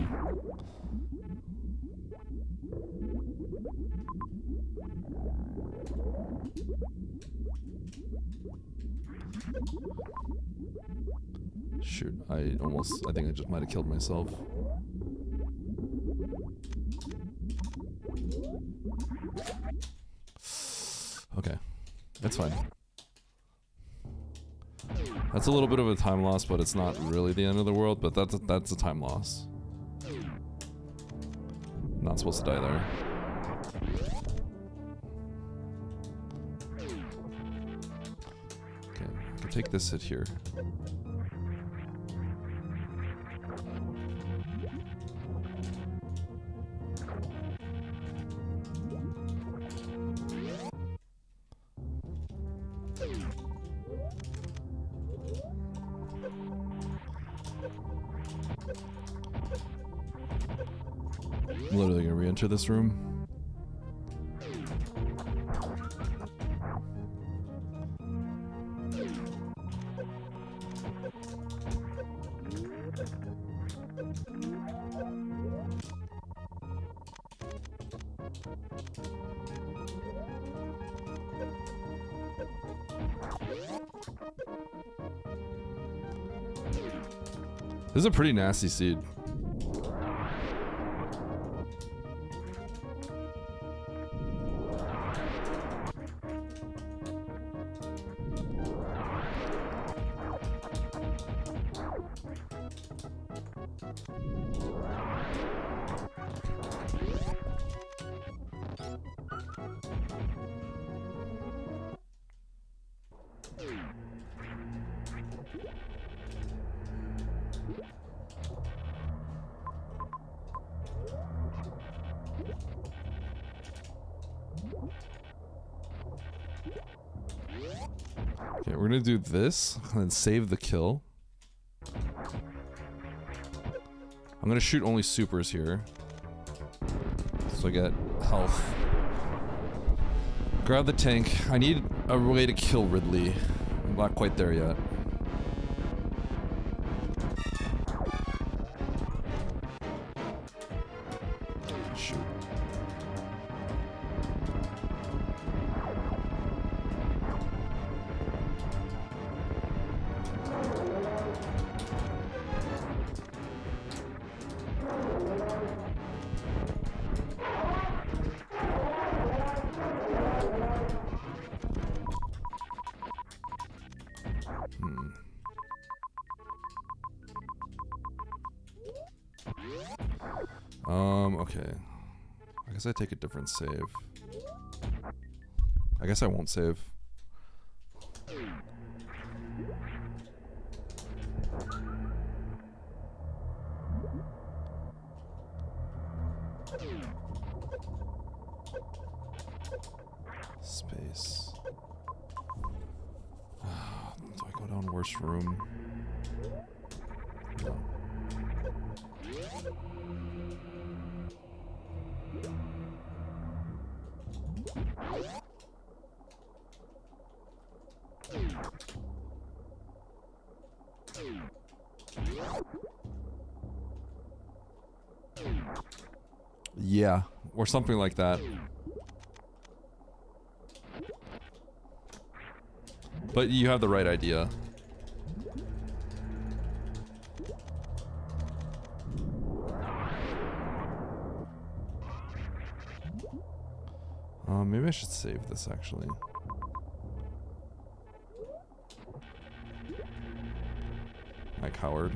Shoot, I think I just might have killed myself. Okay, that's fine. That's a little bit of a time loss, but it's not really the end of the world, but that's a time loss. Not supposed to die there. Okay, I can take this hit here. I'm literally gonna re-enter this room. This is a pretty nasty seed. Okay, we're gonna do this and then save the kill. I'm gonna shoot only supers here, so I get health. Grab the tank. I need a way to kill Ridley. I'm not quite there yet. Shoot. Okay. I guess I take a different save. I guess I won't save. Space. Do I go down worst room? No. Yeah, or something like that. But you have the right idea. Maybe I should save this actually. My coward.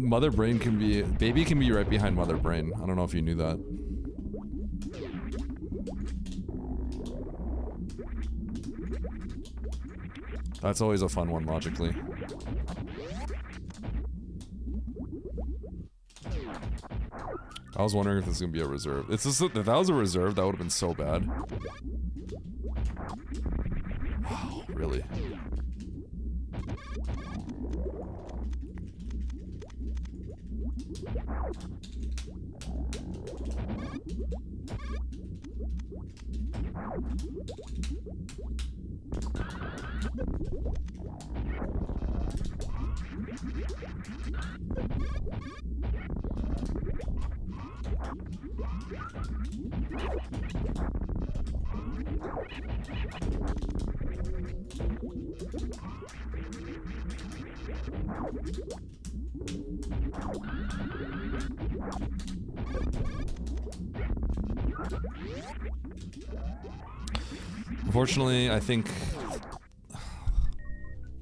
Motherbrain can be... Baby can be right behind Motherbrain. I don't know if you knew that. That's always a fun one, logically. I was wondering if this is going to be a reserve. It's just, if that was a reserve, that would have been so bad. Wow, really? Unfortunately, I think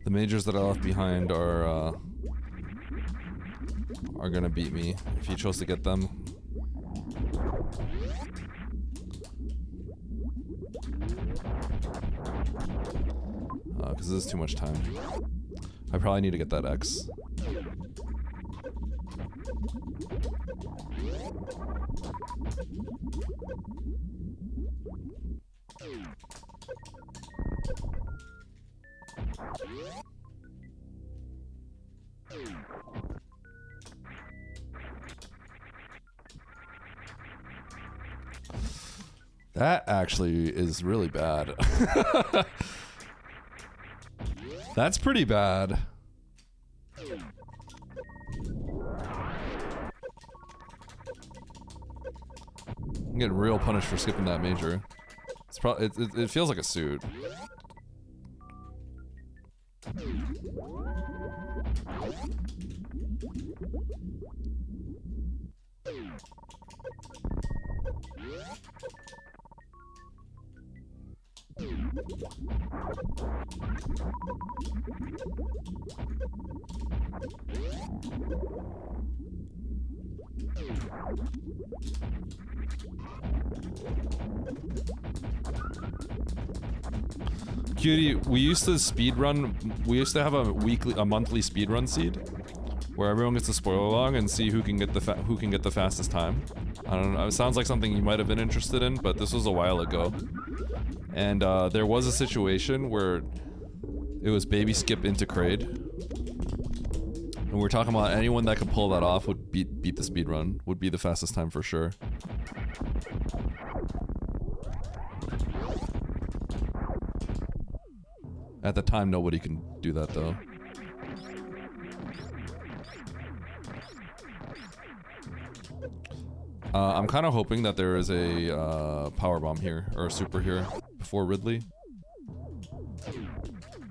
the majors that I left behind are gonna beat me if he chose to get them. Because this is too much time. I probably need to get that X. That actually is really bad. That's pretty bad. I'm getting real punished for skipping that major. It's probably it feels like a suit. Cutie, we used to speedrun. We used to have a monthly speedrun seed, where everyone gets to spoil along and see who can get the fastest time. I don't know. It sounds like something you might have been interested in, but this was a while ago. And there was a situation where it was baby skip into Kraid, and we're talking about anyone that could pull that off would beat the speedrun, would be the fastest time for sure. At the time, nobody can do that though. I'm kind of hoping that there is a power bomb here, or a super here, before Ridley.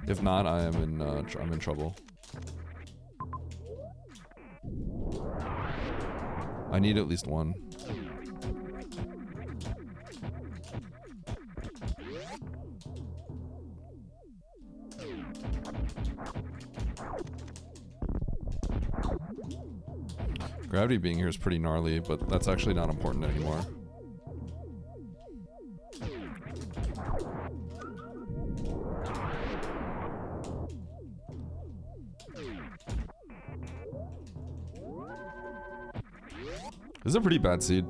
If not, I'm in trouble. I need at least one. Gravity being here is pretty gnarly, but that's actually not important anymore. This is a pretty bad seed.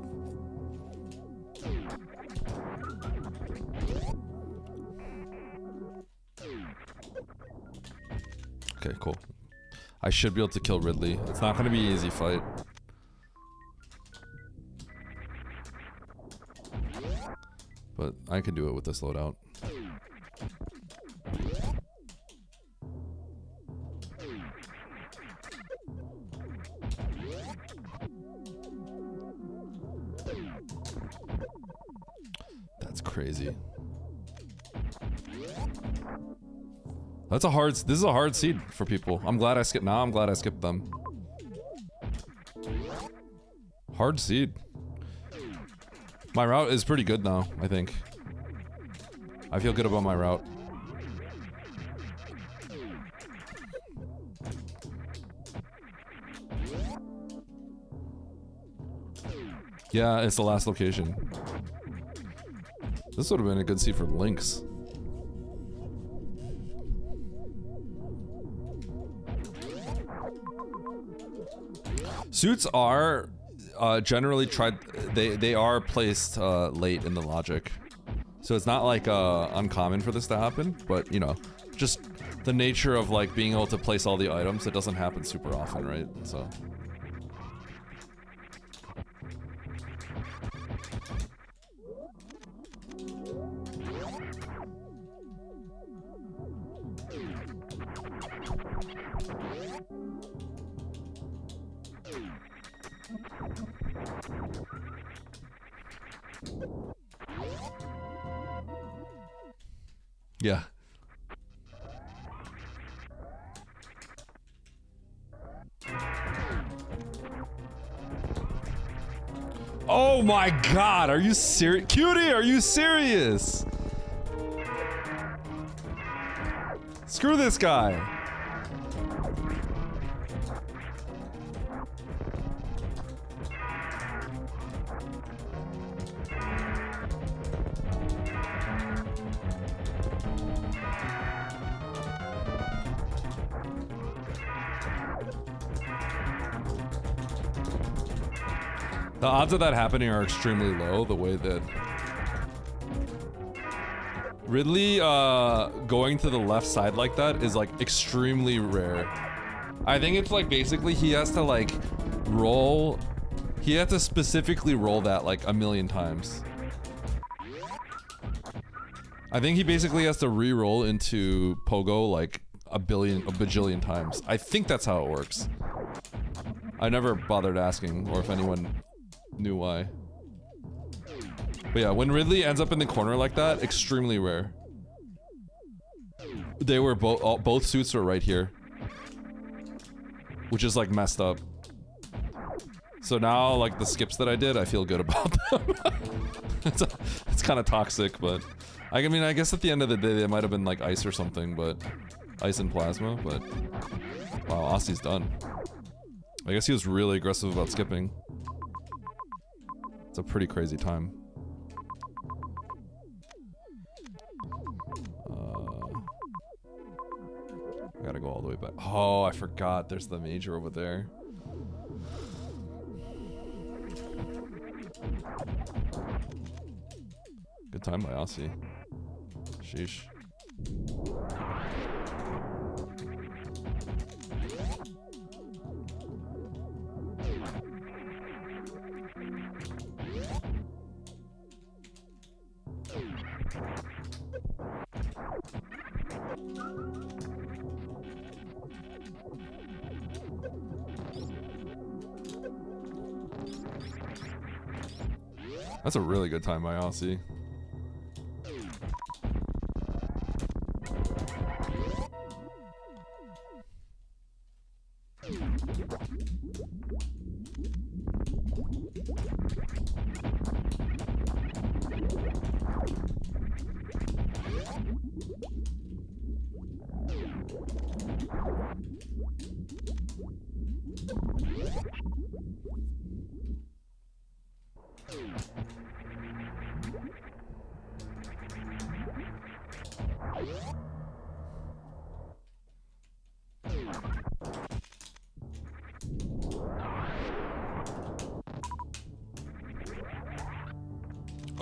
Okay, cool. I should be able to kill Ridley. It's not going to be an easy fight. But I can do it with this loadout. That's crazy. That's a hard. This is a hard seed for people. I'm glad I skipped. Now I'm glad I skipped them. Hard seed. My route is pretty good now, I think. I feel good about my route. Yeah, it's the last location. This would have been a good seed for Lynx. Suits are generally tried. They are placed late in the logic, so it's not like uncommon for this to happen. But you know, just the nature of like being able to place all the items, it doesn't happen super often, right? So. Yeah. Oh my god, are you serious? Cutie, are you serious? Screw this guy. The odds of that happening are extremely low, the way that Ridley going to the left side like that is like extremely rare. I think it's like basically he has to like roll, he has to specifically roll that like a million times. I think he basically has to re-roll into Pogo like a bajillion times. I think that's how it works. I never bothered asking or if anyone knew why. But yeah, when Ridley ends up in the corner like that, extremely rare. They were both suits were right here, which is like messed up. So now, like the skips that I did, I feel good about them. it's kind of toxic, but I mean, I guess at the end of the day, they might have been like ice or something, but ice and plasma. But wow, Aussie's done. I guess he was really aggressive about skipping. It's a pretty crazy time. I gotta go all the way back. Oh, I forgot. There's the major over there. Good time by Aussie. Sheesh. That's a really good time by Aussie.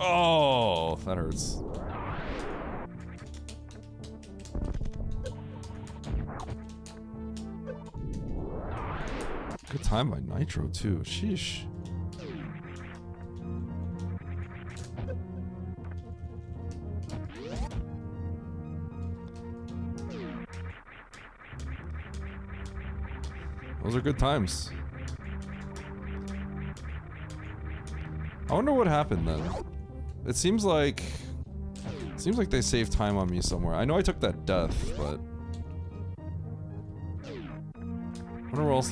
Oh, that hurts. Good time by Nitro too. Sheesh. Those are good times. I wonder what happened then. It seems like they saved time on me somewhere. I know I took that death, but I wonder where else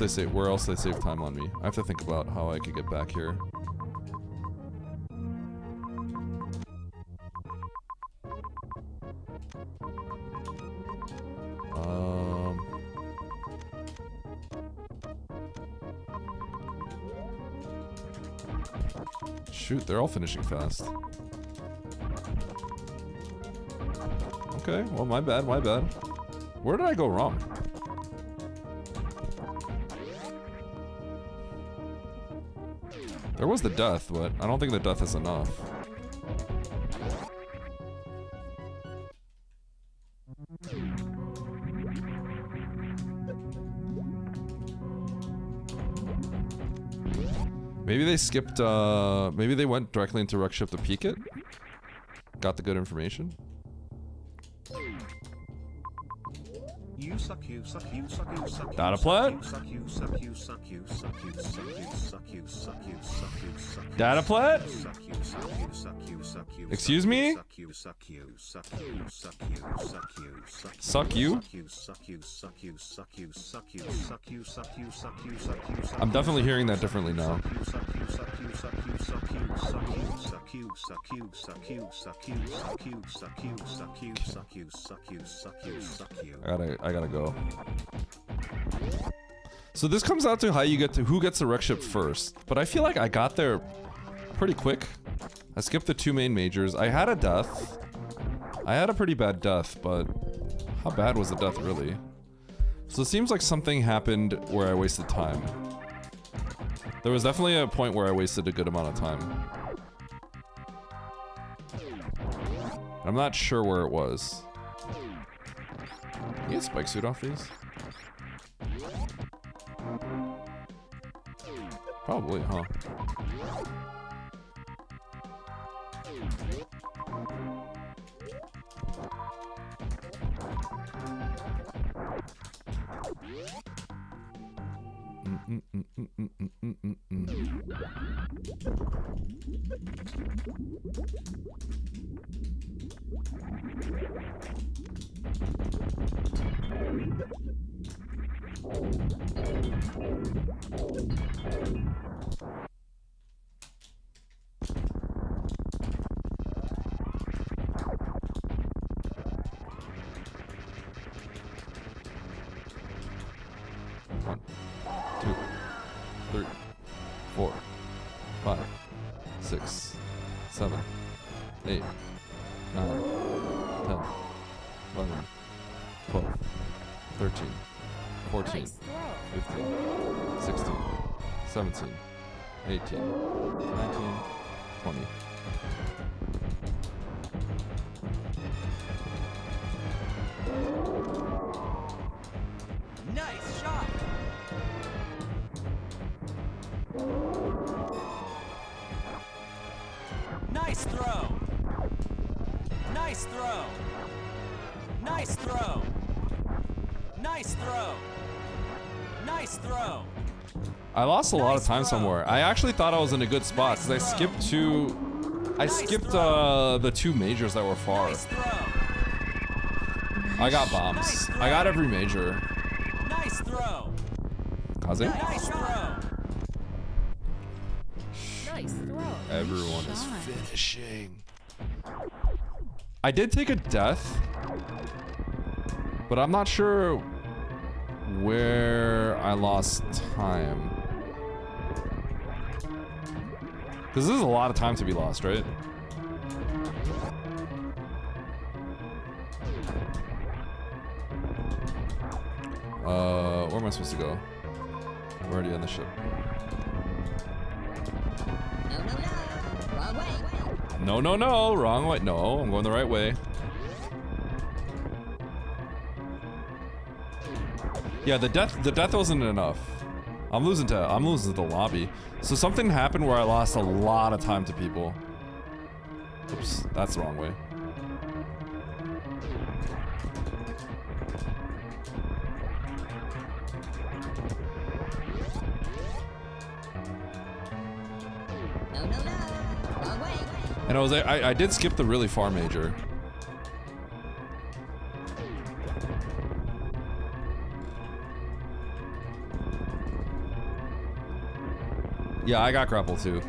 they save time on me. I have to think about how I could get back here. Shoot, they're all finishing fast. Okay, well, my bad, my bad. Where did I go wrong? There was the death, but I don't think the death is enough. Maybe they skipped, maybe they went directly into Ruck Ship to peek it? Got the good information?
You suck, you suck, you suck, you suck.
Data plat? Data plat? Excuse me? Suck you? I'm definitely hearing that differently now. I gotta go. So this comes out to how you get to who gets the wreck ship first, but I feel like I got there pretty quick. I skipped the 2 main majors. I had a death. I had a pretty bad death, but how bad was the death really? So it seems like something happened where I wasted time. There was definitely a point where I wasted a good amount of time. I'm not sure where it was. Can you get spike suit off these? Probably, huh? One, 2, 3, 4, 5, 6, 7, 8, 9, 10, 11, 12, 13, 14, 15, 16, 17, 18, 19, 20.
Nice shot. Nice throw. Nice throw. Nice throw. Nice throw. Nice throw.
I lost a lot of time somewhere. I actually thought I was in a good spot because I skipped the 2 majors that were far. I got bombs. I got every major.
Nice throw.
God, Kaze?
Nice throw.
Nice throw.
Everyone is
shot.
finishing. I did take a death, but I'm not sure where I lost time. Because this is a lot of time to be lost, right? Where am I supposed to go? We're already on the ship.
No, no, no. Wrong way.
No, no, no, wrong way. No, I'm going the right way. Yeah, the death wasn't enough. I'm losing to the lobby. So something happened where I lost a lot of time to people. Oops, that's the wrong way.
No, no, no. Wrong way.
And I did skip the really far major. Yeah, I got grapple too.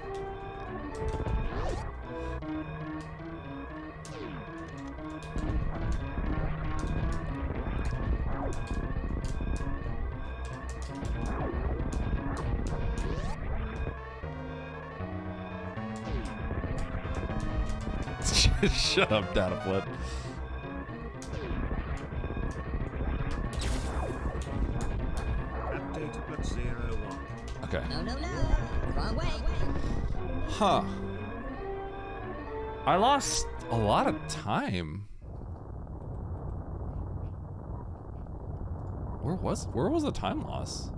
Shut up, data flip.
At dataplet01.
Okay.
No, no, no. Wrong way.
Huh. I lost a lot of time. Where was the time loss?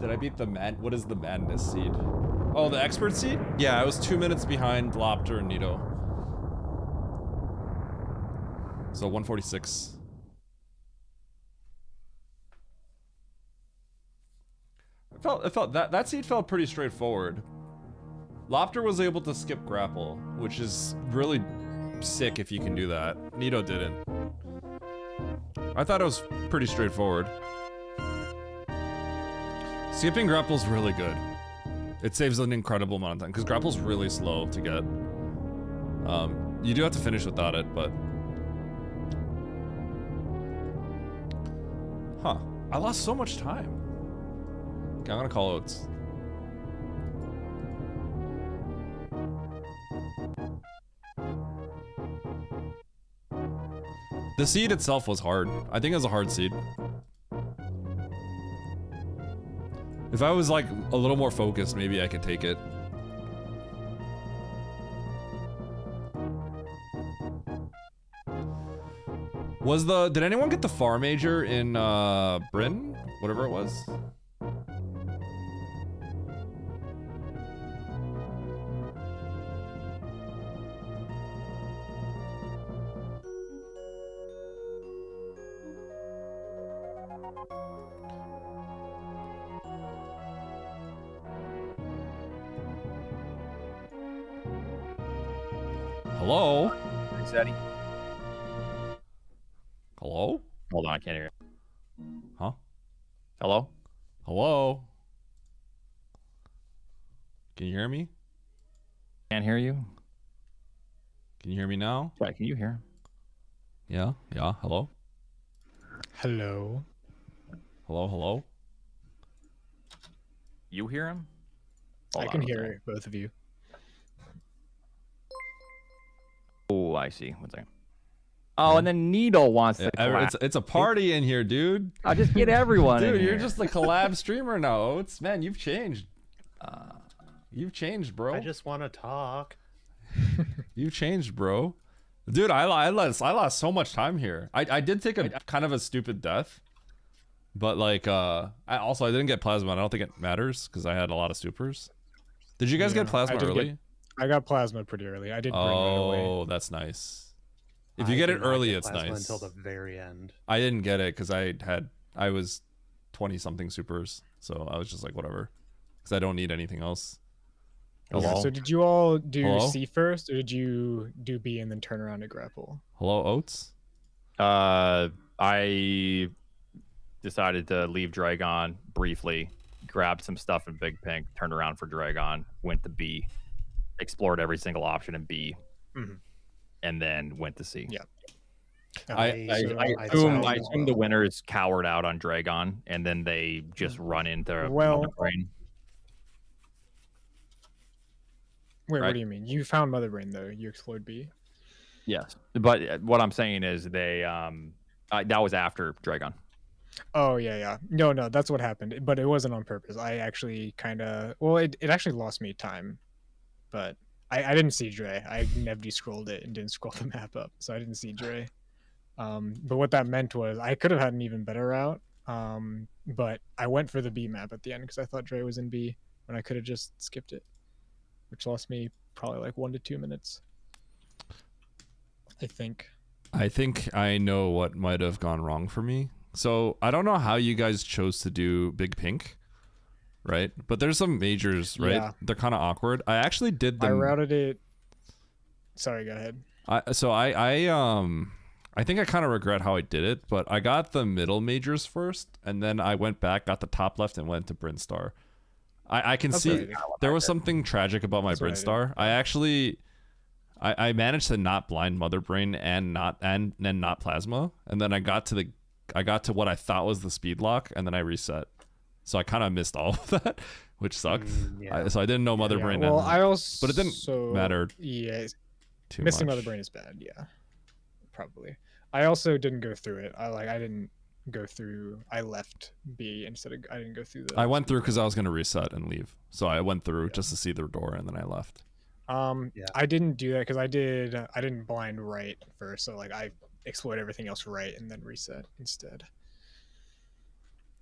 Did I beat the what is the madness seed? Oh, the expert seed? Yeah, I was 2 minutes behind Lopter and Nito. So 146. It felt that seed felt pretty straightforward. Lopter was able to skip grapple, which is really sick if you can do that. Nito didn't. I thought it was pretty straightforward. Skipping grapple's really good. It saves an incredible amount of time because grapple's really slow to get. You do have to finish without it, but huh? I lost so much time. Okay, I'm gonna call Oats. The seed itself was hard. I think it was a hard seed. If I was like a little more focused, maybe I could take it. Did anyone get the far major in Bryn? Whatever it was. Hello?
Thanks, Eddie.
Hello?
Hold on, I can't hear you.
Huh?
Hello?
Hello? Can you hear me?
Can't hear you.
Can you hear me now?
Yeah, can you hear?
Yeah, yeah, hello?
Hello.
Hello, hello?
You hear him?
I can hear both of you.
Oh, I see. One second. Oh, and then Needle wants to collab.
It's a party in here, dude.
I'll just get everyone
Dude,
in
you're
here.
just a collab streamer now, Oats. Man, you've changed. You've changed, bro.
I just want to talk.
You've changed, bro. Dude, I lost so much time here. I did take a kind of a stupid death. But like I didn't get plasma. I don't think it matters because I had a lot of supers. Did you guys get plasma early?
I got plasma pretty early. I did bring right away.
Oh, that's nice. If you get it early, it's nice.
Until the very end.
I didn't get it because I was 20 something supers, so I was just like whatever, because I don't need anything else.
Yeah, so did you all do
Hello?
C first, or did you do B and then turn around to grapple?
Hello, Oats.
I I decided to leave Dragon briefly, grabbed some stuff in Big Pink, turned around for Dragon, went to B, explored every single option in B, and then went to C.
Yeah.
I assume the winners cowered out on Dragon, and then they just run into Motherbrain.
Wait, what do you mean? You found Motherbrain though. You explored B.
Yes, but what I'm saying is they that was after Dragon.
Oh yeah. No, that's what happened. But it wasn't on purpose. I actually it actually lost me time, but I didn't see Dre. I never scrolled it and didn't scroll the map up, so I didn't see Dre. But what that meant was I could have had an even better route. But I went for the B map at the end because I thought Dre was in B when I could have just skipped it, which lost me probably like 1 to 2 minutes. I
think I know what might have gone wrong for me. So I don't know how you guys chose to do Big Pink, right? But there's some majors, right?
Yeah.
They're kind of awkward. I actually did them.
I routed it. Sorry, go ahead.
I think I kind of regret how I did it, but I got the middle majors first, and then I went back, got the top left, and went to Brinstar. I can see there was something tragic about my Brinstar. I managed to not blind Motherbrain and not Plasma, and then I got to what I thought was the speed lock, and then I reset. So I kind of missed all of that, which sucked. So I didn't know Motherbrain.
Well, but
it didn't matter.
Yeah,
too
missing
much.
Motherbrain is bad. Yeah, probably. I also didn't go through it. I didn't go through. I left B instead of. I didn't go through the.
I went through because I was gonna reset and leave. So I went through just to see the door, and then I left.
I didn't do that because I didn't blind right first, so like I explored everything else right and then reset instead.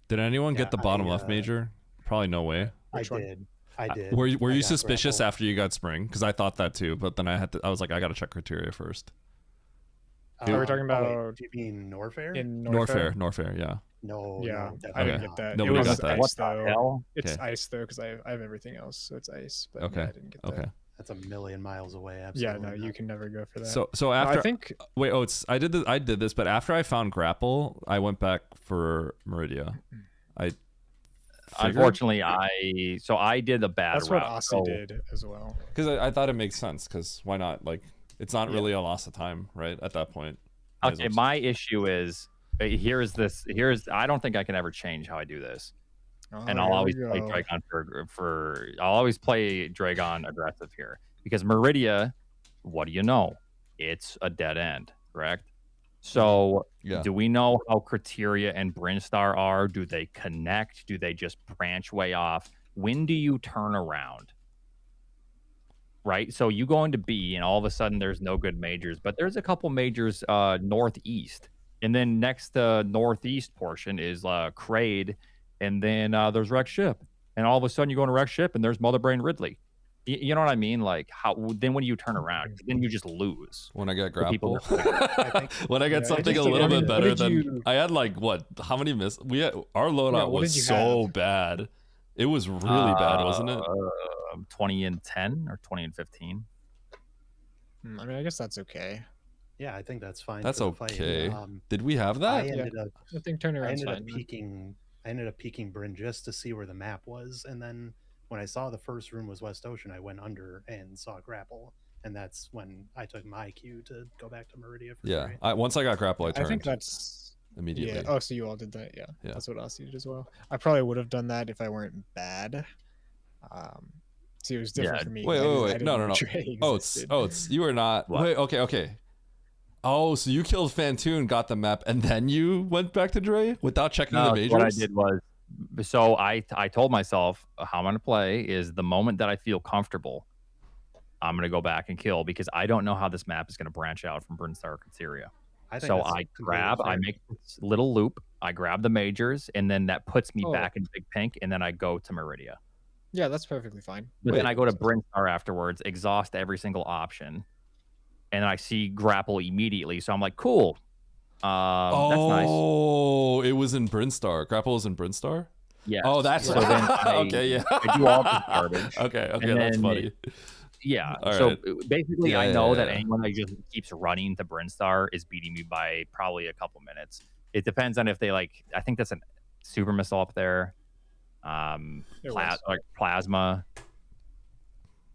Did anyone get the bottom left major? Probably no way.
I did.
Were you suspicious after you got spring? Because I thought that too, but then I was like, I gotta check criteria first.
Are we talking about?
Do you mean Norfair?
In
Norfair, yeah.
No.
Yeah,
No,
I didn't get that.
Nobody got
that.
that.
Ice, though. It's
Okay.
ice though because I have everything else, so it's ice. But
Okay.
I didn't get that.
Okay.
That's a million miles away. Absolutely.
Yeah, no, you can never go for that.
So after
I think
wait, I did this, but after I found Grapple, I went back for Meridia.
Unfortunately, I did the bad
that's
route.
what Aussie did as well.
Because I thought it makes sense. Because why not? Like, it's not really a loss of time, right? At that point.
Okay, my issue is I don't think I can ever change how I do this. And I'll always play Dragon I'll always play Dragon aggressive here because Meridia, what do you know? It's a dead end, correct? So do we know how Criteria and Brinstar are? Do they connect? Do they just branch way off? When do you turn around? Right? So you go into B and all of a sudden there's no good majors, but there's a couple majors northeast. And then next to northeast portion is Kraid. And then there's Wreck Ship. And all of a sudden you go into Wreck Ship and there's Motherbrain Ridley. You know what I mean? Like, when do you turn around? Then you just lose.
When I get Grapple. When I get something a little bit better than... I had like, what? How many miss... Our loadout was so bad. It was really bad, wasn't it?
20 and 10 or 20 and 15.
I mean, I guess that's okay.
Yeah, I think that's fine.
That's okay. Did we have that?
I think turnaround's fine.
I ended up peeking Bryn just to see where the map was, and then when I saw the first room was West Ocean, I went under and saw Grapple, and that's when I took my cue to go back to Meridia.
Once I got Grapple, I turned.
I think that's
immediately.
Yeah. Oh, so you all did that? Yeah. That's what Aussie did as well. I probably would have done that if I weren't bad. See, it was different for me.
Wait. No. Oats, you were not. What? Wait, okay. Oh, so you killed Fantoon, got the map, and then you went back to Dre without checking the majors?
What I did was, so I told myself how I'm going to play is the moment that I feel comfortable, I'm going to go back and kill because I don't know how this map is going to branch out from Brinstar or Criteria. So I make this little loop, I grab the majors, and then that puts me back in Big Pink, and then I go to Meridia.
Yeah, that's perfectly fine.
But then I go to Brinstar afterwards, exhaust every single option, and I see Grapple immediately. So I'm like, cool. That's nice.
Oh, it was in Brinstar. Grapple was in Brinstar?
Yeah.
Oh, that's
so then
okay, yeah.
I do all this garbage.
Okay, that's funny.
Yeah.
All
so
right.
basically, I know that anyone that just keeps running to Brinstar is beating me by probably a couple minutes. It depends on if they like. I think that's a super missile up there.
It was.
Like plasma.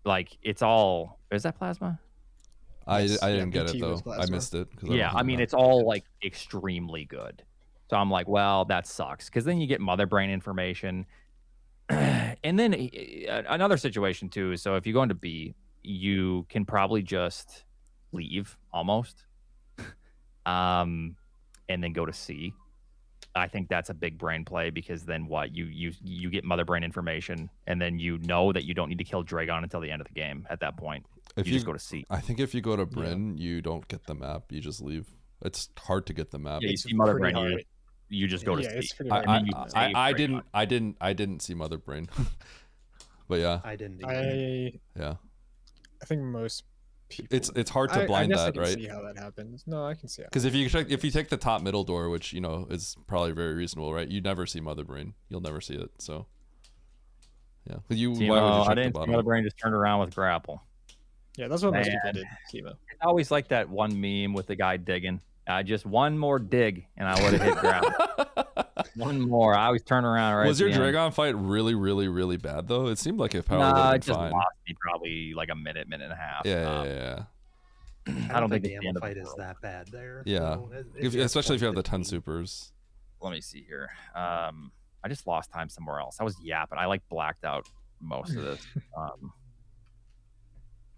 Like it's all. Is that plasma?
I
Yes,
didn't
yeah,
get it
PT was
though. I
plasma.
missed it. 'Cause
Yeah,
don't
I
have
mean
that.
it's all like extremely good. So I'm like, well, that sucks because then you get Motherbrain information, and then another situation too. So if you go into B, you can probably just leave almost, and then go to C. I think that's a big brain play because then what you get Motherbrain information, and then you know that you don't need to kill Dragon until the end of the game. At that point,
If
you just go to C.
I think if you go to Bryn, you don't get the map. You just leave. It's hard to get the map.
Yeah, you
It's
see Motherbrain,
pretty hard.
you just go to
Yeah,
C.
it's pretty hard.
I,
And then you save
I
Dragon.
didn't see Motherbrain. But yeah.
I didn't. Either.
Yeah.
I think most people.
It's hard to blind
I guess
that,
I can
right?
see how that happens. No, I can see.
Because if you take the top middle door, which you know is probably very reasonable, right? You never see Motherbrain. You'll never see it. So yeah. But why would you
I
check the
didn't see
bottom?
Motherbrain just turned around with grapple.
Yeah, that's what most
Man.
people did. Siva.
It's always like that one meme with the guy digging. Just one more dig, and I would have hit grapple. One more. I always turn around right.
Was your
at the end.
Dragon fight really, really, really bad though? It seemed like it probably would
Nah,
have
it
been
just
fine.
lost me probably like a minute and a half.
Yeah.
I don't think
the
it's the
ammo
end of the
fight is
world.
that bad there.
Yeah.
So it's
Especially if you have the 10
115.
supers.
Let me see here. I just lost time somewhere else. I was yapping. I like blacked out most of this.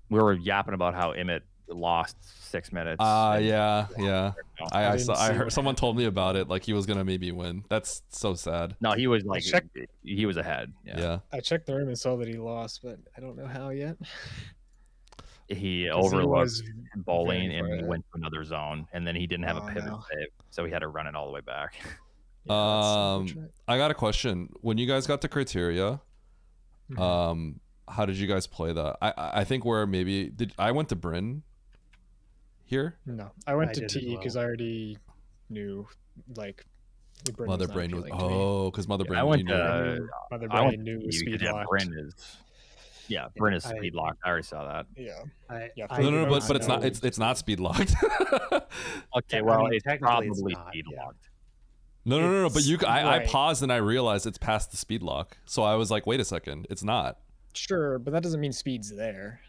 We were yapping about how Emmett lost 6 minutes.
Yeah. I
didn't
I
see
heard
what
someone told me about it. Like he was gonna maybe win. That's so sad.
No, he was like
checked-
he was ahead.
Yeah.
I checked the room and saw that he lost, but I don't know how yet.
He
'Cause he
overlooked
was
bowling
very
and
far
he
ahead.
went to another zone, and then he didn't have a
Oh,
pivot
no.
save, so he had to run it all the way back.
Yeah, that's unfortunate.
I got a question. When you guys got to criteria,
Mhm.
how did you guys play that? I think where maybe I went to Bryn here.
No, I went
I
to
did as
T because
well.
I already knew like the Bryn was not
Motherbrain was
appealing to me.
because Motherbrain.
I went
you knew.
to I
Motherbrain
went
knew
to because,
speed
yeah,
locked.
Bryn is
I-
speed locked. I already saw that.
Yeah.
I
No,
did
but it's not.
know-
It's not speed locked.
Okay,
I
well,
mean,
it's
technically
probably
it's not,
speed
yeah.
locked.
No. But I
right.
paused and I realized it's past the speed lock. So I was like, wait a second, it's not.
Sure, but that doesn't mean speed's there.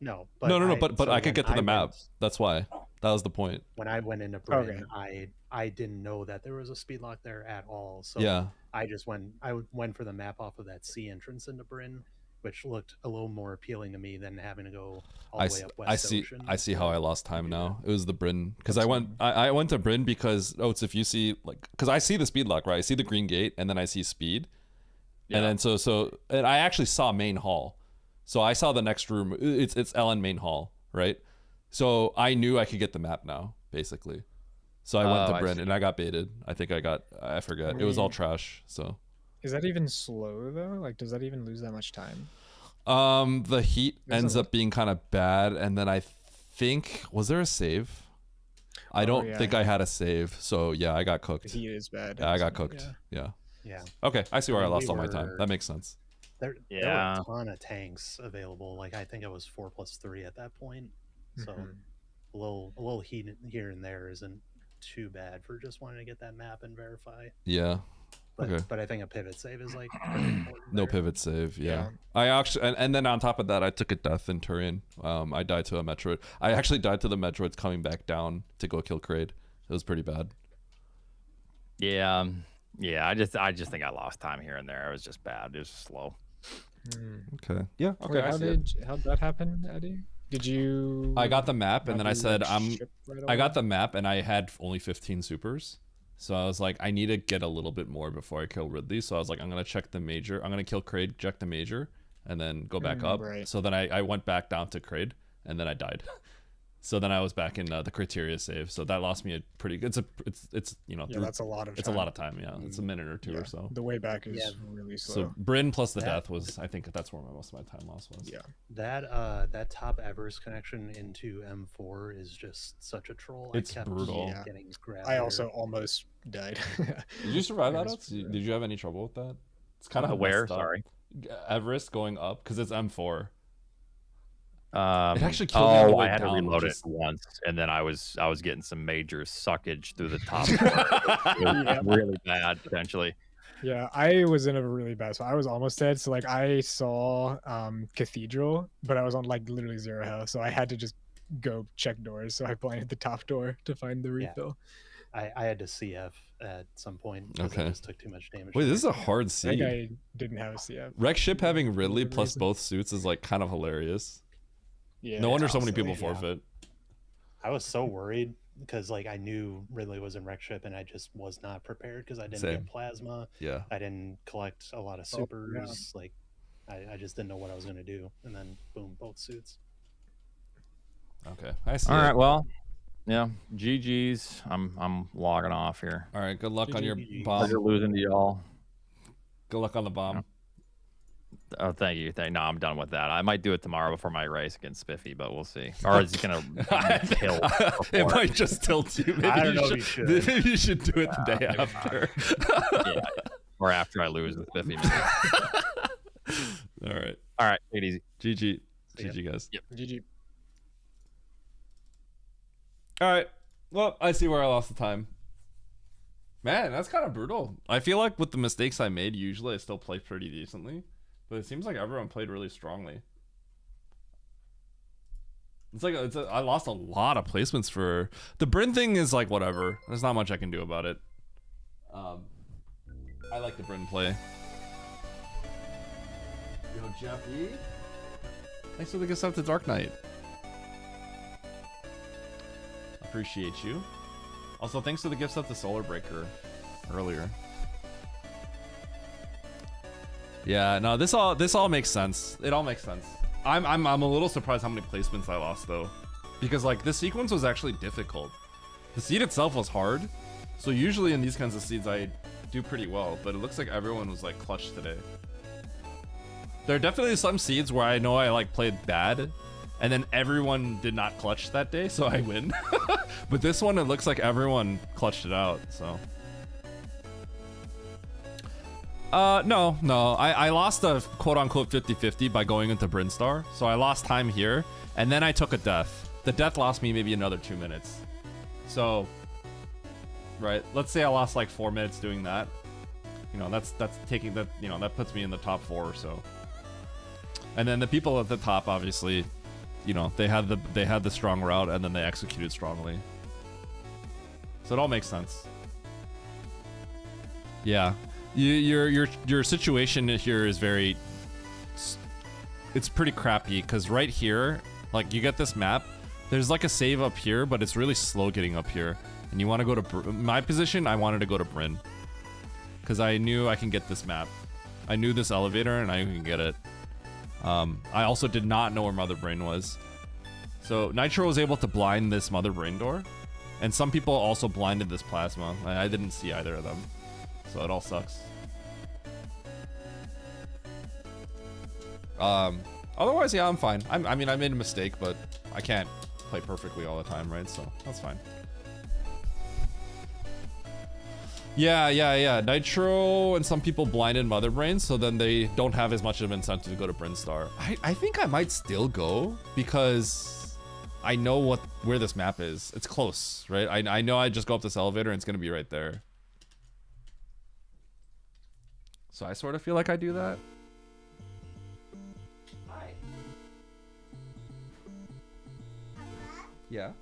No,
No. But
so
I could
when
get to the
went-
map. That's why. That was the point.
When I went into Bryn,
Okay.
I didn't know that there was a speed lock there at all. So
Yeah.
I just went for the map off of that C entrance into Bryn, which looked a little more appealing to me than having to go all the way up West Ocean.
I see how I lost time now. It was the Bryn because I went to Bryn because it's if you see because I see the speed lock, right? I see the green gate and then I see speed, and then and I actually saw main hall, so I saw the next room. It's Ellen main hall, right? So I knew I could get the map now, basically. So I went to
I
Bryn
see.
and I got baited. I think I forget. It was all trash. So
Is that even slow though? Like, does that even lose that much time?
the heat
There's
ends
a-
up being kind of bad, and then I think was there a save? I don't
yeah.
think I had a save, so yeah, I got cooked.
The heat is bad.
Yeah, I got
isn't it?
cooked.
Yeah.
Yeah.
Yeah.
Okay, I see where I
We
lost all my time.
were-
That makes sense.
There
Yeah.
were a ton of tanks available. Like I think it was 4+3 at that point. So
Mhm.
a little heat here and there isn't too bad for just wanting to get that map and verify.
Yeah.
But,
Okay.
but I think a pivot save is like pretty important
No
there.
pivot save. Yeah.
Yeah.
I actually, and then on top of that, I took a death in Turian. I died to a Metroid. I actually died to the Metroids coming back down to go kill Kraid. It was pretty bad.
Yeah, I just think I lost time here and there. It was just bad. It was slow.
Okay. Yeah. Okay.
Wait,
I see it.
how'd that happen, Eddie? Did you?
I got the map, and
not
then I
do,
said,
like,
I'm.
ship right
I
away?
got the map, and I had only 15 supers. So I was like, I need to get a little bit more before I kill Ridley. So I was like, I'm gonna check the major. I'm gonna kill Kraid, check the major, and then go back up.
right.
So then I went back down to Kraid, and then I died. So then I was back in the criteria save. So that lost me a pretty good. It's you know.
Yeah, that's a lot of.
It's a lot of time. Yeah, it's a minute or two
Yeah,
or so.
The way back is
Yeah.
really slow.
So Bryn plus the
That-
death was. I think that's where most of my time loss was.
Yeah.
That top Everest connection into M4 is just such a troll.
It's
I kept
brutal.
Yeah.
getting grabbed
I
there.
also almost died.
Did you survive that?
Everest,
Did you have any trouble with that? It's kind of
Where?
messed up.
Sorry.
Everest going up because it's M4. It actually killed me on the way
I had
down,
to reload
which
it
is-
once, and then I was getting some major suckage through the top. It was really bad, potentially.
Yeah, I was in a really bad spot. I was almost dead. So like I saw Cathedral, but I was on like literally 0 health. So I had to just go check doors. So I blinded the top door to find the refill.
I had to CF at some point because
Okay.
I just took too much damage.
Wait, this is a
Yeah.
hard
I
seed.
think I didn't have a CF.
Wreck ship having Ridley
whatever
plus
reason.
both suits is like kind of hilarious.
Yeah.
No wonder so many
honestly,
people
yeah.
forfeit.
I was so worried because like I knew Ridley was in wreck ship and I just was not prepared because I didn't
Same.
get plasma.
Yeah.
I didn't collect a lot of
Oh, yeah.
supers. Like I just didn't know what I was gonna do. And then boom, both suits.
Okay, I see.
All
it.
right, well, yeah, GG's. I'm logging off here.
All right. Good luck on your
GG.
bomb.
Pleasure losing to y'all.
Good luck on the bomb.
Oh, thank you. No, I'm done with that. I might do it tomorrow before my race against Spiffy, but we'll see. Or is it gonna kill?
It might just tilt you. Maybe
I don't know if
you
you
should.
should.
Maybe you should do it the day
maybe
after.
Yeah, or after I lose with Spiffy.
All right.
All right, take it easy.
GG.
See ya.
GG guys.
Yep.
GG.
All right. Well, I see where I lost the time. Man, that's kind of brutal. I feel like with the mistakes I made, usually I still play pretty decently. But it seems like everyone played really strongly. It's like I lost a lot of placements for the Bryn thing. Is like whatever. There's not much I can do about it. I like the Bryn play. Yo, Jeffy. Thanks for the gift up to Dark Knight. Appreciate you. Also, thanks for the gifts up to Solar Breaker earlier. Yeah, no, this all makes sense. It all makes sense. I'm a little surprised how many placements I lost though, because like this sequence was actually difficult. The seed itself was hard, so usually in these kinds of seeds I do pretty well, but it looks like everyone was like clutch today. There are definitely some seeds where I know I like played bad, and then everyone did not clutch that day, so I win. But this one, it looks like everyone clutched it out, so. No. I lost a quote-unquote 50-50 by going into Brinstar, so I lost time here, and then I took a death. The death lost me maybe another 2 minutes. So, right, let's say I lost like 4 minutes doing that. You know, that's taking that, you know, that puts me in the top 4 or so. And then the people at the top, obviously, you know, they had the strong route, and then they executed strongly. So it all makes sense. Yeah, your situation here is very. It's pretty crappy because right here, like you get this map. There's like a save up here, but it's really slow getting up here. And you want to go to my position. I wanted to go to Bryn because I knew I can get this map. I knew this elevator and I can get it. I also did not know where Motherbrain was. So Nitro was able to blind this Motherbrain door. And some people also blinded this plasma. I didn't see either of them. So it all sucks. Otherwise, yeah, I'm fine. I mean, I made a mistake, but I can't play perfectly all the time, right? So that's fine. Yeah. Nitro and some people blinded Motherbrain, so then they don't have as much of an incentive to go to Brinstar. I think I might still go because I know where this map is. It's close, right? I know I just go up this elevator and it's gonna be right there. So I sort of feel like I do that. Hi. Yeah.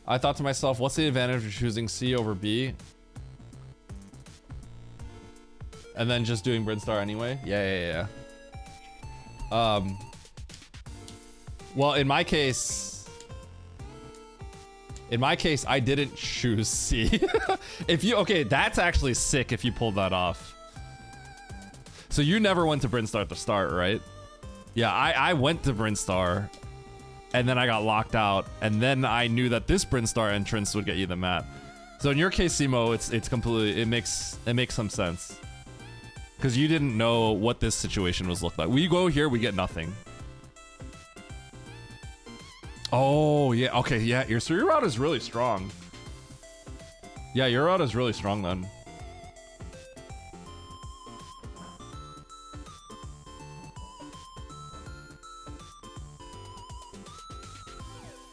I thought to myself, what's the advantage of choosing C over B? And then just doing Brinstar anyway? Yeah. Well, in my case, I didn't choose C. Okay, that's actually sick if you pulled that off. So you never went to Brinstar at the start, right? Yeah, I went to Brinstar, and then I got locked out, and then I knew that this Brinstar entrance would get you the map. So in your case, Simo, it's completely, it makes some sense. Because you didn't know what this situation was looked like. We go here, we get nothing. Oh, yeah, okay, yeah, your route is really strong. Yeah, your route is really strong then.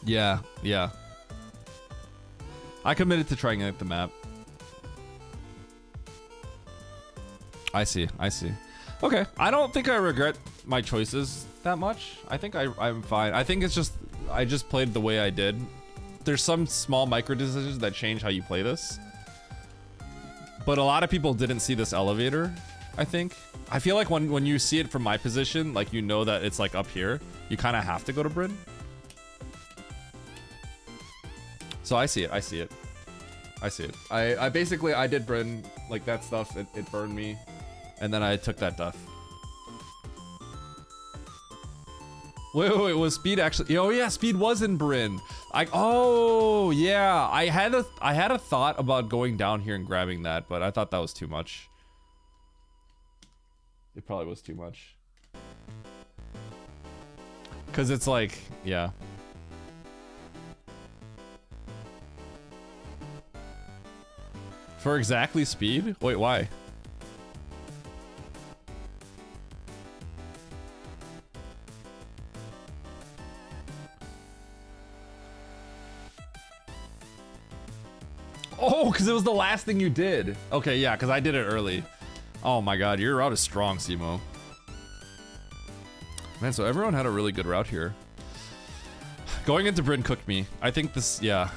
Yeah, yeah. I committed to trying out the map. I see, I see. Okay, I don't think I regret my choices that much. I think I'm fine. I think it's just, I just played the way I did. There's some small micro decisions that change how you play this. But a lot of people didn't see this elevator, I think. I feel like when you see it from my position, like you know that it's like up here, you kind of have to go to Bryn. So I see it, I see it. I see it. I basically, I did Bryn, like that stuff, it burned me. And then I took that death. Wait, was Speed actually? Oh yeah, Speed was in Bryn. Oh yeah, I had a thought about going down here and grabbing that, but I thought that was too much. It probably was too much. Cause it's like, yeah. For exactly Speed? Wait, why? Oh, because it was the last thing you did. Okay, yeah, because I did it early. Oh my god, your route is strong, Simo. Man, so everyone had a really good route here. Going into Bryn cooked me. I think this, yeah.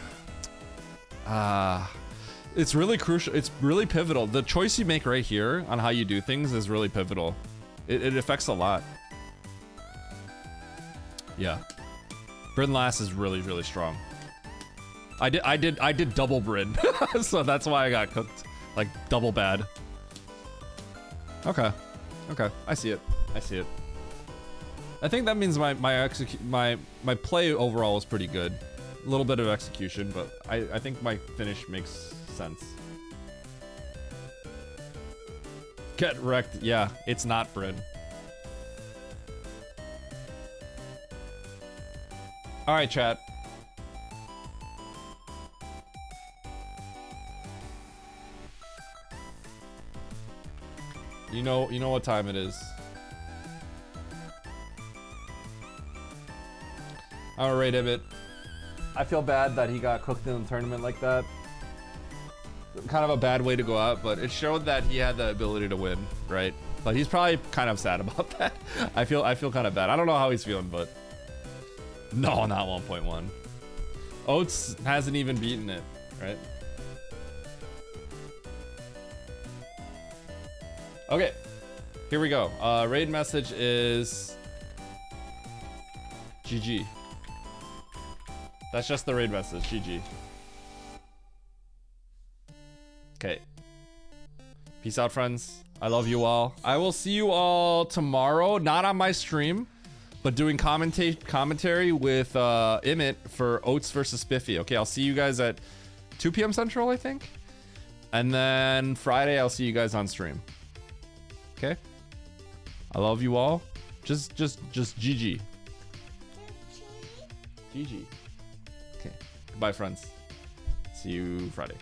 It's really crucial. It's really pivotal. The choice you make right here on how you do things is really pivotal. It affects a lot. Yeah. Bryn last is really, really strong. I did double Bryn, so that's why I got cooked, like double bad. Okay, I see it. I see it. I think that means my play overall was pretty good. A little bit of execution, but I think my finish makes sense. Get wrecked. Yeah, it's not Bryn. All right, chat. You know what time it is. All right, Ibbot. I feel bad that he got cooked in the tournament like that. Kind of a bad way to go out, but it showed that he had the ability to win, right? But he's probably kind of sad about that. I feel kind of bad. I don't know how he's feeling, but no, not 1.1. Oats hasn't even beaten it, right? Okay, here we go. Raid message is GG. That's just the raid message, GG. Okay. Peace out, friends. I love you all. I will see you all tomorrow, not on my stream, but doing commentary with Emmett for Oats versus Spiffy. Okay, I'll see you guys at 2 p.m. Central, I think. And then Friday, I'll see you guys on stream. Okay, I love you all. Just GG. GG. Okay. Goodbye, friends. See you Friday.